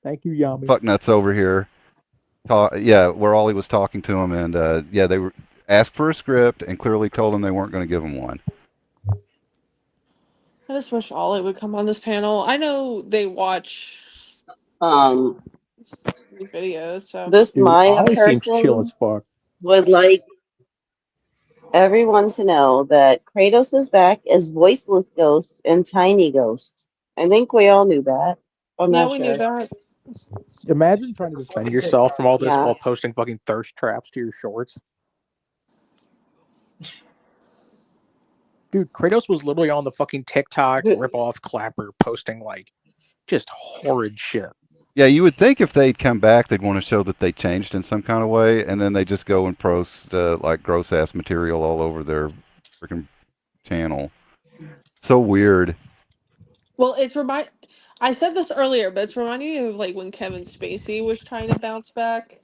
Speaker 6: Thank you, Yami.
Speaker 11: fucknuts over here. Where Ollie was talking to him, and they were asked for a script and clearly told him they weren't going to give him one.
Speaker 3: I just wish Ollie would come on this panel. I know they watch these videos, so
Speaker 4: This
Speaker 6: Dude,
Speaker 4: Maya
Speaker 6: Ollie seems chill as
Speaker 4: person
Speaker 6: fuck.
Speaker 4: would like everyone to know that Kratos is back as voiceless ghosts and tiny ghosts. I think we all knew that. I'm
Speaker 3: yeah,
Speaker 4: not
Speaker 3: we knew
Speaker 4: sure.
Speaker 3: that.
Speaker 6: Imagine trying to defend yourself from all this
Speaker 4: Yeah.
Speaker 6: while posting fucking thirst traps to your shorts. Dude, Kratos was literally on the fucking TikTok ripoff clapper posting like just horrid shit.
Speaker 11: Yeah, you would think if they'd come back, they'd want to show that they changed in some kind of way, and then they just go and post like gross ass material all over their freaking channel. So weird.
Speaker 3: Well, I said this earlier, but it's reminding me of like when Kevin Spacey was trying to bounce back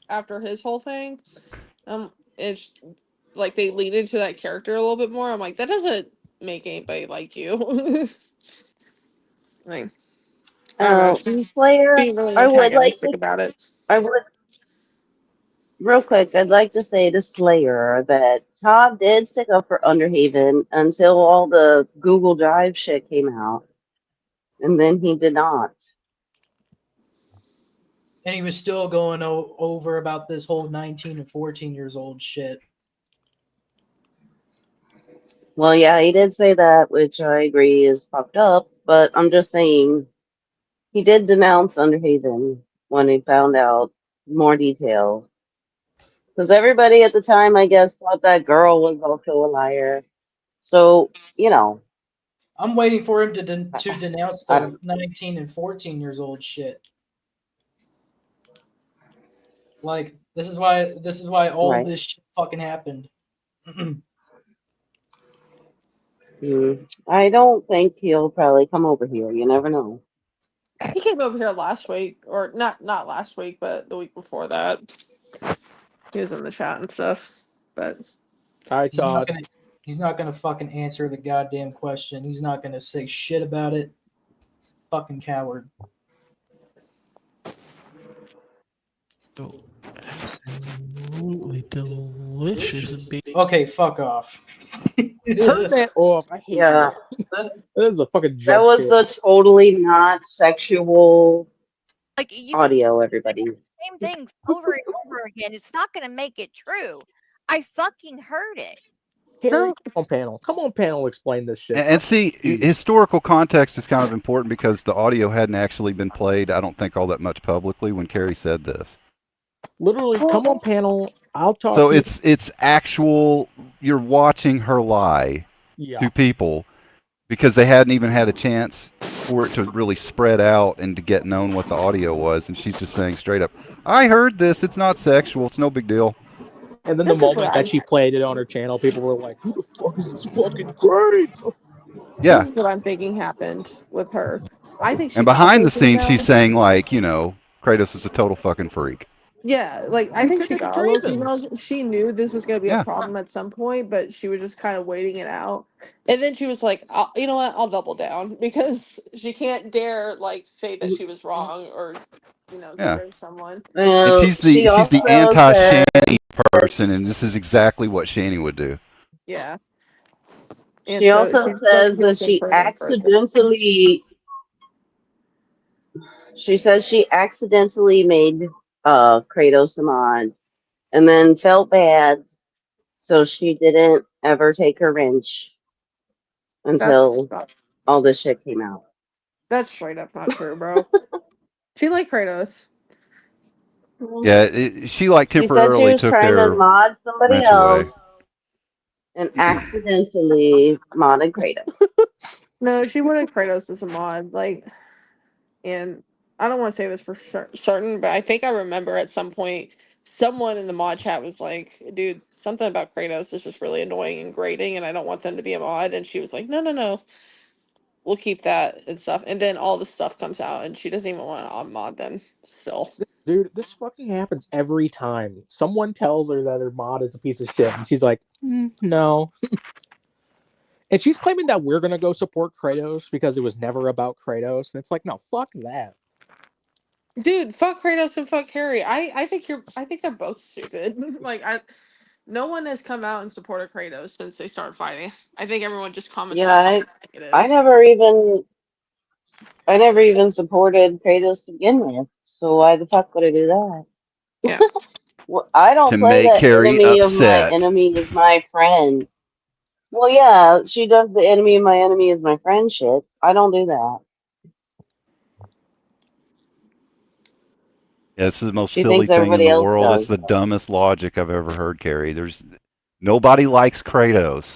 Speaker 3: after his whole thing. It's like they lean into that character a little bit more. I'm like, that doesn't make anybody like you. Like, I don't know. She's
Speaker 4: Slayer,
Speaker 3: being really
Speaker 4: I would like
Speaker 3: antagonistic
Speaker 4: to.
Speaker 3: about it.
Speaker 4: I would real quick. I'd like to say to Slayer that Todd did stick up for Underhaven until all the Google Drive shit came out, and then he did not.
Speaker 1: And he was still going over about this whole 19 and 14 years old shit.
Speaker 4: Well, yeah, he did say that, which I agree is fucked up. But I'm just saying, he did denounce Underhaven when he found out more details. Because everybody at the time, I guess, thought that girl was also a liar. So,
Speaker 1: I'm waiting for him to denounce
Speaker 4: I
Speaker 1: the 19 and 14 years old shit. Like this is why all
Speaker 4: Right.
Speaker 1: this shit fucking happened.
Speaker 4: I don't think he'll probably come over here. You never know.
Speaker 3: He came over here last week, or not last week, but the week before that. He was in the chat and stuff. But
Speaker 1: he's not gonna fucking answer the goddamn question. He's not gonna say shit about it. He's a fucking coward.
Speaker 13: Absolutely delicious and big.
Speaker 1: Okay, fuck off.
Speaker 6: Turn that off. I hate
Speaker 4: Yeah.
Speaker 6: that. That is a fucking
Speaker 4: That
Speaker 6: jump
Speaker 4: was
Speaker 6: scare.
Speaker 4: the totally not sexual
Speaker 12: Like you
Speaker 4: audio, everybody.
Speaker 12: same things over and over again. It's not going to make it true. I fucking heard it.
Speaker 6: Harry, come on, panel, explain this shit.
Speaker 11: And see, historical context is kind of important because the audio hadn't actually been played, I don't think, all that much publicly when Carrie said this.
Speaker 6: Literally, come on, panel. I'll talk.
Speaker 11: So
Speaker 6: to
Speaker 11: it's actual. You're watching her lie to people because they hadn't even had a chance for it to really spread out and to get known what the audio was, and she's just saying straight up, "I heard this. It's not sexual. It's no big deal."
Speaker 6: And then the moment that she played it on her channel, people were like, "Who the fuck is this fucking great?"
Speaker 11: Yeah.
Speaker 3: This is what I'm thinking happened with her. I think she
Speaker 11: And behind the
Speaker 3: got those
Speaker 11: scenes, she's
Speaker 3: emails.
Speaker 11: saying like, Kratos is a total fucking freak.
Speaker 3: Yeah, like I think she got all those emails. She knew this was going to be
Speaker 11: Yeah.
Speaker 3: a problem at some point, but she was just kind of waiting it out. And then she was like, "You know what? I'll double down," because she can't dare like say that she was wrong or get
Speaker 11: Yeah.
Speaker 3: rid of someone.
Speaker 11: And she's the anti-Shani person, and this is exactly what Shani would do.
Speaker 3: Yeah.
Speaker 4: She also says that she accidentally. She says she accidentally made Kratos a mod, and then felt bad, so she didn't ever take her wrench until all this shit came out.
Speaker 3: That's straight up not true, bro. She liked Kratos.
Speaker 11: Yeah, she like
Speaker 4: She said she
Speaker 11: temporarily
Speaker 4: was
Speaker 11: took
Speaker 4: trying to
Speaker 11: their
Speaker 4: mod somebody
Speaker 11: ranch
Speaker 4: else
Speaker 11: away.
Speaker 4: and accidentally modded Kratos.
Speaker 3: No, she wanted Kratos as a mod. Like, and I don't want to say this for certain, but I think I remember at some point someone in the mod chat was like, dude, something about Kratos is just really annoying and grating, and I don't want them to be a mod. And she was like, no, no, no, we'll keep that and stuff. And then all the stuff comes out, and she doesn't even want to mod them still.
Speaker 6: Dude, this fucking happens every time. Someone tells her that her mod is a piece of shit, and she's like, no. And she's claiming that we're gonna go support Kratos because it was never about Kratos. And it's like, no, fuck that.
Speaker 3: Dude, fuck Kratos and fuck Carrie. I think they're both stupid. Like no one has come out and supported Kratos since they started fighting. I think everyone just comments on how
Speaker 4: Yeah,
Speaker 3: it
Speaker 4: I
Speaker 3: is.
Speaker 4: never even supported Kratos to begin with. So why the fuck would I do that?
Speaker 3: Yeah.
Speaker 4: Well, I don't
Speaker 11: To
Speaker 4: play
Speaker 11: make
Speaker 4: the
Speaker 11: Carrie
Speaker 4: enemy of my
Speaker 11: upset.
Speaker 4: enemy is my friend. Well, yeah, she does the enemy of my enemy is my friend shit. I don't do that.
Speaker 11: Yeah, this is the most
Speaker 4: She
Speaker 11: silly
Speaker 4: thinks
Speaker 11: thing in
Speaker 4: everybody
Speaker 11: the
Speaker 4: else
Speaker 11: world. It's
Speaker 4: does.
Speaker 11: the dumbest logic I've ever heard, Carrie. There's nobody likes Kratos.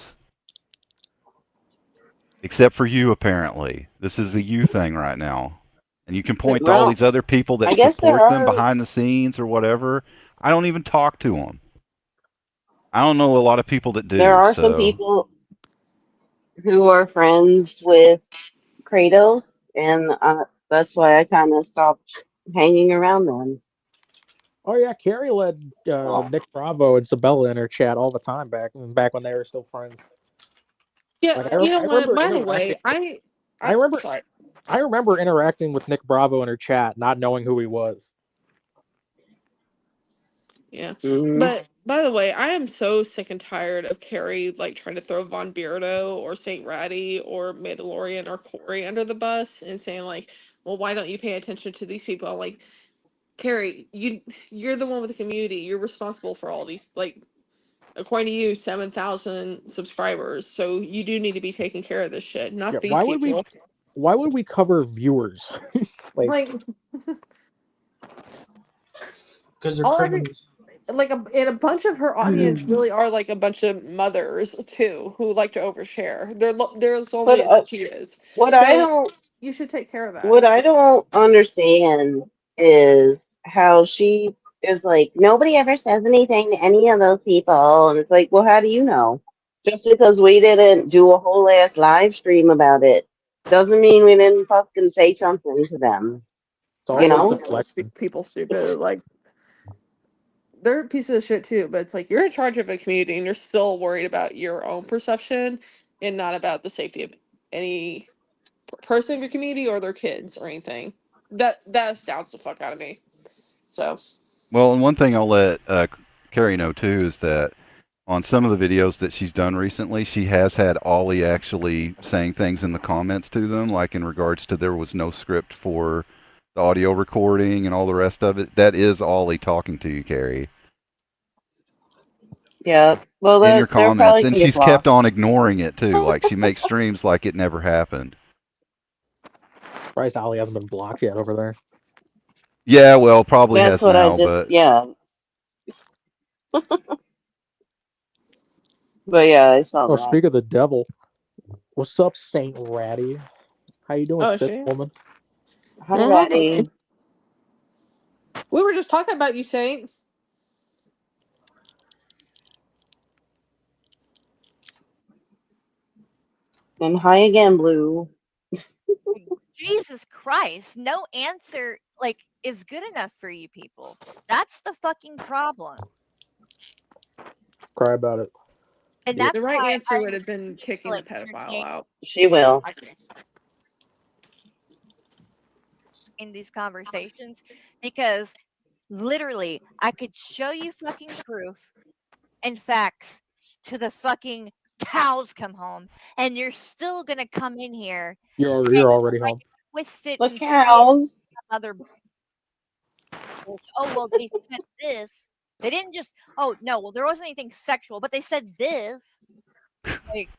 Speaker 11: Except for you, apparently. This is a you thing right now. And you can point to all
Speaker 4: Well,
Speaker 11: these other people that
Speaker 4: I guess there
Speaker 11: support them
Speaker 4: are
Speaker 11: behind the scenes or whatever. I don't even talk to them. I don't know a lot of people that
Speaker 4: there
Speaker 11: do,
Speaker 4: are some
Speaker 11: so.
Speaker 4: people who are friends with Kratos, and that's why I kind of stopped hanging around them.
Speaker 6: Oh yeah, Carrie led Nick Bravo and Sabella in her chat all the time back when they were still friends.
Speaker 3: Yeah,
Speaker 6: Like
Speaker 3: you know
Speaker 6: I
Speaker 3: what?
Speaker 6: remember
Speaker 3: By the
Speaker 6: interacting.
Speaker 3: way,
Speaker 6: I
Speaker 3: sorry.
Speaker 6: remember interacting with Nick Bravo in her chat, not knowing who he was.
Speaker 3: Yeah.
Speaker 4: Mhm.
Speaker 3: But by the way, I am so sick and tired of Carrie like trying to throw Von Beardo or Saint Ratty or Mandalorian or Corey under the bus and saying like, well, why don't you pay attention to these people? I'm like, Carrie, you're the one with the community. You're responsible for all these like according to you, 7,000 subscribers. So you do need to be taking care of this shit, not
Speaker 6: Yeah,
Speaker 3: these people.
Speaker 6: why would we cover viewers?
Speaker 3: Like
Speaker 1: Because they're
Speaker 3: all of it,
Speaker 1: criminals.
Speaker 3: like and a bunch of her audience really are like a bunch of mothers too who like to overshare. They're as lonely
Speaker 4: But
Speaker 3: as she is.
Speaker 4: what
Speaker 3: So
Speaker 4: I don't
Speaker 3: you should take care of that.
Speaker 4: what I don't understand is how she is like nobody ever says anything to any of those people, and it's like, well, how do you know? Just because we didn't do a whole ass live stream about it doesn't mean we didn't fucking say something to them.
Speaker 6: It's
Speaker 4: You
Speaker 6: always
Speaker 4: know?
Speaker 6: deflection.
Speaker 3: People stupid. Like they're pieces of shit too, but it's like you're in charge of a community and you're still worried about your own perception and not about the safety of any person in your community or their kids or anything. That astounds the fuck out of me. So
Speaker 11: Well, and one thing I'll let Carrie know too is that on some of the videos that she's done recently, she has had Ollie actually saying things in the comments to them, like in regards to there was no script for the audio recording and all the rest of it. That is Ollie talking to you, Carrie,
Speaker 4: Yeah. Well,
Speaker 11: in your
Speaker 4: they're
Speaker 11: comments,
Speaker 4: probably
Speaker 11: and
Speaker 4: gonna get
Speaker 11: she's kept
Speaker 4: blocked.
Speaker 11: on ignoring it too. Like she makes streams like it never happened.
Speaker 6: Surprised Ollie hasn't been blocked yet over there.
Speaker 11: Yeah, well, probably
Speaker 4: That's
Speaker 11: has
Speaker 4: what I
Speaker 11: now,
Speaker 4: just
Speaker 11: but
Speaker 4: yeah. But yeah, I saw
Speaker 6: Oh,
Speaker 4: that.
Speaker 6: speak of the devil. What's up, Saint Ratty? How you doing,
Speaker 3: Oh,
Speaker 6: sis
Speaker 3: shit.
Speaker 6: woman?
Speaker 4: Alrighty.
Speaker 3: We were just talking about you, Saint.
Speaker 4: And hi again, Blue.
Speaker 12: Jesus Christ, no answer like is good enough for you people. That's the fucking problem.
Speaker 6: Cry about it.
Speaker 12: And
Speaker 6: Yeah.
Speaker 12: that's
Speaker 3: The right
Speaker 12: why
Speaker 3: answer
Speaker 12: I
Speaker 3: would have been
Speaker 12: refuse to,
Speaker 3: kicking the
Speaker 12: like
Speaker 3: pedophile
Speaker 12: entertain
Speaker 3: out.
Speaker 4: She will.
Speaker 3: I think.
Speaker 12: in these conversations because literally I could show you fucking proof and facts to the fucking cows come home, and you're still gonna come in here
Speaker 6: You're already home.
Speaker 12: twist it
Speaker 4: The
Speaker 12: and say
Speaker 4: cows.
Speaker 12: other oh well they said this. They didn't just oh no, well there wasn't anything sexual, but they said this. Like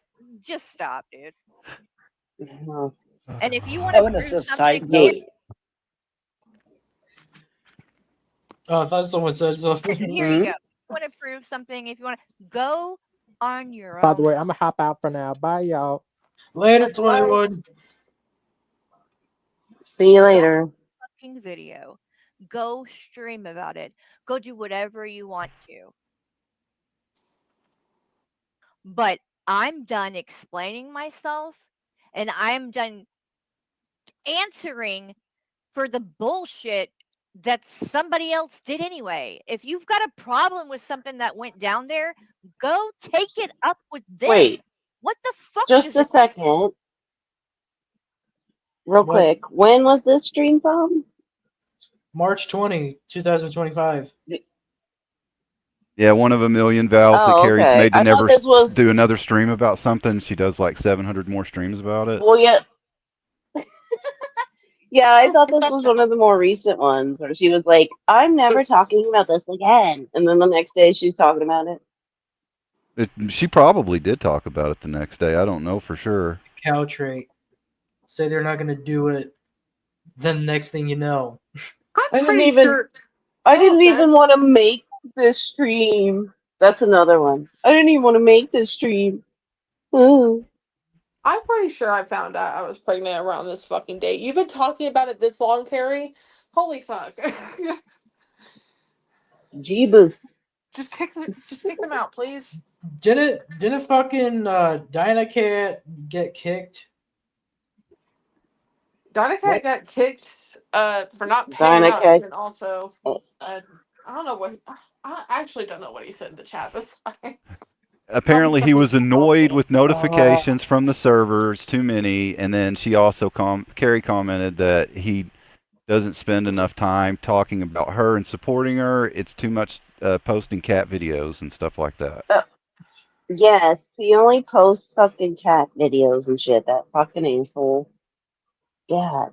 Speaker 12: just stop, dude.
Speaker 4: Uh-huh.
Speaker 12: And if you want to
Speaker 14: Having a
Speaker 12: prove something
Speaker 14: society.
Speaker 4: Yeah.
Speaker 1: Oh, I thought someone said something.
Speaker 12: Here you go. If you want to prove something, if you want to go on your
Speaker 6: By the
Speaker 12: own
Speaker 6: way, I'm gonna hop out for now. Bye, y'all.
Speaker 1: Later, 21.
Speaker 4: See you later.
Speaker 12: fucking video, go stream about it, go do whatever you want to. But I'm done explaining myself, and I'm done answering for the bullshit that somebody else did anyway. If you've got a problem with something that went down there, go take it up with them.
Speaker 4: Wait,
Speaker 12: What the fuck
Speaker 4: just
Speaker 12: does
Speaker 4: a
Speaker 12: it
Speaker 4: second. Real
Speaker 1: What?
Speaker 4: quick. When was this stream from?
Speaker 1: March 20, 2025.
Speaker 11: Yeah, one of a million vows that
Speaker 4: Oh,
Speaker 11: Carrie's
Speaker 4: okay.
Speaker 11: made to
Speaker 4: I thought
Speaker 11: never
Speaker 4: this was.
Speaker 11: do another stream about something. She does like 700 more streams about it.
Speaker 4: Well, yeah. Yeah, I thought this was one of the more recent ones where she was like, I'm never talking about this again. And then the next day she's talking about it.
Speaker 11: She probably did talk about it the next day. I don't know for sure.
Speaker 1: Cow trait. Say they're not going to do it. Then the next thing you know.
Speaker 4: I didn't even want to make this stream. That's another one. I didn't even want to make this stream. Ooh.
Speaker 3: I'm pretty sure I found out I was pregnant around this fucking date. You've been talking about it this long, Carrie? Holy fuck.
Speaker 4: Jeebus.
Speaker 3: Just kick them out, please.
Speaker 1: Didn't fucking Dinah Cat get kicked?
Speaker 3: Dinah Cat got kicked for not paying
Speaker 4: Dinah
Speaker 3: up,
Speaker 4: Cat.
Speaker 3: and also I don't know what I actually don't know what he said in the chat. That's fine.
Speaker 11: Apparently, he was annoyed with notifications from the servers, too many, and then she also Carrie commented that he doesn't spend enough time talking about her and supporting her. It's too much posting cat videos and stuff like that.
Speaker 4: Yes, he only posts fucking cat videos and shit. That fucking asshole. Yeah.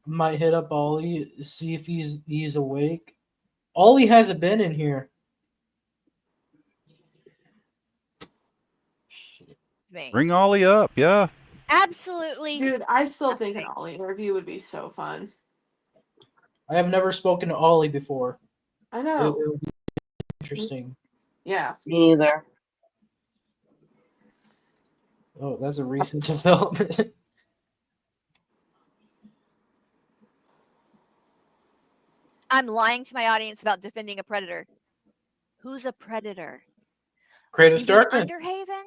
Speaker 1: Might hit up Ollie, see if he's awake. Ollie hasn't been in here.
Speaker 11: Bring Ollie up, yeah.
Speaker 12: Absolutely.
Speaker 3: Dude, I still think an Ollie interview would be so fun.
Speaker 1: I have never spoken to Ollie before.
Speaker 3: I know.
Speaker 1: It would be interesting.
Speaker 3: Yeah.
Speaker 4: Me either.
Speaker 1: Oh, that's a recent development.
Speaker 12: I'm lying to my audience about defending a predator. Who's a predator?
Speaker 1: Kratos Darkman.
Speaker 12: Underhaven?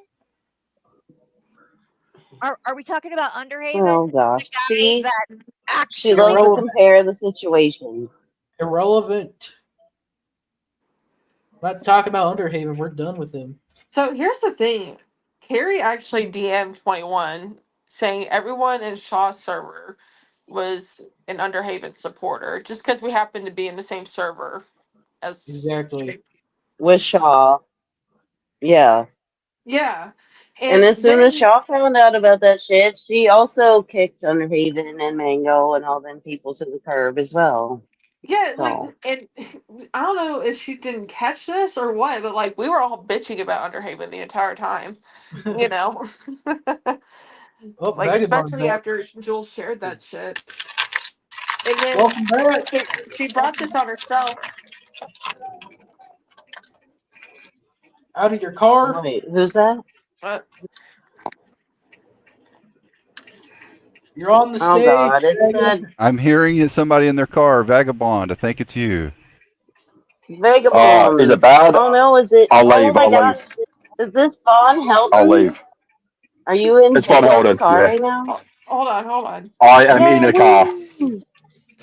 Speaker 12: Are we talking about Underhaven?
Speaker 4: Oh gosh. See?
Speaker 12: That
Speaker 4: She likes to compare the situation.
Speaker 1: Irrelevant. Not talking about Underhaven. We're done with him.
Speaker 3: So here's the thing. Carrie actually DM'd 21 saying everyone in Shaw's server was an Underhaven supporter just because we happen to be in the same server as
Speaker 1: Exactly.
Speaker 4: With Shaw. Yeah.
Speaker 3: Yeah.
Speaker 4: And as soon as
Speaker 3: then-
Speaker 4: Shaw found out about that shit, she also kicked Underhaven and Mango and all them people to the curb as well.
Speaker 3: Yeah,
Speaker 4: So.
Speaker 3: like, and I don't know if she didn't catch this or what, but like we were all bitching about Underhaven the entire time, you know.
Speaker 1: Oh,
Speaker 3: Like
Speaker 1: Vagabond's
Speaker 3: especially
Speaker 1: back.
Speaker 3: after Jules shared that shit, and then
Speaker 1: Welcome back.
Speaker 3: she brought this on herself.
Speaker 1: Out of your car.
Speaker 4: Wait, who's that?
Speaker 1: You're on the
Speaker 4: Oh
Speaker 1: stage.
Speaker 4: God, it's that
Speaker 11: I'm hearing somebody in their car, Vagabond. I think it's you.
Speaker 4: Vagabond.
Speaker 14: Is it bad?
Speaker 4: Oh no, is it?
Speaker 14: I'll
Speaker 4: Oh
Speaker 14: leave.
Speaker 4: my
Speaker 14: I'll
Speaker 4: God,
Speaker 14: leave.
Speaker 4: is this Von Helton?
Speaker 14: I'll leave.
Speaker 4: Are you in
Speaker 14: It's Von
Speaker 4: Vaga's
Speaker 14: Helton,
Speaker 4: car
Speaker 14: yeah.
Speaker 4: right now?
Speaker 3: Hold on.
Speaker 14: I am in a car.
Speaker 4: Yay!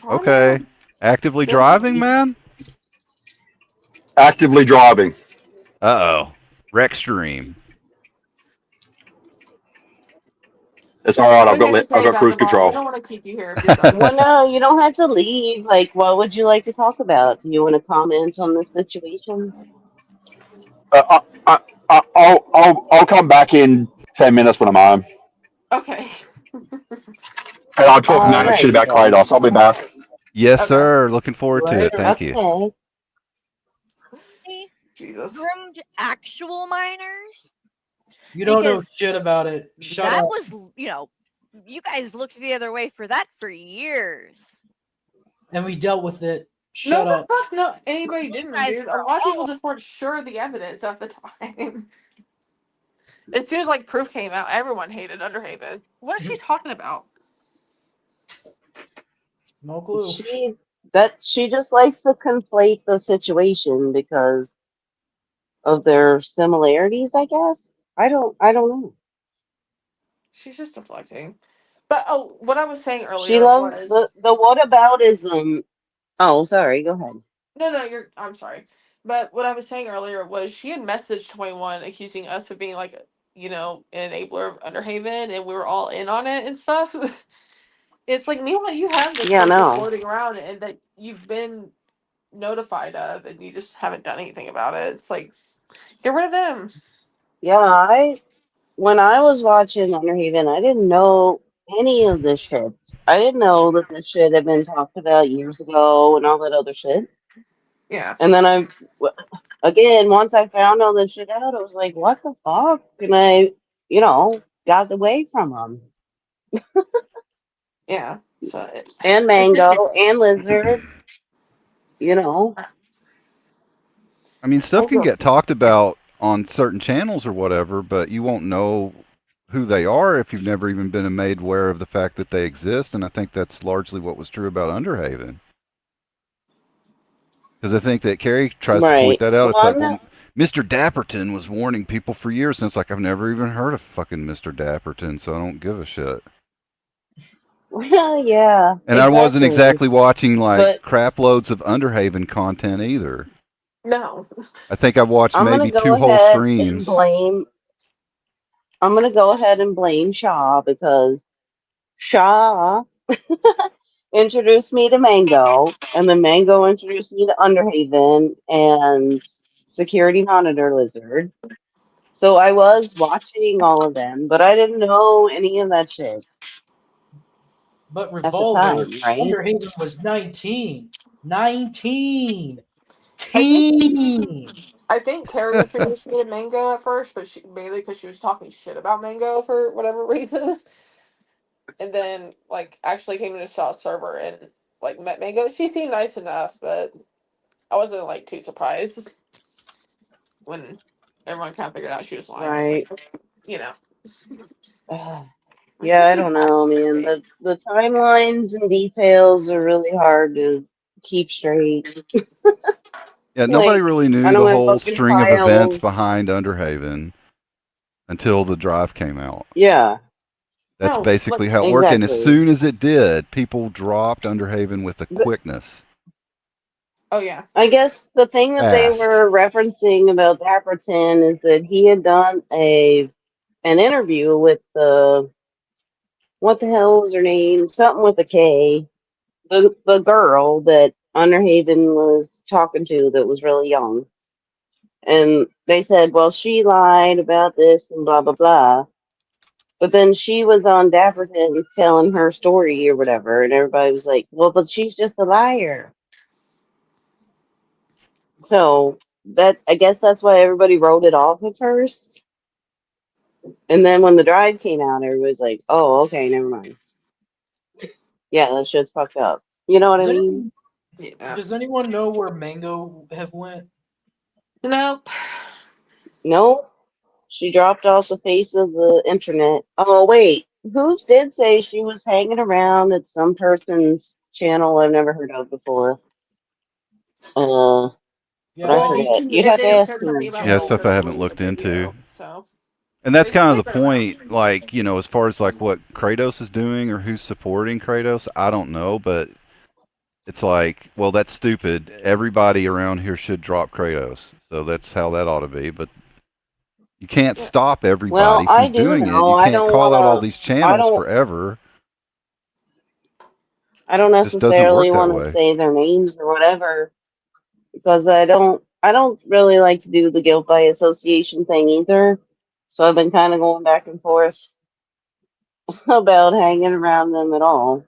Speaker 11: Okay. Actively driving, man?
Speaker 14: Actively driving.
Speaker 11: Uh-oh. Wreck stream.
Speaker 14: It's all right.
Speaker 3: What are you gonna say,
Speaker 14: I've got cruise
Speaker 3: Vagabond?
Speaker 14: control.
Speaker 3: We don't want to keep you here if you're done.
Speaker 4: Well, no, you don't have to leave. Like, what would you like to talk about? Do you want to comment on the situation?
Speaker 14: I'll come back in 10 minutes when I'm home.
Speaker 3: Okay.
Speaker 14: And I'll talk mad
Speaker 4: Alright,
Speaker 14: shit about
Speaker 4: then.
Speaker 14: Kratos. I'll be back.
Speaker 11: Yes, sir. Looking forward to it. Thank you.
Speaker 4: Okay.
Speaker 3: Jesus.
Speaker 12: Groomed actual minors?
Speaker 1: You don't know
Speaker 12: Because
Speaker 1: shit about it. Shut
Speaker 12: that
Speaker 1: up.
Speaker 12: was, you know, you guys looked the other way for that for years.
Speaker 1: and we dealt with it.
Speaker 3: No,
Speaker 1: Shut
Speaker 3: the
Speaker 1: up.
Speaker 3: fuck no. Anybody didn't,
Speaker 12: guys
Speaker 3: dude. A
Speaker 12: were
Speaker 3: lot of people
Speaker 12: all
Speaker 3: just weren't sure of the evidence at the time. As soon as like proof came out, everyone hated Underhaven. What is she talking about?
Speaker 1: No clue.
Speaker 4: She just likes to conflate the situation because of their similarities, I guess. I don't know.
Speaker 3: She's just deflecting. But oh, what I was saying
Speaker 4: She
Speaker 3: earlier
Speaker 4: loves
Speaker 3: was
Speaker 4: the whataboutism. Oh, sorry, go ahead.
Speaker 3: no, I'm sorry. But what I was saying earlier was she had messaged 21 accusing us of being like, you know, an enabler of Underhaven, and we were all in on it and stuff. It's like, meanwhile, you have this
Speaker 4: Yeah,
Speaker 3: person
Speaker 4: no.
Speaker 3: floating around and that you've been notified of, and you just haven't done anything about it. It's like, get rid of them.
Speaker 4: Yeah, when I was watching Underhaven, I didn't know any of this shit. I didn't know that this shit had been talked about years ago and all that other shit.
Speaker 3: Yeah.
Speaker 4: And then again, once I found all this shit out, I was like, what the fuck? And I, got away from them.
Speaker 3: Yeah. So
Speaker 4: And
Speaker 3: it's just
Speaker 4: Mango and Lizard,
Speaker 11: I mean, stuff can get talked about on certain channels or whatever, but you won't know who they are if you've never even been made aware of the fact that they exist. And I think that's largely what was true about Underhaven. Because I think that Carrie tries to point
Speaker 4: right.
Speaker 11: that out. It's
Speaker 4: Well,
Speaker 11: like,
Speaker 4: I'm
Speaker 11: well,
Speaker 4: not,
Speaker 11: Mr. Dapperton was warning people for years, and it's like, I've never even heard of fucking Mr. Dapperton, so I don't give a shit.
Speaker 4: well, yeah,
Speaker 11: And I wasn't exactly watching like
Speaker 4: But
Speaker 11: crap loads of Underhaven content either.
Speaker 3: no.
Speaker 11: I think I watched
Speaker 4: I'm
Speaker 11: maybe
Speaker 4: gonna
Speaker 11: 2
Speaker 4: go
Speaker 11: whole
Speaker 4: ahead and
Speaker 11: streams.
Speaker 4: blame. I'm gonna go ahead and blame Shaw because Shaw introduced me to Mango, and then Mango introduced me to Underhaven and Security Monitor Lizard. So I was watching all of them, but I didn't know any of that shit
Speaker 1: But
Speaker 4: at the
Speaker 1: Revolver,
Speaker 4: time, right?
Speaker 1: Underhaven was 19. 19.
Speaker 3: I think Carrie introduced me to Mango at first, but mainly because she was talking shit about Mango for whatever reason. And then like actually came into South server and like met Mango. She seemed nice enough, but I wasn't like too surprised when everyone kind of figured out she was lying. I was
Speaker 4: Right.
Speaker 3: like, you know.
Speaker 4: Yeah, I don't know, man. The timelines and details are really hard to keep straight.
Speaker 11: Yeah, nobody
Speaker 4: Like,
Speaker 11: really
Speaker 4: I
Speaker 11: knew
Speaker 4: know
Speaker 11: the
Speaker 4: my
Speaker 11: whole
Speaker 4: fucking
Speaker 11: string of events
Speaker 4: file.
Speaker 11: behind Underhaven until the drive came out.
Speaker 4: Yeah.
Speaker 11: That's
Speaker 3: No,
Speaker 11: basically
Speaker 3: like
Speaker 11: how it worked. And as
Speaker 4: Exactly.
Speaker 11: soon as it did, people dropped Underhaven with a
Speaker 4: But
Speaker 11: quickness.
Speaker 3: oh yeah.
Speaker 4: I guess the thing that they
Speaker 11: Fast.
Speaker 4: were referencing about Dapperton is that he had done an interview with what the hell was her name? Something with a K. The girl that Underhaven was talking to that was really young. And they said, well, she lied about this and blah, blah, blah. But then she was on Dapperton's telling her story or whatever. And everybody was like, well, but she's just a liar. So I guess that's why everybody wrote it off at first. And then when the drive came out, everybody's like, oh, okay, never mind. Yeah, that shit's fucked up. You know what I mean?
Speaker 1: Does anyone know where Mango have went?
Speaker 3: Nope.
Speaker 4: No, she dropped off the face of the internet. Oh, wait. Who's did say she was hanging around at some person's channel I've never heard of before? But I forget. You have to
Speaker 3: They
Speaker 4: ask
Speaker 3: said something
Speaker 4: Nerds.
Speaker 3: about
Speaker 11: Yeah, stuff I haven't
Speaker 3: deleting the
Speaker 11: looked into.
Speaker 3: video. So
Speaker 11: And that's
Speaker 3: they
Speaker 11: kind of the
Speaker 3: they've been around.
Speaker 11: point, like, as far as like what Kratos is doing or who's supporting Kratos, I don't know, but it's like, well, that's stupid. Everybody around here should drop Kratos. So that's how that ought to be. But you can't stop everybody
Speaker 4: Well, I
Speaker 11: from
Speaker 4: do
Speaker 11: doing it.
Speaker 4: know.
Speaker 11: You
Speaker 4: I
Speaker 11: can't
Speaker 4: don't
Speaker 11: call out all
Speaker 4: want
Speaker 11: these
Speaker 4: to.
Speaker 11: channels forever.
Speaker 4: I don't
Speaker 11: It just doesn't
Speaker 4: necessarily
Speaker 11: work that
Speaker 4: want to
Speaker 11: way.
Speaker 4: say their names or whatever because I don't really like to do the guilt by association thing either. So I've been kind of going back and forth about hanging around them at all.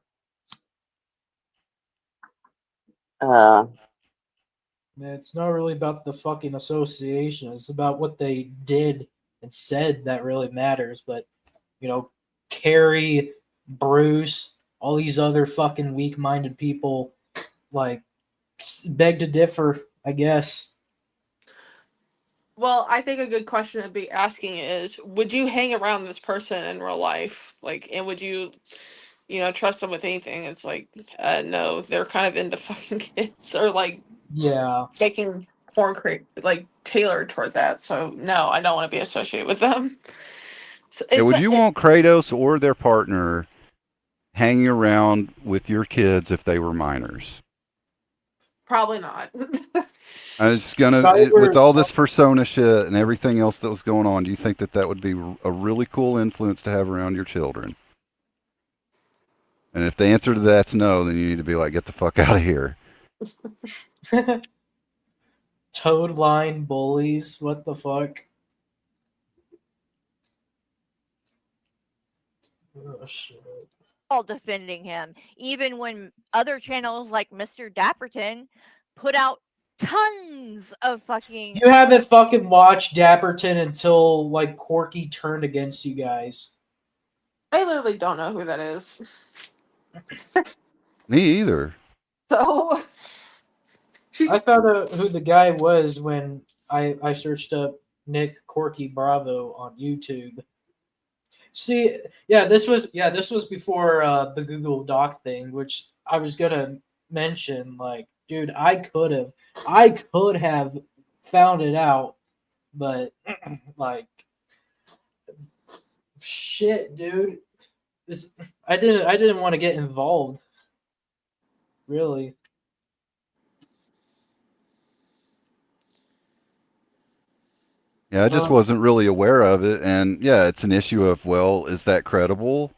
Speaker 1: It's not really about the fucking association. It's about what they did and said that really matters. But, Carrie, Bruce, all these other fucking weak minded people, like beg to differ, I guess.
Speaker 3: Well, I think a good question to be asking is, would you hang around this person in real life? Like, and would you, trust them with anything? It's like, no, they're kind of into fucking kids or like
Speaker 1: Yeah.
Speaker 3: making porn like tailored toward that. So no, I don't want to be associated with them. So
Speaker 11: Yeah,
Speaker 3: it's
Speaker 11: would you want Kratos or their partner hanging around with your kids if they were minors?
Speaker 3: probably not.
Speaker 11: I was gonna, with all this persona shit and everything else that was going on, do you think that that would be a really cool influence to have around your children? And if the answer to that's no, then you need to be like, get the fuck out of here.
Speaker 1: Toad line bullies. What the fuck? Oh, shit.
Speaker 12: All defending him, even when other channels like Mr. Dapperton put out tons of fucking.
Speaker 1: You haven't fucking watched Dapperton until like Corky turned against you guys.
Speaker 3: I literally don't know who that is.
Speaker 11: Me either.
Speaker 3: So
Speaker 1: I found out who the guy was when I searched up Nick Corky Bravo on YouTube. See, this was before the Google Doc thing, which I was gonna mention. Like, dude, I could have found it out, but like, shit, dude, I didn't want to get involved. Really.
Speaker 11: Yeah, I just wasn't really aware of it. And yeah, it's an issue of, well, is that credible?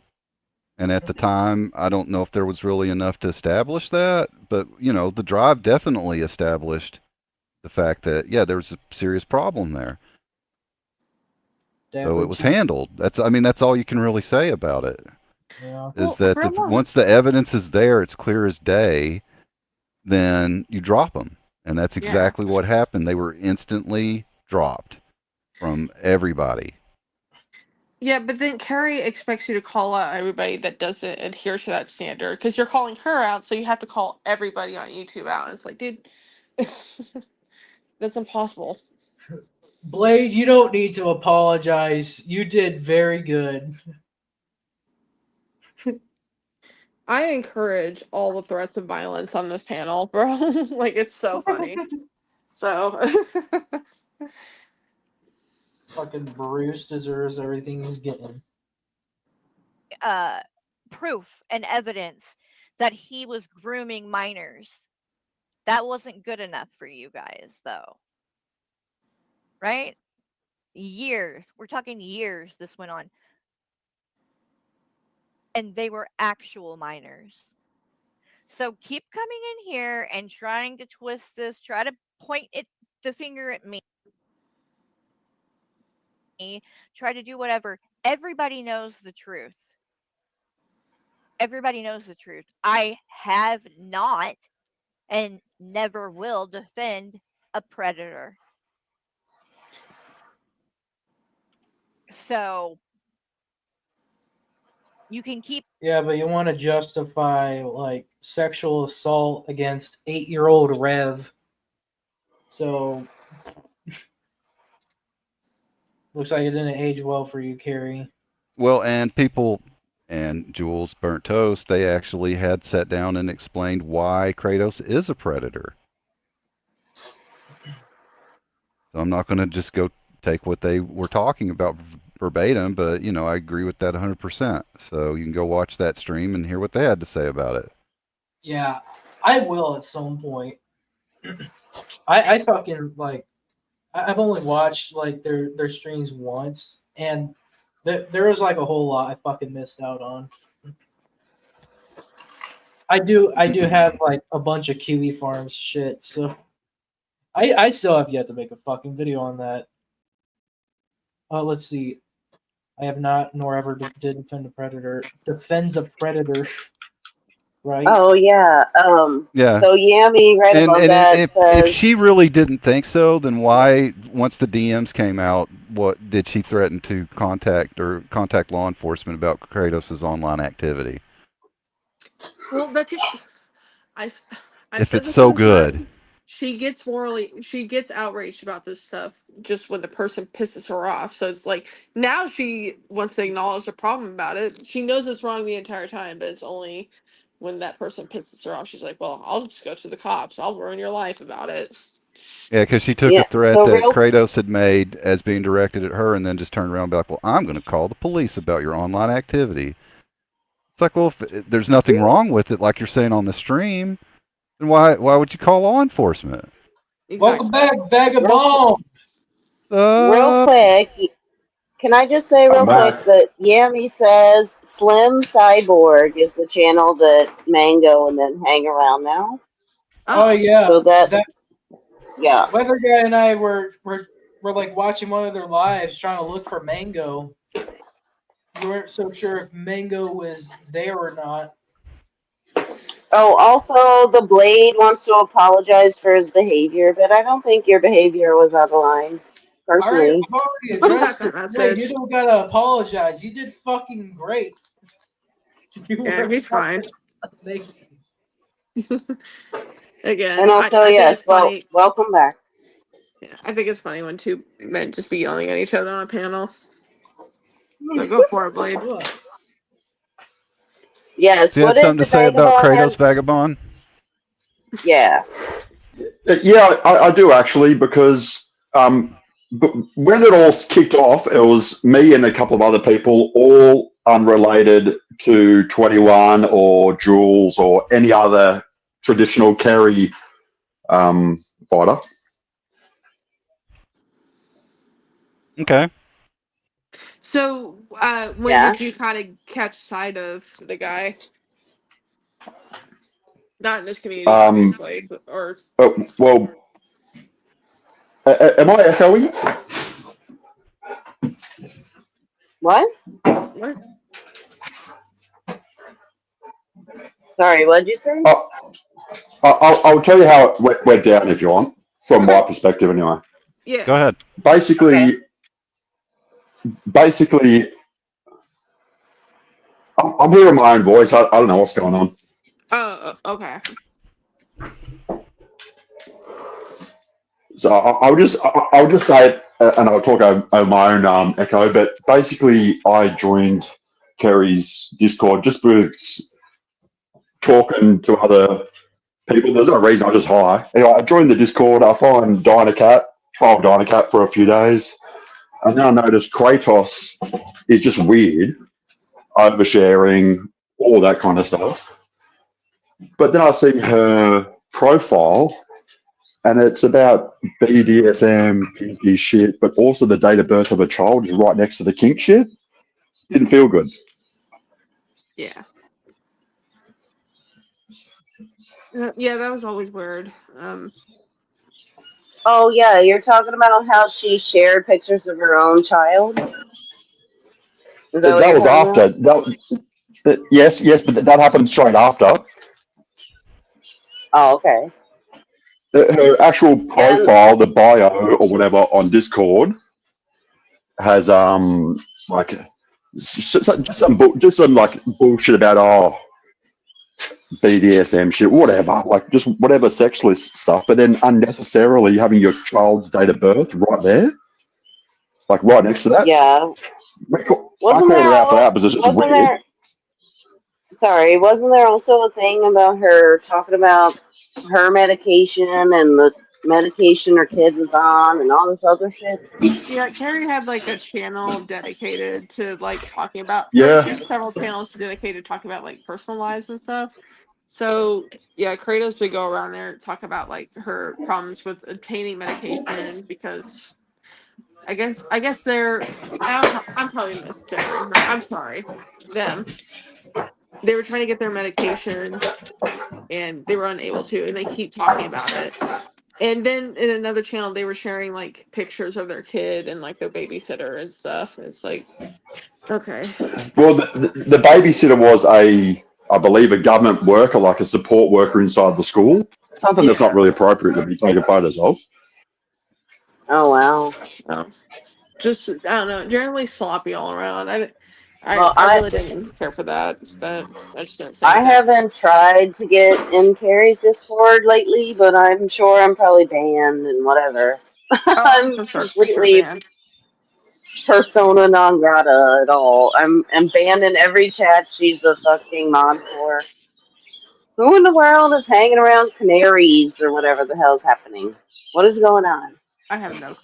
Speaker 11: And at the time, I don't know if there was really enough to establish that. But, the drive definitely established the fact that, yeah, there was a serious problem there. So it was handled. That's all you can really say about it.
Speaker 1: Yeah.
Speaker 11: Is that once the evidence is there, it's clear as day, then you drop them. And that's exactly what happened. They were instantly dropped from everybody.
Speaker 3: yeah, but then Carrie expects you to call out everybody that doesn't adhere to that standard because you're calling her out, so you have to call everybody on YouTube out. And it's like, dude, that's impossible.
Speaker 1: Blade, you don't need to apologize. You did very good.
Speaker 3: I encourage all the threats of violence on this panel, bro. Like, it's so funny. So
Speaker 1: Fucking Bruce deserves everything he's getting.
Speaker 12: Proof and evidence that he was grooming minors. That wasn't good enough for you guys, though. Right? Years. We're talking years this went on. And they were actual minors. So keep coming in here and trying to twist this, try to point the finger at me. Try to do whatever. Everybody knows the truth. Everybody knows the truth. I have not and never will defend a predator. So you can keep.
Speaker 1: Yeah, but you want to justify like sexual assault against 8-year-old Rev. So looks like it didn't age well for you, Carrie.
Speaker 11: Well, and people and Jules Burnt Toast, they actually had sat down and explained why Kratos is a predator. So I'm not going to just go take what they were talking about verbatim, but, I agree with that 100%. So you can go watch that stream and hear what they had to say about it.
Speaker 1: Yeah, I will at some point. I fucking like. I've only watched like their streams once, and there was like a whole lot I fucking missed out on. I do have like a bunch of Kiwi Farms shit, so I still have yet to make a fucking video on that. Let's see. I have not, nor ever did defend a predator. Defends a predator, right?
Speaker 4: Oh yeah.
Speaker 11: Yeah.
Speaker 4: So Yami right above that
Speaker 11: if
Speaker 4: says
Speaker 11: she really didn't think so, then why, once the DMs came out, what did she threaten to contact law enforcement about Kratos' online activity?
Speaker 3: Well, that's I
Speaker 11: if
Speaker 3: At
Speaker 11: it's
Speaker 3: the
Speaker 11: so
Speaker 3: same
Speaker 11: good.
Speaker 3: time, she gets outraged about this stuff just when the person pisses her off. So it's like now she wants to acknowledge the problem about it. She knows it's wrong the entire time, but it's only when that person pisses her off, she's like, "Well, I'll just go to the cops. I'll ruin your life about it."
Speaker 11: Yeah, because she took a
Speaker 4: Yeah.
Speaker 11: threat
Speaker 4: So
Speaker 11: that
Speaker 4: real.
Speaker 11: Kratos had made as being directed at her, and then just turned around and be like, "Well, I'm going to call the police about your online activity." It's like, well, if there's nothing wrong with it, like you're saying on the stream, then why would you call law enforcement?
Speaker 3: Exactly.
Speaker 15: Welcome back, Vagabond.
Speaker 4: Real quick, can I just say
Speaker 14: I'm
Speaker 4: real quick
Speaker 14: back.
Speaker 4: that Yami says Slim Cyborg is the channel that Mango and then hang around now.
Speaker 15: Oh yeah,
Speaker 4: So that yeah.
Speaker 15: Weather Guy and I were like watching one of their lives, trying to look for Mango. We weren't so sure if Mango was there or not.
Speaker 4: Oh, also, the Blade wants to apologize for his behavior, but I don't think your behavior was out of line, personally.
Speaker 15: I've already addressed it. Blade, you don't gotta apologize. You did fucking great. You
Speaker 3: Yeah,
Speaker 15: were
Speaker 3: he's fine.
Speaker 15: amazing.
Speaker 3: Again,
Speaker 4: And also,
Speaker 3: I think
Speaker 4: yes,
Speaker 3: it's funny.
Speaker 4: welcome back.
Speaker 3: Yeah, I think it's funny when two men just be yelling at each other on a panel. So go for it, Blade.
Speaker 4: Yes,
Speaker 11: Do you
Speaker 4: what
Speaker 11: have
Speaker 4: if
Speaker 11: something
Speaker 4: the
Speaker 11: to say about
Speaker 4: Vagabond
Speaker 11: Kratos
Speaker 4: has...
Speaker 11: Vagabond?
Speaker 4: Yeah.
Speaker 14: Yeah, I do actually, because when it all kicked off, it was me and a couple of other people, all unrelated to 21 or Jules or any other traditional carry fighter.
Speaker 11: Okay.
Speaker 3: So, when
Speaker 4: Yeah.
Speaker 3: did you kind of catch sight of the guy? Not in this community, obviously, or
Speaker 14: Well, am I echoing?
Speaker 4: What?
Speaker 3: what?
Speaker 4: Sorry, what'd you say?
Speaker 14: I'll tell you how it went down if you want, from my perspective anyway.
Speaker 3: Yeah.
Speaker 11: Go ahead.
Speaker 14: Basically, I'm hearing my own voice. I don't know what's going on.
Speaker 3: Oh, okay.
Speaker 14: So I'll just say it, and I'll talk over my own echo. But basically, I joined Kerry's Discord just because talking to other people. There's no reason. I just hi. Anyway, I joined the Discord. I find Dynacat, trial Dynacat for a few days, and then I noticed Kratos is just weird, oversharing, all that kind of stuff. But then I see her profile, and it's about BDSM, kinky shit, but also the date of birth of a child is right next to the kink shit. Didn't feel good.
Speaker 3: Yeah. Yeah, that was always weird.
Speaker 4: Oh, yeah, you're talking about how she shared pictures of her own child? Is that what
Speaker 14: That
Speaker 4: you're
Speaker 14: was
Speaker 4: talking
Speaker 14: after.
Speaker 4: about?
Speaker 14: Yes, but that happened straight after.
Speaker 4: Oh, okay.
Speaker 14: Her actual profile, the bio or whatever on Discord, has like just some like bullshit about BDSM shit, whatever, like just whatever sexless stuff, but then unnecessarily having your child's date of birth right there, like right next to that.
Speaker 4: Yeah.
Speaker 14: I called her out for that because it's just
Speaker 4: Wasn't
Speaker 14: weird.
Speaker 4: there... Sorry, wasn't there also a thing about her talking about her medication and the medication her kid was on and all this other shit?
Speaker 3: Yeah, Carrie had like a channel dedicated to like talking about.
Speaker 14: Yeah.
Speaker 3: She had several channels dedicated to talking about like personal lives and stuff. So yeah, Kratos would go around there and talk about like her problems with obtaining medication because I guess I'm probably misgendering her. I'm sorry, them. They were trying to get their medication and they were unable to, and they keep talking about it. And then in another channel, they were sharing like pictures of their kid and like their babysitter and stuff. It's like, okay.
Speaker 14: Well, the babysitter was I believe, a government worker, like a support worker inside the school. Something that's not really appropriate to be taken photos of.
Speaker 4: Oh, wow.
Speaker 3: Just, I don't know, generally sloppy all around.
Speaker 4: Well,
Speaker 3: I really didn't care for that, but I just didn't say
Speaker 4: I
Speaker 3: anything.
Speaker 4: haven't tried to get in Carrie's Discord lately, but I'm sure I'm probably banned and whatever. I'm
Speaker 3: For sure
Speaker 4: completely
Speaker 3: banned.
Speaker 4: persona non grata at all. I'm banned in every chat she's a fucking mod for. Who in the world is hanging around canaries or whatever the hell's happening? What is going on?
Speaker 3: I have no.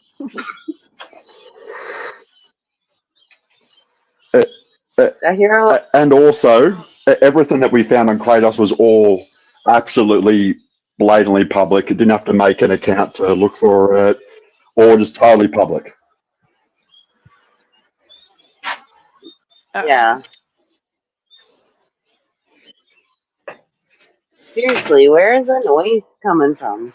Speaker 4: I hear.
Speaker 14: And also, everything that we found on Kratos was all absolutely blatantly public. You didn't have to make an account to look for it, or just totally public.
Speaker 4: Yeah. Seriously, where is the noise coming from?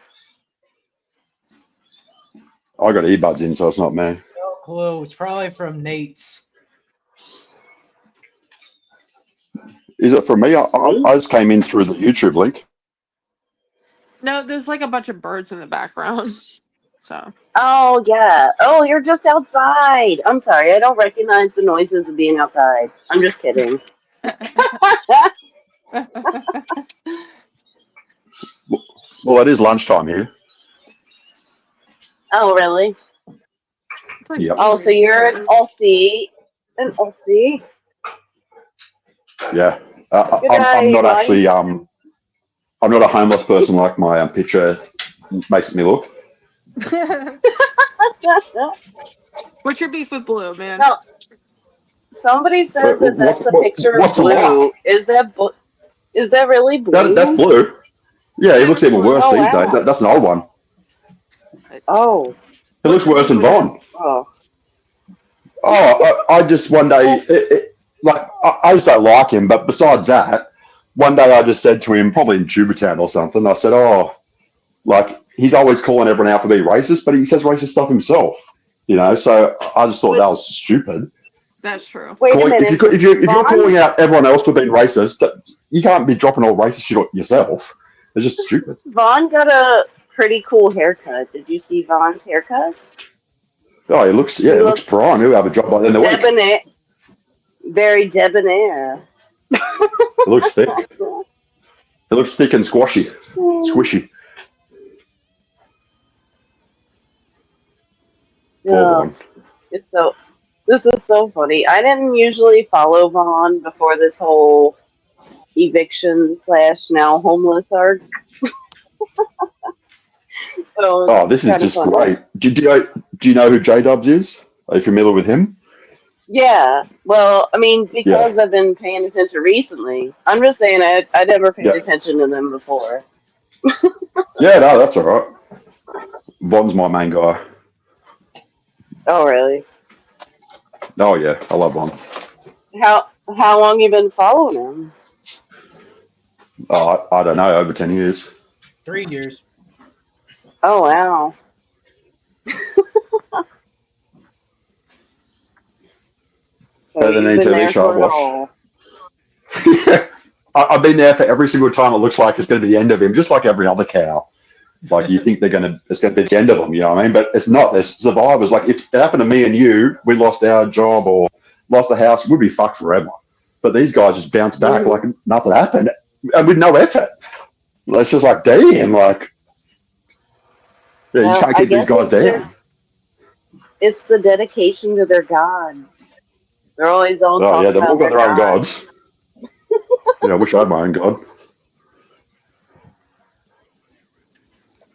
Speaker 14: I got earbuds in, so it's not me.
Speaker 15: No clue. It's probably from Nate's.
Speaker 14: Is it from me? I just came in through the YouTube link.
Speaker 3: No, there's like a bunch of birds in the background. So.
Speaker 4: Oh, yeah. Oh, you're just outside. I'm sorry. I don't recognize the noises of being outside. I'm just kidding.
Speaker 14: Well, it is lunchtime here.
Speaker 4: Oh, really?
Speaker 14: Yep.
Speaker 4: Oh, so you're an Aussie. An Aussie?
Speaker 14: Yeah.
Speaker 4: Good
Speaker 14: I'm
Speaker 4: day,
Speaker 14: not
Speaker 4: bye.
Speaker 14: actually. I'm not a homeless person like my picture makes me look.
Speaker 3: What's your beef with Blue, man?
Speaker 4: No, somebody said that that's a picture of
Speaker 14: what's the
Speaker 4: Blue.
Speaker 14: lie?
Speaker 4: Is that really Blue?
Speaker 14: That's Blue. Yeah, he looks even worse
Speaker 4: Oh,
Speaker 14: these days.
Speaker 4: wow.
Speaker 14: That's an old one.
Speaker 4: Oh.
Speaker 14: He looks worse than Vaughn.
Speaker 4: Oh.
Speaker 14: Oh, I just one day, I just don't like him. But besides that, one day I just said to him, probably in Tubatown or something, I said, oh, like, he's always calling everyone out for being racist, but he says racist stuff himself, you know? So I just thought that was stupid.
Speaker 3: That's true.
Speaker 4: Wait a minute.
Speaker 14: If you're
Speaker 4: Vaughn?
Speaker 14: calling out everyone else for being racist, you can't be dropping all racist shit on yourself. It's just stupid.
Speaker 4: Vaughn got a pretty cool haircut. Did you see Vaughn's haircut?
Speaker 14: Oh, it looks prime. He'll have a job by the end of the week.
Speaker 4: Debonair. Very debonair.
Speaker 14: It looks thick. It looks thick and squishy.
Speaker 4: Oh, this is so funny. I didn't usually follow Vaughn before this whole eviction / now homeless arc. So
Speaker 14: This is
Speaker 4: kinda
Speaker 14: just
Speaker 4: funny.
Speaker 14: great. Do you know who J-Dubs is? Are you familiar with him?
Speaker 4: Yeah, well, I mean, because I've been paying attention recently. I'm just saying I never paid attention to them before.
Speaker 14: Yeah, no, that's all right. Von's my main guy.
Speaker 4: Oh, really?
Speaker 14: Oh, yeah, I love Von.
Speaker 4: How long you been following him?
Speaker 14: Oh, I don't know, over 10 years.
Speaker 15: 3 years.
Speaker 4: Oh, wow. So
Speaker 14: Better than
Speaker 4: you've
Speaker 14: any
Speaker 4: been
Speaker 14: TV
Speaker 4: there
Speaker 14: show
Speaker 4: for
Speaker 14: I've
Speaker 4: it all.
Speaker 14: I've been there for every single time. It looks like it's going to be the end of him, just like every other cow. Like you think it's going to be the end of them, you know what I mean? But it's not. There's survivors. Like if it happened to me and you, we lost our job or lost the house, we'd be fucked forever. But these guys just bounce back like nothing happened, and with no effort. It's just like, damn, like you just can't keep these guys down.
Speaker 4: It's the dedication to their God. They're always all
Speaker 14: Oh
Speaker 4: talking
Speaker 14: yeah, they've all
Speaker 4: about
Speaker 14: got their own gods. Yeah, I wish I had my own god.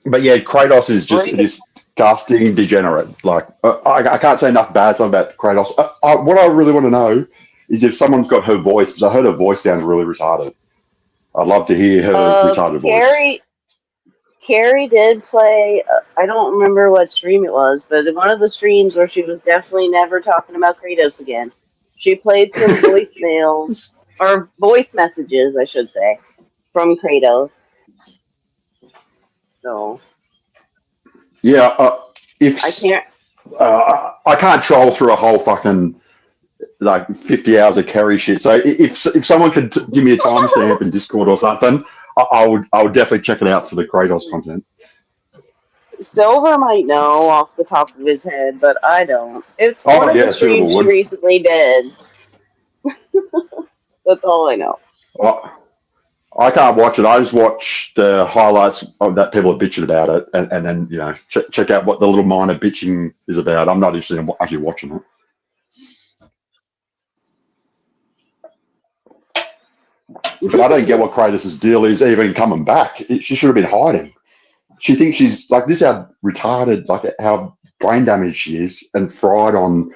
Speaker 14: But yeah, Kratos is just a disgusting degenerate. Like I can't say enough bad stuff about Kratos. What I really want to know is if someone's got her voice, because I heard her voice sounds really retarded. I'd love to hear her retarded voice.
Speaker 4: Carrie did play. I don't remember what stream it was, but in one of the streams where she was definitely never talking about Kratos again, she played some voicemails or voice messages, I should say, from Kratos. So
Speaker 14: yeah, I can't troll through a whole fucking like 50 hours of Kerry shit. So if someone could give me a timestamp in Discord or something, I would definitely check it out for the Kratos content.
Speaker 4: Silver might know off the top of his head, but I don't. It's one of the streams she recently did. That's all I know.
Speaker 14: I can't watch it. I just watch the highlights of that people are bitching about it, and then check out what the little minor bitching is about. I'm not interested in actually watching it. But I don't get what Kratos' deal is even coming back. She should have been hiding. She thinks she's like this. How retarded, like how brain damaged she is, and fried on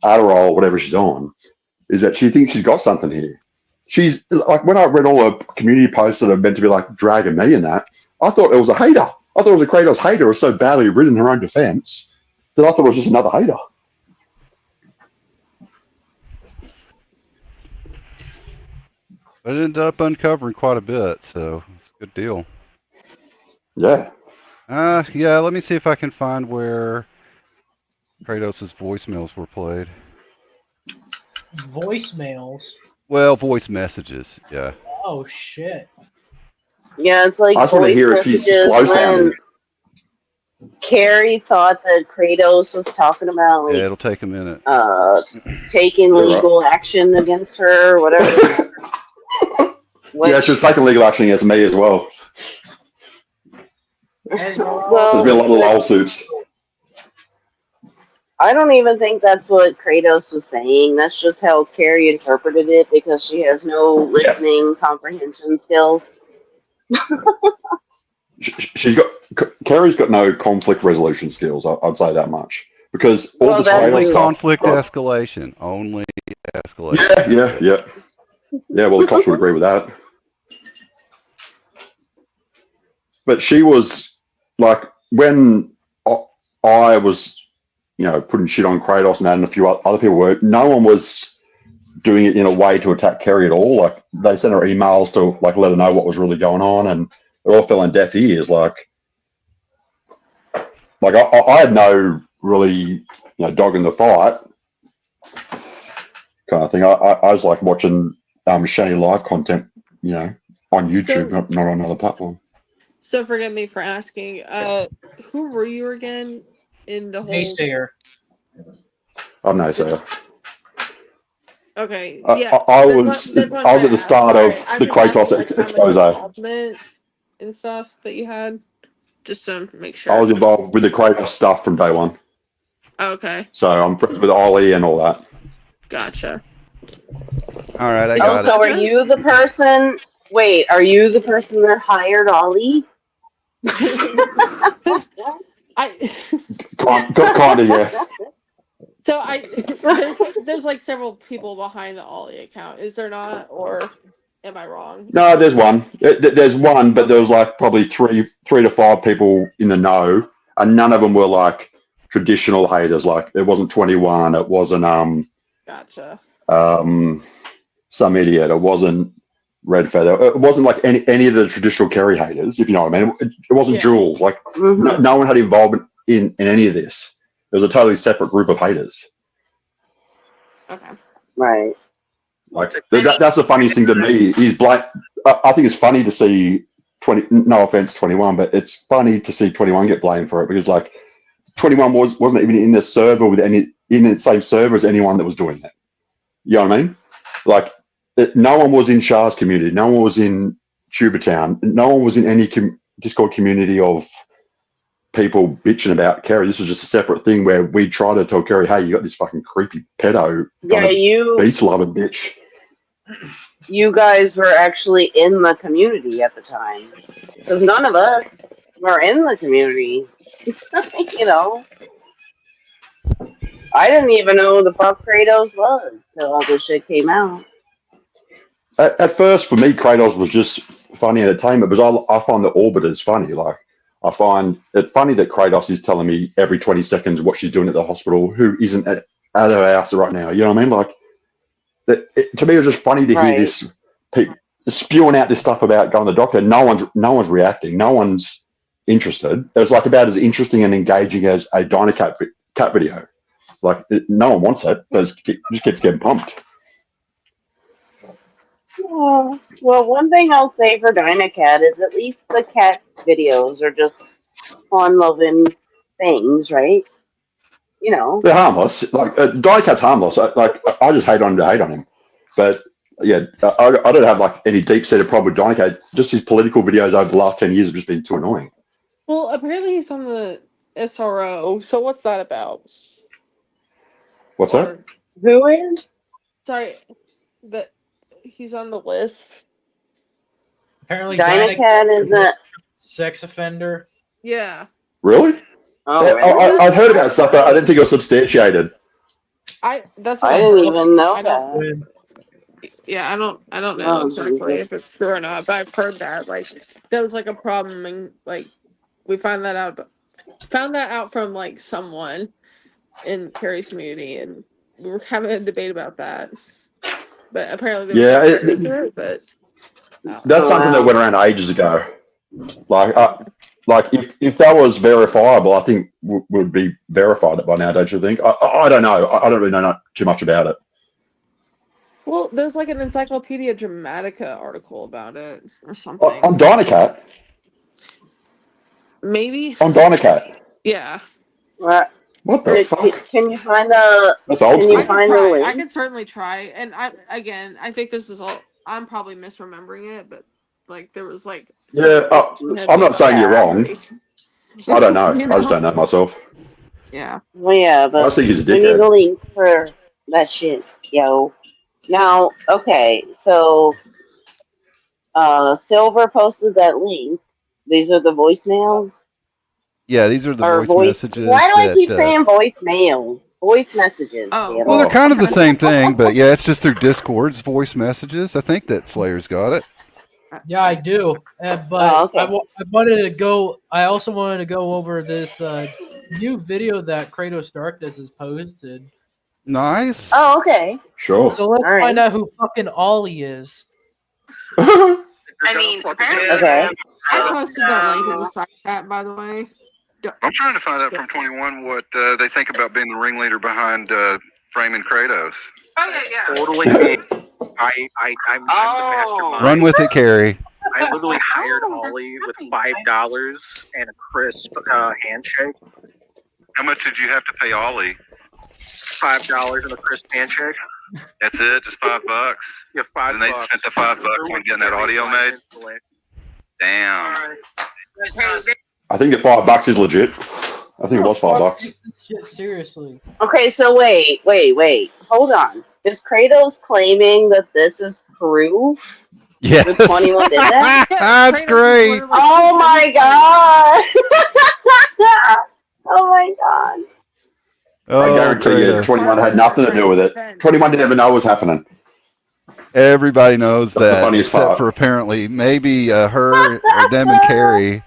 Speaker 14: Adderall, whatever she's on, is that she thinks she's got something here. She's like, when I read all the community posts that are meant to be like dragging me in that, I thought it was a hater. I thought it was a Kratos hater. It was so badly written in her own defense that I thought it was just another hater.
Speaker 11: But it ended up uncovering quite a bit, so it's a good deal.
Speaker 14: Yeah.
Speaker 11: Yeah, let me see if I can find where Kratos' voicemails were played.
Speaker 15: Voicemails.
Speaker 11: Well, voice messages, yeah.
Speaker 15: Oh shit.
Speaker 4: Yeah, it's like
Speaker 14: I just want to
Speaker 4: voice
Speaker 14: hear if she's
Speaker 4: messages
Speaker 14: slow sounding.
Speaker 4: when Carrie thought that Kratos was talking about
Speaker 11: Yeah,
Speaker 4: like
Speaker 11: it'll take a minute.
Speaker 4: taking legal action against her or whatever.
Speaker 14: Yeah, she was taking legal action against me as well. There's been a lot of lawsuits.
Speaker 4: I don't even think that's what Kratos was saying. That's just how Carrie interpreted it because she has no listening comprehension skills.
Speaker 14: Carrie's got no conflict resolution skills. I'd say that much because all this
Speaker 11: only
Speaker 14: Kratos stuff.
Speaker 11: conflict escalation. Only escalation.
Speaker 14: Yeah. Well, the cops would agree with that. But she was like, when I was, putting shit on Kratos and that, and a few other people were, no one was doing it in a way to attack Carrie at all. Like, they sent her emails to like let her know what was really going on, and it all fell on deaf ears. Like I had no really, dog in the fight kind of thing. I was like watching Shane live content, on YouTube, not on another platform.
Speaker 3: So forgive me for asking. Who were you again in the whole?
Speaker 15: Naysayer.
Speaker 14: I'm no sayer.
Speaker 3: Okay.
Speaker 14: I
Speaker 3: Yeah.
Speaker 14: was at the start of the Kratos expose.
Speaker 3: Involvement and stuff that you had, just to make sure.
Speaker 14: I was involved with the Kratos stuff from day one.
Speaker 3: Okay.
Speaker 14: So I'm friends with Ollie and all that.
Speaker 3: Gotcha.
Speaker 11: All right, I got it.
Speaker 4: So are you the person? Wait, are you the person that hired Ollie?
Speaker 14: Kinda, yeah.
Speaker 3: So there's like several people behind the Ollie account. Is there not, or am I wrong?
Speaker 14: No, there's one. There's one, but there was like probably three to five people in the know, and none of them were like traditional haters. Like it wasn't 21. It wasn't
Speaker 3: Gotcha.
Speaker 14: Some idiot. It wasn't Red Feather. It wasn't like any of the traditional Kerry haters, if you know what I mean. It wasn't Jules. Like no one had involvement in any of this. It was a totally separate group of haters.
Speaker 3: Okay.
Speaker 4: Right.
Speaker 14: Like that's the funniest thing to me is black. I think it's funny to see 20. No offense, 21, but it's funny to see 21 get blamed for it because like 21 wasn't even in the server with in the same server as anyone that was doing that. You know what I mean? Like no one was in Shah's community. No one was in Tubatown. No one was in any Discord community of people bitching about Kerry. This was just a separate thing where we try to tell Kerry, hey, you got this fucking creepy pedo. Beast loving bitch.
Speaker 4: You guys were actually in the community at the time. Because none of us were in the community. I didn't even know who the fuck Kratos was till all this shit came out.
Speaker 14: At first, for me, Kratos was just funny entertainment because I find the Orbiters funny. Like, I find it funny that Kratos is telling me every 20 seconds what she's doing at the hospital, who isn't at her house right now. You know what I mean? Like, to me, it was just funny to hear this people spewing out this stuff about going to the doctor. No one's reacting. No one's interested. It was like about as interesting and engaging as a Dynacat cat video. Like, no one wants it, but it just keeps getting pumped.
Speaker 4: Yeah. Well, one thing I'll say for Dynacat is at least the cat videos are just fun-loving things, right?
Speaker 14: They're harmless. Like Dycat's harmless. I just hate on him. But yeah, I don't have like any deep seated problem with Johnny Cage. Just his political videos over the last 10 years have just been too annoying.
Speaker 3: Well, apparently he's on the SRO. So what's that about?
Speaker 14: What's that?
Speaker 4: Who is?
Speaker 3: Sorry, that he's on the list.
Speaker 15: Apparently,
Speaker 4: Dynacat is a
Speaker 15: sex offender.
Speaker 3: Yeah.
Speaker 14: Really?
Speaker 4: Oh,
Speaker 14: Yeah,
Speaker 4: really?
Speaker 14: I've heard about stuff, but I didn't think it was substantiated.
Speaker 3: That's
Speaker 4: I
Speaker 3: what
Speaker 4: didn't
Speaker 3: I'm
Speaker 4: even know
Speaker 3: I don't.
Speaker 4: that.
Speaker 3: Yeah, I don't know
Speaker 4: Oh,
Speaker 3: exactly
Speaker 4: Jesus.
Speaker 3: if it's true or not, but I've heard that that was like a problem, and like we found that out from like someone in Carrie's community, and we were having a debate about that. But apparently there was
Speaker 14: Yeah,
Speaker 3: some truth to it, but
Speaker 14: that's something that went around ages ago. Like if that was verifiable, I think would be verified it by now. Don't you think? I don't know. I don't really know too much about it.
Speaker 3: well, there's like an Encyclopedia Dramatica article about it or something.
Speaker 14: On Dynacat.
Speaker 3: Maybe.
Speaker 14: On Dynacat.
Speaker 3: Yeah.
Speaker 4: What?
Speaker 14: What the fuck?
Speaker 4: Can you find the?
Speaker 14: That's old
Speaker 4: Can
Speaker 14: school.
Speaker 4: you find the
Speaker 3: I
Speaker 4: link?
Speaker 3: could certainly try, and I think this is all. I'm probably misremembering it, but like there was like.
Speaker 14: Yeah, I'm not saying you're wrong. I don't know.
Speaker 3: You
Speaker 14: I just don't know myself.
Speaker 3: Yeah.
Speaker 4: Well, yeah, but
Speaker 14: I just think he's a
Speaker 4: we need
Speaker 14: dickhead.
Speaker 4: the link for that shit, yo. Now, okay, so Silver posted that link. These are the voicemails.
Speaker 11: Yeah, these are the
Speaker 4: Or
Speaker 11: voice messages.
Speaker 4: Why do I
Speaker 11: that,
Speaker 4: keep saying voicemails? Voice messages.
Speaker 3: Oh.
Speaker 11: Well, they're kind of the same thing, but yeah, it's just through Discord's voice messages. I think that Slayer's got it.
Speaker 15: Yeah, I do. But
Speaker 4: Oh, okay.
Speaker 15: I wanted to go. I also wanted to go over this new video that Kratos Darkness has posted.
Speaker 11: Nice.
Speaker 4: Oh, okay.
Speaker 14: Sure.
Speaker 15: So let's
Speaker 4: All right.
Speaker 15: find out who fucking Ollie is.
Speaker 4: I mean, okay.
Speaker 3: I posted that link in the side chat, by the way.
Speaker 16: I'm trying to find out from 21 what they think about being the ringleader behind framing Kratos.
Speaker 3: Okay, yeah.
Speaker 17: Totally. I'm the mastermind.
Speaker 11: Run with it, Carrie.
Speaker 17: I literally hired Ollie with $5 and a crisp handshake.
Speaker 16: How much did you have to pay Ollie?
Speaker 17: $5 and a crisp handshake.
Speaker 16: That's it, just $5.
Speaker 17: Yeah, $5.
Speaker 16: And they spent the $5 on getting that audio made. Damn.
Speaker 14: I think the $5 is legit. I think it was $5.
Speaker 15: Shit, seriously.
Speaker 4: Okay, so wait. Hold on. Is Kratos claiming that this is proof?
Speaker 11: Yes.
Speaker 4: The 21 did that?
Speaker 11: That's great.
Speaker 4: Oh my god! Oh my god.
Speaker 14: I guarantee you,
Speaker 11: Kratos.
Speaker 14: 21 had nothing to do with it. 21 didn't even know what was happening.
Speaker 11: Everybody knows
Speaker 14: That's the
Speaker 11: that,
Speaker 14: funniest
Speaker 11: except
Speaker 14: part.
Speaker 11: for apparently maybe her or them and Carrie.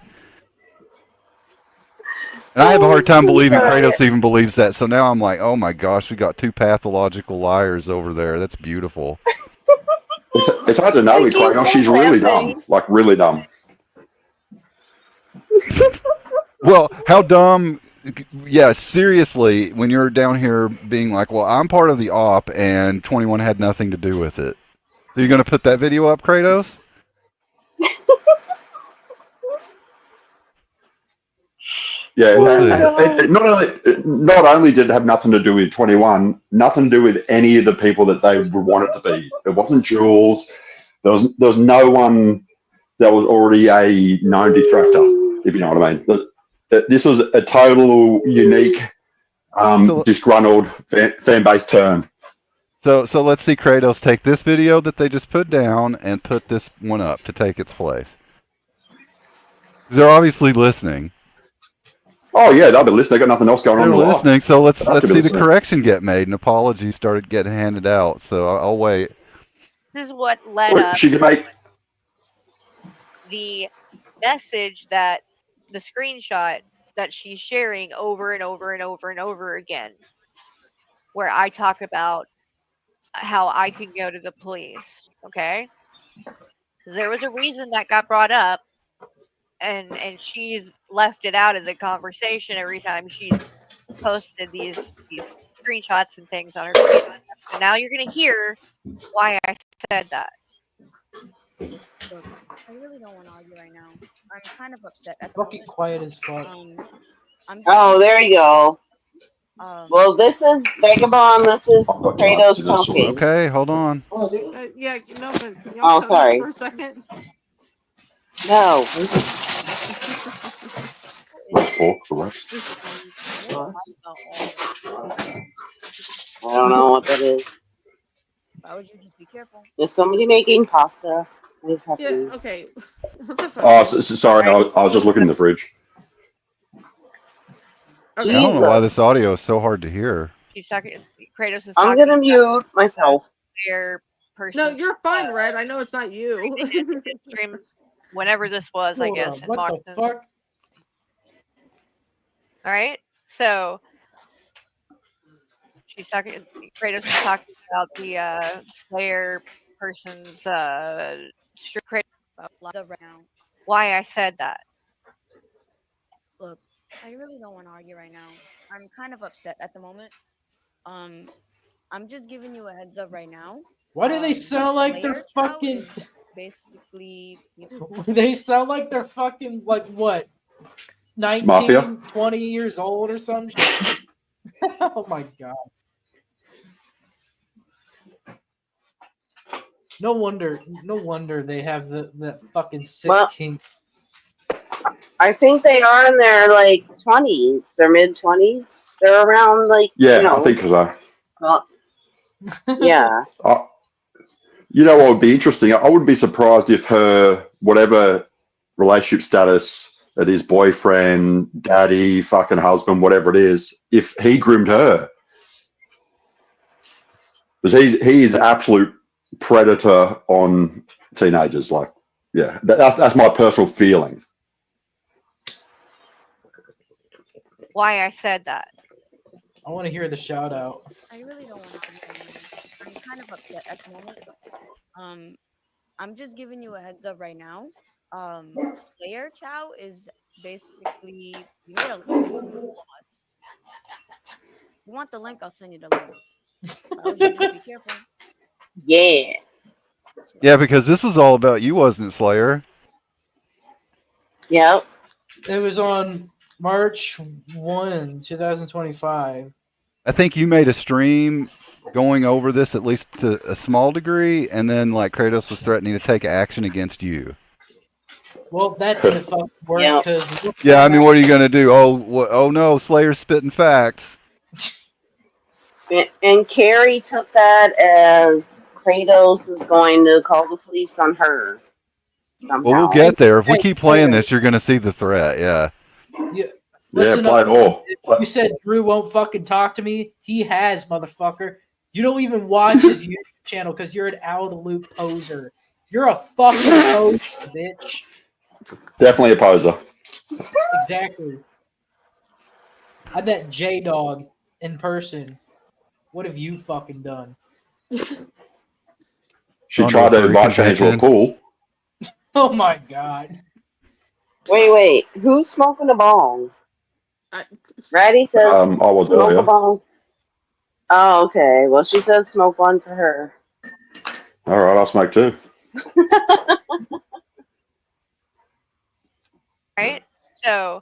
Speaker 11: And I have a hard time believing Kratos even believes that. So now I'm like, oh my gosh, we got two pathological liars over there. That's beautiful.
Speaker 14: It's hard to know with Kratos. She's really dumb. Like, really dumb.
Speaker 11: Well, how dumb? Yeah, seriously, when you're down here being like, well, I'm part of the op and 21 had nothing to do with it. So you're going to put that video up, Kratos?
Speaker 14: Yeah,
Speaker 11: We'll
Speaker 14: it not only did it have nothing to do with 21, nothing to do with any of the people that they would want it to be. It wasn't Jules. There was no one that was already a known detractor, if you know what I mean. This was a total unique, disgruntled fan base turn.
Speaker 11: So let's see Kratos take this video that they just put down and put this one up to take its place. They're obviously listening.
Speaker 14: Oh yeah, they'll be listening. They got nothing else going on.
Speaker 11: They're
Speaker 14: in the
Speaker 11: listening,
Speaker 14: life.
Speaker 11: so let's
Speaker 14: They have to be
Speaker 11: see the
Speaker 14: listening.
Speaker 11: correction get made, and apologies started getting handed out. So I'll wait.
Speaker 12: This is what led up
Speaker 14: She could make.
Speaker 12: the message that the screenshot that she's sharing over and over and over and over again, where I talk about how I can go to the police. Okay, because there was a reason that got brought up, and she's left it out of the conversation every time she's posted these screenshots and things on her page. So now you're gonna hear why I said that.
Speaker 18: Look, I really don't want to argue right now. I'm kind of upset. At
Speaker 15: Fucking quiet as fuck.
Speaker 18: I'm
Speaker 4: Oh, there you go. Well, this is Vagabond. This is Kratos talking.
Speaker 11: Okay, hold on.
Speaker 3: Yeah, no offense. Can y'all
Speaker 4: Oh,
Speaker 3: shut up
Speaker 4: sorry.
Speaker 3: for a second?
Speaker 4: No. I don't know what that is.
Speaker 18: Why would you just be careful?
Speaker 4: Is somebody making pasta? What is
Speaker 3: Yeah,
Speaker 4: happening?
Speaker 3: okay. What the fuck?
Speaker 14: Oh, sorry, I was just looking in the fridge.
Speaker 3: Okay.
Speaker 11: I don't know why this audio is so hard to hear.
Speaker 12: She's talking. Kratos is
Speaker 4: I'm
Speaker 12: talking
Speaker 4: gonna mute myself.
Speaker 12: their person.
Speaker 3: No, you're fine, Red. I know it's not you.
Speaker 12: Stream whenever this was, I
Speaker 15: Hold
Speaker 12: guess,
Speaker 15: on,
Speaker 12: in
Speaker 15: what
Speaker 12: March.
Speaker 15: the fuck?
Speaker 12: All right. So she's talking. Kratos is talking about the Slayer person's stream.
Speaker 18: Right now.
Speaker 12: Why I said that.
Speaker 18: Look, I really don't want to argue right now. I'm kind of upset at the moment. I'm just giving you a heads up right now.
Speaker 15: Why do they sound like they're
Speaker 18: Slayer Chow
Speaker 15: fucking?
Speaker 18: is basically
Speaker 15: They sound like they're fucking like what? 19,
Speaker 14: Mafia?
Speaker 15: 20 years old or some shit. Oh my god. No wonder they have that fucking sick
Speaker 4: Well,
Speaker 15: kink.
Speaker 4: I think they are in their like 20s, their mid 20s. They're around like
Speaker 14: Yeah, I think so.
Speaker 4: Yeah.
Speaker 14: You know what would be interesting? I wouldn't be surprised if her whatever relationship status it is, boyfriend, daddy, fucking husband, whatever it is, if he groomed her. Because he is an absolute predator on teenagers. Like, yeah, that's my personal feeling.
Speaker 12: Why I said that.
Speaker 15: I want to hear the shout out.
Speaker 18: I really don't want to argue right now. I'm kind of upset at the moment. I'm just giving you a heads up right now. Slayer Chow is basically you made a loss. You want the link? I'll send you the link. Why would you just be careful?
Speaker 4: Yeah.
Speaker 11: Yeah, because this was all about you, wasn't it, Slayer?
Speaker 4: Yep.
Speaker 15: It was on March 1, 2025.
Speaker 11: I think you made a stream going over this at least to a small degree, and then like Kratos was threatening to take action against you.
Speaker 15: Well, that didn't fucking work because
Speaker 11: Yeah, I mean, what are you gonna do? Oh no, Slayer's spitting facts.
Speaker 4: And Carrie took that as Kratos is going to call the police on her somehow.
Speaker 11: Well, we'll get there. If we keep playing this, you're gonna see the threat. Yeah.
Speaker 15: Yeah. Listen
Speaker 14: play it all.
Speaker 15: You said Drew won't fucking talk to me. He has, motherfucker. You don't even watch his YouTube channel because you're an out of the loop poser. You're a fucking poser, bitch.
Speaker 14: Definitely a poser.
Speaker 15: Exactly. I met J Dog in person. What have you fucking done?
Speaker 14: She tried to invite Shane to a pool.
Speaker 15: Oh my god.
Speaker 4: Wait. Who's smoking a bong? Ratty says
Speaker 14: I was
Speaker 4: smoke
Speaker 14: earlier.
Speaker 4: a bong. Oh, okay. Well, she says smoke one for her.
Speaker 14: All right, I'll smoke too.
Speaker 12: Right? So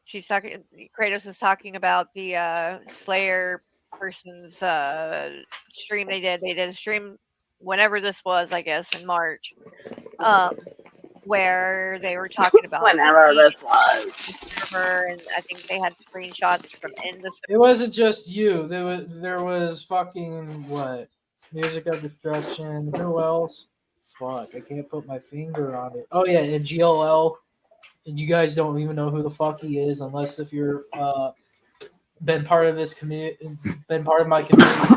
Speaker 12: she's talking. Kratos is talking about the Slayer person's stream they did. They did a stream whenever this was, I guess, in March, where they were talking about
Speaker 4: Whenever
Speaker 12: Nikki,
Speaker 4: this was.
Speaker 12: the server, and I think they had screenshots from in the.
Speaker 15: It wasn't just you. There was fucking what? Music of Destruction. Who else? Fuck, I can't put my finger on it. Oh yeah, and GLL. And you guys don't even know who the fuck he is unless if you're been part of this community, been part of my community.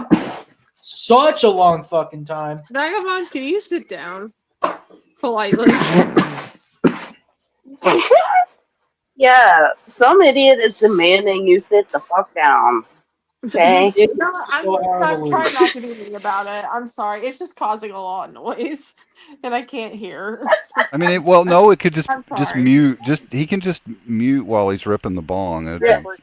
Speaker 15: Such a long fucking time.
Speaker 3: Vagabond, can you sit down politely?
Speaker 4: Yeah, some idiot is demanding you sit the fuck down. Okay?
Speaker 3: No, I'm trying not to do anything about it. I'm sorry. It's just causing a lot of noise, and I can't hear.
Speaker 11: I mean, no, it could just
Speaker 3: I'm
Speaker 11: just
Speaker 3: sorry.
Speaker 11: mute. He can just mute while he's ripping the bong.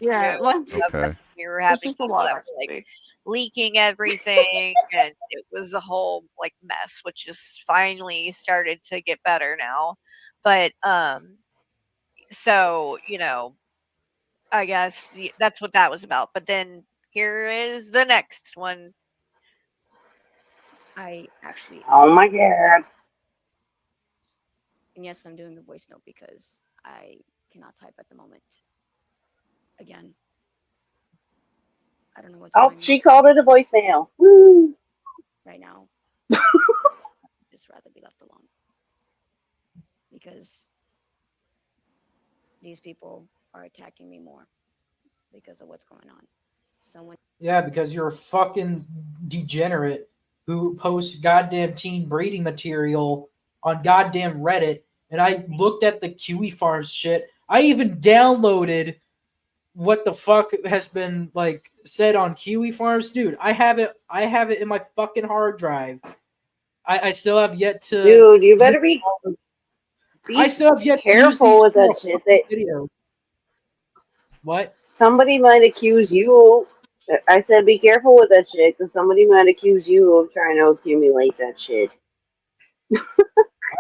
Speaker 3: Yeah, like
Speaker 11: Okay.
Speaker 12: We were
Speaker 3: it's
Speaker 12: having
Speaker 3: just a
Speaker 12: people
Speaker 3: lot.
Speaker 12: that were like leaking everything, and it was a whole like mess, which is finally started to get better now. But so I guess that's what that was about. But then here is the next one.
Speaker 18: I actually.
Speaker 4: Oh my god.
Speaker 18: And yes, I'm doing a voice note because I cannot type at the moment. Again. I don't know what's
Speaker 4: Oh,
Speaker 18: going
Speaker 4: she
Speaker 18: on
Speaker 4: called it a voicemail. Woo.
Speaker 18: right now. Just rather be left alone. Because these people are attacking me more because of what's going on. Someone.
Speaker 15: Yeah, because you're a fucking degenerate who posts goddamn teen breeding material on goddamn Reddit. And I looked at the Kiwi Farms shit. I even downloaded what the fuck has been like said on Kiwi Farms, dude. I have it in my fucking hard drive. I still have yet to.
Speaker 4: Dude, you better be
Speaker 15: I still have yet to use
Speaker 4: careful
Speaker 15: these
Speaker 4: with that shit.
Speaker 15: video. What?
Speaker 4: Somebody might accuse you. I said be careful with that shit because somebody might accuse you of trying to accumulate that shit.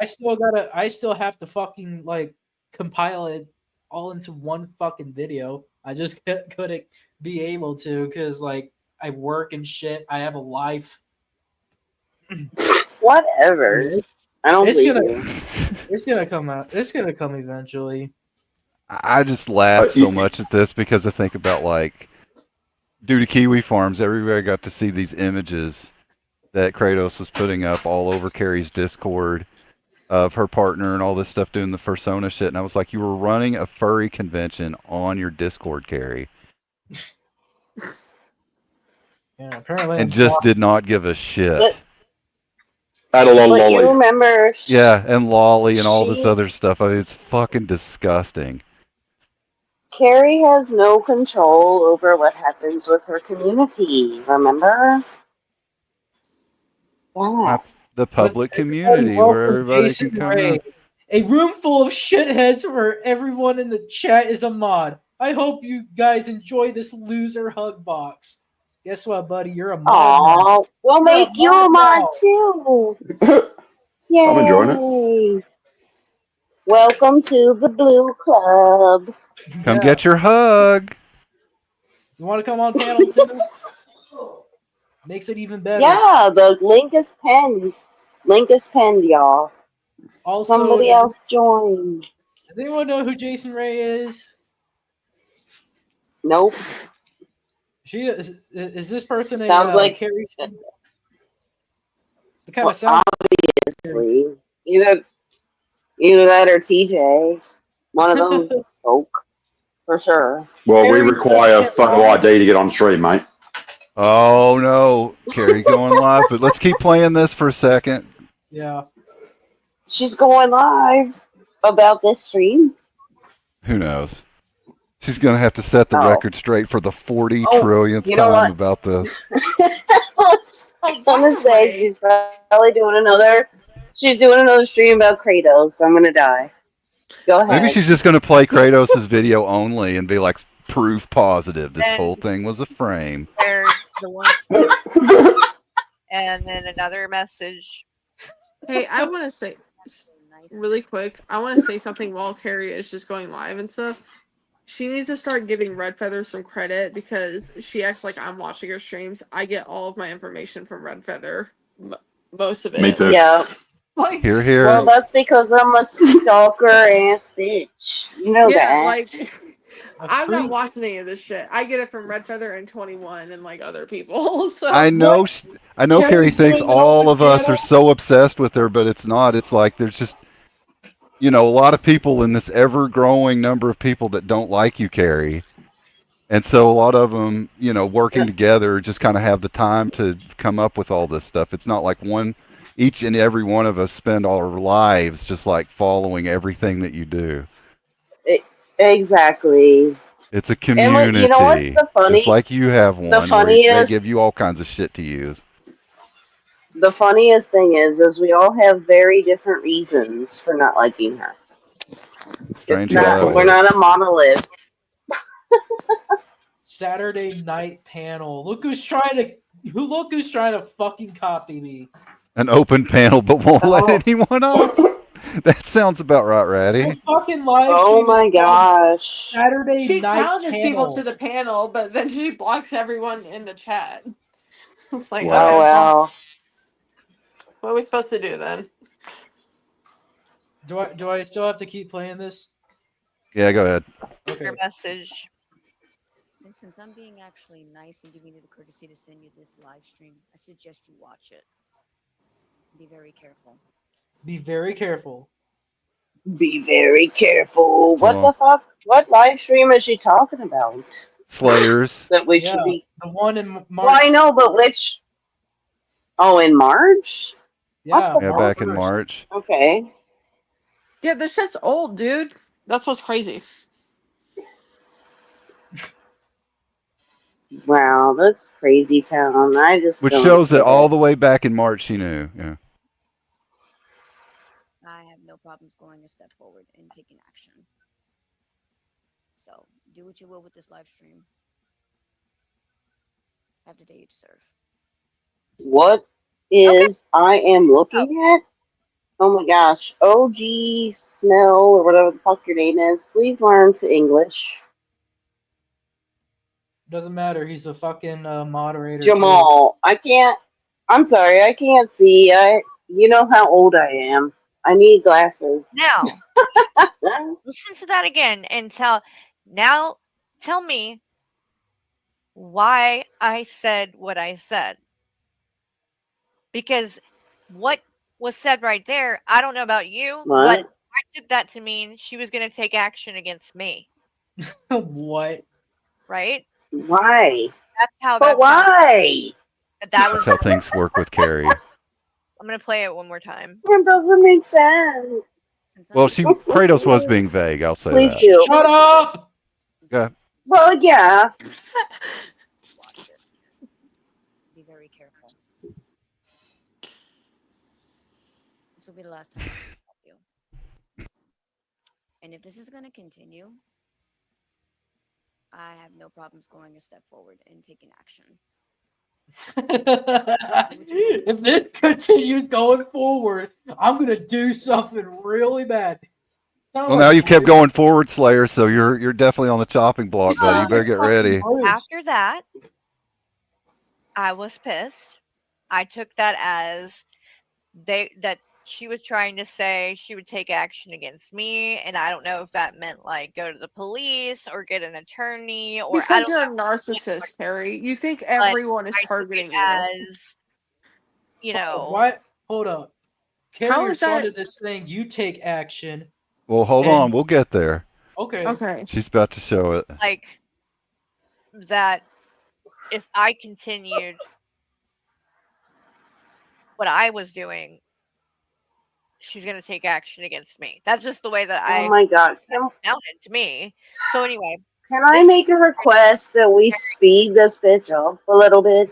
Speaker 15: I still have to fucking like compile it all into one fucking video. I just couldn't be able to because like I work and shit. I have a life.
Speaker 4: Whatever. I don't believe you.
Speaker 15: It's gonna come out. It's gonna come eventually.
Speaker 11: I just laugh so much at this because I think about like, due to Kiwi Farms, everybody got to see these images that Kratos was putting up all over Carrie's Discord of her partner and all this stuff doing the Fursona shit. And I was like, you were running a furry convention on your Discord, Carrie.
Speaker 15: Yeah, apparently.
Speaker 11: And just did not give a shit.
Speaker 14: But
Speaker 4: you remember.
Speaker 11: Yeah, and Lolly and all this
Speaker 4: she-
Speaker 11: other stuff. I mean, it's fucking disgusting.
Speaker 4: Carrie has no control over what happens with her community. Remember? Yeah.
Speaker 11: The public community where everybody
Speaker 15: Jason
Speaker 11: can come
Speaker 15: Ray.
Speaker 11: in.
Speaker 15: A room full of shitheads where everyone in the chat is a mod. I hope you guys enjoy this loser hug box. Guess what, buddy? You're a mod.
Speaker 4: Aw, we'll make you a mod
Speaker 15: now.
Speaker 4: too. Yay.
Speaker 14: I'm enjoying it.
Speaker 4: Welcome to the Blue Club.
Speaker 11: Come get your hug.
Speaker 15: You want to come on panel too? Makes it even better.
Speaker 4: Yeah, the link is pinned. Link is pinned, y'all.
Speaker 15: Also,
Speaker 4: Somebody else joined.
Speaker 15: Does anyone know who Jason Ray is?
Speaker 4: Nope.
Speaker 15: She is this person
Speaker 4: Sounds like
Speaker 15: Carrie? It kind of sounds
Speaker 4: obviously either that or TJ. One of those folk for sure.
Speaker 14: Well, we require photo ID to get on stream, mate.
Speaker 11: Oh no, Carrie going live, but let's keep playing this for a second.
Speaker 15: Yeah.
Speaker 4: She's going live about this stream.
Speaker 11: Who knows? She's gonna have to set the record straight for the 40
Speaker 4: Oh,
Speaker 11: trillionth
Speaker 4: you know
Speaker 11: time
Speaker 4: what?
Speaker 11: about this.
Speaker 4: I'm gonna say she's probably doing another. She's doing another stream about Kratos. So I'm gonna die. Go ahead.
Speaker 11: Maybe she's just gonna play Kratos' video only and be like proof positive this whole thing was a frame.
Speaker 12: There's the one, and then another message.
Speaker 3: Hey, I want to say really quick. I want to say something while Carrie is just going live and stuff. She needs to start giving Red Feather some credit because she acts like I'm watching her streams. I get all of my information from Red Feather, most of it.
Speaker 14: Me too.
Speaker 4: Yeah.
Speaker 3: Like,
Speaker 11: Here, here.
Speaker 4: Well, that's because I'm a stalker ass bitch. You know
Speaker 3: yeah,
Speaker 4: that.
Speaker 3: like I'm not watching any of this shit. I get it from Red Feather and 21 and like other people. So
Speaker 11: I know, I know. Carrie
Speaker 3: Carrie's
Speaker 11: thinks
Speaker 3: doing
Speaker 11: all of us
Speaker 3: piano.
Speaker 11: are so obsessed with her, but it's not. It's like there's just, a lot of people in this ever-growing number of people that don't like you, Carrie, and so a lot of them, working together, just kind of have the time to come up with all this stuff. It's not like each and every one of us spend our lives just like following everything that you do.
Speaker 4: Exactly.
Speaker 11: It's a
Speaker 4: And
Speaker 11: community.
Speaker 4: you know what's the funny?
Speaker 11: Just like you have one, where they
Speaker 4: funniest-
Speaker 11: give you all kinds of shit to use.
Speaker 4: The funniest thing is we all have very different reasons for not liking her.
Speaker 11: Strange
Speaker 4: It's
Speaker 11: how that
Speaker 4: not, we're
Speaker 11: works.
Speaker 4: not a monolith.
Speaker 15: Saturday night panel. Look who's trying to fucking copy me.
Speaker 11: An open panel, but won't let anyone up. That sounds about right, Ratty.
Speaker 15: The fucking live
Speaker 4: Oh
Speaker 15: stream
Speaker 4: my
Speaker 15: is called
Speaker 4: gosh.
Speaker 15: Saturday
Speaker 3: She
Speaker 15: Night
Speaker 3: challenges people
Speaker 15: Panel.
Speaker 3: to the panel, but then she blocks everyone in the chat. It's like,
Speaker 11: Wow.
Speaker 4: Oh
Speaker 3: okay, well,
Speaker 4: wow.
Speaker 3: what are we supposed to do then?
Speaker 15: Do I still have to keep playing this?
Speaker 11: Yeah, go ahead.
Speaker 15: Okay.
Speaker 12: Your message.
Speaker 18: And since I'm being actually nice and giving you the courtesy to send you this live stream, I suggest you watch it. Be very careful.
Speaker 15: Be very careful.
Speaker 4: Be very careful. What
Speaker 11: Hold
Speaker 4: the
Speaker 11: on.
Speaker 4: fuck? What live stream is she talking about?
Speaker 11: Slayers.
Speaker 4: That we
Speaker 15: Yeah,
Speaker 4: should be.
Speaker 15: the one in March.
Speaker 4: Well, I know, but which? Oh, in March?
Speaker 15: Yeah,
Speaker 4: What the
Speaker 11: Yeah,
Speaker 15: March
Speaker 11: back in
Speaker 15: 1st.
Speaker 11: March.
Speaker 4: Okay.
Speaker 3: Yeah, this shit's old, dude. That's what's crazy.
Speaker 4: Wow, that's crazy town. I just
Speaker 11: Which
Speaker 4: don't
Speaker 11: shows that
Speaker 4: get
Speaker 11: all
Speaker 4: it.
Speaker 11: the way back in March she knew. Yeah.
Speaker 18: I have no problems going a step forward and taking action. So do what you will with this live stream. Have the day you deserve.
Speaker 4: What is I am looking at? Oh my gosh. OG Smell or whatever the fuck your name is. Please learn to English.
Speaker 15: Doesn't matter. He's a fucking moderator too.
Speaker 4: Jamal. I can't. I'm sorry. I can't see. You know how old I am. I need glasses.
Speaker 12: Now, listen to that again and tell me why I said what I said. Because what was said right there, I don't know about you, but
Speaker 4: What?
Speaker 12: I took that to mean she was going to take action against me,
Speaker 15: What?
Speaker 12: right?
Speaker 4: Why?
Speaker 12: That's how
Speaker 4: But
Speaker 12: that sounded.
Speaker 4: why?
Speaker 12: That was.
Speaker 11: That's how things work with Carrie.
Speaker 12: I'm going to play it one more time.
Speaker 4: It doesn't make sense.
Speaker 11: Well, Kratos was being vague. I'll say
Speaker 4: Please
Speaker 11: that.
Speaker 4: do.
Speaker 15: Shut up!
Speaker 11: Yeah.
Speaker 4: Well, yeah.
Speaker 18: Watch it. Be very careful. This will be the last time I can help you. And if this is going to continue, I have no problems going a step forward and taking action.
Speaker 15: If this continues going forward, I'm gonna do something really bad.
Speaker 11: Well, now you've kept going forward, Slayer, so you're definitely on the chopping block, buddy. You better get ready.
Speaker 12: After that, I was pissed. I took that as that she was trying to say she would take action against me, and I don't know if that meant like go to the police or get an attorney or I
Speaker 3: Because
Speaker 12: don't
Speaker 3: you're
Speaker 12: know.
Speaker 3: a narcissist, Harry. You think
Speaker 12: But
Speaker 3: everyone is
Speaker 12: I took
Speaker 3: targeting
Speaker 12: it
Speaker 3: you.
Speaker 12: as you know.
Speaker 15: What? Hold up. Carrie
Speaker 3: How is that-
Speaker 15: responded to this saying you take action.
Speaker 11: Well, hold
Speaker 15: And-
Speaker 11: on. We'll get there.
Speaker 15: Okay.
Speaker 3: Okay.
Speaker 11: She's about to show it.
Speaker 12: Like that if I continued what I was doing, she's going to take action against me. That's just the way that
Speaker 4: Oh my god.
Speaker 12: sounded to me. So anyway,
Speaker 4: Can I make a request that we speed this bitch up a little bit?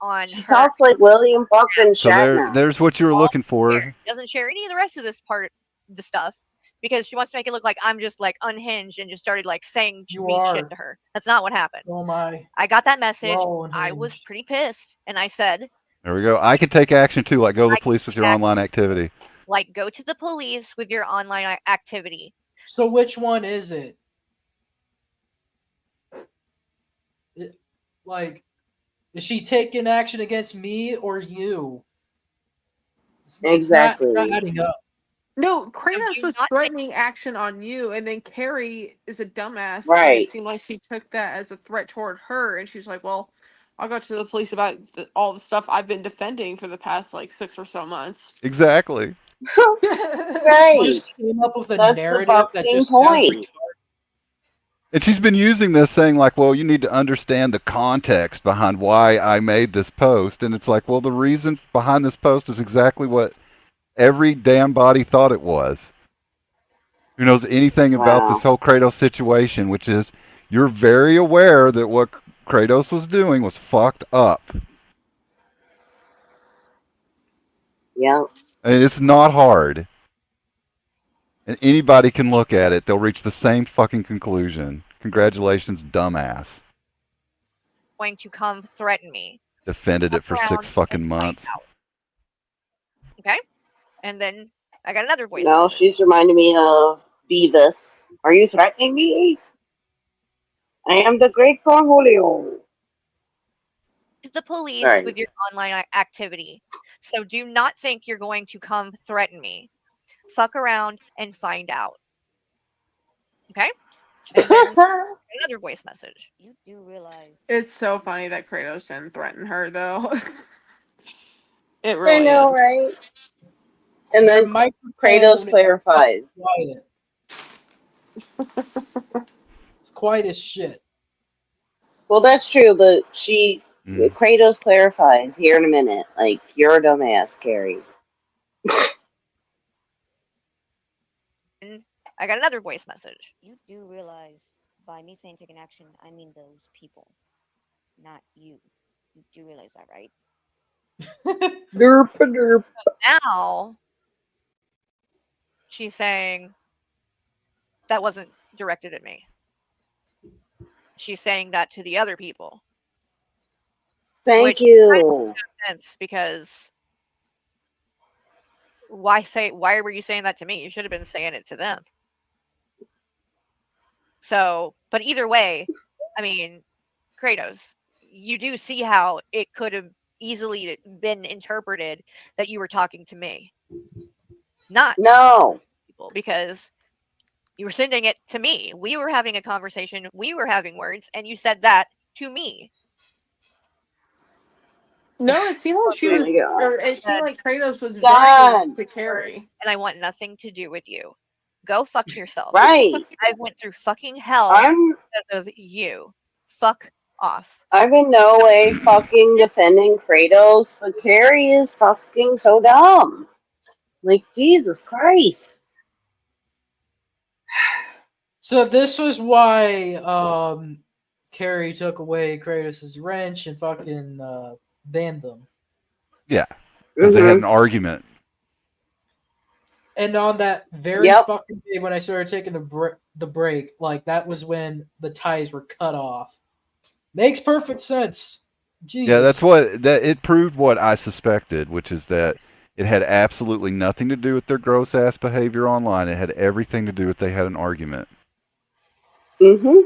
Speaker 12: on
Speaker 4: She
Speaker 12: her
Speaker 4: talks like William fucking
Speaker 11: So
Speaker 4: Shatner.
Speaker 11: there's what you were looking for.
Speaker 12: doesn't share any of the rest of this part, the stuff, because she wants to make it look like I'm just like unhinged and just started like saying
Speaker 15: You
Speaker 12: mean
Speaker 15: are.
Speaker 12: shit to her. That's not what happened.
Speaker 15: Oh my.
Speaker 12: I got that message.
Speaker 15: all
Speaker 12: I was
Speaker 15: unhinged.
Speaker 12: pretty pissed, and I said,
Speaker 11: There we go. I can take action too, like go to the police with your online activity.
Speaker 12: like, go to the police with your online activity.
Speaker 15: So which one is it? Like, is she taking action against me or you?
Speaker 4: Exactly.
Speaker 15: It's not adding up.
Speaker 3: No, Kratos was threatening action on you, and then Carrie is a dumbass. And
Speaker 4: Right.
Speaker 3: it seemed like she took that as a threat toward her, and she was like, "Well, I'll go to the police about all the stuff I've been defending for the past like 6 or so months."
Speaker 11: Exactly.
Speaker 15: She
Speaker 4: Right.
Speaker 15: just came up with a
Speaker 4: That's the
Speaker 15: narrative that
Speaker 4: fucking
Speaker 15: just sounds
Speaker 4: point.
Speaker 15: retarded.
Speaker 11: And she's been using this saying like, well, you need to understand the context behind why I made this post. And it's like, well, the reason behind this post is exactly what every damn body thought it was. Who knows anything about
Speaker 4: Wow.
Speaker 11: this whole Kratos situation, which is you're very aware that what Kratos was doing was fucked up.
Speaker 4: Yeah.
Speaker 11: And it's not hard. And anybody can look at it. They'll reach the same fucking conclusion. Congratulations, dumbass.
Speaker 12: Going to come threaten me.
Speaker 11: Defended it for
Speaker 12: Around
Speaker 11: 6 fucking months.
Speaker 12: Okay. And then I got another voice
Speaker 4: No,
Speaker 12: message.
Speaker 4: she's reminding me of Beavis. Are you threatening me? I am the Great Cornholio.
Speaker 12: To the police
Speaker 4: Sorry.
Speaker 12: with your online activity. So do not think you're going to come threaten me. Fuck around and find out. Okay? And then another voice message.
Speaker 18: You do realize
Speaker 3: It's so funny that Kratos didn't threaten her, though. It
Speaker 4: I
Speaker 3: really
Speaker 4: know,
Speaker 3: is.
Speaker 4: right? And
Speaker 15: Their
Speaker 4: then
Speaker 15: microphone
Speaker 4: Kratos
Speaker 15: is
Speaker 4: clarifies.
Speaker 15: quiet. It's quiet as shit.
Speaker 4: Well, that's true, but Kratos clarifies here in a minute. Like, you're a dumbass, Carrie.
Speaker 12: I got another voice message.
Speaker 18: You do realize by me saying taking action, I mean those people, not you. You do realize that, right?
Speaker 4: Derp derp.
Speaker 12: Now she's saying that wasn't directed at me. She's saying that to the other people.
Speaker 4: Thank
Speaker 12: which
Speaker 4: you.
Speaker 12: kind of makes sense because why were you saying that to me? You should have been saying it to them. So, but either way, I mean, Kratos, you do see how it could have easily been interpreted that you were talking to me. Not
Speaker 4: No.
Speaker 12: people, because you were sending it to me. We were having a conversation, we were having words, and you said that to me.
Speaker 3: No, it seemed like she
Speaker 4: Oh
Speaker 3: was,
Speaker 4: my God.
Speaker 3: or it seemed like Kratos was
Speaker 4: Done.
Speaker 3: venting to Carrie.
Speaker 12: And I want nothing to do with you. Go fuck yourself.
Speaker 4: Right.
Speaker 12: I've went through fucking hell
Speaker 4: I'm
Speaker 12: because of you. Fuck off.
Speaker 4: I'm in no way fucking defending Kratos, but Carrie is fucking so dumb. Like, Jesus Christ.
Speaker 15: So this was why Carrie took away Kratos' wrench and fucking banned them.
Speaker 11: Yeah, because they had an argument.
Speaker 15: And on that very fucking day when I started taking the break, like that was when the ties were cut off. Makes perfect sense. Jesus.
Speaker 11: Yeah, that's what it proved what I suspected, which is that it had absolutely nothing to do with their gross ass behavior online. It had everything to do with they had an argument.
Speaker 4: Mm-hmm.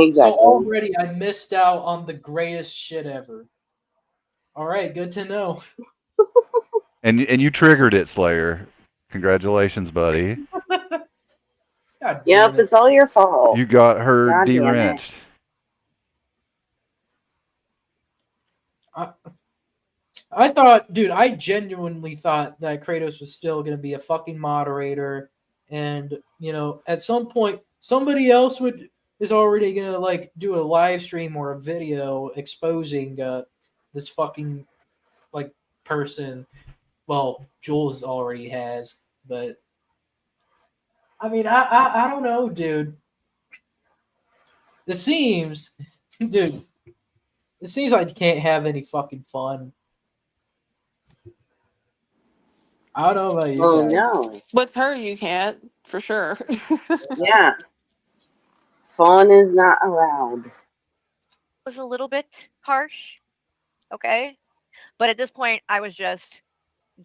Speaker 4: Exactly.
Speaker 15: So already I missed out on the greatest shit ever. All right, good to know.
Speaker 11: And you triggered it, Slayer. Congratulations, buddy.
Speaker 4: Yep, it's all your fault.
Speaker 11: You got her
Speaker 4: God damn it.
Speaker 11: de-wrenched.
Speaker 15: I thought, dude, I genuinely thought that Kratos was still going to be a fucking moderator. And, you know, at some point, somebody else is already going to, like, do a live stream or a video exposing this fucking, like, person. Well, Jules already has, but I mean, I don't know, dude. It seems like you can't have any fucking fun. I don't know about you
Speaker 4: Oh
Speaker 15: guys.
Speaker 4: no.
Speaker 3: With her, you can't, for sure.
Speaker 4: Yeah. Fun is not allowed.
Speaker 12: Was a little bit harsh. Okay. But at this point, I was just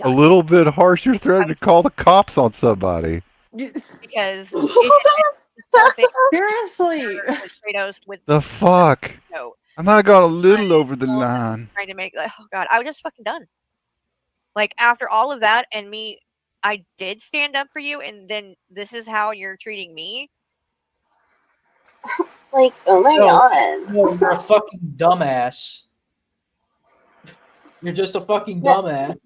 Speaker 11: A little bit harsh. You're threatening to call the cops on somebody.
Speaker 12: because it
Speaker 3: seriously
Speaker 12: Kratos with
Speaker 11: The fuck?
Speaker 12: no
Speaker 11: I might have gone a little over the line.
Speaker 12: trying to make like, oh god, I was just fucking done. Like after all of that and me, I did stand up for you, and then this is how you're treating me.
Speaker 4: Like, oh my god.
Speaker 15: No, you're a fucking dumbass. You're just a fucking dumbass.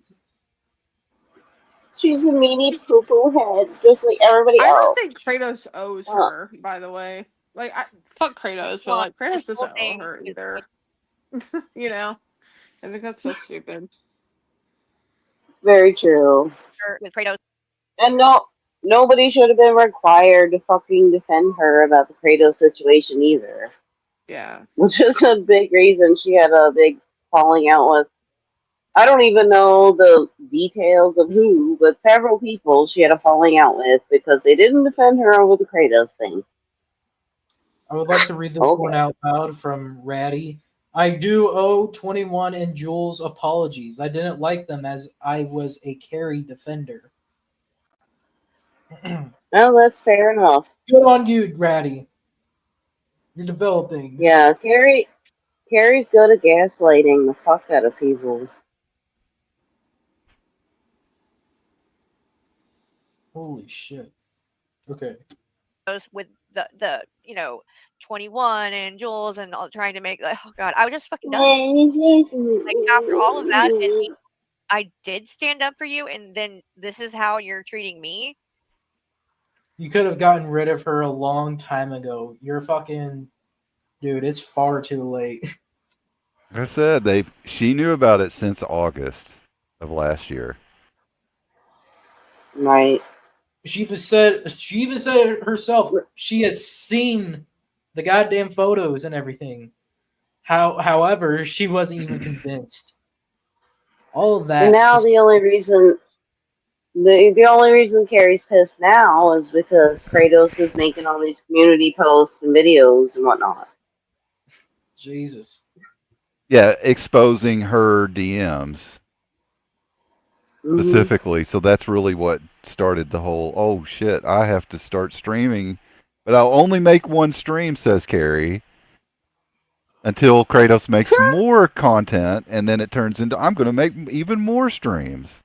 Speaker 4: She's a meanie poo poo head, just like everybody
Speaker 3: I
Speaker 4: else.
Speaker 3: don't think Kratos owes her, by the way. Like, fuck Kratos, but like Kratos doesn't owe her either. You know, I think that's so stupid.
Speaker 4: Very true.
Speaker 12: With Kratos.
Speaker 4: And nobody should have been required to fucking defend her about the Kratos situation either.
Speaker 3: Yeah.
Speaker 4: Which is a big reason she had a big falling out with. I don't even know the details of who, but several people she had a falling out with because they didn't defend her over the Kratos thing.
Speaker 15: I would like to read the one out loud from Ratty. I do owe 21 and Jules apologies. I didn't like them as I was a carry defender.
Speaker 4: No, that's fair enough.
Speaker 15: Good on you, Ratty. You're developing.
Speaker 4: Yeah, Carrie's good at gaslighting the fuck out of people.
Speaker 15: Holy shit. Okay.
Speaker 12: With the 21 and Jules and all trying to make, like, oh god, I was just fucking done. Like, after all of that, and I did stand up for you, and then this is how you're treating me.
Speaker 15: You could have gotten rid of her a long time ago. You're fucking dude, it's far too late.
Speaker 11: Like I said, she knew about it since August of last year.
Speaker 4: Right.
Speaker 15: She even said it herself. She has seen the goddamn photos and everything. However, she wasn't even convinced. All of that.
Speaker 4: And now the only reason Carrie's pissed now is because Kratos is making all these community posts and videos and whatnot.
Speaker 15: Jesus.
Speaker 11: Yeah, exposing her DMs specifically. So that's really what started the whole, oh shit, I have to start streaming. But I'll only make one stream, says Carrie, until Kratos makes more content, and then it turns into, I'm going to make even more streams.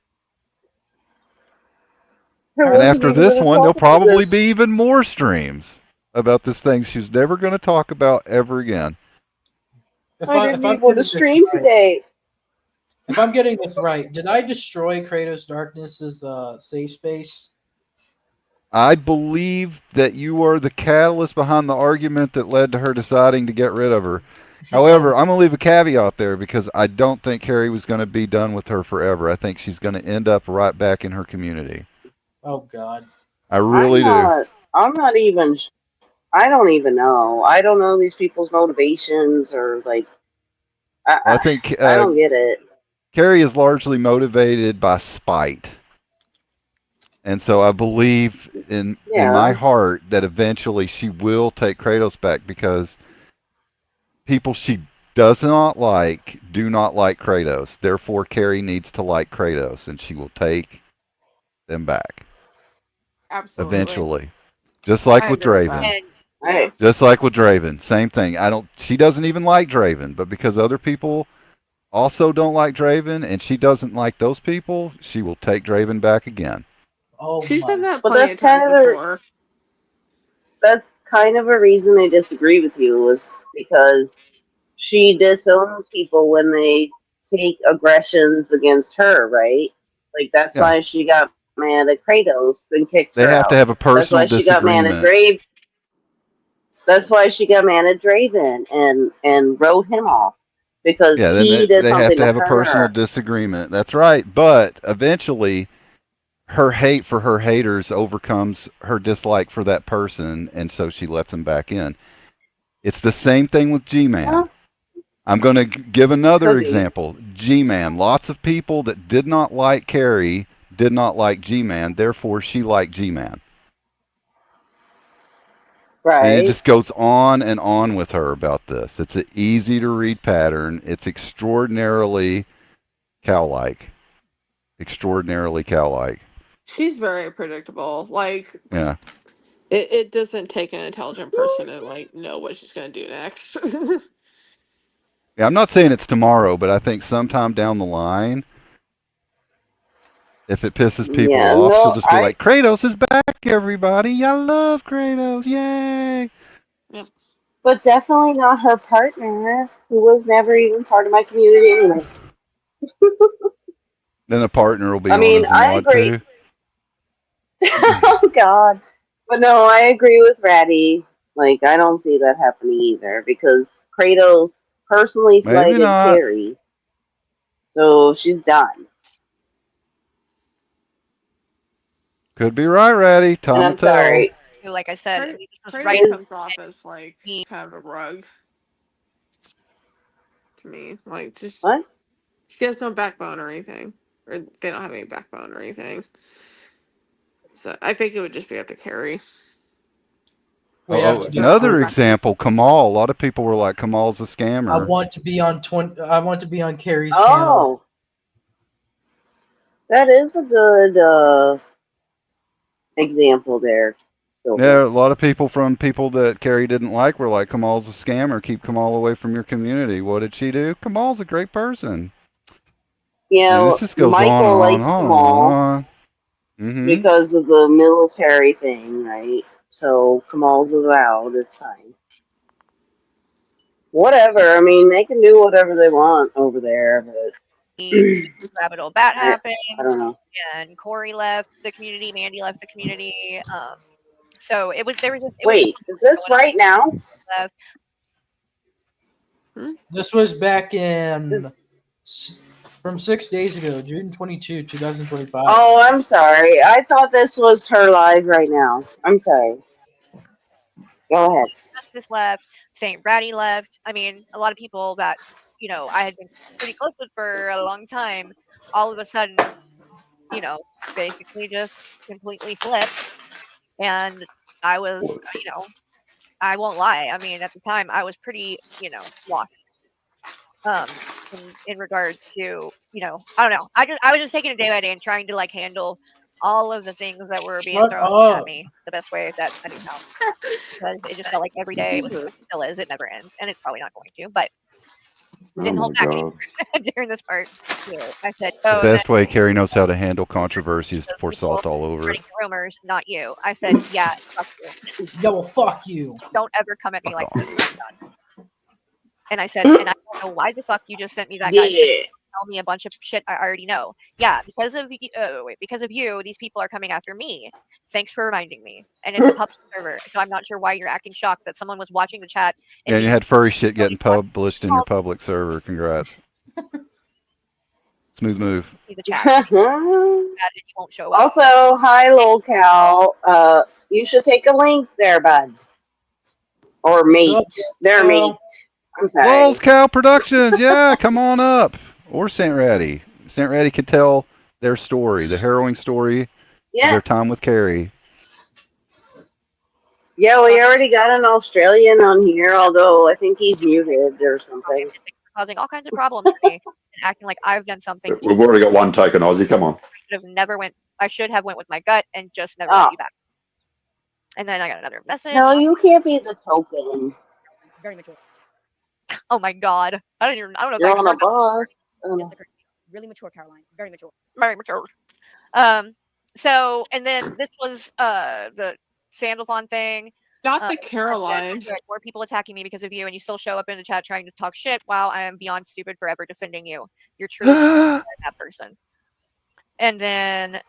Speaker 11: And after this one, there'll probably be even more streams about this thing she's never going to talk about ever again.
Speaker 4: I didn't even want to stream today.
Speaker 15: If I'm getting this right, did I destroy Kratos Darkness's safe space?
Speaker 11: I believe that you are the catalyst behind the argument that led to her deciding to get rid of her. However, I'm going to leave a caveat there because I don't think Carrie was going to be done with her forever. I think she's going to end up right back in her community.
Speaker 15: Oh, God.
Speaker 11: I really do.
Speaker 4: I don't even know. I don't know these people's motivations or, like,
Speaker 11: I think
Speaker 4: I don't get it.
Speaker 11: Carrie is largely motivated by spite. And so I believe in my heart that eventually she will take Kratos back because people she does not like do not like Kratos. Therefore, Carrie needs to like Kratos, and she will take them back.
Speaker 3: Absolutely.
Speaker 11: Eventually. Just like with Draven. Just like with Draven. Same thing. She doesn't even like Draven, but because other people also don't like Draven, and she doesn't like those people, she will take Draven back again.
Speaker 15: Oh,
Speaker 3: she's done that
Speaker 4: But
Speaker 3: plenty of times before.
Speaker 4: That's kind of a reason they disagree with you, is because she disowns people when they take aggressions against her, right? Like, that's why she got mad at Kratos and kicked her out.
Speaker 11: They have to have a personal
Speaker 4: That's why she got mad at
Speaker 11: disagreement.
Speaker 4: That's why she got mad at Draven and wrote him off. Because
Speaker 11: Yeah,
Speaker 4: he
Speaker 11: then
Speaker 4: did
Speaker 11: they have
Speaker 4: something
Speaker 11: to have a
Speaker 4: her.
Speaker 11: personal disagreement. That's right. But eventually, her hate for her haters overcomes her dislike for that person, and so she lets him back in. It's the same thing with G-Man. I'm going to give another example. G-Man. Lots of people that did not like Carrie did not like G-Man. Therefore, she liked G-Man.
Speaker 4: Right.
Speaker 11: And it just goes on and on with her about this. It's an easy to read pattern. It's extraordinarily cow-like. Extraordinarily cow-like.
Speaker 3: She's very predictable. Like,
Speaker 11: Yeah.
Speaker 3: it doesn't take an intelligent person to, like, know what she's going to do next.
Speaker 11: Yeah, I'm not saying it's tomorrow, but I think sometime down the line, if it pisses people off, she'll just be like, Kratos is back, everybody. I love Kratos. Yay.
Speaker 4: But definitely not her partner, who was never even part of my community anyway.
Speaker 11: Then the partner will be
Speaker 4: I
Speaker 11: on
Speaker 4: mean,
Speaker 11: as a
Speaker 4: I
Speaker 11: mod
Speaker 4: agree.
Speaker 11: too.
Speaker 4: Oh, God. But no, I agree with Ratty. Like, I don't see that happening either, because Kratos personally slighted
Speaker 11: not.
Speaker 4: Carrie. So she's done.
Speaker 11: Could be right, Ratty. Time
Speaker 4: And I'm
Speaker 11: will tell.
Speaker 4: sorry.
Speaker 12: Like I said, this was
Speaker 3: Kratos
Speaker 12: right
Speaker 3: comes off as, like, kind of a rug. To me. Like, just...
Speaker 4: What?
Speaker 3: She has no backbone or anything. Or they don't have any backbone or anything. So I think it would just be up to Carrie.
Speaker 11: Another example, Kamal. A lot of people were like, Kamal's a
Speaker 15: I
Speaker 11: scammer.
Speaker 15: want to be on Carrie's
Speaker 4: Oh.
Speaker 15: panel.
Speaker 4: That is a good example there. Silver.
Speaker 11: Yeah, a lot of people that Carrie didn't like were like, Kamal's a scammer. Keep Kamal away from your community. What did she do? Kamal's a great person.
Speaker 4: Yeah,
Speaker 11: And this just goes on
Speaker 4: Michael
Speaker 11: and on
Speaker 4: likes
Speaker 11: and
Speaker 4: them
Speaker 11: on
Speaker 4: all
Speaker 11: and on. Mm-hmm.
Speaker 4: because of the military thing, right? So Kamal's allowed. It's fine. Whatever. I mean, they can do whatever they want over there, but
Speaker 12: Rabbit Hole Bat
Speaker 4: I
Speaker 12: happened,
Speaker 4: don't know.
Speaker 12: and Corey left the community. Mandy left the community. So it was just
Speaker 4: Wait, is this right now?
Speaker 12: left.
Speaker 15: This was back in from 6 days ago, June 22, 2025.
Speaker 4: Oh, I'm sorry. I thought this was her live right now. I'm sorry. Go ahead.
Speaker 12: Justice left. Saint Ratty left. I mean, a lot of people that I had been pretty close with for a long time, all of a sudden, basically just completely flipped. And I was, I won't lie. I mean, at the time, I was pretty, lost. In regards to, I don't know. I was just taking it day by day and trying to handle all of the things that were being
Speaker 15: Shut
Speaker 12: thrown at
Speaker 15: up.
Speaker 12: me the best way that I knew how. Because it just felt like every day it still is. It never ends, and it's probably not going to. But didn't hold back anymore during this part. Here. I said,
Speaker 11: The best way Carrie knows how to handle controversy is to pour salt all over it.
Speaker 12: spreading rumors, not you. I said, yeah, fuck you.
Speaker 15: Yeah, well, fuck you.
Speaker 12: Don't ever come at me like this. And I said, and I don't know why the fuck you just sent me that guy. Tell me a bunch of shit I already know. Yeah, because of you, these people are coming after me. Thanks for reminding me. And it's a public server, so I'm not sure why you're acting shocked that someone was watching the chat.
Speaker 11: And you had furry shit getting published in your public server. Congrats. Smooth move.
Speaker 12: See the chat. You won't show up.
Speaker 4: Also, hi, lolcow. You should take a link there, bud. Or mate. Their mate. I'm sorry.
Speaker 11: Lol's Cow Productions. Yeah, come on up. Or Saint Ratty. Saint Ratty could tell their story, the harrowing story of their time with Carrie.
Speaker 4: Yeah, we already got an Australian on here, although I think he's muted or something.
Speaker 12: Causing all kinds of problems for me and acting like I've done something.
Speaker 14: We've already got one taken, Aussie. Come on.
Speaker 12: I should have went with my gut and just never let you back. And then I got another message.
Speaker 4: No, you can't be the token.
Speaker 12: Very mature. Oh my god. I don't know if
Speaker 4: You're
Speaker 12: I
Speaker 4: on a bus.
Speaker 18: Really mature, Caroline. Very mature.
Speaker 12: Very mature. So, and then this was the Sandalphon thing.
Speaker 3: Not the Caroline.
Speaker 12: More people attacking me because of you, and you still show up in the chat trying to talk shit. Wow, I am beyond stupid for ever defending you. You're truly that person. And then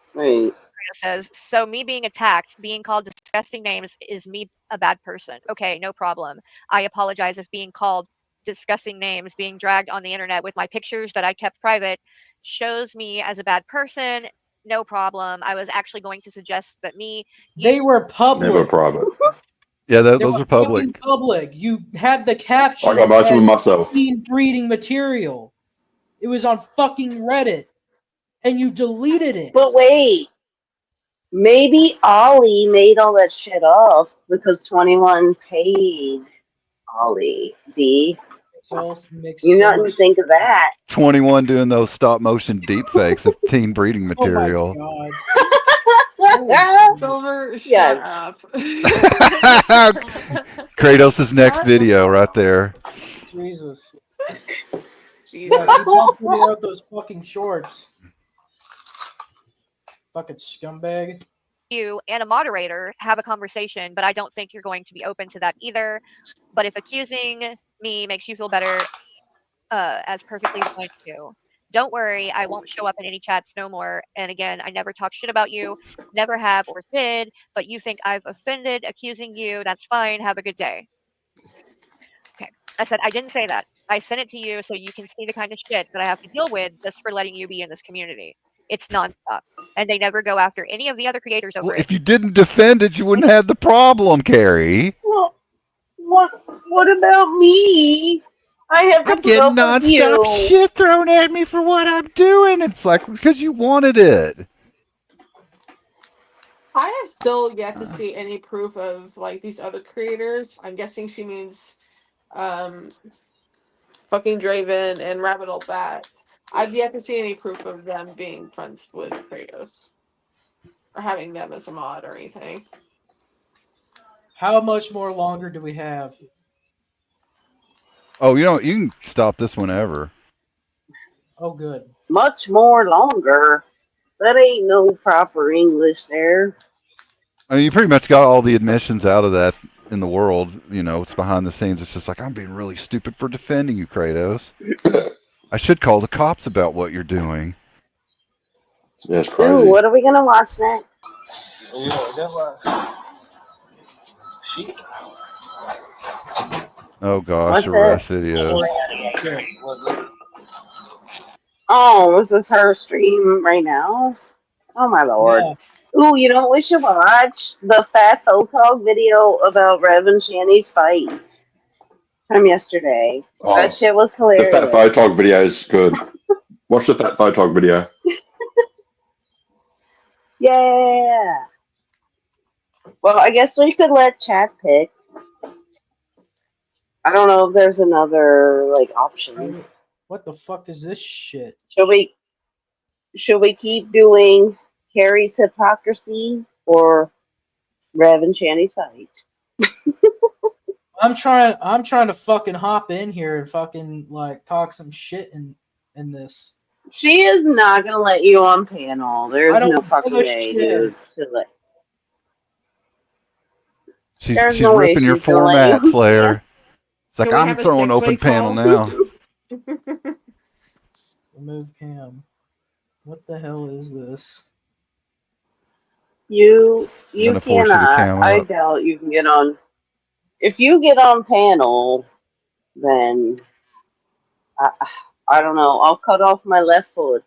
Speaker 12: says, so me being attacked, being called disgusting names is me a bad person. Okay, no problem. I apologize if being called disgusting names, being dragged on the internet with my pictures that I kept private shows me as a bad person. No problem. I was actually going to suggest that
Speaker 15: They were public.
Speaker 14: Never private.
Speaker 11: Yeah,
Speaker 15: They
Speaker 11: those
Speaker 15: were
Speaker 11: are public.
Speaker 15: fucking public. You had the caption.
Speaker 14: I got most of them myself.
Speaker 15: Breeding material. It was on fucking Reddit, and you deleted it.
Speaker 4: But wait, maybe Ollie made all that shit up because 21 paid Ollie. See, you not think of that.
Speaker 11: 21 doing those stop motion deep fakes of teen breeding material.
Speaker 3: Silver, shut up.
Speaker 11: Kratos' next video right there.
Speaker 15: Jesus.
Speaker 3: Jesus.
Speaker 15: Yeah, keep on putting out those fucking shorts. Fucking scumbag.
Speaker 12: You and a moderator have a conversation, but I don't think you're going to be open to that either. But if accusing me makes you feel better, as perfectly fine too. Don't worry, I won't show up in any chats no more. And again, I never talk shit about you, never have or did, but you think I've offended accusing you, that's fine, have a good day. Okay, I said I didn't say that. I sent it to you so you can see the kind of shit that I have to deal with just for letting you be in this community. It's nonstop. And they never go after any of the other creators over
Speaker 11: Well,
Speaker 12: it.
Speaker 11: if you didn't defend it, you wouldn't have the problem, Carrie.
Speaker 4: Well, what about me? I have to
Speaker 11: I'm
Speaker 4: put
Speaker 11: getting
Speaker 4: up with
Speaker 11: nonstop
Speaker 4: you.
Speaker 11: shit thrown at me for what I'm doing. It's like because you wanted it.
Speaker 3: I have still yet to see any proof of these other creators. I'm guessing she means fucking Draven and Rabbit Hole Bat. I've yet to see any proof of them being friends with Kratos. or having them as a mod or anything.
Speaker 15: How much more longer do we have?
Speaker 11: Oh, you can stop this whenever.
Speaker 15: Oh, good.
Speaker 4: Much more longer. That ain't no proper English there.
Speaker 11: I mean, you pretty much got all the admissions out of that in the world. It's behind the scenes. It's just like, I'm being really stupid for defending you, Kratos. I should call the cops about what you're doing.
Speaker 14: That's
Speaker 4: Ooh,
Speaker 14: crazy.
Speaker 4: what are we gonna watch next?
Speaker 11: Oh gosh,
Speaker 4: What's
Speaker 11: arrest
Speaker 4: it?
Speaker 11: videos.
Speaker 4: Oh, this is her stream right now? Oh my lord.
Speaker 15: Yeah.
Speaker 4: Ooh, you know what we should watch? The Fat Photog video about Rev and Shanny's fight from yesterday. That
Speaker 14: Oh,
Speaker 4: shit was
Speaker 14: the Fat
Speaker 4: hilarious.
Speaker 14: Photog video is good. Watch the Fat Photog video.
Speaker 4: Yeah. Well, I guess we could let chat pick. I don't know if there's another option.
Speaker 15: What the fuck is this shit?
Speaker 4: Should we keep doing Carrie's hypocrisy or Rev and Shanny's fight?
Speaker 15: I'm trying to fucking hop in here and fucking talk some shit in this.
Speaker 4: She is not gonna let you on panel.
Speaker 15: I
Speaker 4: There's
Speaker 15: don't
Speaker 4: no
Speaker 15: give
Speaker 4: fucking
Speaker 15: a
Speaker 4: way, dude.
Speaker 15: shit.
Speaker 4: There's
Speaker 11: She's
Speaker 4: no way
Speaker 11: ripping your
Speaker 4: she's gonna let you
Speaker 11: format,
Speaker 4: on
Speaker 11: Slayer. It's like,
Speaker 3: Can we
Speaker 11: I'm
Speaker 3: have a
Speaker 11: throwing
Speaker 3: six-way
Speaker 11: open panel
Speaker 3: call?
Speaker 11: now.
Speaker 15: Remove cam. What the hell is this?
Speaker 4: You
Speaker 11: I'm gonna force you to
Speaker 4: cannot.
Speaker 11: cam
Speaker 4: I
Speaker 11: up.
Speaker 4: doubt you can get on. If you get on panel, then I don't know. I'll cut off my left foot,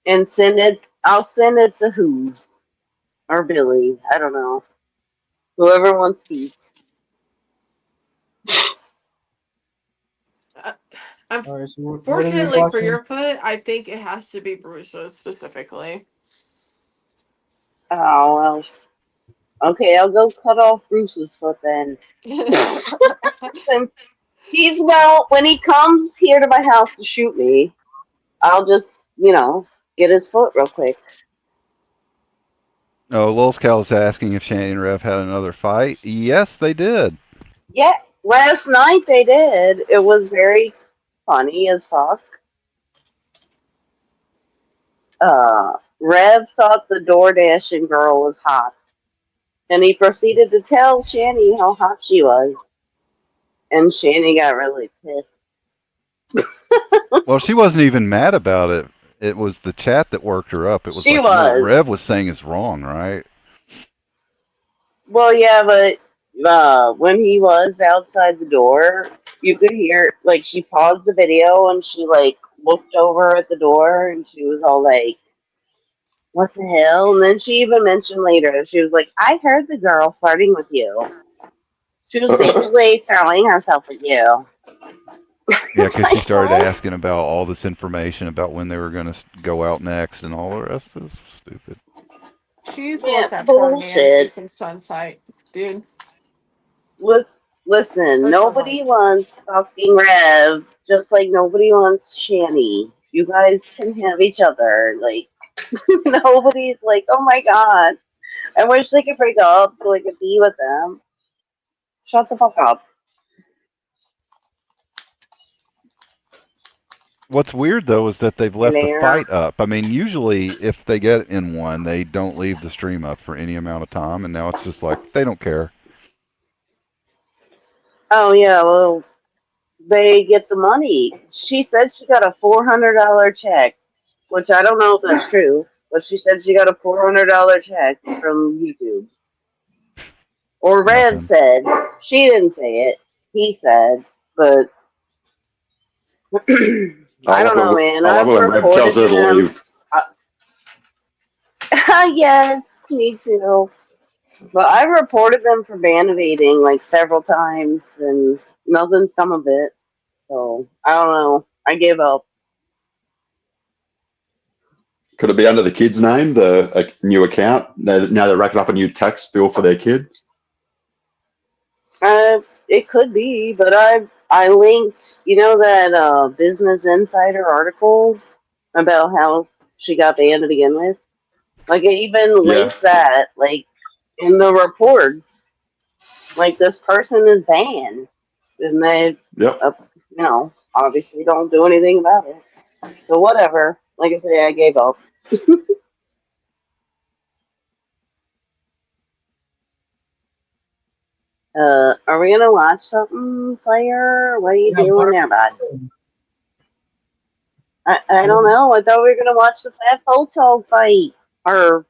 Speaker 4: and send it. I'll send it to Hooves or Billy. I don't know. Whoever wants feet.
Speaker 15: Alright, so what are we
Speaker 3: Fortunately for
Speaker 15: watching?
Speaker 3: your foot, I think it has to be Bruce's specifically.
Speaker 4: Oh well. Okay, I'll go cut off Bruce's foot then. Since when he comes here to my house to shoot me, I'll just, get his foot real quick.
Speaker 11: Oh, Lulscal's asking if Shanny and Rev had another fight. Yes, they did.
Speaker 4: Yeah, last night they did. It was very funny as fuck. Rev thought the door dashing girl was hot, and he proceeded to tell Shanny how hot she was, and Shanny got really pissed.
Speaker 11: Well, she wasn't even mad about it. It was the chat that worked her up. It was
Speaker 4: She
Speaker 11: like, no, what
Speaker 4: was.
Speaker 11: Rev was saying is wrong, right?
Speaker 4: Well, yeah, but when he was outside the door, you could hear, she paused the video and she, looked over at the door and she was all like, what the hell? And then she even mentioned later, she was like, I heard the girl flirting with you. She was basically throwing herself at you.
Speaker 11: Yeah, because she started asking about all this information about when they were going to go out next and all the rest is stupid.
Speaker 3: She needs to
Speaker 4: Yeah,
Speaker 3: let that poor man see
Speaker 4: bullshit.
Speaker 3: some sunsight, dude.
Speaker 4: Listen,
Speaker 3: Or
Speaker 4: nobody
Speaker 3: sunlight.
Speaker 4: wants fucking Rev, just like nobody wants Shanny. You guys can have each other. Nobody's like, oh my god, I wish they could break up so I could be with them. Shut the fuck up.
Speaker 11: What's weird, though, is that they've left the
Speaker 4: Blair.
Speaker 11: fight up. I mean, usually if they get in one, they don't leave the stream up for any amount of time, and now it's just like, they don't care.
Speaker 4: Oh yeah, well, they get the money. She said she got a $400 check, which I don't know if that's true, but she said she got a $400 check from YouTube. Or Rev
Speaker 11: Nothing.
Speaker 4: said. She didn't say it. He said, but I don't know, man.
Speaker 14: I love
Speaker 4: I've
Speaker 14: it when Rev
Speaker 4: reported
Speaker 14: tells her to
Speaker 4: them.
Speaker 14: leave.
Speaker 4: Yes, me too. But I've reported them for ban evading several times, and nothing's come of it. So I don't know. I gave up.
Speaker 14: Could it be under the kid's name, a new account? Now they're racking up a new tax bill for their kid.
Speaker 4: It could be, but I linked. You know that Business Insider article about how she got banned to begin with. Like, it even
Speaker 14: Yeah.
Speaker 4: linked that, like, in the reports. Like, this person is banned. And they,
Speaker 14: Yep.
Speaker 4: you know, obviously don't do anything about it. So, whatever. Like I say, I gave up. Are we gonna watch something, Slayer? What are you
Speaker 15: Yeah,
Speaker 4: doing there, bud? I don't know. I thought we were gonna watch the Fat Photo fight. Or,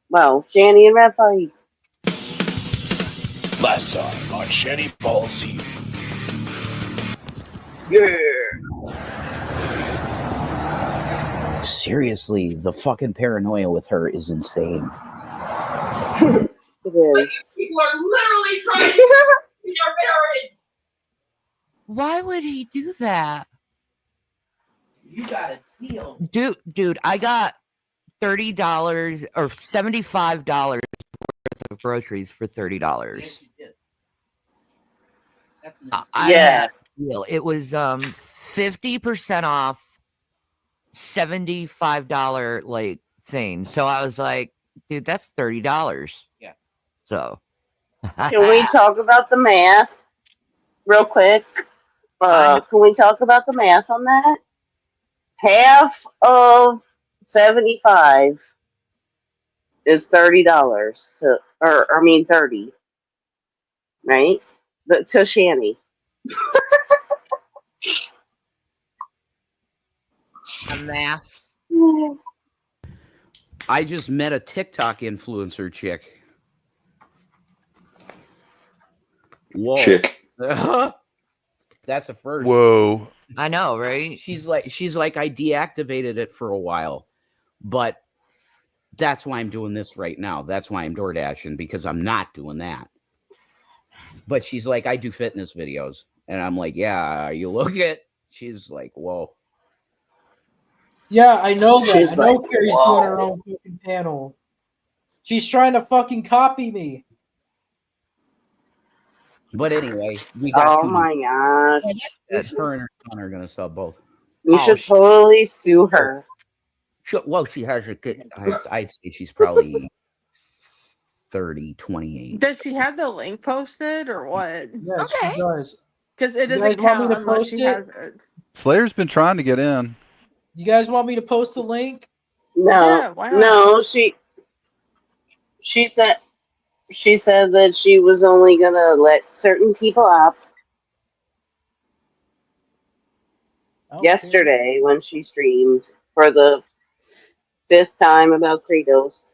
Speaker 4: well, Shanny and Red fight.
Speaker 19: Last time on Shanny Ball Z.
Speaker 4: Yeah.
Speaker 20: Seriously, the fucking paranoia with her is insane.
Speaker 4: It is.
Speaker 21: People are literally trying to kill your parents.
Speaker 22: Why would he do that?
Speaker 20: You got a deal.
Speaker 22: Dude, I got $30 or $75 worth of groceries for $30.
Speaker 20: Yes, you did.
Speaker 22: I had a deal. It was 50% off, $75 like thing. So I was like, dude, that's $30.
Speaker 20: Yeah.
Speaker 22: So
Speaker 4: Can we talk about the math real quick? Can we talk about the math on that? Half of 75 is $30 to, or I mean 30, right? To Shanny.
Speaker 22: math.
Speaker 20: I just met a TikTok influencer chick. Whoa.
Speaker 14: Chick.
Speaker 20: That's a first.
Speaker 11: Whoa.
Speaker 22: I know, right?
Speaker 20: She's like, I deactivated it for a while, but that's why I'm doing this right now. That's why I'm door dashing, because I'm not doing that. But she's like, I do fitness videos. And I'm like, yeah, you look at, she's like, whoa.
Speaker 15: Yeah, I know that.
Speaker 4: She's
Speaker 15: I know
Speaker 4: like,
Speaker 15: Carrie's
Speaker 4: whoa.
Speaker 15: doing her own fucking panel. She's trying to fucking copy me.
Speaker 20: But anyway, we got
Speaker 4: Oh my gosh.
Speaker 20: her and her son are going to sell both.
Speaker 4: You should totally sue her.
Speaker 20: Well, she has a good, I'd say she's probably 30, 28.
Speaker 3: Does she have the link posted or what?
Speaker 15: Yes, she does.
Speaker 3: Because it
Speaker 15: You
Speaker 3: doesn't
Speaker 15: guys want me
Speaker 3: count
Speaker 15: to
Speaker 3: unless
Speaker 15: post
Speaker 3: she
Speaker 15: it?
Speaker 3: has it.
Speaker 11: Slayer's been trying to get in.
Speaker 15: You guys want me to post the link?
Speaker 4: No,
Speaker 3: Yeah, why not?
Speaker 4: no, she said that she was only gonna let certain people up yesterday when she streamed for the 5th time about Kratos.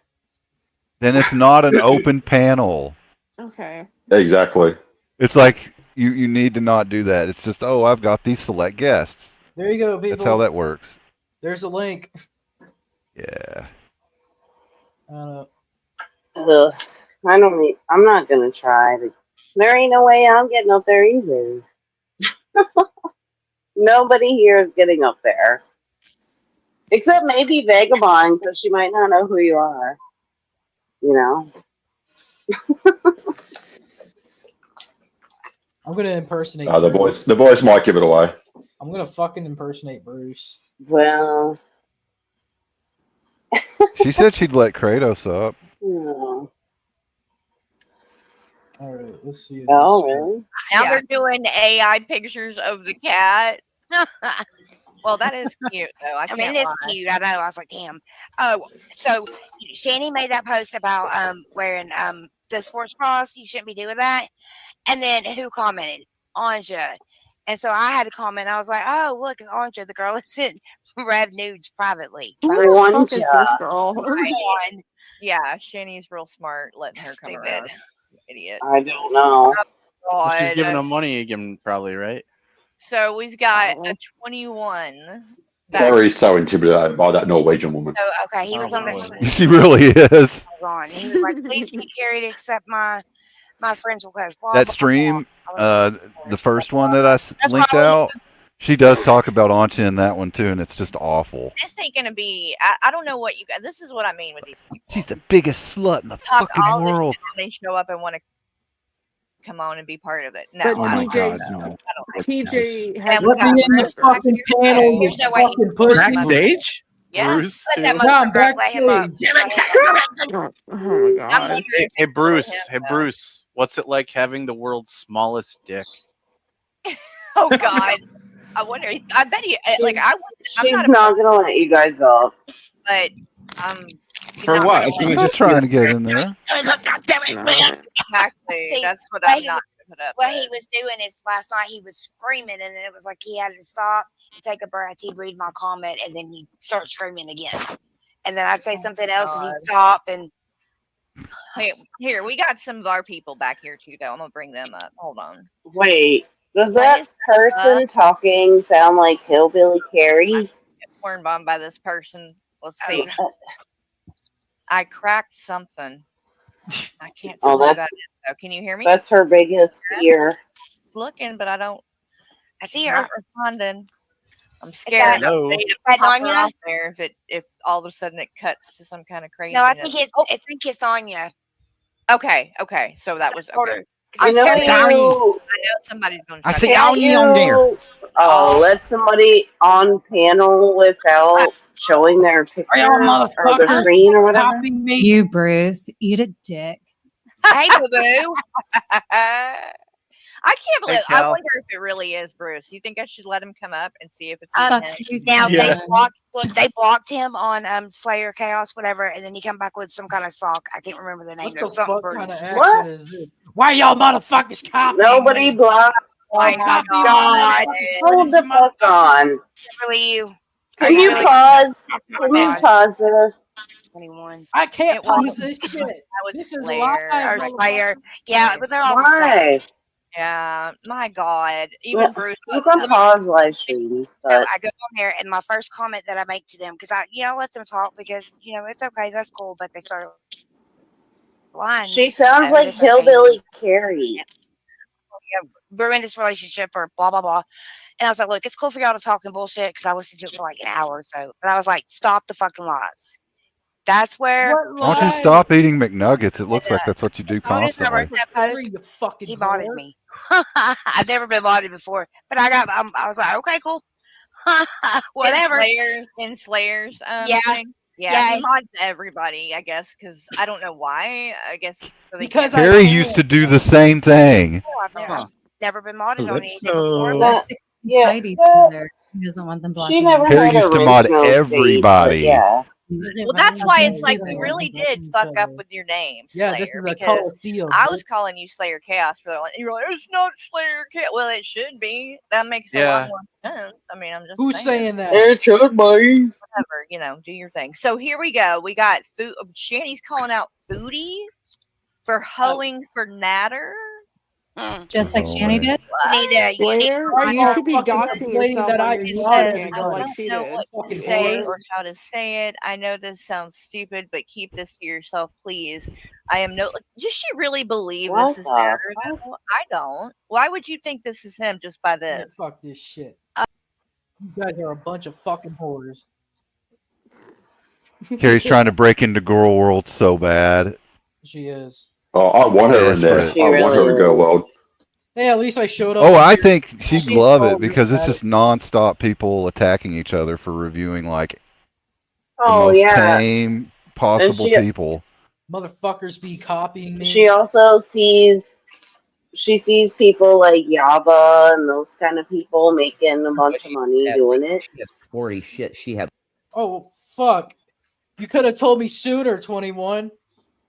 Speaker 11: Then it's not an open panel.
Speaker 3: Okay.
Speaker 14: Exactly.
Speaker 11: It's like you need to not do that. It's just, oh, I've got these select guests.
Speaker 15: There you go, people.
Speaker 11: That's how that works.
Speaker 15: There's a link.
Speaker 11: Yeah.
Speaker 4: I'm not gonna try. There ain't no way I'm getting up there either. Nobody here is getting up there. Except maybe Vagabond, because she might not know who you are. You know?
Speaker 15: I'm gonna impersonate.
Speaker 14: The voice might give it away.
Speaker 15: I'm gonna fucking impersonate Bruce.
Speaker 4: Well,
Speaker 11: She said she'd let Kratos up.
Speaker 4: no.
Speaker 15: All right, let's see.
Speaker 4: Oh, really?
Speaker 12: Now they're doing AI pictures of the cat.
Speaker 23: Well, that is cute, though. I
Speaker 12: mean,
Speaker 23: can't
Speaker 12: it is
Speaker 23: lie.
Speaker 12: cute. I know. I was like, damn. Oh, so Shanny made that post about wearing the sports bras. You shouldn't be doing that. And then who commented? Anja. And so I had to comment. I was like, oh, look, it's Anja. The girl that sent Rev nudes privately.
Speaker 3: Who the fuck is this girl?
Speaker 23: Yeah, Shanny's real smart, letting her come around. Idiot.
Speaker 4: I don't know.
Speaker 23: Oh,
Speaker 24: She's giving
Speaker 23: God.
Speaker 24: him money again, probably, right?
Speaker 23: So we've got a 21.
Speaker 14: Carrie's so intimidated by that Norwegian woman.
Speaker 12: So, okay, he was on the
Speaker 11: She really is.
Speaker 12: He was like, please get Carrie to accept my friend's request. Blah,
Speaker 11: That
Speaker 12: blah,
Speaker 11: stream, the first one that I linked out, she does talk about Ancha in that one too, and it's just awful.
Speaker 23: This ain't gonna be. I don't know what you guys. This is what I mean with these people.
Speaker 11: She's the biggest slut in the
Speaker 23: Talk
Speaker 11: fucking
Speaker 23: all this
Speaker 11: world.
Speaker 23: shit and they show up and want to come on and be part of it. No,
Speaker 3: But
Speaker 23: I don't
Speaker 3: TJ
Speaker 23: think so.
Speaker 3: no.
Speaker 23: I don't think
Speaker 3: TJ
Speaker 23: so.
Speaker 3: has
Speaker 23: And we
Speaker 15: Let
Speaker 23: got
Speaker 15: me in the
Speaker 23: Bruce
Speaker 15: fucking
Speaker 23: back here.
Speaker 15: panel, you
Speaker 23: There's no way
Speaker 15: fucking pussy.
Speaker 24: Backstage?
Speaker 23: Yeah.
Speaker 24: Bruce,
Speaker 23: Let that
Speaker 24: too.
Speaker 15: Tom,
Speaker 23: motherfucker let him up.
Speaker 22: Oh my
Speaker 23: I'm
Speaker 22: god.
Speaker 24: Hey Bruce. Hey Bruce. What's it like having the world's smallest dick?
Speaker 23: Oh God. I wonder. I bet he like. I'm
Speaker 4: She's
Speaker 23: not
Speaker 4: not gonna let you guys up.
Speaker 23: but
Speaker 11: For
Speaker 23: not
Speaker 11: what?
Speaker 23: gonna
Speaker 11: I'm just trying to get in there.
Speaker 23: God damn it, man. Exactly.
Speaker 18: See,
Speaker 23: That's what
Speaker 18: what
Speaker 23: I'm
Speaker 18: he-
Speaker 23: not gonna put up
Speaker 18: What
Speaker 23: with.
Speaker 18: he was doing is last night he was screaming, and then it was like he had to stop, take a breath. He'd read my comment, and then he'd start screaming again. And then I'd say something else, and he'd stop. And
Speaker 23: Hey, here we got some of our people back here too. Though I'm gonna bring them up. Hold on.
Speaker 4: Wait, does
Speaker 23: What
Speaker 4: that
Speaker 23: is
Speaker 4: person talking sound like Hillbilly Carrie?
Speaker 23: Corn bombed by this person? Let's see. I cracked something. I can't
Speaker 4: Oh,
Speaker 23: tell who that
Speaker 4: that's
Speaker 23: is. Though. Can you hear me?
Speaker 4: that's her biggest fear.
Speaker 23: Looking, but I don't.
Speaker 18: I see
Speaker 23: Not
Speaker 18: her.
Speaker 23: responding. I'm
Speaker 18: that-
Speaker 23: scared.
Speaker 18: Hello?
Speaker 23: I'm ready to
Speaker 18: Is that
Speaker 23: pop her
Speaker 18: Anya?
Speaker 23: out there if all of a sudden it cuts to some kind of crazy.
Speaker 18: No, I think it's Anya.
Speaker 23: Okay. So that was
Speaker 18: Hold
Speaker 23: okay.
Speaker 18: on.
Speaker 23: I'm
Speaker 4: You know
Speaker 23: scared. I
Speaker 4: you.
Speaker 23: know somebody's going to
Speaker 11: I
Speaker 23: try
Speaker 11: see
Speaker 23: to.
Speaker 11: all you on there.
Speaker 4: Oh, let somebody on panel without showing their picture or their screen or whatever.
Speaker 2: You, Bruce, eat a dick.
Speaker 18: Hey, boo boo.
Speaker 23: I can't believe. I
Speaker 24: Cal.
Speaker 23: wonder if it really is Bruce. You think I should let him come up and see if it's
Speaker 18: Now
Speaker 23: him?
Speaker 18: they blocked him on Slayer Chaos, whatever, and then he come back with some kind of sock. I can't remember the name.
Speaker 15: What
Speaker 18: There
Speaker 15: the
Speaker 18: was something
Speaker 15: fuck kind of
Speaker 18: Bruce.
Speaker 15: accent is this? Why y'all motherfuckers copying
Speaker 4: Nobody
Speaker 15: me?
Speaker 4: blocked.
Speaker 18: Oh my God!
Speaker 4: Hold the fuck on.
Speaker 18: Really, you?
Speaker 4: Can you pause? Can you pause this?
Speaker 18: 21.
Speaker 15: I can't
Speaker 23: It was-
Speaker 15: pause this shit.
Speaker 23: was
Speaker 15: This is
Speaker 23: Slayer.
Speaker 15: live.
Speaker 18: Or Slayer. Yeah, but they're all the
Speaker 4: Why?
Speaker 18: same.
Speaker 23: Yeah, my God. Even
Speaker 4: Well,
Speaker 23: Bruce.
Speaker 4: you can pause live streams,
Speaker 18: So
Speaker 4: but
Speaker 18: I go on there, and my first comment that I make to them, because I let them talk because it's okay, that's cool, but they started lying.
Speaker 4: she sounds
Speaker 18: They
Speaker 4: like
Speaker 18: started saying,
Speaker 4: Hillbilly Carrie.
Speaker 18: ruin this relationship or blah blah blah. And I was like, look, it's cool for y'all to talk and bullshit because I listened to it for like an hour or so. But I was like, stop the fucking lies. That's where
Speaker 11: Why don't you stop eating McNuggets? It looks like that's what you do
Speaker 18: as soon as I
Speaker 11: constantly.
Speaker 18: wrote that post, he modded me. I've never been modded before, but I was like, okay, cool, whatever.
Speaker 23: In Slayer's
Speaker 18: Yeah.
Speaker 23: thing. Yeah,
Speaker 18: Yeah.
Speaker 23: he mods everybody, I guess, because I don't know why. I guess so they
Speaker 15: Because
Speaker 23: can't-
Speaker 11: Carrie used to do the same thing.
Speaker 18: I've never been modded on anything
Speaker 11: Calypso.
Speaker 18: before.
Speaker 4: That- yeah,
Speaker 2: Hide each
Speaker 4: that-
Speaker 2: other. He doesn't want them blocking.
Speaker 4: she never
Speaker 2: him.
Speaker 11: Carrie
Speaker 4: had a
Speaker 11: used to mod
Speaker 4: original stage,
Speaker 11: everybody.
Speaker 4: but yeah.
Speaker 23: Well, that's why it's like we really did fuck up with your name,
Speaker 15: Yeah,
Speaker 23: Slayer,
Speaker 15: this is a
Speaker 23: because
Speaker 15: Coliseum.
Speaker 23: I was calling you Slayer Chaos for that one. You're like, it's not Slayer Chaos. Well, it should be. That makes a
Speaker 24: Yeah.
Speaker 23: lot more sense. I mean, I'm just
Speaker 15: Who's saying that?
Speaker 4: It should be.
Speaker 23: Whatever, do your thing. So here we go. We got food. Shanny's calling out Foodie for hoeing for Natter.
Speaker 2: Just like Shanny did.
Speaker 3: Slayer, you should be doxing yourself on your YouTube channel like she
Speaker 23: know
Speaker 3: did.
Speaker 23: what to say or how to say it. I know this sounds stupid, but keep this to yourself, please. I am no. Does she really believe
Speaker 4: What
Speaker 23: this is
Speaker 4: the
Speaker 23: Natter? though? I don't. Why would you think this is him just by
Speaker 15: Man,
Speaker 23: this?
Speaker 15: fuck this shit. You guys are a bunch of fucking whores.
Speaker 11: Carrie's trying to break into Girl World so bad.
Speaker 15: She is.
Speaker 14: Oh, I want her in there.
Speaker 11: Desperate.
Speaker 14: I want her in Girl World.
Speaker 15: Hey, at least I showed up.
Speaker 11: Oh,
Speaker 15: on
Speaker 11: I
Speaker 15: here.
Speaker 11: think she'd
Speaker 15: She's
Speaker 11: love it
Speaker 15: told me
Speaker 11: because it's
Speaker 15: about
Speaker 11: just nonstop people attacking each other for reviewing like the
Speaker 4: Oh
Speaker 11: most
Speaker 4: yeah.
Speaker 11: tame possible
Speaker 4: she-
Speaker 11: people.
Speaker 15: Motherfuckers be copying me.
Speaker 4: She also sees people like Yaba and those kind of people making a bunch of money doing it.
Speaker 20: She had 40 shit. She had
Speaker 15: Oh fuck! You could have told me sooner, 21.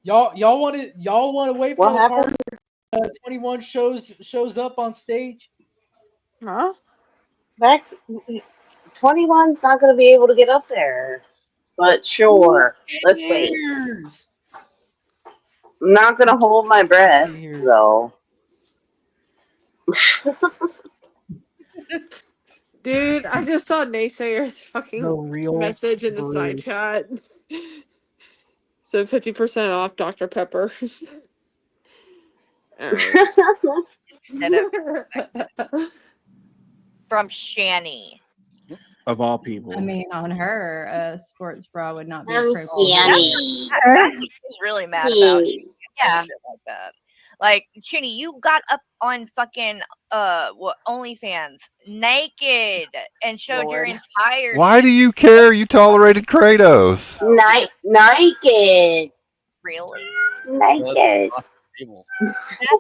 Speaker 15: Y'all want to wait for
Speaker 4: What
Speaker 15: the
Speaker 4: happened?
Speaker 15: part 21 shows up on stage?
Speaker 3: Huh?
Speaker 4: Back 21's not going to be able to get up there. But sure, let's wait.
Speaker 15: Years.
Speaker 4: I'm not going to hold my breath though.
Speaker 3: Dude, I just saw Naysayer's fucking
Speaker 15: The real
Speaker 3: message in the side
Speaker 15: Bruce.
Speaker 3: chat. So 50% off Dr. Pepper. Alright.
Speaker 23: Instead of from Shanny.
Speaker 5: Of all people.
Speaker 2: I mean, on her, a sports bra would not be
Speaker 4: I'm
Speaker 2: appropriate.
Speaker 4: Shanny.
Speaker 23: That's what she's really mad about. She can't do shit like that. Like, Chinny, you got up on fucking OnlyFans naked and showed your
Speaker 4: Lord.
Speaker 23: entire
Speaker 11: Why do you care? You tolerated Kratos.
Speaker 4: Naked.
Speaker 23: really.
Speaker 4: Naked.
Speaker 23: That's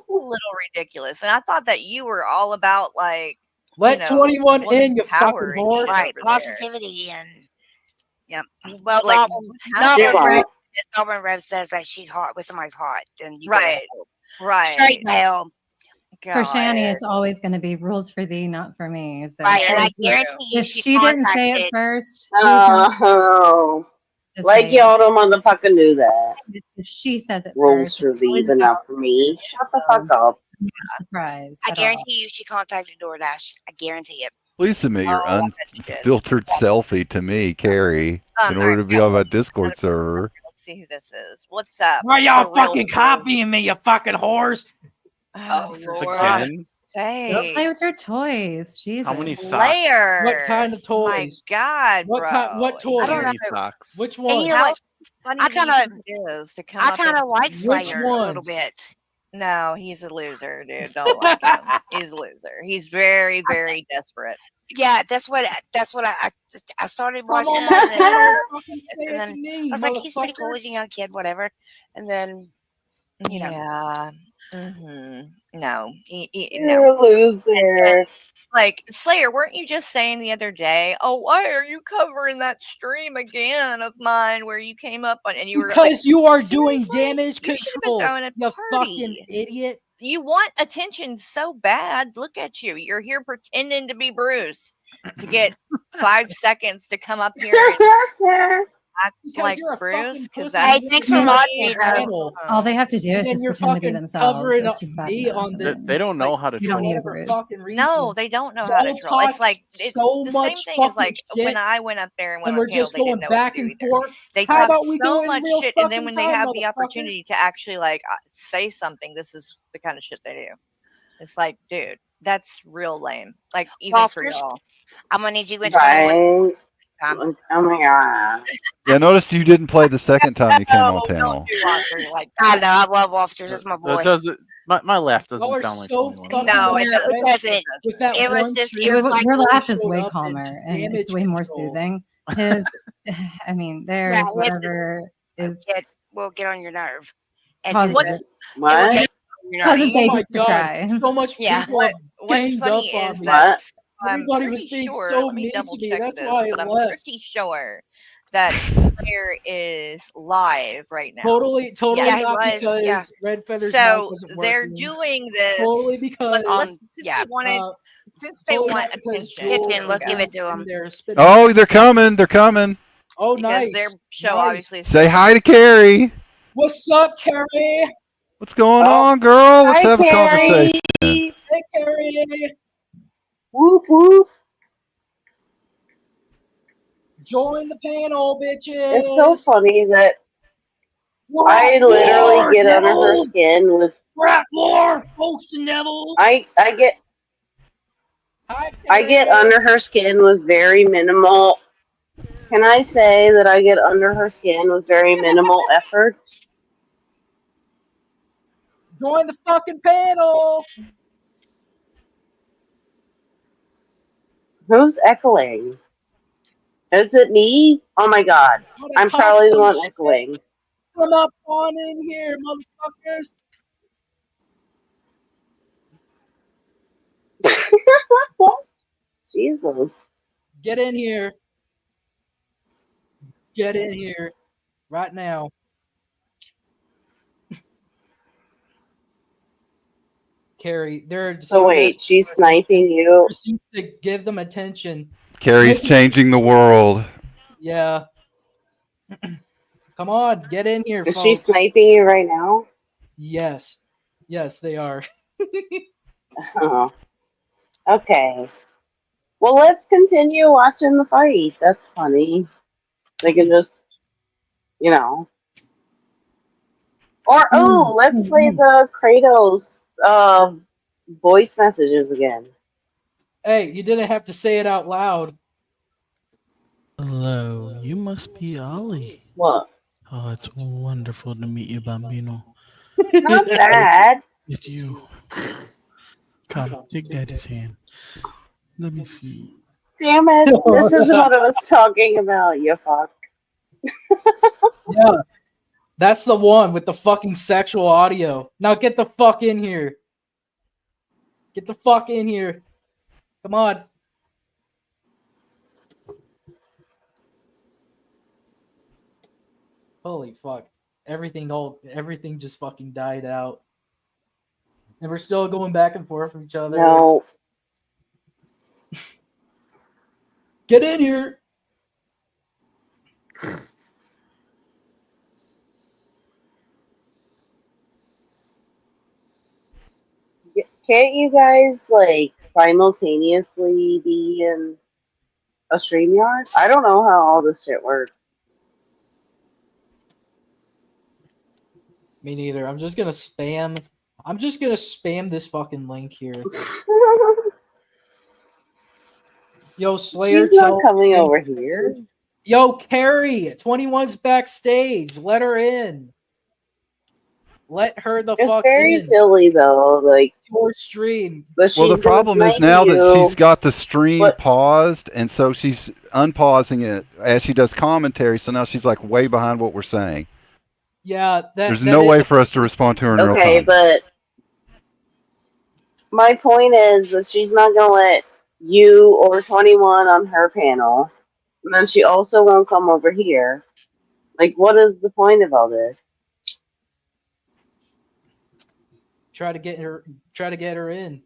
Speaker 23: a little ridiculous. And I thought that you were all about like
Speaker 15: Let 21 in, you
Speaker 23: power
Speaker 15: fucking
Speaker 23: and
Speaker 15: whore.
Speaker 23: shit
Speaker 5: Right,
Speaker 23: over there.
Speaker 5: positivity and yep. Well,
Speaker 23: Like,
Speaker 5: Norman Rev says that she's hot with somebody's hot, then you gotta
Speaker 23: right,
Speaker 5: help.
Speaker 23: right.
Speaker 5: Straight to hell.
Speaker 2: For Shani, it's always going to be rules for thee, not for me. So
Speaker 5: Right, and I guarantee you
Speaker 2: if
Speaker 5: she
Speaker 2: she didn't say it
Speaker 5: contacted-
Speaker 2: first,
Speaker 4: Oh,
Speaker 2: Just
Speaker 4: like
Speaker 2: saying.
Speaker 4: y'all don't motherfucking do that.
Speaker 2: if she says it
Speaker 4: Rules
Speaker 2: first,
Speaker 4: for thee, but not for me. Shut the fuck up.
Speaker 2: I'm not surprised.
Speaker 5: I
Speaker 2: at all.
Speaker 5: guarantee you she contacted DoorDash. I guarantee it.
Speaker 11: Please submit your
Speaker 23: Oh, I bet you did.
Speaker 11: unfiltered selfie to me, Carrie, in order to be on my Discord server.
Speaker 23: Let's see who this is. What's up?
Speaker 15: Why y'all
Speaker 23: The real
Speaker 15: fucking
Speaker 23: truth.
Speaker 15: copying me, you fucking whores?
Speaker 23: Oh, for
Speaker 24: Again?
Speaker 23: God's
Speaker 2: Don't
Speaker 23: sake.
Speaker 2: play with her toys. Jesus.
Speaker 24: How many socks?
Speaker 23: Slayer.
Speaker 15: What kind of
Speaker 23: My
Speaker 15: toys?
Speaker 23: God,
Speaker 15: What
Speaker 23: bro.
Speaker 15: kind? What toys?
Speaker 23: How
Speaker 24: How many socks?
Speaker 15: Which
Speaker 5: And
Speaker 15: one?
Speaker 5: you know what?
Speaker 23: funny
Speaker 5: I
Speaker 23: do you
Speaker 5: kinda-
Speaker 23: think it is to come
Speaker 5: I
Speaker 23: up
Speaker 5: kind of
Speaker 23: and-
Speaker 5: like
Speaker 15: Which
Speaker 5: Slayer a little
Speaker 15: ones?
Speaker 5: bit.
Speaker 23: No, he's a loser, dude. Don't like him. He's a loser. He's very, very desperate.
Speaker 5: Yeah, that's what I started
Speaker 15: Come
Speaker 5: watching
Speaker 15: on,
Speaker 5: it, and then,
Speaker 15: fucking say
Speaker 5: and
Speaker 15: it
Speaker 5: then
Speaker 15: to me,
Speaker 5: I was like, he's pretty
Speaker 15: motherfucker.
Speaker 5: cool. He's a young kid, whatever. And then, you know,
Speaker 23: Yeah. No.
Speaker 4: You're
Speaker 23: No.
Speaker 4: a loser.
Speaker 23: Like, Slayer, weren't you just saying the other day, oh, why are you covering that stream again of mine where you came up on and you were like,
Speaker 15: Because you are doing damage
Speaker 23: you should have been
Speaker 15: control.
Speaker 23: throwing a
Speaker 15: You
Speaker 23: party.
Speaker 15: fucking idiot.
Speaker 23: You want attention so bad. Look at you. You're here pretending to be Bruce to get 5 seconds to come up here and act
Speaker 15: Because
Speaker 23: like
Speaker 15: you're a
Speaker 23: Bruce.
Speaker 15: fucking
Speaker 23: Because
Speaker 15: pussy.
Speaker 23: that's
Speaker 5: Hey, thanks for modding me, though.
Speaker 15: Channel.
Speaker 2: All they have to do is
Speaker 15: And then
Speaker 2: just
Speaker 15: you're
Speaker 2: pretend to be
Speaker 15: fucking
Speaker 2: themselves.
Speaker 15: covering
Speaker 2: It's
Speaker 15: up
Speaker 2: just bad
Speaker 15: me
Speaker 2: enough.
Speaker 15: on the
Speaker 24: They don't know how to
Speaker 2: You don't
Speaker 24: troll.
Speaker 2: need a
Speaker 15: whatever
Speaker 2: Bruce.
Speaker 15: fucking reason.
Speaker 23: no, they don't know how to
Speaker 15: Y'all
Speaker 23: troll. It's
Speaker 15: talk
Speaker 23: like it's
Speaker 15: so
Speaker 23: the same
Speaker 15: much
Speaker 23: thing as
Speaker 15: fucking
Speaker 23: like
Speaker 15: shit,
Speaker 23: when I went up there and went
Speaker 15: and
Speaker 23: on
Speaker 15: we're
Speaker 23: panel,
Speaker 15: just
Speaker 23: they didn't
Speaker 15: going
Speaker 23: know what
Speaker 15: back
Speaker 23: to do
Speaker 15: and
Speaker 23: either.
Speaker 15: forth.
Speaker 23: They
Speaker 15: How
Speaker 23: talk
Speaker 15: about we do
Speaker 23: so
Speaker 15: it in
Speaker 23: much
Speaker 15: real
Speaker 23: shit, and then
Speaker 15: fucking
Speaker 23: when they
Speaker 15: time,
Speaker 23: have the
Speaker 15: motherfucker?
Speaker 23: opportunity to actually like say something, this is the kind of shit they do. It's like, dude, that's real lame. Like even
Speaker 5: well,
Speaker 23: for
Speaker 5: first,
Speaker 23: y'all.
Speaker 5: I'm gonna need you in 21.
Speaker 4: Right? Oh my god.
Speaker 11: Yeah, I noticed you didn't play the second time you came on
Speaker 23: No,
Speaker 11: panel.
Speaker 23: don't do Walter like
Speaker 5: I
Speaker 23: that.
Speaker 5: know, I love Lobsters. That's my
Speaker 24: It
Speaker 5: boy.
Speaker 24: doesn't. My laugh doesn't
Speaker 15: Y'all are
Speaker 24: sound like
Speaker 15: so
Speaker 24: 21.
Speaker 15: fucking
Speaker 23: No, it
Speaker 15: obsessed
Speaker 5: It doesn't.
Speaker 15: with that
Speaker 5: It was
Speaker 15: one
Speaker 5: just, it
Speaker 15: stream.
Speaker 5: was
Speaker 2: Your,
Speaker 5: like,
Speaker 2: your laugh
Speaker 15: Showed
Speaker 2: is way
Speaker 15: up and
Speaker 2: calmer and
Speaker 15: damage
Speaker 2: it's way more
Speaker 15: control.
Speaker 2: soothing. His, I mean,
Speaker 5: yeah,
Speaker 2: there's whatever is
Speaker 5: will get on your nerve. And
Speaker 2: causes
Speaker 5: do
Speaker 2: it,
Speaker 5: this. It will
Speaker 4: What?
Speaker 5: get on your
Speaker 2: causes
Speaker 5: nerve.
Speaker 15: Oh my
Speaker 2: babies to
Speaker 15: god.
Speaker 2: cry.
Speaker 15: So much
Speaker 5: Yeah.
Speaker 15: people have
Speaker 23: What's
Speaker 15: ganged
Speaker 23: funny
Speaker 15: up
Speaker 23: is
Speaker 15: on me.
Speaker 23: that
Speaker 4: What?
Speaker 23: I'm
Speaker 15: Everybody was
Speaker 23: pretty
Speaker 15: being
Speaker 23: sure.
Speaker 15: so
Speaker 23: Let me
Speaker 15: mean
Speaker 23: double
Speaker 15: to me.
Speaker 23: check
Speaker 15: That's
Speaker 23: this,
Speaker 15: why I
Speaker 23: but I'm
Speaker 15: left.
Speaker 23: pretty sure that Slayer is live right now.
Speaker 15: Totally
Speaker 5: Yeah, he
Speaker 15: not
Speaker 5: was.
Speaker 15: because
Speaker 5: Yeah.
Speaker 15: Red Feather's mic
Speaker 23: So
Speaker 15: wasn't
Speaker 23: they're
Speaker 15: working.
Speaker 23: doing this.
Speaker 15: Totally because
Speaker 23: Since
Speaker 5: yeah.
Speaker 23: they wanted,
Speaker 15: uh,
Speaker 23: since they
Speaker 15: totally
Speaker 23: want
Speaker 15: not because
Speaker 23: attention.
Speaker 15: Jewel
Speaker 5: Kitchen, let's
Speaker 15: was
Speaker 5: give it to
Speaker 15: in
Speaker 5: him.
Speaker 15: there spitting.
Speaker 11: Oh, they're coming. They're coming.
Speaker 15: Oh,
Speaker 23: Because
Speaker 15: nice.
Speaker 23: their show
Speaker 15: Nice.
Speaker 23: obviously is
Speaker 11: Say hi to Carrie.
Speaker 15: What's up, Carrie?
Speaker 11: What's going
Speaker 4: Oh.
Speaker 11: on, girl? Let's
Speaker 4: Hi,
Speaker 11: have a
Speaker 4: Carrie.
Speaker 11: conversation.
Speaker 15: Hey, Carrie.
Speaker 4: Whoop whoop.
Speaker 15: Join the panel, bitches.
Speaker 4: It's so funny that I
Speaker 15: More,
Speaker 4: literally get under her
Speaker 15: Neville.
Speaker 4: skin with
Speaker 15: More, folks and Neville.
Speaker 4: I get
Speaker 15: Hi,
Speaker 4: I get
Speaker 15: Carrie.
Speaker 4: under her skin with very minimal. Can I say that I get under her skin with very minimal effort?
Speaker 15: Join the fucking panel.
Speaker 4: Who's echoing? Is it me? Oh my god.
Speaker 15: Wanna
Speaker 4: I'm
Speaker 15: talk
Speaker 4: probably the
Speaker 15: some
Speaker 4: one
Speaker 15: shit?
Speaker 4: echoing.
Speaker 15: Come up on in here, motherfuckers.
Speaker 4: Jesus.
Speaker 15: Get in here. Get in here right now. Carrie,
Speaker 4: So wait, she's sniping you?
Speaker 15: Proceeds to give them attention.
Speaker 11: Carrie's changing the world.
Speaker 15: Yeah. Come on, get in here,
Speaker 4: Is
Speaker 15: folks.
Speaker 4: she sniping you right now?
Speaker 15: Yes. Yes, they are.
Speaker 4: Oh. Okay. Well, let's continue watching the fight. That's funny. They can just, you know. Or, oh, let's play the Kratos voice messages again.
Speaker 15: Hey, you didn't have to say it out loud.
Speaker 13: Hello, you must be Ollie.
Speaker 4: What?
Speaker 13: Oh, it's wonderful to meet you, Bambino.
Speaker 4: Not that.
Speaker 13: It's you. Come, take Daddy's hand. Let me see.
Speaker 4: Damn it! This isn't what I was talking about. You fuck.
Speaker 15: Yeah, that's the one with the fucking sexual audio. Now get the fuck in here. Get the fuck in here. Come on. Holy fuck. Everything just fucking died out. And we're still going back and forth with each other.
Speaker 4: No.
Speaker 15: Get in here.
Speaker 4: Can't you guys like simultaneously be in a StreamYard? I don't know how all this shit works.
Speaker 15: Me neither. I'm just gonna spam this fucking link here. Yo, Slayer,
Speaker 4: She's not coming over here.
Speaker 15: Yo, Carrie, 21's backstage. Let her in. Let her the
Speaker 4: It's
Speaker 15: fuck
Speaker 4: very
Speaker 15: in.
Speaker 4: silly though. Like
Speaker 15: your stream.
Speaker 11: Well, the problem is now that she's got the stream paused, and so she's unpausing it as she does commentary. So now she's like way behind what we're saying.
Speaker 15: Yeah,
Speaker 11: There's no way for us to respond to her in real
Speaker 4: Okay,
Speaker 11: time.
Speaker 4: but my point is that she's not gonna let you or 21 on her panel, and then she also won't come over here. Like, what is the point of all this?
Speaker 15: Try to get her in.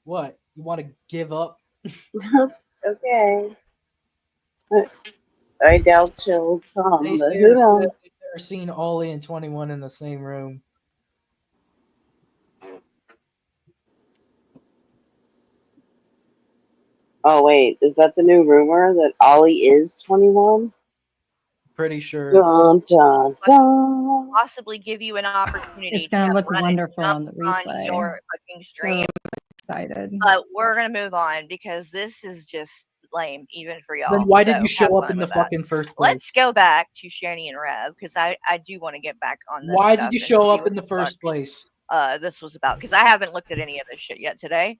Speaker 15: What? You want to give up?
Speaker 4: Okay. I doubt she'll come,
Speaker 15: They
Speaker 4: but who knows?
Speaker 15: I've never seen Ollie and 21 in the same room.
Speaker 4: Oh wait, is that the new rumor that Ollie is 21?
Speaker 15: Pretty sure.
Speaker 4: Dun, dun, dun.
Speaker 23: Possibly give you an opportunity
Speaker 2: It's
Speaker 23: to
Speaker 2: gonna look
Speaker 23: run
Speaker 2: wonderful on
Speaker 23: jump
Speaker 2: the
Speaker 23: on
Speaker 2: replay.
Speaker 23: your fucking stream.
Speaker 2: So excited.
Speaker 23: But we're gonna move on because this is just lame, even for y'all.
Speaker 15: Then why did
Speaker 23: So
Speaker 15: you show
Speaker 23: have
Speaker 15: up in
Speaker 23: fun
Speaker 15: the
Speaker 23: with that.
Speaker 15: fucking first place?
Speaker 23: Let's go back to Shani and Rev because I do want to get back on this.
Speaker 15: Why
Speaker 23: stuff
Speaker 15: did you
Speaker 23: and
Speaker 15: show
Speaker 23: see
Speaker 15: up
Speaker 23: what
Speaker 15: in the first place?
Speaker 23: this was about because I haven't looked at any of this shit yet today,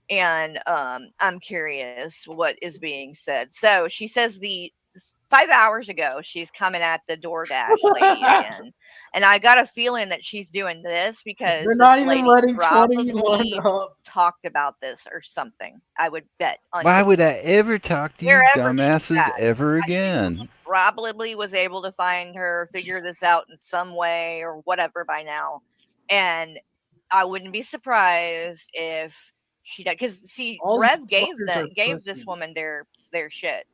Speaker 23: and I'm curious what is being said. So she says 5 hours ago she's coming at the DoorDash lady again, and I got a feeling that she's doing this because
Speaker 15: They're
Speaker 23: this
Speaker 15: not even
Speaker 23: lady
Speaker 15: letting
Speaker 23: probably
Speaker 15: 21 up.
Speaker 23: talked about this or something. I would bet on
Speaker 11: Why would I ever talk to you
Speaker 23: Wherever she's
Speaker 11: dumbasses
Speaker 23: at.
Speaker 11: ever again?
Speaker 23: Probably was able to find her, figure this out in some way or whatever by now. And I wouldn't be surprised if she does. Because see,
Speaker 15: All these
Speaker 23: Rev gave
Speaker 15: fuckers are
Speaker 23: this
Speaker 15: pussies.
Speaker 23: woman their shit,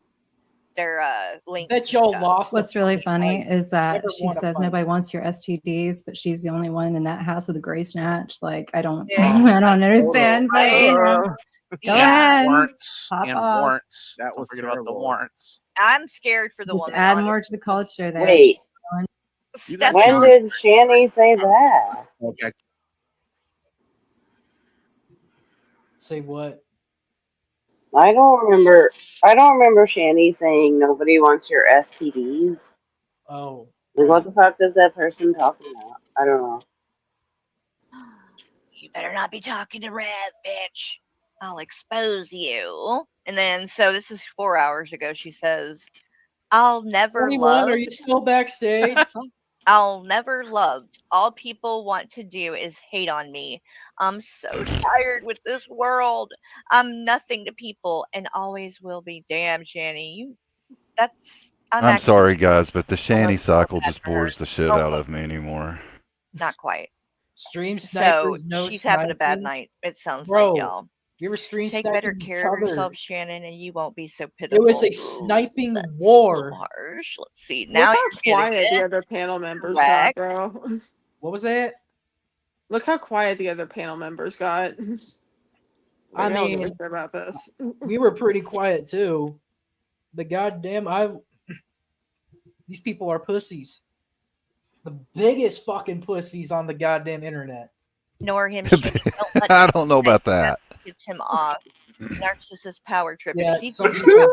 Speaker 23: their links.
Speaker 15: Bet
Speaker 23: and
Speaker 15: y'all
Speaker 23: stuff.
Speaker 15: lost.
Speaker 2: What's really funny is that
Speaker 15: Never
Speaker 2: she
Speaker 15: won a
Speaker 2: says
Speaker 15: fight.
Speaker 2: nobody wants your STDs, but she's the only one in that house with a gray snatch. Like, I don't,
Speaker 23: Yeah.
Speaker 2: I don't understand. But, you know, go ahead.
Speaker 24: Warrants
Speaker 2: Pop
Speaker 24: and
Speaker 2: off.
Speaker 24: warrants.
Speaker 20: That
Speaker 24: Don't
Speaker 20: was
Speaker 24: forget about the
Speaker 20: terrible.
Speaker 24: warrants.
Speaker 23: I'm scared for the
Speaker 2: Just
Speaker 23: woman.
Speaker 2: add more
Speaker 23: honestly.
Speaker 2: to the culture there.
Speaker 4: Wait,
Speaker 23: Step
Speaker 4: when
Speaker 23: on-
Speaker 4: did Shani say that?
Speaker 20: Okay.
Speaker 15: Say what?
Speaker 4: I don't remember Shani saying nobody wants your STDs.
Speaker 15: Oh.
Speaker 4: Like, what the fuck is that person talking about? I don't know.
Speaker 23: You better not be talking to Rev, bitch. I'll expose you. And then, so this is 4 hours ago. She says, I'll never
Speaker 15: 21,
Speaker 23: love.
Speaker 15: are you still backstage?
Speaker 23: I'll never love. All people want to do is hate on me. I'm so tired with this world. I'm nothing to people and always will be. Damn, Shani, I'm
Speaker 11: I'm
Speaker 23: actually
Speaker 11: sorry, guys, but the Shanny
Speaker 23: almost
Speaker 11: cycle
Speaker 23: bad
Speaker 11: just
Speaker 23: for her.
Speaker 11: bores the shit out of me anymore.
Speaker 23: not quite.
Speaker 15: Stream
Speaker 23: So
Speaker 15: snipers, no
Speaker 23: she's having a bad
Speaker 15: snipers?
Speaker 23: night. It sounds
Speaker 15: Bro,
Speaker 23: like y'all.
Speaker 15: you ever stream
Speaker 23: Take
Speaker 15: sniping
Speaker 23: better
Speaker 15: each
Speaker 23: care of
Speaker 15: other?
Speaker 23: yourself, Shannon, and you won't be so pitiful.
Speaker 15: It was a
Speaker 23: Ooh,
Speaker 15: sniping
Speaker 23: that's a
Speaker 15: war.
Speaker 23: little harsh. Let's see.
Speaker 3: Look
Speaker 23: Now
Speaker 3: how
Speaker 23: you're getting
Speaker 3: quiet the
Speaker 23: it.
Speaker 3: other panel members
Speaker 23: Correct.
Speaker 3: got, bro.
Speaker 15: What was that?
Speaker 3: Look how quiet the other panel members got.
Speaker 15: I
Speaker 3: Maybe I'll give a
Speaker 15: mean,
Speaker 3: shit about this.
Speaker 15: we were pretty quiet too. But goddamn, these people are pussies. The biggest fucking pussies on the goddamn internet.
Speaker 23: Ignore him. Shane. Don't let
Speaker 11: I don't know about that.
Speaker 23: gets him off. Narcissist power trip.
Speaker 15: Yeah,
Speaker 23: If she
Speaker 15: some
Speaker 23: did
Speaker 15: people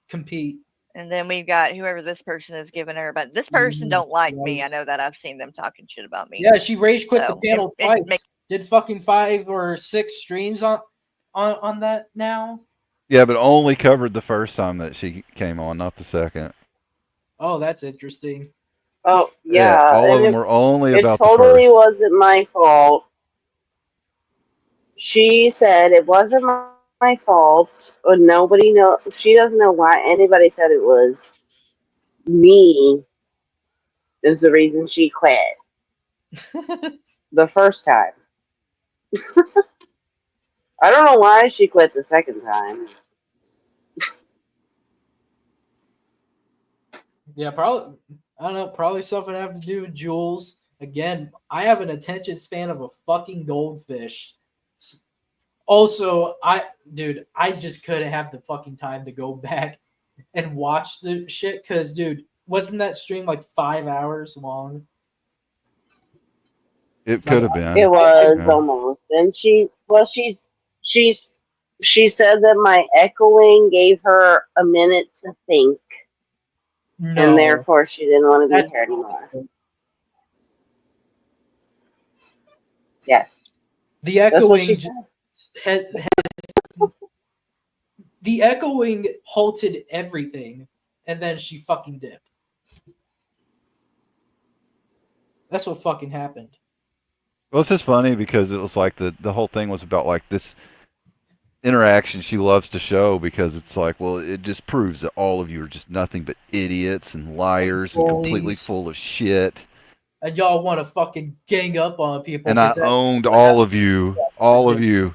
Speaker 15: compete.
Speaker 23: And then we've got whoever this person is giving her, but this person don't like me. I know that. I've seen them talking shit about me.
Speaker 15: Yeah, she rage quit
Speaker 23: So,
Speaker 15: the channel
Speaker 23: it
Speaker 15: twice.
Speaker 23: make-
Speaker 15: Did fucking 5 or 6 streams on that now.
Speaker 11: Yeah, but only covered the first time that she came on, not the second.
Speaker 15: Oh, that's interesting.
Speaker 4: Oh yeah,
Speaker 11: all of
Speaker 4: and
Speaker 11: them were only
Speaker 4: it
Speaker 11: about the
Speaker 4: totally
Speaker 11: first.
Speaker 4: wasn't my fault. She said it wasn't my fault, but nobody know. She doesn't know why anybody said it was me. Is the reason she quit the first time. I don't know why she quit the second time.
Speaker 15: Yeah, probably. I don't know. Probably something to have to do with Jules. Again, I have an attention span of a fucking goldfish. Also, I just couldn't have the fucking time to go back and watch the shit. Cause, dude, wasn't that stream like 5 hours long?
Speaker 11: It could have been.
Speaker 4: It was
Speaker 11: Yeah.
Speaker 4: almost, and she said that my echoing gave her a minute to think,
Speaker 15: No.
Speaker 4: and therefore she didn't want to be
Speaker 15: That's-
Speaker 4: here anymore. Yes,
Speaker 15: The
Speaker 4: that's what she
Speaker 15: echoing
Speaker 4: said.
Speaker 15: the echoing halted everything, and then she fucking dipped. That's what fucking happened.
Speaker 11: Well, it's just funny because it was like the whole thing was about like this interaction she loves to show because it's like, well, it just proves that all of you are just nothing but idiots and liars and completely
Speaker 15: Bullies.
Speaker 11: full of shit.
Speaker 15: And y'all want to fucking gang up on people.
Speaker 11: And I
Speaker 15: 'cause that's
Speaker 11: owned
Speaker 15: what
Speaker 11: all
Speaker 15: happened.
Speaker 11: of you,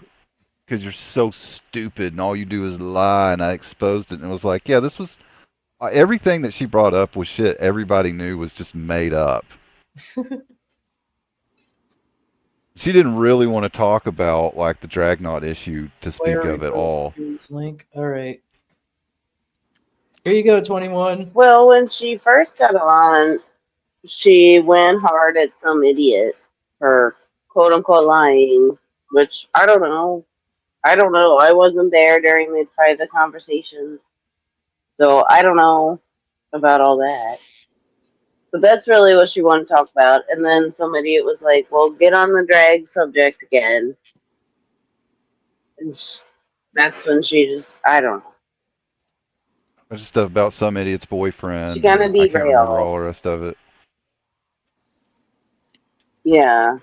Speaker 11: because you're so stupid and all you do is lie. And I exposed it and it was like, yeah, this was everything that she brought up was shit everybody knew was just made up. She didn't really want to talk about like the Dragnot issue to speak
Speaker 15: Where
Speaker 11: of at all.
Speaker 15: Link. All right. Here you go, 21.
Speaker 4: Well, when she first got on, she went hard at some idiot for quote unquote lying, which I don't know. I don't know. I wasn't there during the private conversations, so I don't know about all that. But that's really what she wanted to talk about. And then some idiot was like, well, get on the drag subject again. And that's when she just, I don't know.
Speaker 11: There's stuff about some idiot's boyfriend.
Speaker 4: She kinda
Speaker 11: and I can't remember
Speaker 4: derailed.
Speaker 11: all the rest of it.
Speaker 4: Yeah.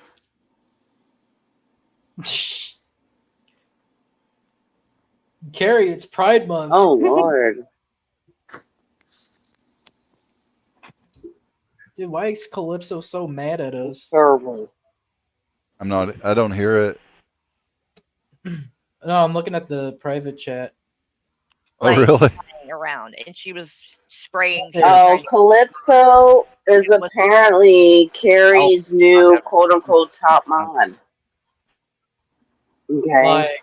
Speaker 15: Carrie, it's Pride Month.
Speaker 4: Oh, Lord.
Speaker 15: Dude, why is Calypso so mad at us?
Speaker 4: Terrible.
Speaker 11: I don't hear it.
Speaker 15: No, I'm looking at the private chat.
Speaker 11: Oh, really?
Speaker 23: running around, and she was spraying. She was
Speaker 4: Oh,
Speaker 23: trying to-
Speaker 4: Calypso is apparently Carrie's new quote unquote top mod. Okay.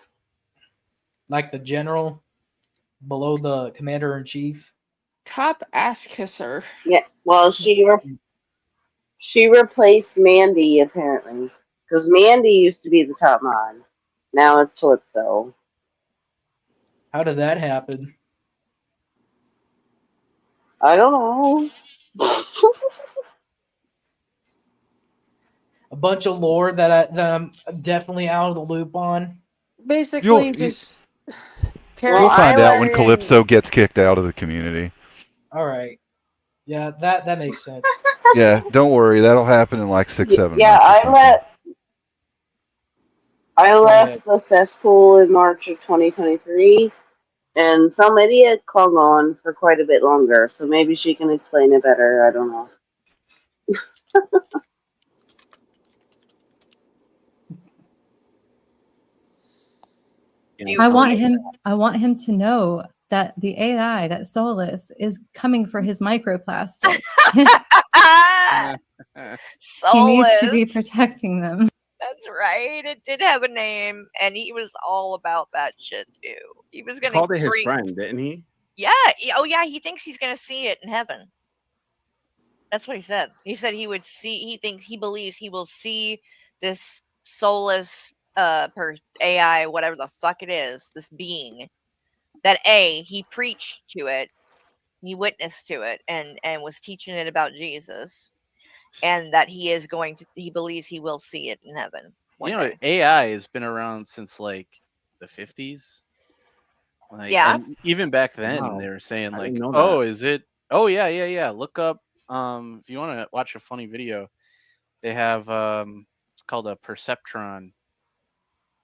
Speaker 15: Like the general below the commander in chief.
Speaker 3: Top ass kisser.
Speaker 4: Yeah. Well, she replaced Mandy apparently because Mandy used to be the top mod. Now it's Calypso.
Speaker 15: How did that happen?
Speaker 4: I don't know.
Speaker 15: A bunch of lore that I'm definitely out of the loop on.
Speaker 7: Basically,
Speaker 11: You'll
Speaker 7: just
Speaker 11: You'll find out when
Speaker 7: learned-
Speaker 11: Calypso gets kicked out of the community.
Speaker 15: All right. Yeah, that makes sense.
Speaker 11: Yeah, don't worry. That'll happen in like 6-7
Speaker 4: Yeah,
Speaker 11: months.
Speaker 4: I left the cesspool in March of 2023, and some idiot clung on for quite a bit longer. So maybe she can explain it better. I don't know.
Speaker 2: I want him to know that the AI, that Solus, is coming for his microplastics. He needs to be
Speaker 23: Solus.
Speaker 2: protecting them.
Speaker 23: That's right. It did have a name, and he was all about that shit too. He was gonna
Speaker 7: called it his
Speaker 23: bring-
Speaker 7: friend, didn't he?
Speaker 23: Yeah. Oh, yeah. He thinks he's gonna see it in heaven. That's what he said. He said he would see. He believes he will see this soulless AI, whatever the fuck it is, this being. That he preached to it, He witnessed to it and was teaching it about Jesus, and that he is going to. He believes he will see it in heaven one
Speaker 24: You know,
Speaker 23: day.
Speaker 24: AI has been around since like the 50s. Like,
Speaker 23: Yeah.
Speaker 24: and even back then
Speaker 20: Wow.
Speaker 24: they were saying
Speaker 20: I
Speaker 24: like,
Speaker 20: didn't know
Speaker 24: "Oh,
Speaker 20: that.
Speaker 24: is it? Oh yeah, yeah, yeah. Look up if you want to watch a funny video. They have it's called a perceptron.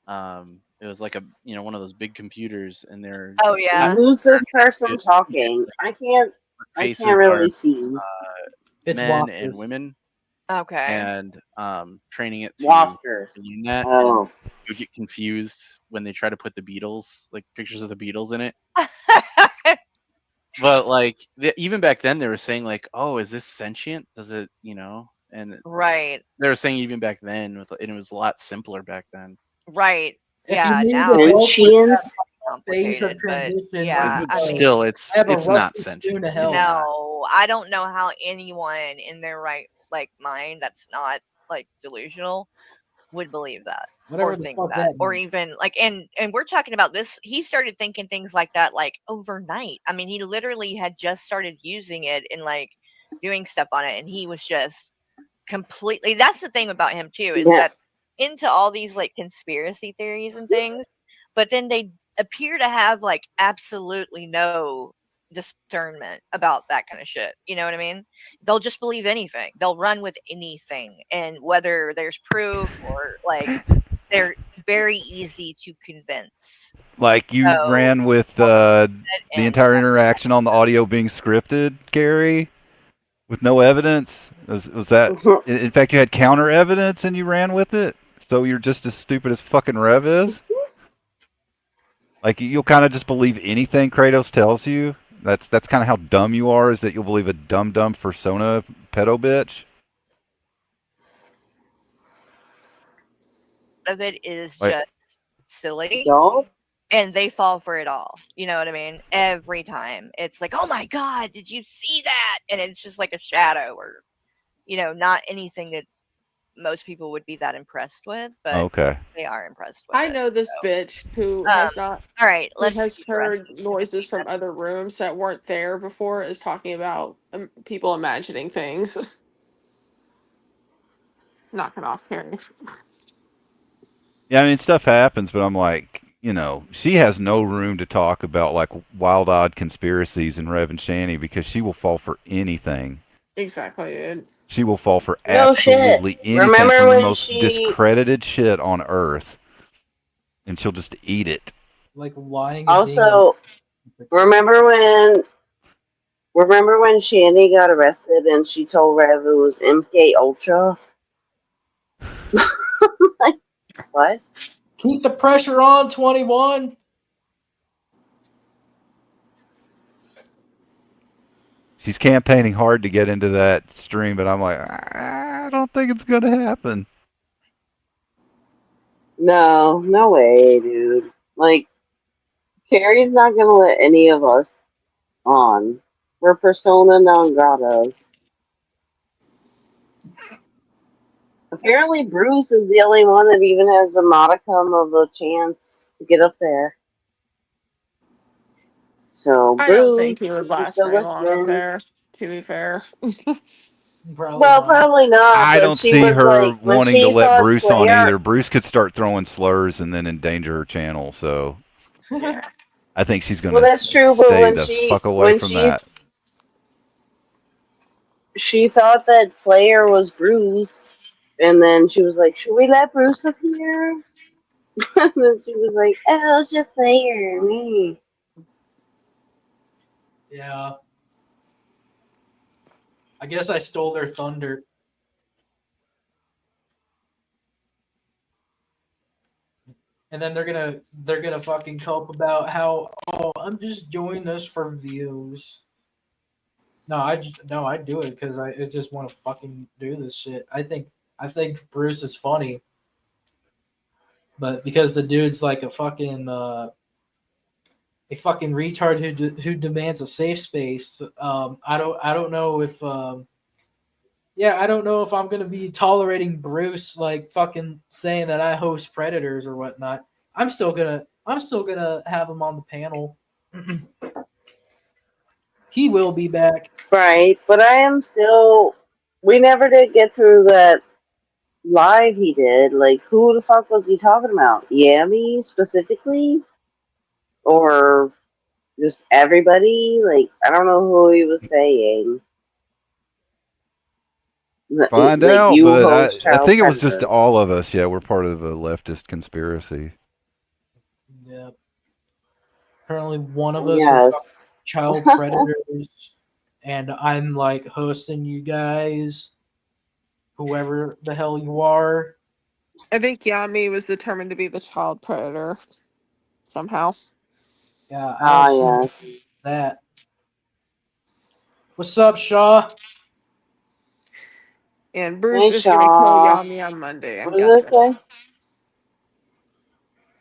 Speaker 24: It was like a one of those big computers, and they're
Speaker 23: Oh yeah.
Speaker 4: Who's this person talking? I can't
Speaker 24: faces
Speaker 4: really
Speaker 24: are
Speaker 4: see.
Speaker 15: It's
Speaker 24: men and
Speaker 15: Waffles.
Speaker 24: women,
Speaker 23: Okay.
Speaker 24: and training it to
Speaker 4: Wafters.
Speaker 24: the internet,
Speaker 4: Oh.
Speaker 24: and you get confused when they try to put the Beatles, like pictures of the Beatles in it. But like even back then they were saying like, oh, is this sentient? Does it, and
Speaker 23: Right.
Speaker 24: they were saying even back then, and it was a lot simpler back then.
Speaker 23: Right.
Speaker 15: If
Speaker 23: Yeah.
Speaker 15: you need
Speaker 23: Now
Speaker 15: to
Speaker 23: it's
Speaker 15: go through
Speaker 4: Sentient?
Speaker 15: that phase of
Speaker 23: complicated, but
Speaker 15: transition,
Speaker 23: yeah.
Speaker 15: like,
Speaker 23: I mean,
Speaker 24: Still,
Speaker 15: I
Speaker 24: it's
Speaker 15: have a
Speaker 24: it's not
Speaker 15: rusty
Speaker 24: sentient.
Speaker 15: spoon of hell.
Speaker 23: no, I don't know how anyone in their right mind that's not like delusional would believe that
Speaker 15: Whatever
Speaker 23: or
Speaker 15: the
Speaker 23: think
Speaker 15: fuck
Speaker 23: that
Speaker 15: that
Speaker 23: or
Speaker 15: means.
Speaker 23: even like and we're talking about this. He started thinking things like that like overnight. I mean, he literally had just started using it and like doing stuff on it, and he was just completely. That's the thing about him too, is
Speaker 4: Yeah.
Speaker 23: that into all these like conspiracy theories and things, but then they appear to have like absolutely no discernment about that kind of shit. You know what I mean? They'll just believe anything. They'll run with anything, and whether there's proof or like they're very easy to convince.
Speaker 11: Like you
Speaker 23: So
Speaker 11: ran with the entire interaction on the audio being scripted, Gary, with no evidence. Was that? In fact, you had counter evidence and you ran with it. So you're just as stupid as fucking Rev is. Like you'll kind of just believe anything Kratos tells you. That's kind of how dumb you are. Is that you'll believe a dumb persona pedo bitch.
Speaker 23: of it is
Speaker 11: Like,
Speaker 23: just silly.
Speaker 4: Y'all?
Speaker 23: And they fall for it all. You know what I mean? Every time. It's like, oh my God, did you see that? And it's just like a shadow or, not anything that most people would be that impressed with, but
Speaker 11: okay.
Speaker 23: they are impressed with
Speaker 3: I
Speaker 23: it.
Speaker 3: know this bitch who has not.
Speaker 23: All right,
Speaker 3: Who
Speaker 23: let's
Speaker 3: has
Speaker 23: see the rest
Speaker 3: heard
Speaker 23: of the
Speaker 3: noises from other rooms that weren't there before is talking about people imagining things. Knock it off, Carrie.
Speaker 11: Yeah, I mean stuff happens, but I'm like, she has no room to talk about like wild, odd conspiracies in Rev and Shani because she will fall for anything.
Speaker 3: Exactly, dude.
Speaker 11: She will fall for
Speaker 4: No shit.
Speaker 11: absolutely anything
Speaker 4: Remember
Speaker 11: from the
Speaker 4: when
Speaker 11: most
Speaker 4: she-
Speaker 11: discredited shit on earth, and she'll just eat it.
Speaker 15: Like lying.
Speaker 4: Also, remember when Shandy got arrested and she told Rev it was MK Ultra? Like, what?
Speaker 15: Keep the pressure on, 21.
Speaker 11: She's campaigning hard to get into that stream, but I'm like, I don't think it's gonna happen.
Speaker 4: No way, dude. Like, Carrie's not gonna let any of us on. We're persona non gratas. Apparently, Bruce is the only one that even has a modicum of a chance to get up there. So,
Speaker 3: I
Speaker 4: Bruce,
Speaker 3: don't think he would
Speaker 4: if you're
Speaker 3: last
Speaker 4: still
Speaker 3: very long up
Speaker 4: listening,
Speaker 3: there, to be fair.
Speaker 4: well, probably not.
Speaker 11: I
Speaker 4: but
Speaker 11: don't
Speaker 4: she
Speaker 11: see
Speaker 4: was
Speaker 11: her
Speaker 4: like, when
Speaker 11: wanting
Speaker 4: she
Speaker 11: to let
Speaker 4: thought
Speaker 11: Bruce on
Speaker 4: Slayer-
Speaker 11: either. Bruce could start throwing slurs and then endanger her channel. So I think she's gonna
Speaker 4: Well, that's true, but
Speaker 11: stay
Speaker 4: when
Speaker 11: the
Speaker 4: she
Speaker 11: fuck away
Speaker 4: when
Speaker 11: from
Speaker 4: she
Speaker 11: that.
Speaker 4: she thought that Slayer was Bruce, and then she was like, "Should we let Bruce up here?" And then she was like, "Oh, it's just Slayer, me."
Speaker 15: Yeah. I guess I stole their thunder. And then they're gonna fucking cope about how, oh, I'm just doing this for views. No, I do it because I just want to fucking do this shit. I think Bruce is funny, but because the dude's like a fucking retard who demands a safe space. I don't know if I don't know if I'm gonna be tolerating Bruce like fucking saying that I host Predators or whatnot. I'm still gonna have him on the panel. He will be back.
Speaker 4: Right, but I am still. We never did get through that live he did. Like, who the fuck was he talking about? Yami specifically? Or just everybody? Like, I don't know who he was saying.
Speaker 11: Find
Speaker 4: Like,
Speaker 11: out,
Speaker 4: you
Speaker 11: but
Speaker 4: host
Speaker 11: I
Speaker 4: child
Speaker 11: think it was just
Speaker 4: predators.
Speaker 11: all of us. Yeah, we're part of a leftist conspiracy.
Speaker 15: Yep. Apparently, one of us are
Speaker 4: Yes.
Speaker 15: child predators, and I'm like hosting you guys, whoever the hell you are.
Speaker 3: I think Yami was determined to be the child predator somehow.
Speaker 15: Yeah, I don't
Speaker 4: yes.
Speaker 15: see that. What's up, Shaw?
Speaker 3: And Bruce
Speaker 4: Hey,
Speaker 3: is gonna kill
Speaker 4: Shaw.
Speaker 3: Yami on Monday, I'm
Speaker 4: What does it
Speaker 3: guessing.
Speaker 4: say?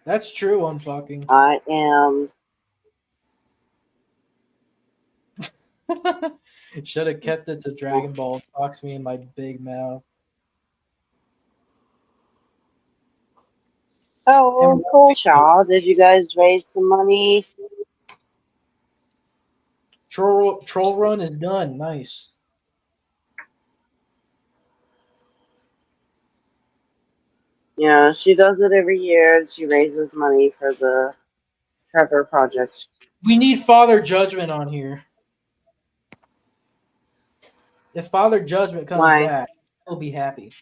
Speaker 15: That's true on fucking.
Speaker 4: I am.
Speaker 15: Should have kept it to Dragon Ball. Talks me in my big mouth.
Speaker 4: Oh, well, cool, Shaw. Did you guys raise some money?
Speaker 15: Troll Run is done. Nice.
Speaker 4: Yeah, she does it every year, and she raises money for the Trevor Project.
Speaker 15: We need Father Judgment on here. If Father Judgment comes
Speaker 4: Why?
Speaker 15: back, he'll be happy.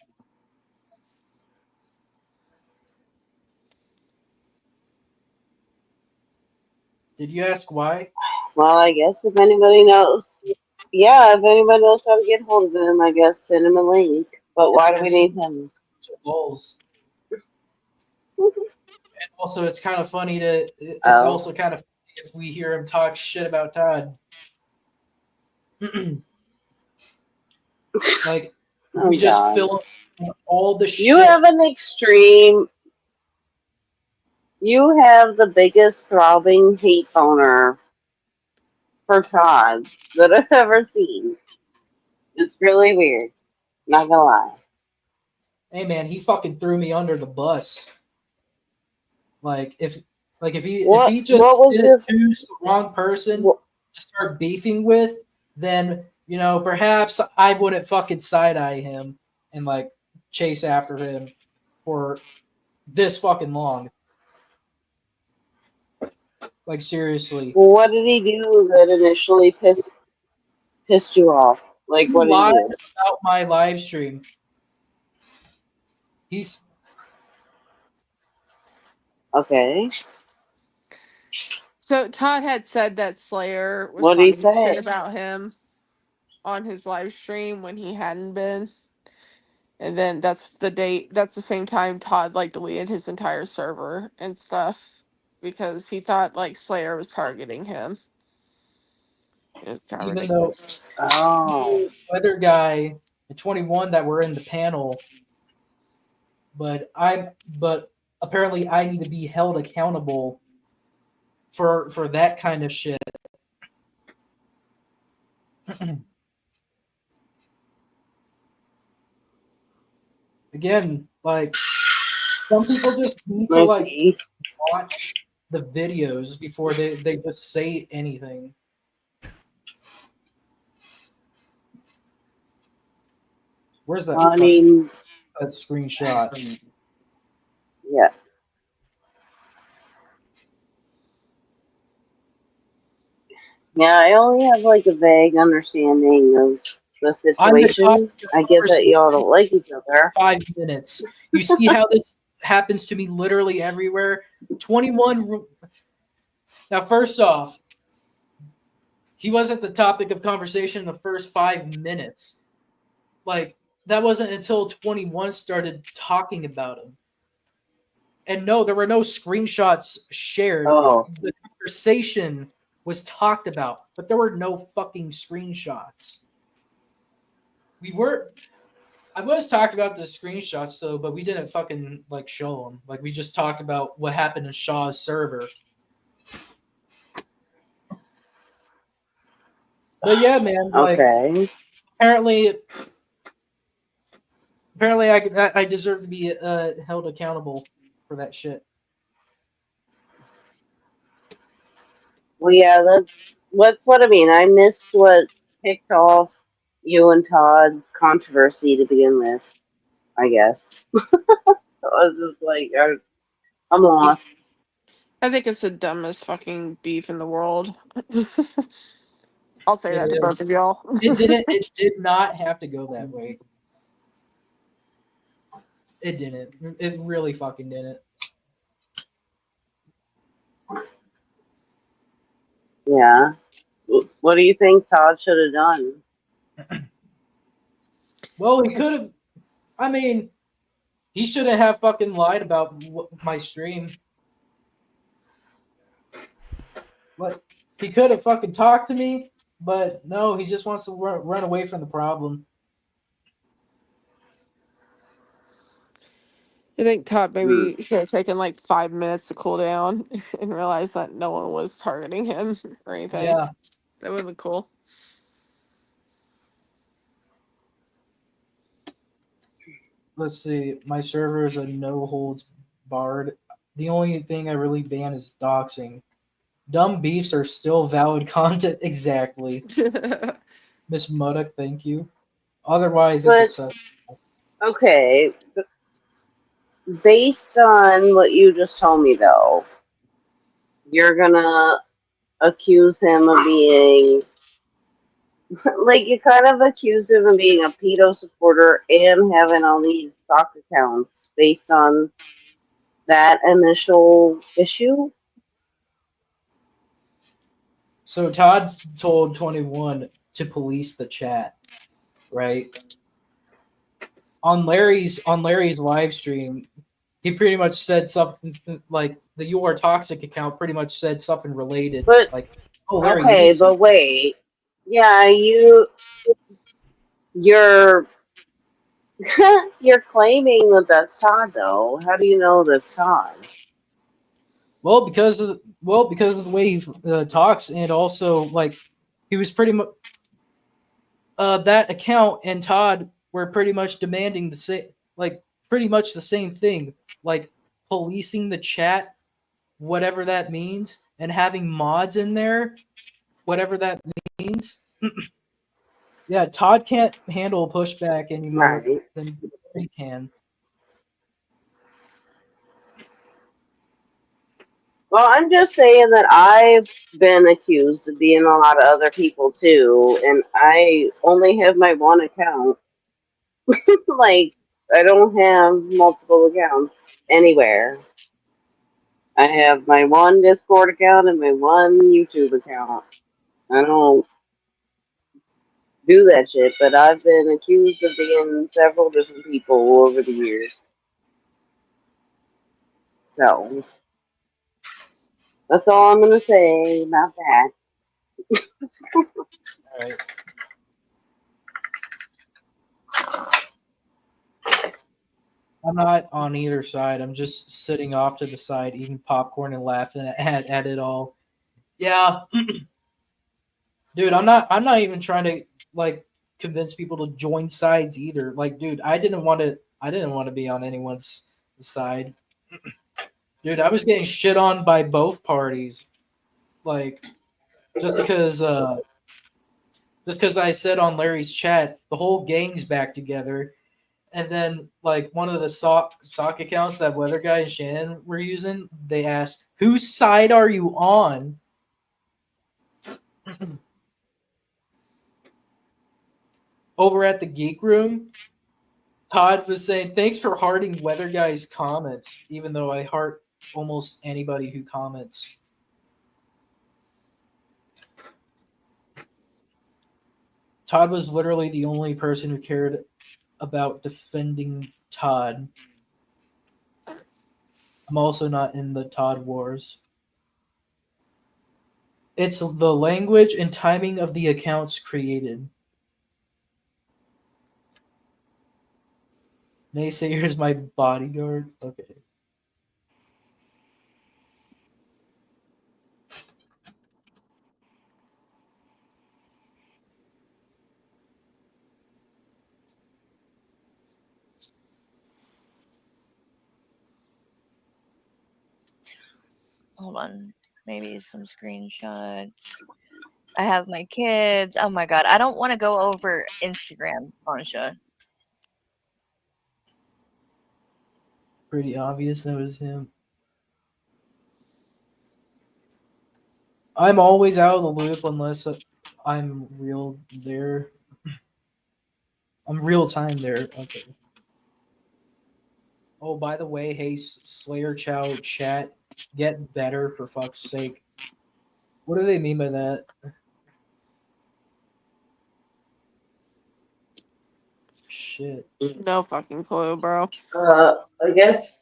Speaker 15: Did you ask why?
Speaker 4: Well, I guess if anybody knows, yeah, if anybody knows how to get hold of him, I guess send him a link. But why do we need him?
Speaker 15: Balls. And also, it's kind of funny to. It's
Speaker 4: Oh.
Speaker 15: also kind of funny if we hear him talk shit about Todd. Like
Speaker 4: Oh,
Speaker 15: we just
Speaker 4: God.
Speaker 15: fill up all the
Speaker 4: You
Speaker 15: shit.
Speaker 4: have an extreme. You have the biggest throbbing hate boner for Todd that I've ever seen. It's really weird. Not gonna lie.
Speaker 15: Hey man, he fucking threw me under the bus. Like if he
Speaker 4: What
Speaker 15: just
Speaker 4: was
Speaker 15: didn't
Speaker 4: this?
Speaker 15: choose the wrong person to start beefing with, then perhaps I wouldn't fucking side eye him and like chase after him for this fucking long. Like seriously.
Speaker 4: What did he do that initially pissed you off? Like,
Speaker 15: He
Speaker 4: what did he
Speaker 15: lied
Speaker 4: do?
Speaker 15: about my live stream. He's
Speaker 4: Okay.
Speaker 3: So Todd had said that Slayer was
Speaker 4: What did he
Speaker 3: talking shit
Speaker 4: say?
Speaker 3: about him on his live stream when he hadn't been. And then that's the same time Todd like deleted his entire server and stuff because he thought like Slayer was targeting him. It was kind of
Speaker 15: even though
Speaker 3: ridiculous.
Speaker 4: Oh.
Speaker 15: other guy and 21 that were in the panel, but apparently I need to be held accountable for that kind of shit. Again, like some people just need to
Speaker 4: I
Speaker 15: like
Speaker 4: see.
Speaker 15: watch the videos before they just say anything. Where's that?
Speaker 4: I mean,
Speaker 15: that screenshot?
Speaker 4: yeah. Yeah, I only have like a vague understanding of the
Speaker 15: I'm the topic
Speaker 4: situation.
Speaker 15: of
Speaker 4: I get that y'all don't like each other.
Speaker 15: 5 minutes. You see how this happens to me literally everywhere. 21. Now, first off, he wasn't the topic of conversation in the first 5 minutes. Like that wasn't until 21 started talking about him. And no, there were no screenshots shared.
Speaker 4: Oh.
Speaker 15: The conversation was talked about, but there were no fucking screenshots. I was talking about the screenshots though, but we didn't fucking like show them. Like we just talked about what happened in Shaw's server. But yeah, man. Like,
Speaker 4: Okay.
Speaker 15: apparently, I deserve to be held accountable for that shit.
Speaker 4: Well, yeah, what's what I mean. I missed what kicked off you and Todd's controversy to begin with. I guess. So I was just like, I'm lost.
Speaker 3: I think it's the dumbest fucking beef in the world. I'll say
Speaker 15: It
Speaker 3: that to
Speaker 15: is.
Speaker 3: both of y'all.
Speaker 15: It did not have to go that way. It didn't. It really fucking didn't.
Speaker 4: Yeah. What do you think Todd should have done?
Speaker 15: Well, he could have. I mean, he shouldn't have fucking lied about my stream. But he could have fucking talked to me, but no, he just wants to run away from the problem.
Speaker 3: I think Todd maybe should have taken like 5 minutes to cool down and realize that no one was targeting him or anything.
Speaker 15: Yeah.
Speaker 3: That would have been cool.
Speaker 15: Let's see. My server is a no holds barred. The only thing I really ban is doxing. Dumb beefs are still valid content. Exactly. Miss Muddock, thank you. Otherwise,
Speaker 4: But
Speaker 15: it's a sus.
Speaker 4: okay, based on what you just told me, though, you're gonna accuse him of being like you kind of accuse him of being a pedo supporter and having all these sock accounts based on that initial issue.
Speaker 15: So Todd told 21 to police the chat, right? On Larry's live stream, he pretty much said something like the "You Are Toxic" account pretty much said something related,
Speaker 4: But
Speaker 15: like, "Oh, Larry, you
Speaker 4: okay,
Speaker 15: did something."
Speaker 4: but wait, yeah, you're you're claiming that that's Todd, though. How do you know that's Todd?
Speaker 15: Well, because of the way he talks, and also like he was pretty much that account and Todd were pretty much demanding the same, like pretty much the same thing, like policing the chat, whatever that means, and having mods in there, whatever that means. Yeah, Todd can't handle pushback anymore
Speaker 4: Right.
Speaker 15: than he can.
Speaker 4: Well, I'm just saying that I've been accused of being a lot of other people too, and I only have my one account. Like, I don't have multiple accounts anywhere. I have my one Discord account and my one YouTube account. I don't do that shit, but I've been accused of being several different people over the years. So, that's all I'm gonna say about that.
Speaker 15: All right. I'm not on either side. I'm just sitting off to the side, eating popcorn and laughing at it all. Yeah, dude, I'm not even trying to like convince people to join sides either. Like, dude, I didn't want to be on anyone's side. Dude, I was getting shit on by both parties. Like, just because I said on Larry's chat, the whole gang's back together. And then, like, one of the sock accounts that Weather Guy and Shannon were using, they asked, "Whose side are you on?" Over at the Geek Room, Todd was saying, "Thanks for hearting Weather Guy's comments," even though I heart almost anybody who comments. Todd was literally the only person who cared about defending Todd. I'm also not in the Todd wars. It's the language and timing of the accounts created. Naysayer's my bodyguard. Okay.
Speaker 23: Hold on. Maybe some screenshots. I have my kids. Oh my god, I don't want to go over Instagram, Ansha.
Speaker 15: Pretty obvious that was him. I'm always out of the loop unless I'm real there. I'm real time there. Okay. Oh, by the way, hey, Slayer Chow chat, get better for fuck's sake. What do they mean by that? Shit.
Speaker 3: No fucking clue, bro.
Speaker 4: I guess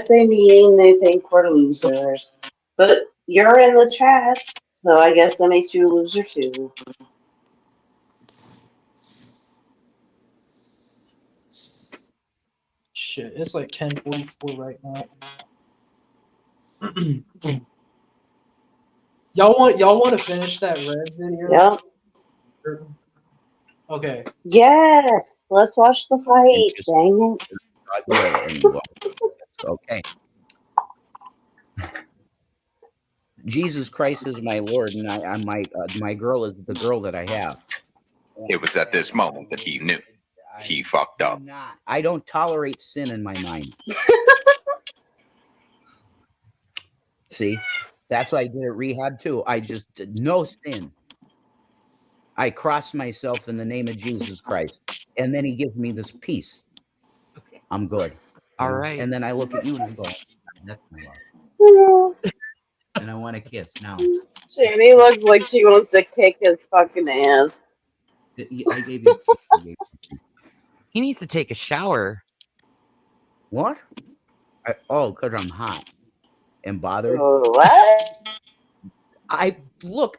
Speaker 4: they mean they think we're losers. But you're in the chat, so I guess that makes you a loser too.
Speaker 15: Shit, it's like 10:44 right now. Y'all want to finish that red video?
Speaker 4: Yeah.
Speaker 15: Okay.
Speaker 4: Yes, let's watch the fight. Dang it.
Speaker 20: Okay. Jesus Christ is my Lord, and my girl is the girl that I have.
Speaker 7: It was at this moment that he knew he fucked up.
Speaker 20: I don't tolerate sin in my mind. See, that's why I did at rehab too. I just no sin. I cross myself in the name of Jesus Christ, and then He gives me this peace. I'm good.
Speaker 22: All right.
Speaker 20: And then I look at you and I go, "That's my love." And I want to kiss now.
Speaker 4: Shani looks like she wants to kick his fucking ass.
Speaker 20: I gave you.
Speaker 22: He needs to take a shower.
Speaker 20: What? Because I'm hot and bothered.
Speaker 4: What?
Speaker 20: I look.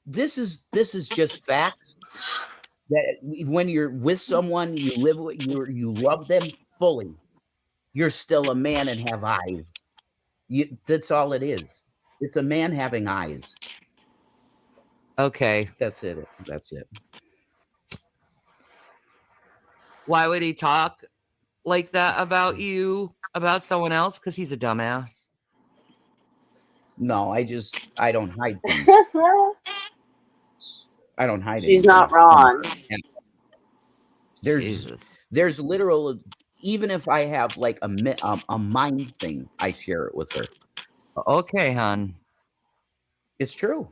Speaker 20: This is just facts. That when you're with someone, you live with you love them fully. You're still a man and have eyes. That's all it is. It's a man having eyes.
Speaker 22: Okay.
Speaker 20: That's it. That's it.
Speaker 22: Why would he talk like that about you, about someone else? Because he's a dumbass.
Speaker 20: No, I don't hide things. I don't hide
Speaker 4: She's
Speaker 20: anything.
Speaker 4: not wrong.
Speaker 20: There's literal. Even if I have like a mind thing, I share it with her.
Speaker 22: Okay, hon.
Speaker 20: It's true.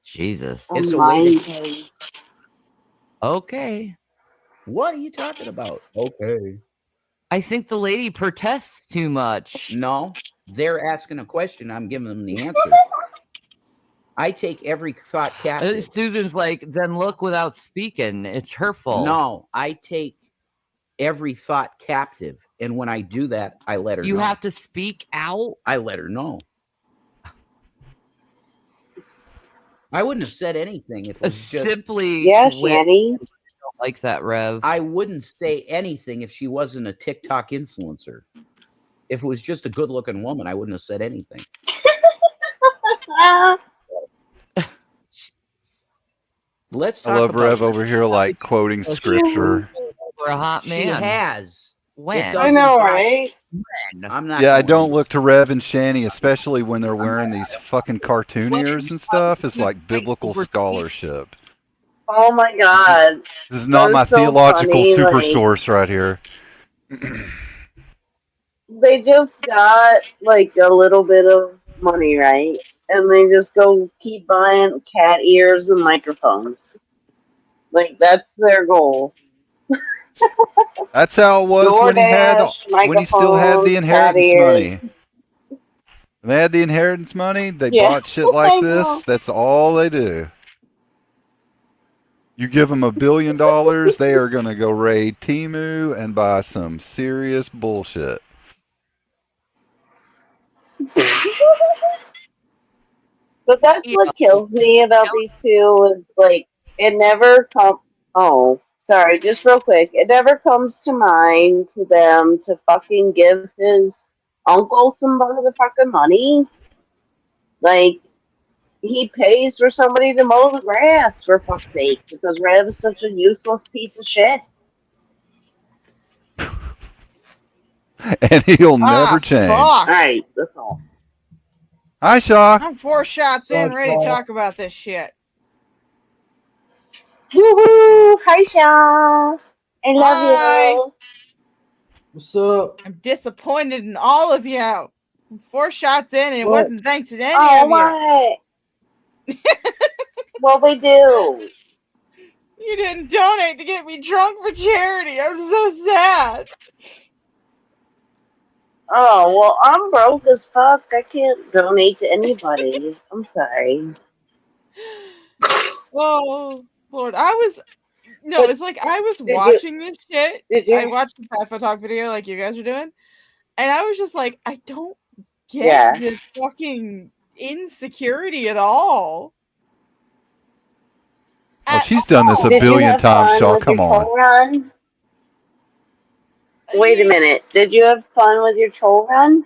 Speaker 22: Jesus.
Speaker 20: It's a way to.
Speaker 22: Okay.
Speaker 20: What are you talking about? Okay.
Speaker 22: I think the lady protests too much.
Speaker 20: No, they're asking a question. I'm giving them the answer. I take every thought captive.
Speaker 22: Susan's like, then look without speaking. It's hurtful.
Speaker 20: No, I take every thought captive. And when I do that, I let her know.
Speaker 22: You have to speak out?
Speaker 20: I let her know. I wouldn't have said anything if it was just
Speaker 22: simply.
Speaker 4: Yes, Yanny.
Speaker 22: I don't like that, Rev.
Speaker 20: I wouldn't say anything if she wasn't a TikTok influencer. If it was just a good-looking woman, I wouldn't have said anything. Let's talk
Speaker 11: I love
Speaker 20: about
Speaker 11: Rev over here, like quoting scripture.
Speaker 22: For a hot man.
Speaker 20: She has.
Speaker 22: When?
Speaker 20: It
Speaker 4: I know,
Speaker 20: doesn't-
Speaker 4: right?
Speaker 20: I'm not.
Speaker 11: Yeah, I
Speaker 20: going
Speaker 11: don't look to Rev and Shani, especially when they're wearing these fucking cartoon ears and stuff. It's like biblical scholarship.
Speaker 4: Oh my god.
Speaker 11: This is not
Speaker 4: That
Speaker 11: my
Speaker 4: is so
Speaker 11: theological
Speaker 4: funny,
Speaker 11: super
Speaker 4: like-
Speaker 11: source right here.
Speaker 4: They just got like a little bit of money, right? And they just go keep buying cat ears and microphones. Like that's their goal.
Speaker 11: That's how it was when he still had the
Speaker 4: microphones,
Speaker 11: inheritance
Speaker 4: cat ears.
Speaker 11: money. When they had the inheritance money, they
Speaker 4: Yeah,
Speaker 11: bought shit like
Speaker 4: I know.
Speaker 11: this. That's all they do. You give them $1 billion, they are going to go raid Temu and buy some serious bullshit.
Speaker 4: But that's what kills me about these two is like it never comes. Oh, sorry, just real quick. It never comes to mind to them to fucking give his uncle some motherfucking money. Like he pays for somebody to mow the grass for fuck's sake because Rev is such a useless piece of shit.
Speaker 11: And he'll never change.
Speaker 4: All right, that's all.
Speaker 11: Hi, Shaw.
Speaker 6: I'm 4 shots in,
Speaker 15: Such
Speaker 6: ready to
Speaker 15: ball.
Speaker 6: talk about this shit.
Speaker 4: Woohoo! Hi, Shaw. I love
Speaker 6: Hi.
Speaker 4: you.
Speaker 15: What's up?
Speaker 6: I'm disappointed in all of you. I'm 4 shots in, and it
Speaker 15: What?
Speaker 6: wasn't thanks to any
Speaker 4: Oh,
Speaker 6: of you.
Speaker 4: what? What we do?
Speaker 6: You didn't donate to get me drunk for charity. I'm so sad.
Speaker 4: Oh, well, I'm broke as fuck. I can't donate to anybody. I'm sorry.
Speaker 6: Oh, Lord. No,
Speaker 4: But
Speaker 6: it's like I was
Speaker 4: did you?
Speaker 6: watching this shit.
Speaker 4: Did
Speaker 6: I
Speaker 4: you?
Speaker 6: watched the Pat Talk video like you guys are doing. And I was just like, I don't get
Speaker 4: Yeah.
Speaker 6: this fucking insecurity at all.
Speaker 11: Well, she's done this a
Speaker 4: Did you
Speaker 11: billion
Speaker 4: have
Speaker 11: times,
Speaker 4: fun
Speaker 11: Shaw.
Speaker 4: with your
Speaker 11: Come on.
Speaker 4: troll run? Wait a minute. Did you have fun with your troll run?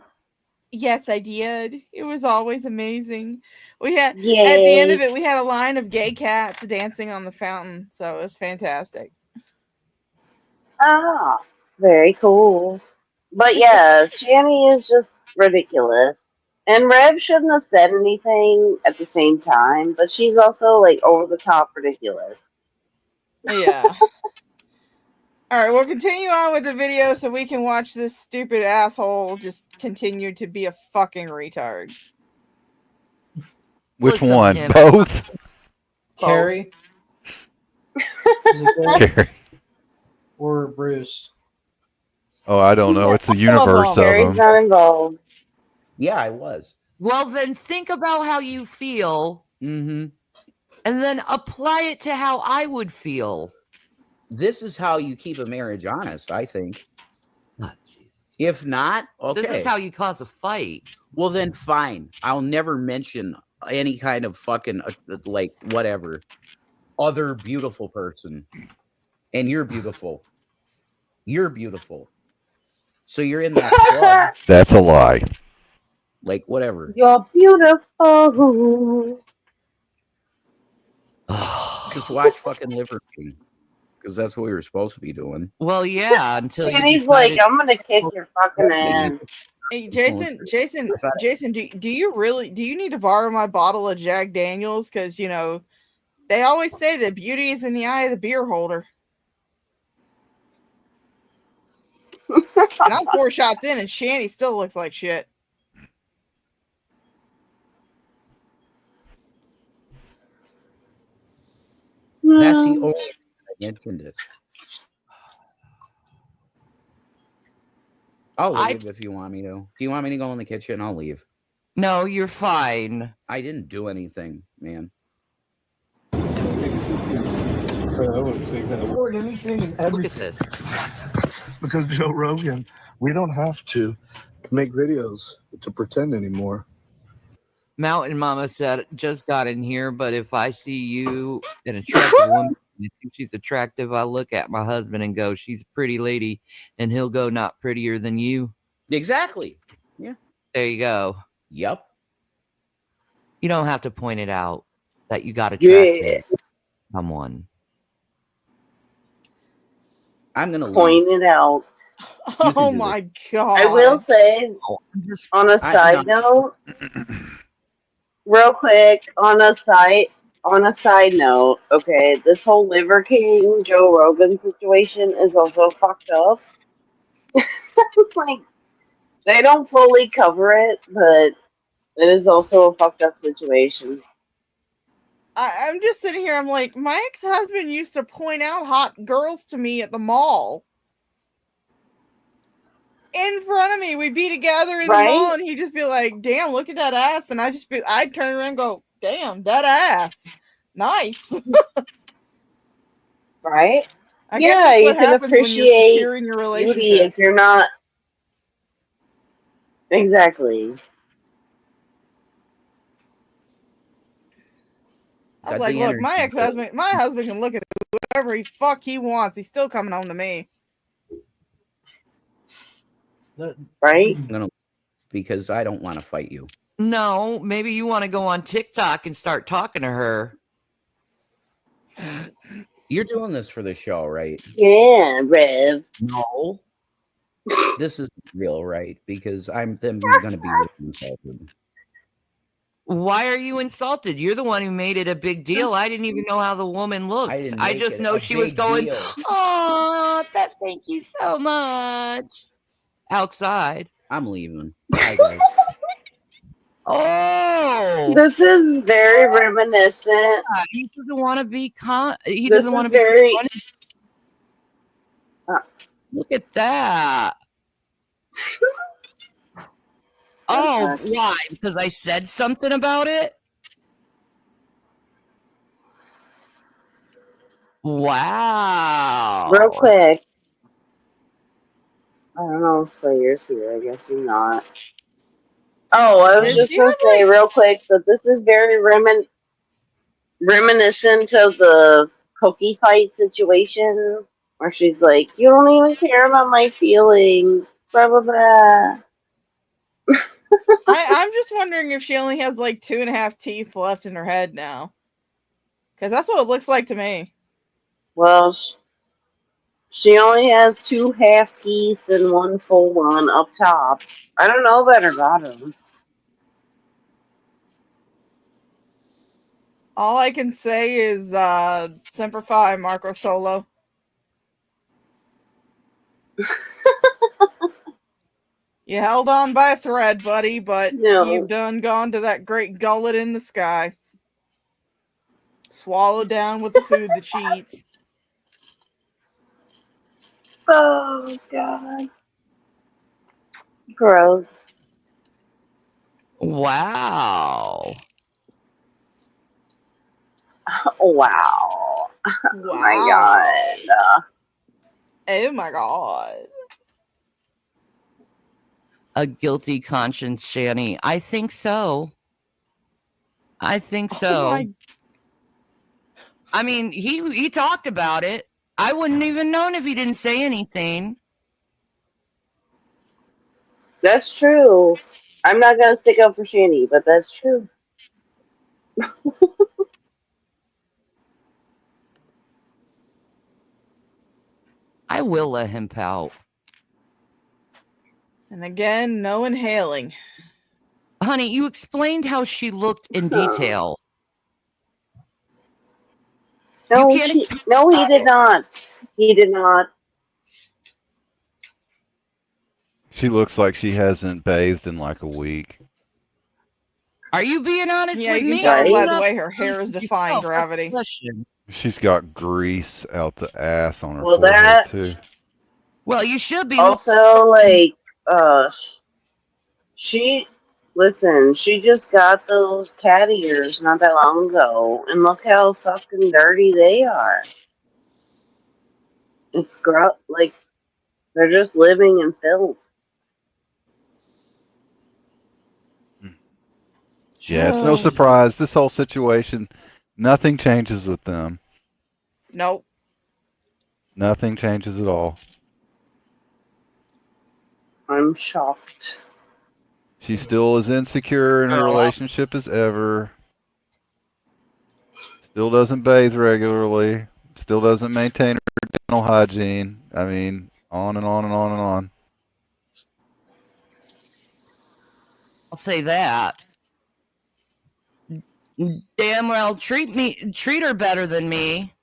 Speaker 6: Yes, I did. It was always amazing. We had at the end
Speaker 4: Yay.
Speaker 6: of it, we had a line of gay cats dancing on the fountain, so it was fantastic.
Speaker 4: Ah, very cool. But yeah, Shammy is just ridiculous. And Rev shouldn't have said anything at the same time, but she's also like over the top ridiculous.
Speaker 6: Yeah. All right, we'll continue on with the video so we can watch this stupid asshole just continue to be a fucking retard.
Speaker 11: Which
Speaker 22: Listen to
Speaker 11: one?
Speaker 22: him.
Speaker 11: Both?
Speaker 15: Carrie? Is it Carrie?
Speaker 11: Carrie.
Speaker 15: Or Bruce?
Speaker 11: Oh, I don't know. It's a universe of
Speaker 4: Carrie's
Speaker 11: them.
Speaker 4: not involved.
Speaker 20: Yeah, I was.
Speaker 22: Well, then think about how you feel
Speaker 20: Mm-hmm.
Speaker 22: and then apply it to how I would feel.
Speaker 20: This is how you keep a marriage honest, I think. If not, okay.
Speaker 22: This is how you cause a fight.
Speaker 20: Well, then fine. I'll never mention any kind of fucking, like, whatever, other beautiful person. And you're beautiful. You're beautiful. So you're in that club.
Speaker 11: That's a lie.
Speaker 20: Like, whatever.
Speaker 4: You're beautiful.
Speaker 20: Just watch fucking Liver King. Because that's what we were supposed to be doing.
Speaker 22: Well, yeah, until
Speaker 4: And
Speaker 22: you
Speaker 4: he's like,
Speaker 22: decided-
Speaker 4: I'm gonna kick your fucking ass.
Speaker 6: Hey, Jason, do you need to borrow my bottle of Jack Daniels? Because, you know, they always say that beauty is in the eye of the beer holder. And I'm 4 shots in, and Shanny still looks like shit.
Speaker 20: That's the only reason I mentioned it. I'll leave if you want me to. Do you want me to go in the kitchen? I'll leave.
Speaker 22: No, you're fine.
Speaker 20: I didn't do anything, man.
Speaker 13: I wouldn't take that award, anything and everything.
Speaker 22: Look at this.
Speaker 13: Because Joe Rogan, we don't have to make videos to pretend anymore.
Speaker 22: Mountain Mama said, just got in here, but if I see you, an attractive woman, and I think she's attractive, I look at my husband and go, she's a pretty lady, and he'll go, not prettier than you.
Speaker 20: Exactly. Yeah.
Speaker 22: There you go.
Speaker 20: Yep.
Speaker 22: You don't have to point it out that you got attractive someone.
Speaker 20: I'm gonna
Speaker 4: Point it out.
Speaker 6: Oh my god.
Speaker 4: I will say, on a side note, real quick, on a side note, okay, this whole Liver King Joe Rogan situation is also fucked up. Like, they don't fully cover it, but it is also a fucked up situation.
Speaker 6: I'm just sitting here, I'm like, my ex-husband used to point out hot girls to me at the mall. In front of me. We'd be together in the mall, and he'd just be like, damn, look at that ass. And I'd turn around and go, damn, that ass. Nice.
Speaker 4: Right?
Speaker 6: I
Speaker 4: Yeah,
Speaker 6: guess that's
Speaker 4: you
Speaker 6: what
Speaker 4: can
Speaker 6: happens when you're
Speaker 4: appreciate
Speaker 6: secure in your
Speaker 4: beauty
Speaker 6: relationship.
Speaker 4: if you're not. Exactly.
Speaker 6: I was like, look, my husband can look at whoever he fuck he wants. He's still coming home to me.
Speaker 4: Right?
Speaker 20: I'm gonna, because I don't want to fight you.
Speaker 22: No, maybe you want to go on TikTok and start talking to her.
Speaker 20: You're doing this for the show, right?
Speaker 4: Yeah, Rev.
Speaker 20: No. This is real, right? Because I'm then going to be insulted.
Speaker 22: Why are you insulted? You're the one who made it a big deal. I didn't even know how the woman looked. I just know she was going, oh, that's thank you so much. Outside.
Speaker 20: I'm leaving. Bye, guys.
Speaker 22: Oh,
Speaker 4: This is very reminiscent.
Speaker 22: he doesn't want to be he
Speaker 4: This
Speaker 22: doesn't want
Speaker 4: is
Speaker 22: to be
Speaker 4: very.
Speaker 22: Look at that. Oh, why? Because I said something about it? Wow.
Speaker 4: Real quick. I don't know if Slayer's here. I guess he's not. Oh, I was
Speaker 6: Did
Speaker 4: just
Speaker 6: she
Speaker 4: gonna
Speaker 6: have,
Speaker 4: say real quick that this is very reminiscent of the cookie fight situation where she's like, "You don't even care about my feelings." Blah blah blah.
Speaker 6: I'm just wondering if she only has like 2.5 teeth left in her head now. Because that's what it looks like to me.
Speaker 4: Well, she only has 2 half teeth and 1 full one up top. I don't know about her bottoms.
Speaker 6: All I can say is Semper Fi, Marco Solo. You held on by a thread, buddy, but you've done gone to that great gullet in the sky. Swallowed down with the food that she eats.
Speaker 4: Oh, God. Gross.
Speaker 22: Wow.
Speaker 4: Wow. Oh, my God.
Speaker 6: Oh, my God.
Speaker 22: A guilty conscience, Shani. I think so. I think so.
Speaker 6: my-
Speaker 22: I mean, he talked about it. I wouldn't even known if he didn't say anything.
Speaker 4: That's true. I'm not going to stick up for Shani, but that's true.
Speaker 22: I will let him pout.
Speaker 6: And again, no inhaling.
Speaker 22: Honey, you explained how she looked in detail.
Speaker 4: No,
Speaker 22: You can't
Speaker 4: he did not. He did not.
Speaker 11: She looks like she hasn't bathed in like a week.
Speaker 22: Are you being honest
Speaker 6: Yeah,
Speaker 22: with
Speaker 6: you can
Speaker 22: me?
Speaker 6: tell by the
Speaker 22: Stop
Speaker 6: way her hair is defying gravity.
Speaker 22: question.
Speaker 11: She's got grease out the ass on her
Speaker 4: Well,
Speaker 11: forehead
Speaker 4: that-
Speaker 11: too.
Speaker 22: Well, you should be.
Speaker 4: Also, like, she just got those cat ears not that long ago, and look how fucking dirty they are. It's like, they're just living in filth.
Speaker 11: Yeah, it's no surprise. This whole situation, nothing changes with them.
Speaker 6: Nope.
Speaker 11: Nothing changes at all.
Speaker 4: I'm shocked.
Speaker 11: She still is insecure in her relationship as ever. Still doesn't bathe regularly. Still doesn't maintain her dental hygiene. I mean, on and on and on and on.
Speaker 22: I'll say that. Damn well treat her better than me.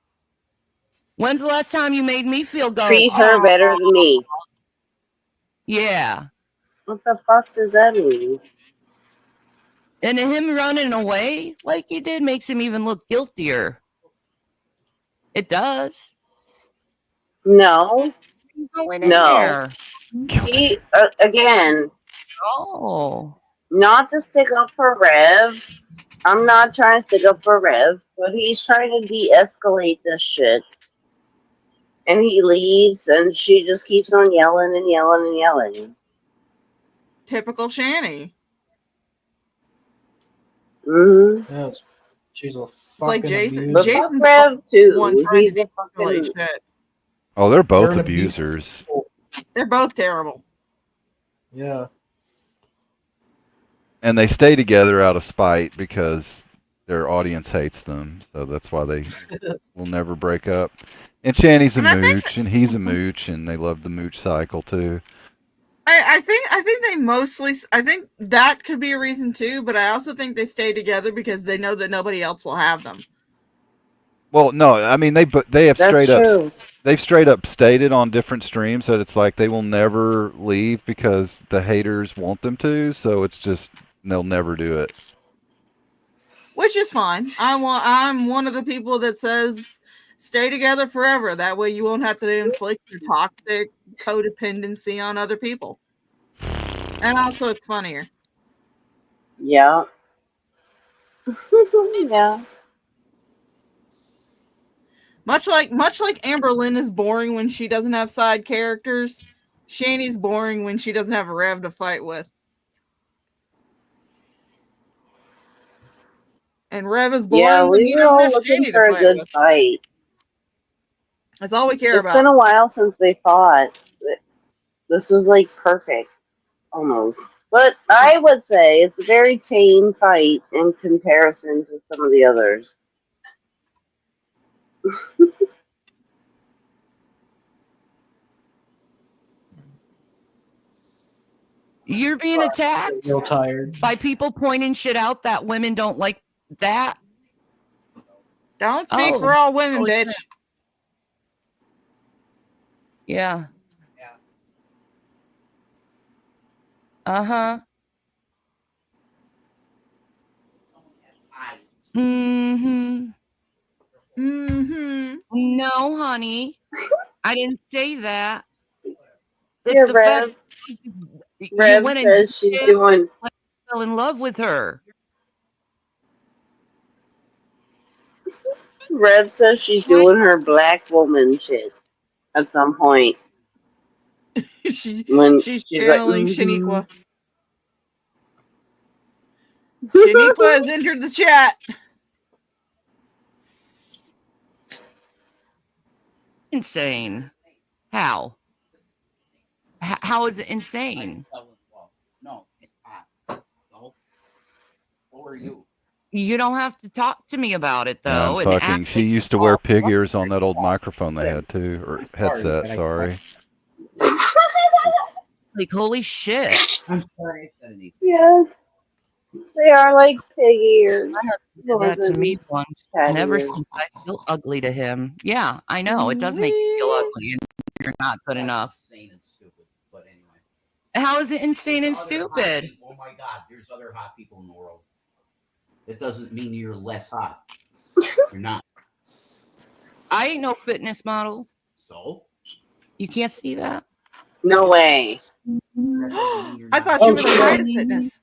Speaker 22: When's the last time you made me feel
Speaker 4: Treat her better than me.
Speaker 22: Yeah.
Speaker 4: What the fuck does that mean?
Speaker 22: And him running away like he did makes him even look guiltier. It does.
Speaker 4: No.
Speaker 22: Going in
Speaker 4: No.
Speaker 22: there.
Speaker 4: He, again,
Speaker 22: Oh.
Speaker 4: not to stick up for Rev. I'm not trying to stick up for Rev, but he's trying to de-escalate this shit. And he leaves, and she just keeps on yelling and yelling and yelling.
Speaker 6: Typical Shani.
Speaker 4: Mm-hmm.
Speaker 15: Yes. She's a
Speaker 6: It's like
Speaker 15: fucking
Speaker 6: Jason.
Speaker 15: abuser.
Speaker 6: Jason's
Speaker 4: Rev too.
Speaker 6: one trying
Speaker 4: He's
Speaker 6: to
Speaker 4: a
Speaker 6: de-escalate
Speaker 4: fucking.
Speaker 6: shit.
Speaker 11: Oh, they're both
Speaker 15: They're an
Speaker 11: abusers.
Speaker 6: They're both terrible.
Speaker 15: Yeah.
Speaker 11: And they stay together out of spite because their audience hates them. So that's why they will never break up. And Shani's a mooch, and he's a mooch, and they love the mooch cycle too.
Speaker 6: I think they mostly. I think that could be a reason too, but I also think they stay together because they know that nobody else will have them.
Speaker 11: Well, no, I mean they have
Speaker 4: That's
Speaker 11: straight up
Speaker 4: true.
Speaker 11: they've straight up stated on different streams that it's like they will never leave because the haters want them to, so it's just they'll never do it.
Speaker 6: Which is fine. I'm one of the people that says stay together forever. That way you won't have to inflict your toxic codependency on other people. And also it's funnier.
Speaker 4: Yeah. Yeah.
Speaker 6: Much like Amber Lynn is boring when she doesn't have side characters, Shani's boring when she doesn't have a Rev to fight with. And Rev is boring
Speaker 4: Yeah,
Speaker 6: when
Speaker 4: we
Speaker 6: he
Speaker 4: were
Speaker 6: doesn't
Speaker 4: all
Speaker 6: have
Speaker 4: looking
Speaker 6: Shani
Speaker 4: for
Speaker 6: to
Speaker 4: a
Speaker 6: fight
Speaker 4: good
Speaker 6: with.
Speaker 4: fight.
Speaker 6: That's all we care
Speaker 4: It's
Speaker 6: about.
Speaker 4: been a while since they fought. This was like perfect, almost. But I would say it's a very tame fight in comparison to some of the others.
Speaker 22: You're being attacked
Speaker 15: Real tired.
Speaker 22: by people pointing shit out that women don't like that.
Speaker 6: Don't speak for all women,
Speaker 22: Holy
Speaker 6: bitch.
Speaker 22: crap. Yeah. Uh-huh. Mm-hmm.
Speaker 6: Mm-hmm.
Speaker 22: No, honey. I didn't say that. It's
Speaker 4: Yeah,
Speaker 22: the fact
Speaker 4: Rev.
Speaker 22: you
Speaker 4: Rev
Speaker 22: went and
Speaker 4: says she's doing.
Speaker 22: fell in love with her.
Speaker 4: Rev says she's doing her black woman shit at some point. When
Speaker 6: She's
Speaker 4: she's like,
Speaker 6: channeling Shaniqua. Shaniqua has entered the chat.
Speaker 22: Insane. How? How is it insane?
Speaker 20: No. Or you.
Speaker 22: You don't have to talk to me about it
Speaker 11: Yeah,
Speaker 22: though.
Speaker 11: I'm
Speaker 22: And
Speaker 11: fucking.
Speaker 22: act
Speaker 11: She
Speaker 22: like
Speaker 11: used to wear pig ears on that old microphone they had too, or headset. Sorry.
Speaker 22: like holy shit.
Speaker 20: I'm sorry.
Speaker 4: yes, they are like pig ears.
Speaker 22: Did that to me
Speaker 4: than
Speaker 22: once.
Speaker 4: cat
Speaker 22: Never
Speaker 4: ears.
Speaker 22: since I feel ugly to him. Yeah, I know. It does make you feel ugly and you're not good enough.
Speaker 20: Insane and stupid. But anyway.
Speaker 22: How is it insane and
Speaker 20: There's other hot
Speaker 22: stupid?
Speaker 20: people. Oh my God, there's other hot people in the world. It doesn't mean you're less hot. You're not.
Speaker 22: I ain't no fitness model.
Speaker 20: So?
Speaker 22: You can't see that?
Speaker 4: No way.
Speaker 6: I thought you were the brightest fitness.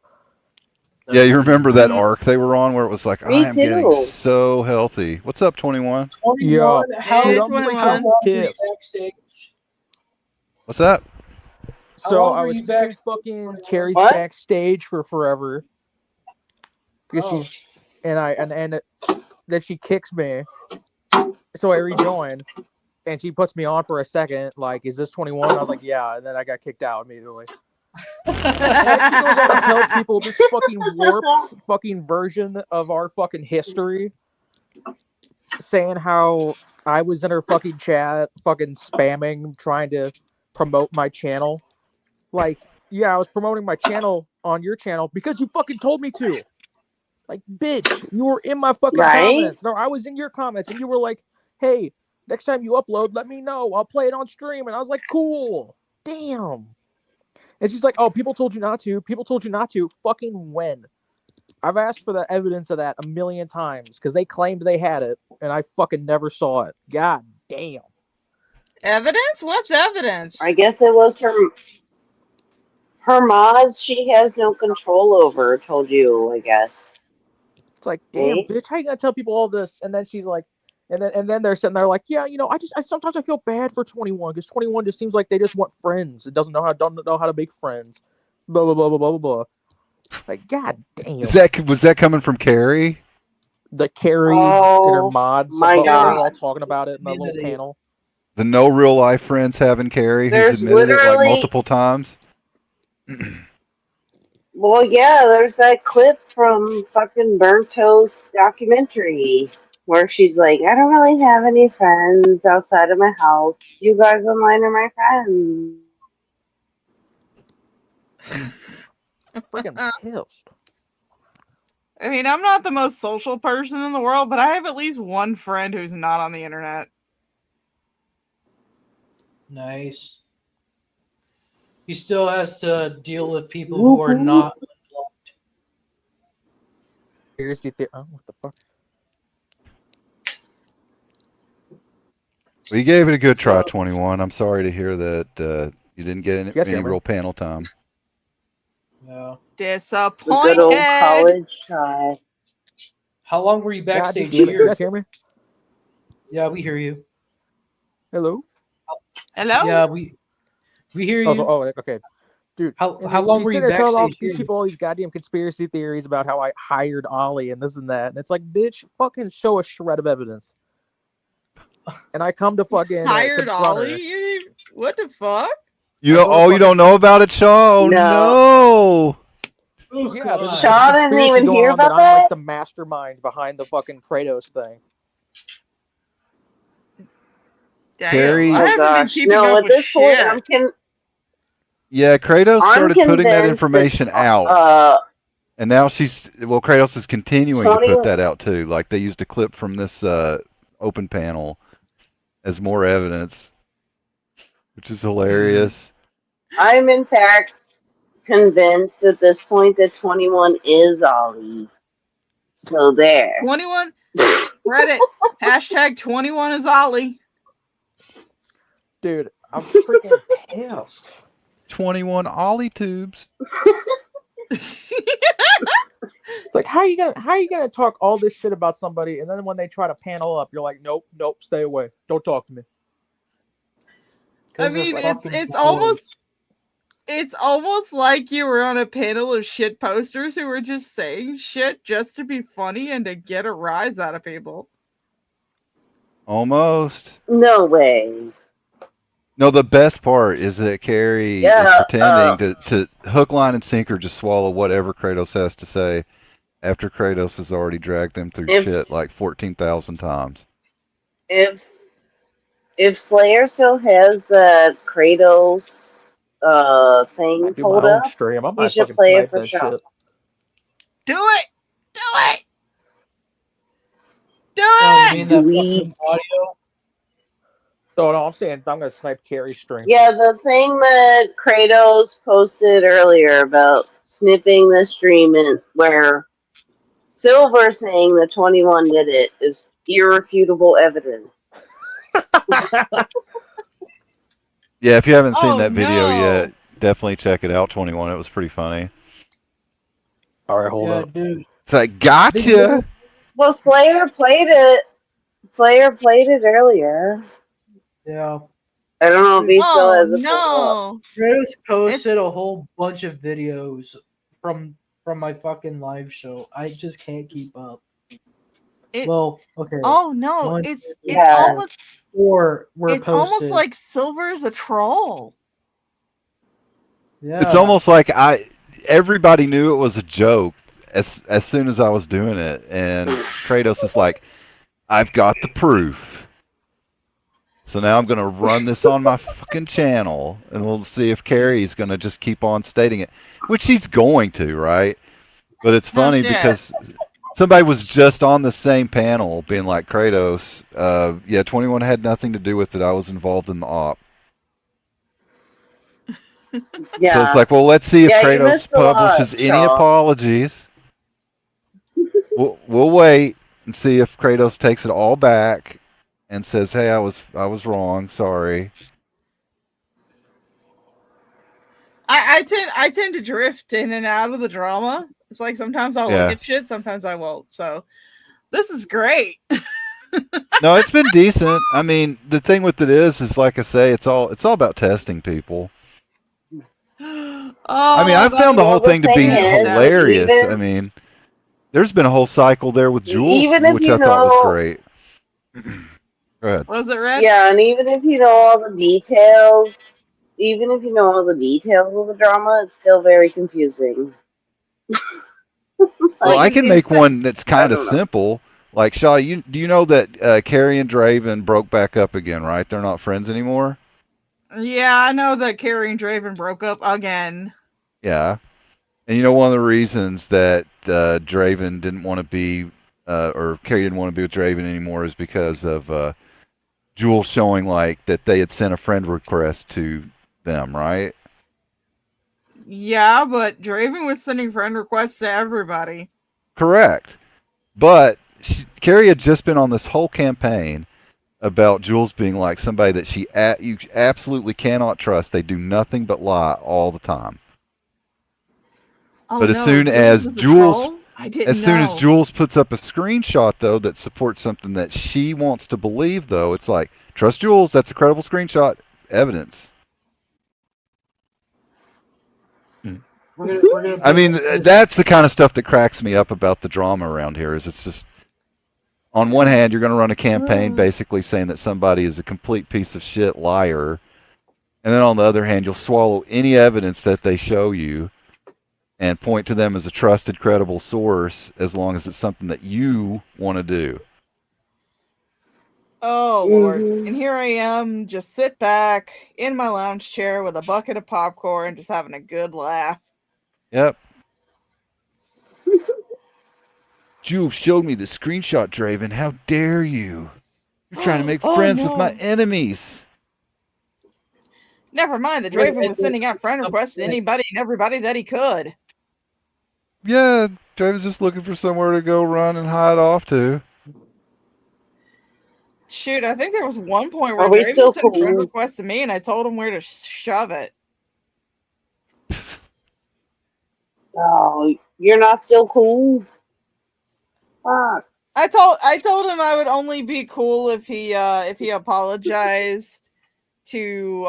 Speaker 11: Yeah, you remember that arc they were on where it was like,
Speaker 4: Me
Speaker 11: I am getting
Speaker 4: too.
Speaker 11: so healthy. What's up, 21?
Speaker 15: Yeah.
Speaker 6: How
Speaker 15: Dude,
Speaker 6: long
Speaker 15: I'm
Speaker 6: were
Speaker 15: how
Speaker 6: you
Speaker 15: long were you backstage?
Speaker 11: What's that?
Speaker 15: How
Speaker 1: So
Speaker 15: long
Speaker 1: I
Speaker 15: were
Speaker 1: was
Speaker 15: you
Speaker 1: sitting
Speaker 15: backstage
Speaker 1: fucking
Speaker 15: for?
Speaker 1: Carrie's
Speaker 4: What?
Speaker 1: backstage for forever because
Speaker 15: Oh.
Speaker 1: she's then she kicks me, so I rejoin, and she puts me on for a second. Like, is this 21? I was like, yeah, and then I got kicked out immediately. And then she goes on and tells people this fucking warped fucking version of our fucking history, saying how I was in her fucking chat, fucking spamming, trying to promote my channel. Like, yeah, I was promoting my channel on your channel because you fucking told me to. Like, bitch, you were in my fucking
Speaker 4: Right?
Speaker 1: comments. No, I was in your comments, and you were like, hey, next time you upload, let me know. I'll play it on stream. And I was like, cool. Damn. And she's like, oh, people told you not to. People told you not to. Fucking when? I've asked for the evidence of that a million times because they claimed they had it, and I fucking never saw it. God damn.
Speaker 6: Evidence? What's evidence?
Speaker 4: I guess it was her mods. She has no control over. Told you, I guess.
Speaker 1: It's like, damn,
Speaker 4: Eh?
Speaker 1: bitch, how you gonna tell people all this? And then she's like, and then they're sitting there like, yeah, you know, I sometimes I feel bad for 21 because 21 just seems like they just want friends. It don't know how to make friends. Blah blah blah blah blah blah. Like, god damn.
Speaker 11: Was that coming from Carrie?
Speaker 1: The Carrie and her
Speaker 4: Oh
Speaker 1: mods.
Speaker 4: my
Speaker 1: They were all
Speaker 4: god.
Speaker 1: talking about it in a little panel.
Speaker 11: The no real life friends having Carrie, who's
Speaker 4: There's
Speaker 11: admitted it like
Speaker 4: literally-
Speaker 11: multiple times.
Speaker 4: Well, yeah, there's that clip from fucking Burnt Toast documentary where she's like, I don't really have any friends outside of my house. You guys online are my friends.
Speaker 1: Freaking pissed.
Speaker 6: I mean, I'm not the most social person in the world, but I have at least one friend who's not on the internet.
Speaker 15: Nice. He still has to deal with people who are not.
Speaker 1: Conspiracy theory. Oh, what the fuck?
Speaker 11: We gave it a good try, 21. I'm sorry to hear that you didn't get any,
Speaker 1: Yes, Cameron.
Speaker 11: real panel time.
Speaker 15: Yeah.
Speaker 4: The good old
Speaker 6: Disappointed.
Speaker 4: college try.
Speaker 15: How long were you
Speaker 1: God
Speaker 15: backstage
Speaker 1: damn it. You
Speaker 15: here?
Speaker 1: guys hear me?
Speaker 15: Yeah, we hear you.
Speaker 1: Hello?
Speaker 6: Hello?
Speaker 15: Yeah, we hear you.
Speaker 1: Okay. Dude,
Speaker 15: How
Speaker 1: and
Speaker 15: long
Speaker 1: she's
Speaker 15: were you
Speaker 1: sitting there telling all
Speaker 15: backstage
Speaker 1: these
Speaker 15: here?
Speaker 1: people all these goddamn conspiracy theories about how I hired Ollie and this and that. And it's like, bitch, fucking show a shred of evidence. And I come to fucking
Speaker 6: Hired
Speaker 1: confront her.
Speaker 6: Ollie? What the fuck?
Speaker 11: You don't. Oh, you don't know about it, Shaw? Oh no!
Speaker 1: Yeah, there's a
Speaker 4: Shaw didn't
Speaker 1: conspiracy
Speaker 4: even
Speaker 1: going
Speaker 4: hear
Speaker 1: on that
Speaker 4: about
Speaker 1: I'm like
Speaker 4: that?
Speaker 1: the mastermind behind the fucking Kratos thing.
Speaker 6: Damn,
Speaker 11: Carrie-
Speaker 6: I
Speaker 11: Oh,
Speaker 6: haven't been keeping
Speaker 4: No,
Speaker 6: up
Speaker 4: at
Speaker 6: with
Speaker 4: this point,
Speaker 6: shit.
Speaker 11: Yeah, Kratos
Speaker 4: I'm
Speaker 11: started putting that
Speaker 4: convinced
Speaker 11: information
Speaker 4: that,
Speaker 11: out, and now Kratos is continuing to
Speaker 4: 21
Speaker 11: put that out too. Like they used a clip from this open panel as more evidence, which is hilarious.
Speaker 4: I'm in fact convinced at this point that 21 is Ollie. So there.
Speaker 6: 21 Reddit hashtag 21 is Ollie.
Speaker 1: Dude, I'm freaking pissed.
Speaker 11: 21 Ollie tubes.
Speaker 1: It's like, how you gonna talk all this shit about somebody, and then when they try to panel up, you're like, nope, stay away, don't talk to me.
Speaker 6: I
Speaker 1: 'Cause they're
Speaker 6: mean,
Speaker 1: fucking
Speaker 6: it's
Speaker 1: boys.
Speaker 6: almost like you were on a panel of shit posters who were just saying shit just to be funny and to get a rise out of people.
Speaker 11: Almost.
Speaker 4: No way.
Speaker 11: No, the best part is that Carrie
Speaker 4: Yeah,
Speaker 11: is pretending to hook, line, and sinker just swallow whatever Kratos has to say after Kratos has already dragged them through shit like 14,000 times.
Speaker 4: If Slayer still has the Kratos thing
Speaker 1: Do
Speaker 4: pulled
Speaker 1: my own
Speaker 4: up,
Speaker 1: stream. I
Speaker 4: he
Speaker 1: might
Speaker 4: should
Speaker 1: fucking
Speaker 4: play
Speaker 1: snipe
Speaker 4: it for
Speaker 1: that
Speaker 4: sure.
Speaker 1: shit.
Speaker 6: Do it! Do it! Do
Speaker 15: Oh,
Speaker 6: it!
Speaker 15: you mean that fucking audio?
Speaker 1: Oh no, I'm saying I'm gonna snipe Carrie's stream.
Speaker 4: Yeah, the thing that Kratos posted earlier about snipping the stream and where Silver saying that 21 did it is irrefutable evidence.
Speaker 11: Yeah, if you haven't seen
Speaker 6: Oh,
Speaker 11: that video
Speaker 6: no.
Speaker 11: yet, definitely check it out, 21. It was pretty funny.
Speaker 1: All right, hold
Speaker 15: Yeah,
Speaker 1: up.
Speaker 15: dude.
Speaker 11: It's like, gotcha!
Speaker 4: Well, Slayer played it. Slayer played it earlier.
Speaker 15: Yeah.
Speaker 4: I don't know if he still
Speaker 6: Oh
Speaker 4: has it pulled up.
Speaker 6: no!
Speaker 15: Kratos posted a whole bunch of videos from my fucking live show. I just can't keep up.
Speaker 6: It's,
Speaker 15: Well, okay.
Speaker 6: oh no!
Speaker 15: One,
Speaker 6: It's
Speaker 4: Yeah.
Speaker 6: almost
Speaker 15: Four were
Speaker 6: it's
Speaker 15: posted.
Speaker 6: almost like Silver's a troll.
Speaker 15: Yeah.
Speaker 11: It's almost like everybody knew it was a joke as soon as I was doing it, and Kratos is like, I've got the proof. So now I'm gonna run this on my fucking channel, and we'll see if Carrie's gonna just keep on stating it, which she's going to, right? But it's
Speaker 6: No
Speaker 11: funny
Speaker 6: shit.
Speaker 11: because somebody was just on the same panel being like, Kratos, yeah, 21 had nothing to do with it. I was involved in the op.
Speaker 4: Yeah.
Speaker 11: So it's like, well, let's see if
Speaker 4: Yeah, you
Speaker 11: Kratos
Speaker 4: missed a lot,
Speaker 11: publishes any
Speaker 4: Shaw.
Speaker 11: apologies. We'll wait and see if Kratos takes it all back and says, "Hey, I was wrong. Sorry."
Speaker 6: I tend to drift in and out of the drama. It's like sometimes I'll
Speaker 11: Yeah.
Speaker 6: look at shit, sometimes I won't. So this is great.
Speaker 11: No, it's been decent. I mean, the thing with it is like I say, it's all about testing people. I mean, I found the whole thing to be hilarious. I mean, there's been a whole cycle there with Jules,
Speaker 4: Even if
Speaker 11: which
Speaker 4: you
Speaker 11: I thought was
Speaker 4: know-
Speaker 11: great. Go ahead.
Speaker 6: Was it red?
Speaker 4: Yeah, and even if you know all the details, of the drama, it's still very confusing.
Speaker 11: Well, I can make one that's kind of
Speaker 4: don't know.
Speaker 11: simple. Like Shaw, do you know that Carrie and Draven broke back up again, right? They're not friends anymore.
Speaker 6: Yeah, I know that Carrie and Draven broke up again.
Speaker 11: Yeah. And you know, one of the reasons that Draven didn't want to be, or Carrie didn't want to be with Draven anymore is because of Jules showing like that they had sent a friend request to them, right?
Speaker 6: Yeah, but Draven was sending friend requests to everybody.
Speaker 11: Correct. But Carrie had just been on this whole campaign about Jules being like somebody that you absolutely cannot trust. They do nothing but lie all the time.
Speaker 6: Oh,
Speaker 11: But
Speaker 6: no,
Speaker 11: as soon
Speaker 6: Jules
Speaker 11: as
Speaker 6: is a
Speaker 11: Jules,
Speaker 6: troll? I didn't
Speaker 11: as soon as
Speaker 6: know.
Speaker 11: Jules puts up a screenshot though that supports something that she wants to believe, though, it's like trust Jules. That's a credible screenshot evidence.
Speaker 15: We're gonna
Speaker 11: I mean,
Speaker 15: put-
Speaker 11: that's the kind of stuff that cracks me up about the drama around here. Is it's just on one hand you're going to run a campaign basically saying that somebody is a complete piece of shit liar, and then on the other hand you'll swallow any evidence that they show you and point to them as a trusted, credible source as long as it's something that you want to do.
Speaker 6: Oh Lord. And here I am, just sit back in my lounge chair with a bucket of popcorn, just having a good laugh.
Speaker 11: Yep. Jules showed me the screenshot, Draven. How dare you? You're trying to make
Speaker 6: Oh,
Speaker 11: friends with my
Speaker 6: no.
Speaker 11: enemies.
Speaker 6: Never mind, the
Speaker 15: We're gonna
Speaker 6: Draven
Speaker 15: get
Speaker 6: was
Speaker 15: this
Speaker 6: sending out friend
Speaker 15: up
Speaker 6: requests to
Speaker 15: next.
Speaker 6: anybody and everybody that he could.
Speaker 11: Yeah, Draven's just looking for somewhere to go run and hide off to.
Speaker 6: Shoot, I think there was one point where
Speaker 4: Are we
Speaker 6: Draven
Speaker 4: still
Speaker 6: sent friend
Speaker 4: cool?
Speaker 6: requests to me and I told him where to shove it.
Speaker 4: Oh, you're not still cool? Fuck.
Speaker 6: I told him I would only be cool if he apologized to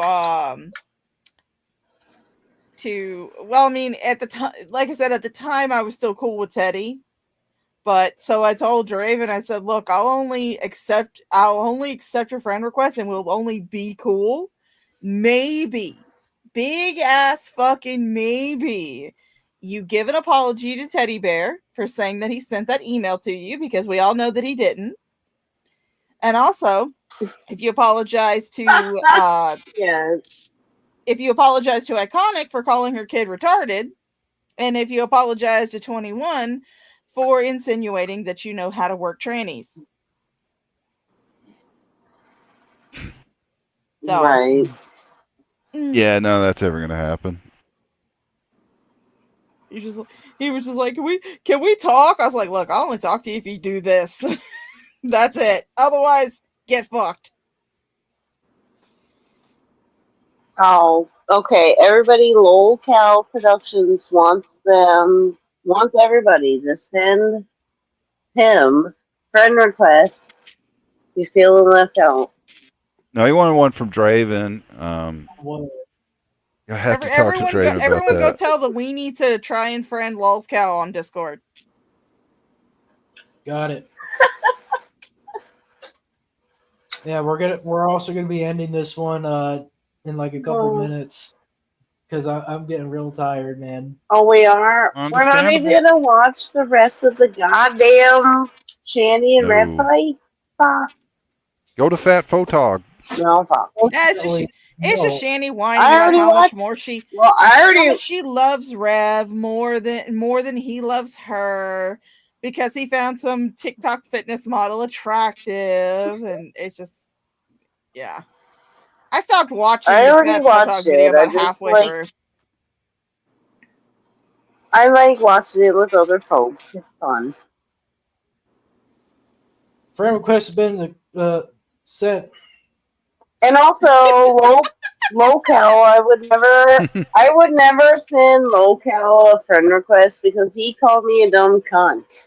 Speaker 6: well, I mean, at the time, like I said, at the time I was still cool with Teddy. But so I told Draven, I said, look, I'll only accept your friend request and we'll only be cool. Maybe. Big ass fucking maybe. You give an apology to Teddy Bear for saying that he sent that email to you, because we all know that he didn't. And also, if you apologize to
Speaker 4: Yes.
Speaker 6: if you apologize to Iconic for calling her kid retarded, and if you apologize to 21 for insinuating that you know how to work trannies. So,
Speaker 4: Right.
Speaker 11: Yeah, none of that's ever going to happen.
Speaker 6: he was just like, can we talk? I was like, look, I'll only talk to you if you do this. That's it. Otherwise, get fucked.
Speaker 4: Oh, okay. Everybody, Lol Cow Productions wants everybody to send him friend requests. He's feeling left out.
Speaker 11: No, he wanted one from Draven. I have to talk to Draven about
Speaker 6: Everyone go
Speaker 11: that.
Speaker 6: tell the weenie to try and friend Lol's Cow on Discord.
Speaker 15: Got it. Yeah, we're also gonna be ending this one in like a couple minutes because I'm getting real tired, man.
Speaker 4: Oh, we are. We're not even gonna watch the rest of the goddamn Shanny and Red
Speaker 11: No.
Speaker 4: fight. Fuck.
Speaker 11: Go to Fat Photog.
Speaker 4: No, fuck.
Speaker 6: Yeah, it's just Shanny whining
Speaker 4: I
Speaker 6: about
Speaker 4: already
Speaker 6: how much
Speaker 4: watched-
Speaker 6: more she
Speaker 4: I already-
Speaker 6: how much she loves Rev more than he loves her, because he found some TikTok fitness model attractive, and it's just, yeah. I stopped watching
Speaker 4: I
Speaker 6: the
Speaker 4: already
Speaker 6: Fat
Speaker 4: watched
Speaker 6: Photog video
Speaker 4: it. I
Speaker 6: about
Speaker 4: just,
Speaker 6: halfway
Speaker 4: like-
Speaker 6: through.
Speaker 4: I like watching it with other folk. It's fun.
Speaker 15: Friend request has been sent.
Speaker 4: And also, Local, I would never send Local a friend request because he called me a dumb cunt.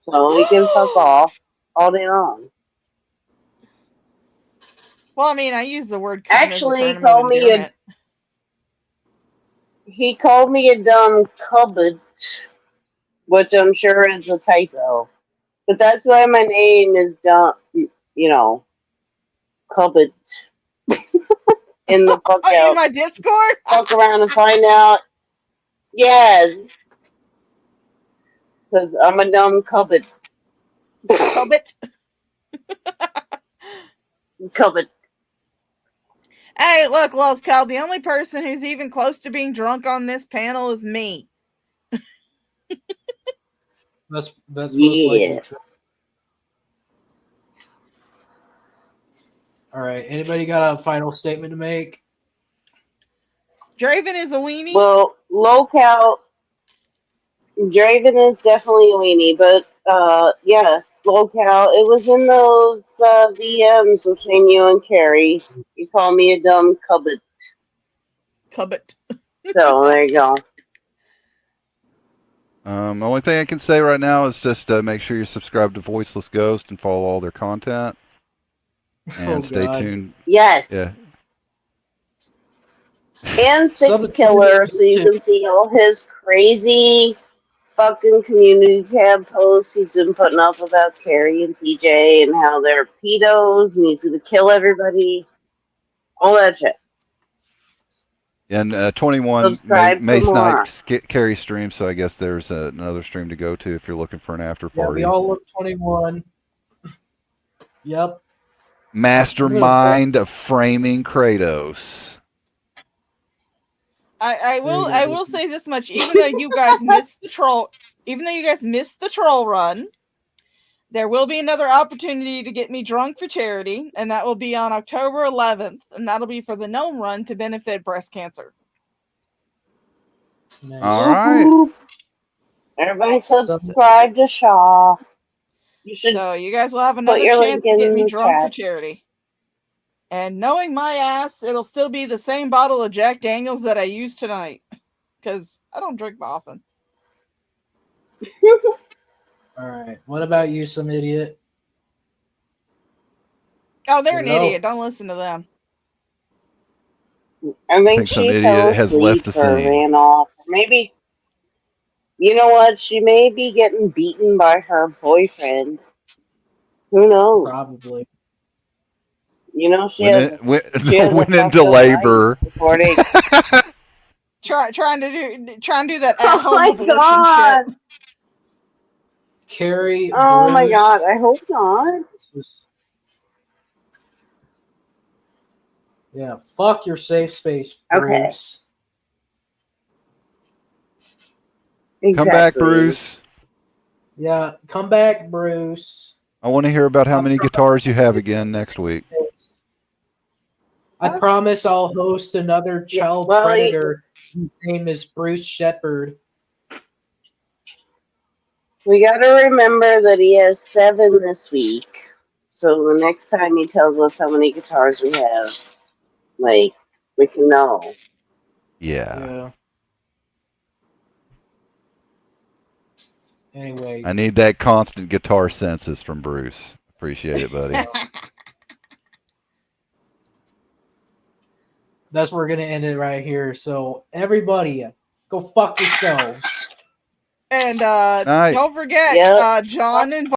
Speaker 4: So he can fuck off all day long.
Speaker 6: Well, I mean, I use the word cunt
Speaker 4: Actually,
Speaker 6: as a term of endearment.
Speaker 4: He called me a dumb cupboard, which I'm sure is a typo. But that's why my name is dumb, cupboard. In the fuck out.
Speaker 6: In my Discord?
Speaker 4: Fuck around and find out. Yes. Because I'm a dumb cupboard.
Speaker 6: Cupboard?
Speaker 4: Cupboard.
Speaker 6: Hey, look, Loves Cal, the only person who's even close to being drunk on this panel is me.
Speaker 15: That's most likely true. All right. Anybody got a final statement to make?
Speaker 6: Draven is a weenie.
Speaker 4: Well, low-cal, Draven is definitely a weenie, but yes, low-cal, it was in those DMs between you and Carrie. You call me a dumb cubbit.
Speaker 6: Cubbit.
Speaker 4: So there you go.
Speaker 11: The only thing I can say right now is just make sure you subscribe to Voiceless Ghost and follow all their content. And stay tuned.
Speaker 4: Yes.
Speaker 11: Yeah.
Speaker 4: And Six Killer, so you can see all his crazy fucking community tab posts he's been putting up about Carrie and TJ and how they're pedos and he's gonna kill everybody. All that shit.
Speaker 11: And 21
Speaker 4: Subscribe for
Speaker 11: Mace
Speaker 4: more.
Speaker 11: Night Carrie stream, so I guess there's another stream to go to if you're looking for an after
Speaker 15: Yeah,
Speaker 11: party.
Speaker 15: we all look 21. Yep.
Speaker 11: Mastermind of framing Kratos.
Speaker 6: I will say this much, even though you guys missed the troll run, there will be another opportunity to get me drunk for charity, and that will be on October 11th, and that'll be for the Gnome Run to benefit breast cancer.
Speaker 11: All right.
Speaker 4: Everybody subscribe to Shaw. You should.
Speaker 6: So you guys will have another
Speaker 4: your
Speaker 6: chance
Speaker 4: link
Speaker 6: to get
Speaker 4: in
Speaker 6: me
Speaker 4: the
Speaker 6: drunk for
Speaker 4: chat.
Speaker 6: charity. And knowing my ass, it'll still be the same bottle of Jack Daniels that I used tonight, because I don't drink often.
Speaker 15: All right. What about you, some idiot?
Speaker 6: Oh, they're an
Speaker 15: Hello?
Speaker 6: idiot. Don't listen to them.
Speaker 4: I think
Speaker 11: some
Speaker 4: she
Speaker 11: idiot
Speaker 4: fell
Speaker 11: has
Speaker 4: asleep
Speaker 11: left the
Speaker 4: or
Speaker 11: scene.
Speaker 4: ran off. Maybe, you know what? She may be getting beaten by her boyfriend. Who knows?
Speaker 15: Probably.
Speaker 4: You know, she
Speaker 11: Went,
Speaker 4: has
Speaker 11: in, went,
Speaker 4: she has a
Speaker 11: went
Speaker 4: fucked
Speaker 11: into
Speaker 4: up
Speaker 11: labor.
Speaker 4: life before they-
Speaker 6: Trying to do that
Speaker 4: Oh
Speaker 6: at home
Speaker 4: my
Speaker 6: abortion
Speaker 4: God.
Speaker 6: shit.
Speaker 15: Carrie.
Speaker 4: Oh my
Speaker 15: Bruce,
Speaker 4: God! I hope not.
Speaker 15: Yeah, fuck your safe space,
Speaker 4: Okay.
Speaker 15: Bruce.
Speaker 11: Come back, Bruce.
Speaker 15: Yeah, come back, Bruce.
Speaker 11: I want to hear about how many guitars you have again next week.
Speaker 15: I promise I'll host another child
Speaker 4: well,
Speaker 15: predator whose name is Bruce Shepard.
Speaker 4: We got to remember that he has 7 this week. So the next time he tells us how many guitars we have, like, we can know.
Speaker 11: Yeah.
Speaker 15: Anyway.
Speaker 11: I need that constant guitar census from Bruce. Appreciate it, buddy.
Speaker 15: That's where we're going to end it right here. So, everybody, go fuck yourselves.
Speaker 6: And
Speaker 11: Night.
Speaker 6: don't forget, John and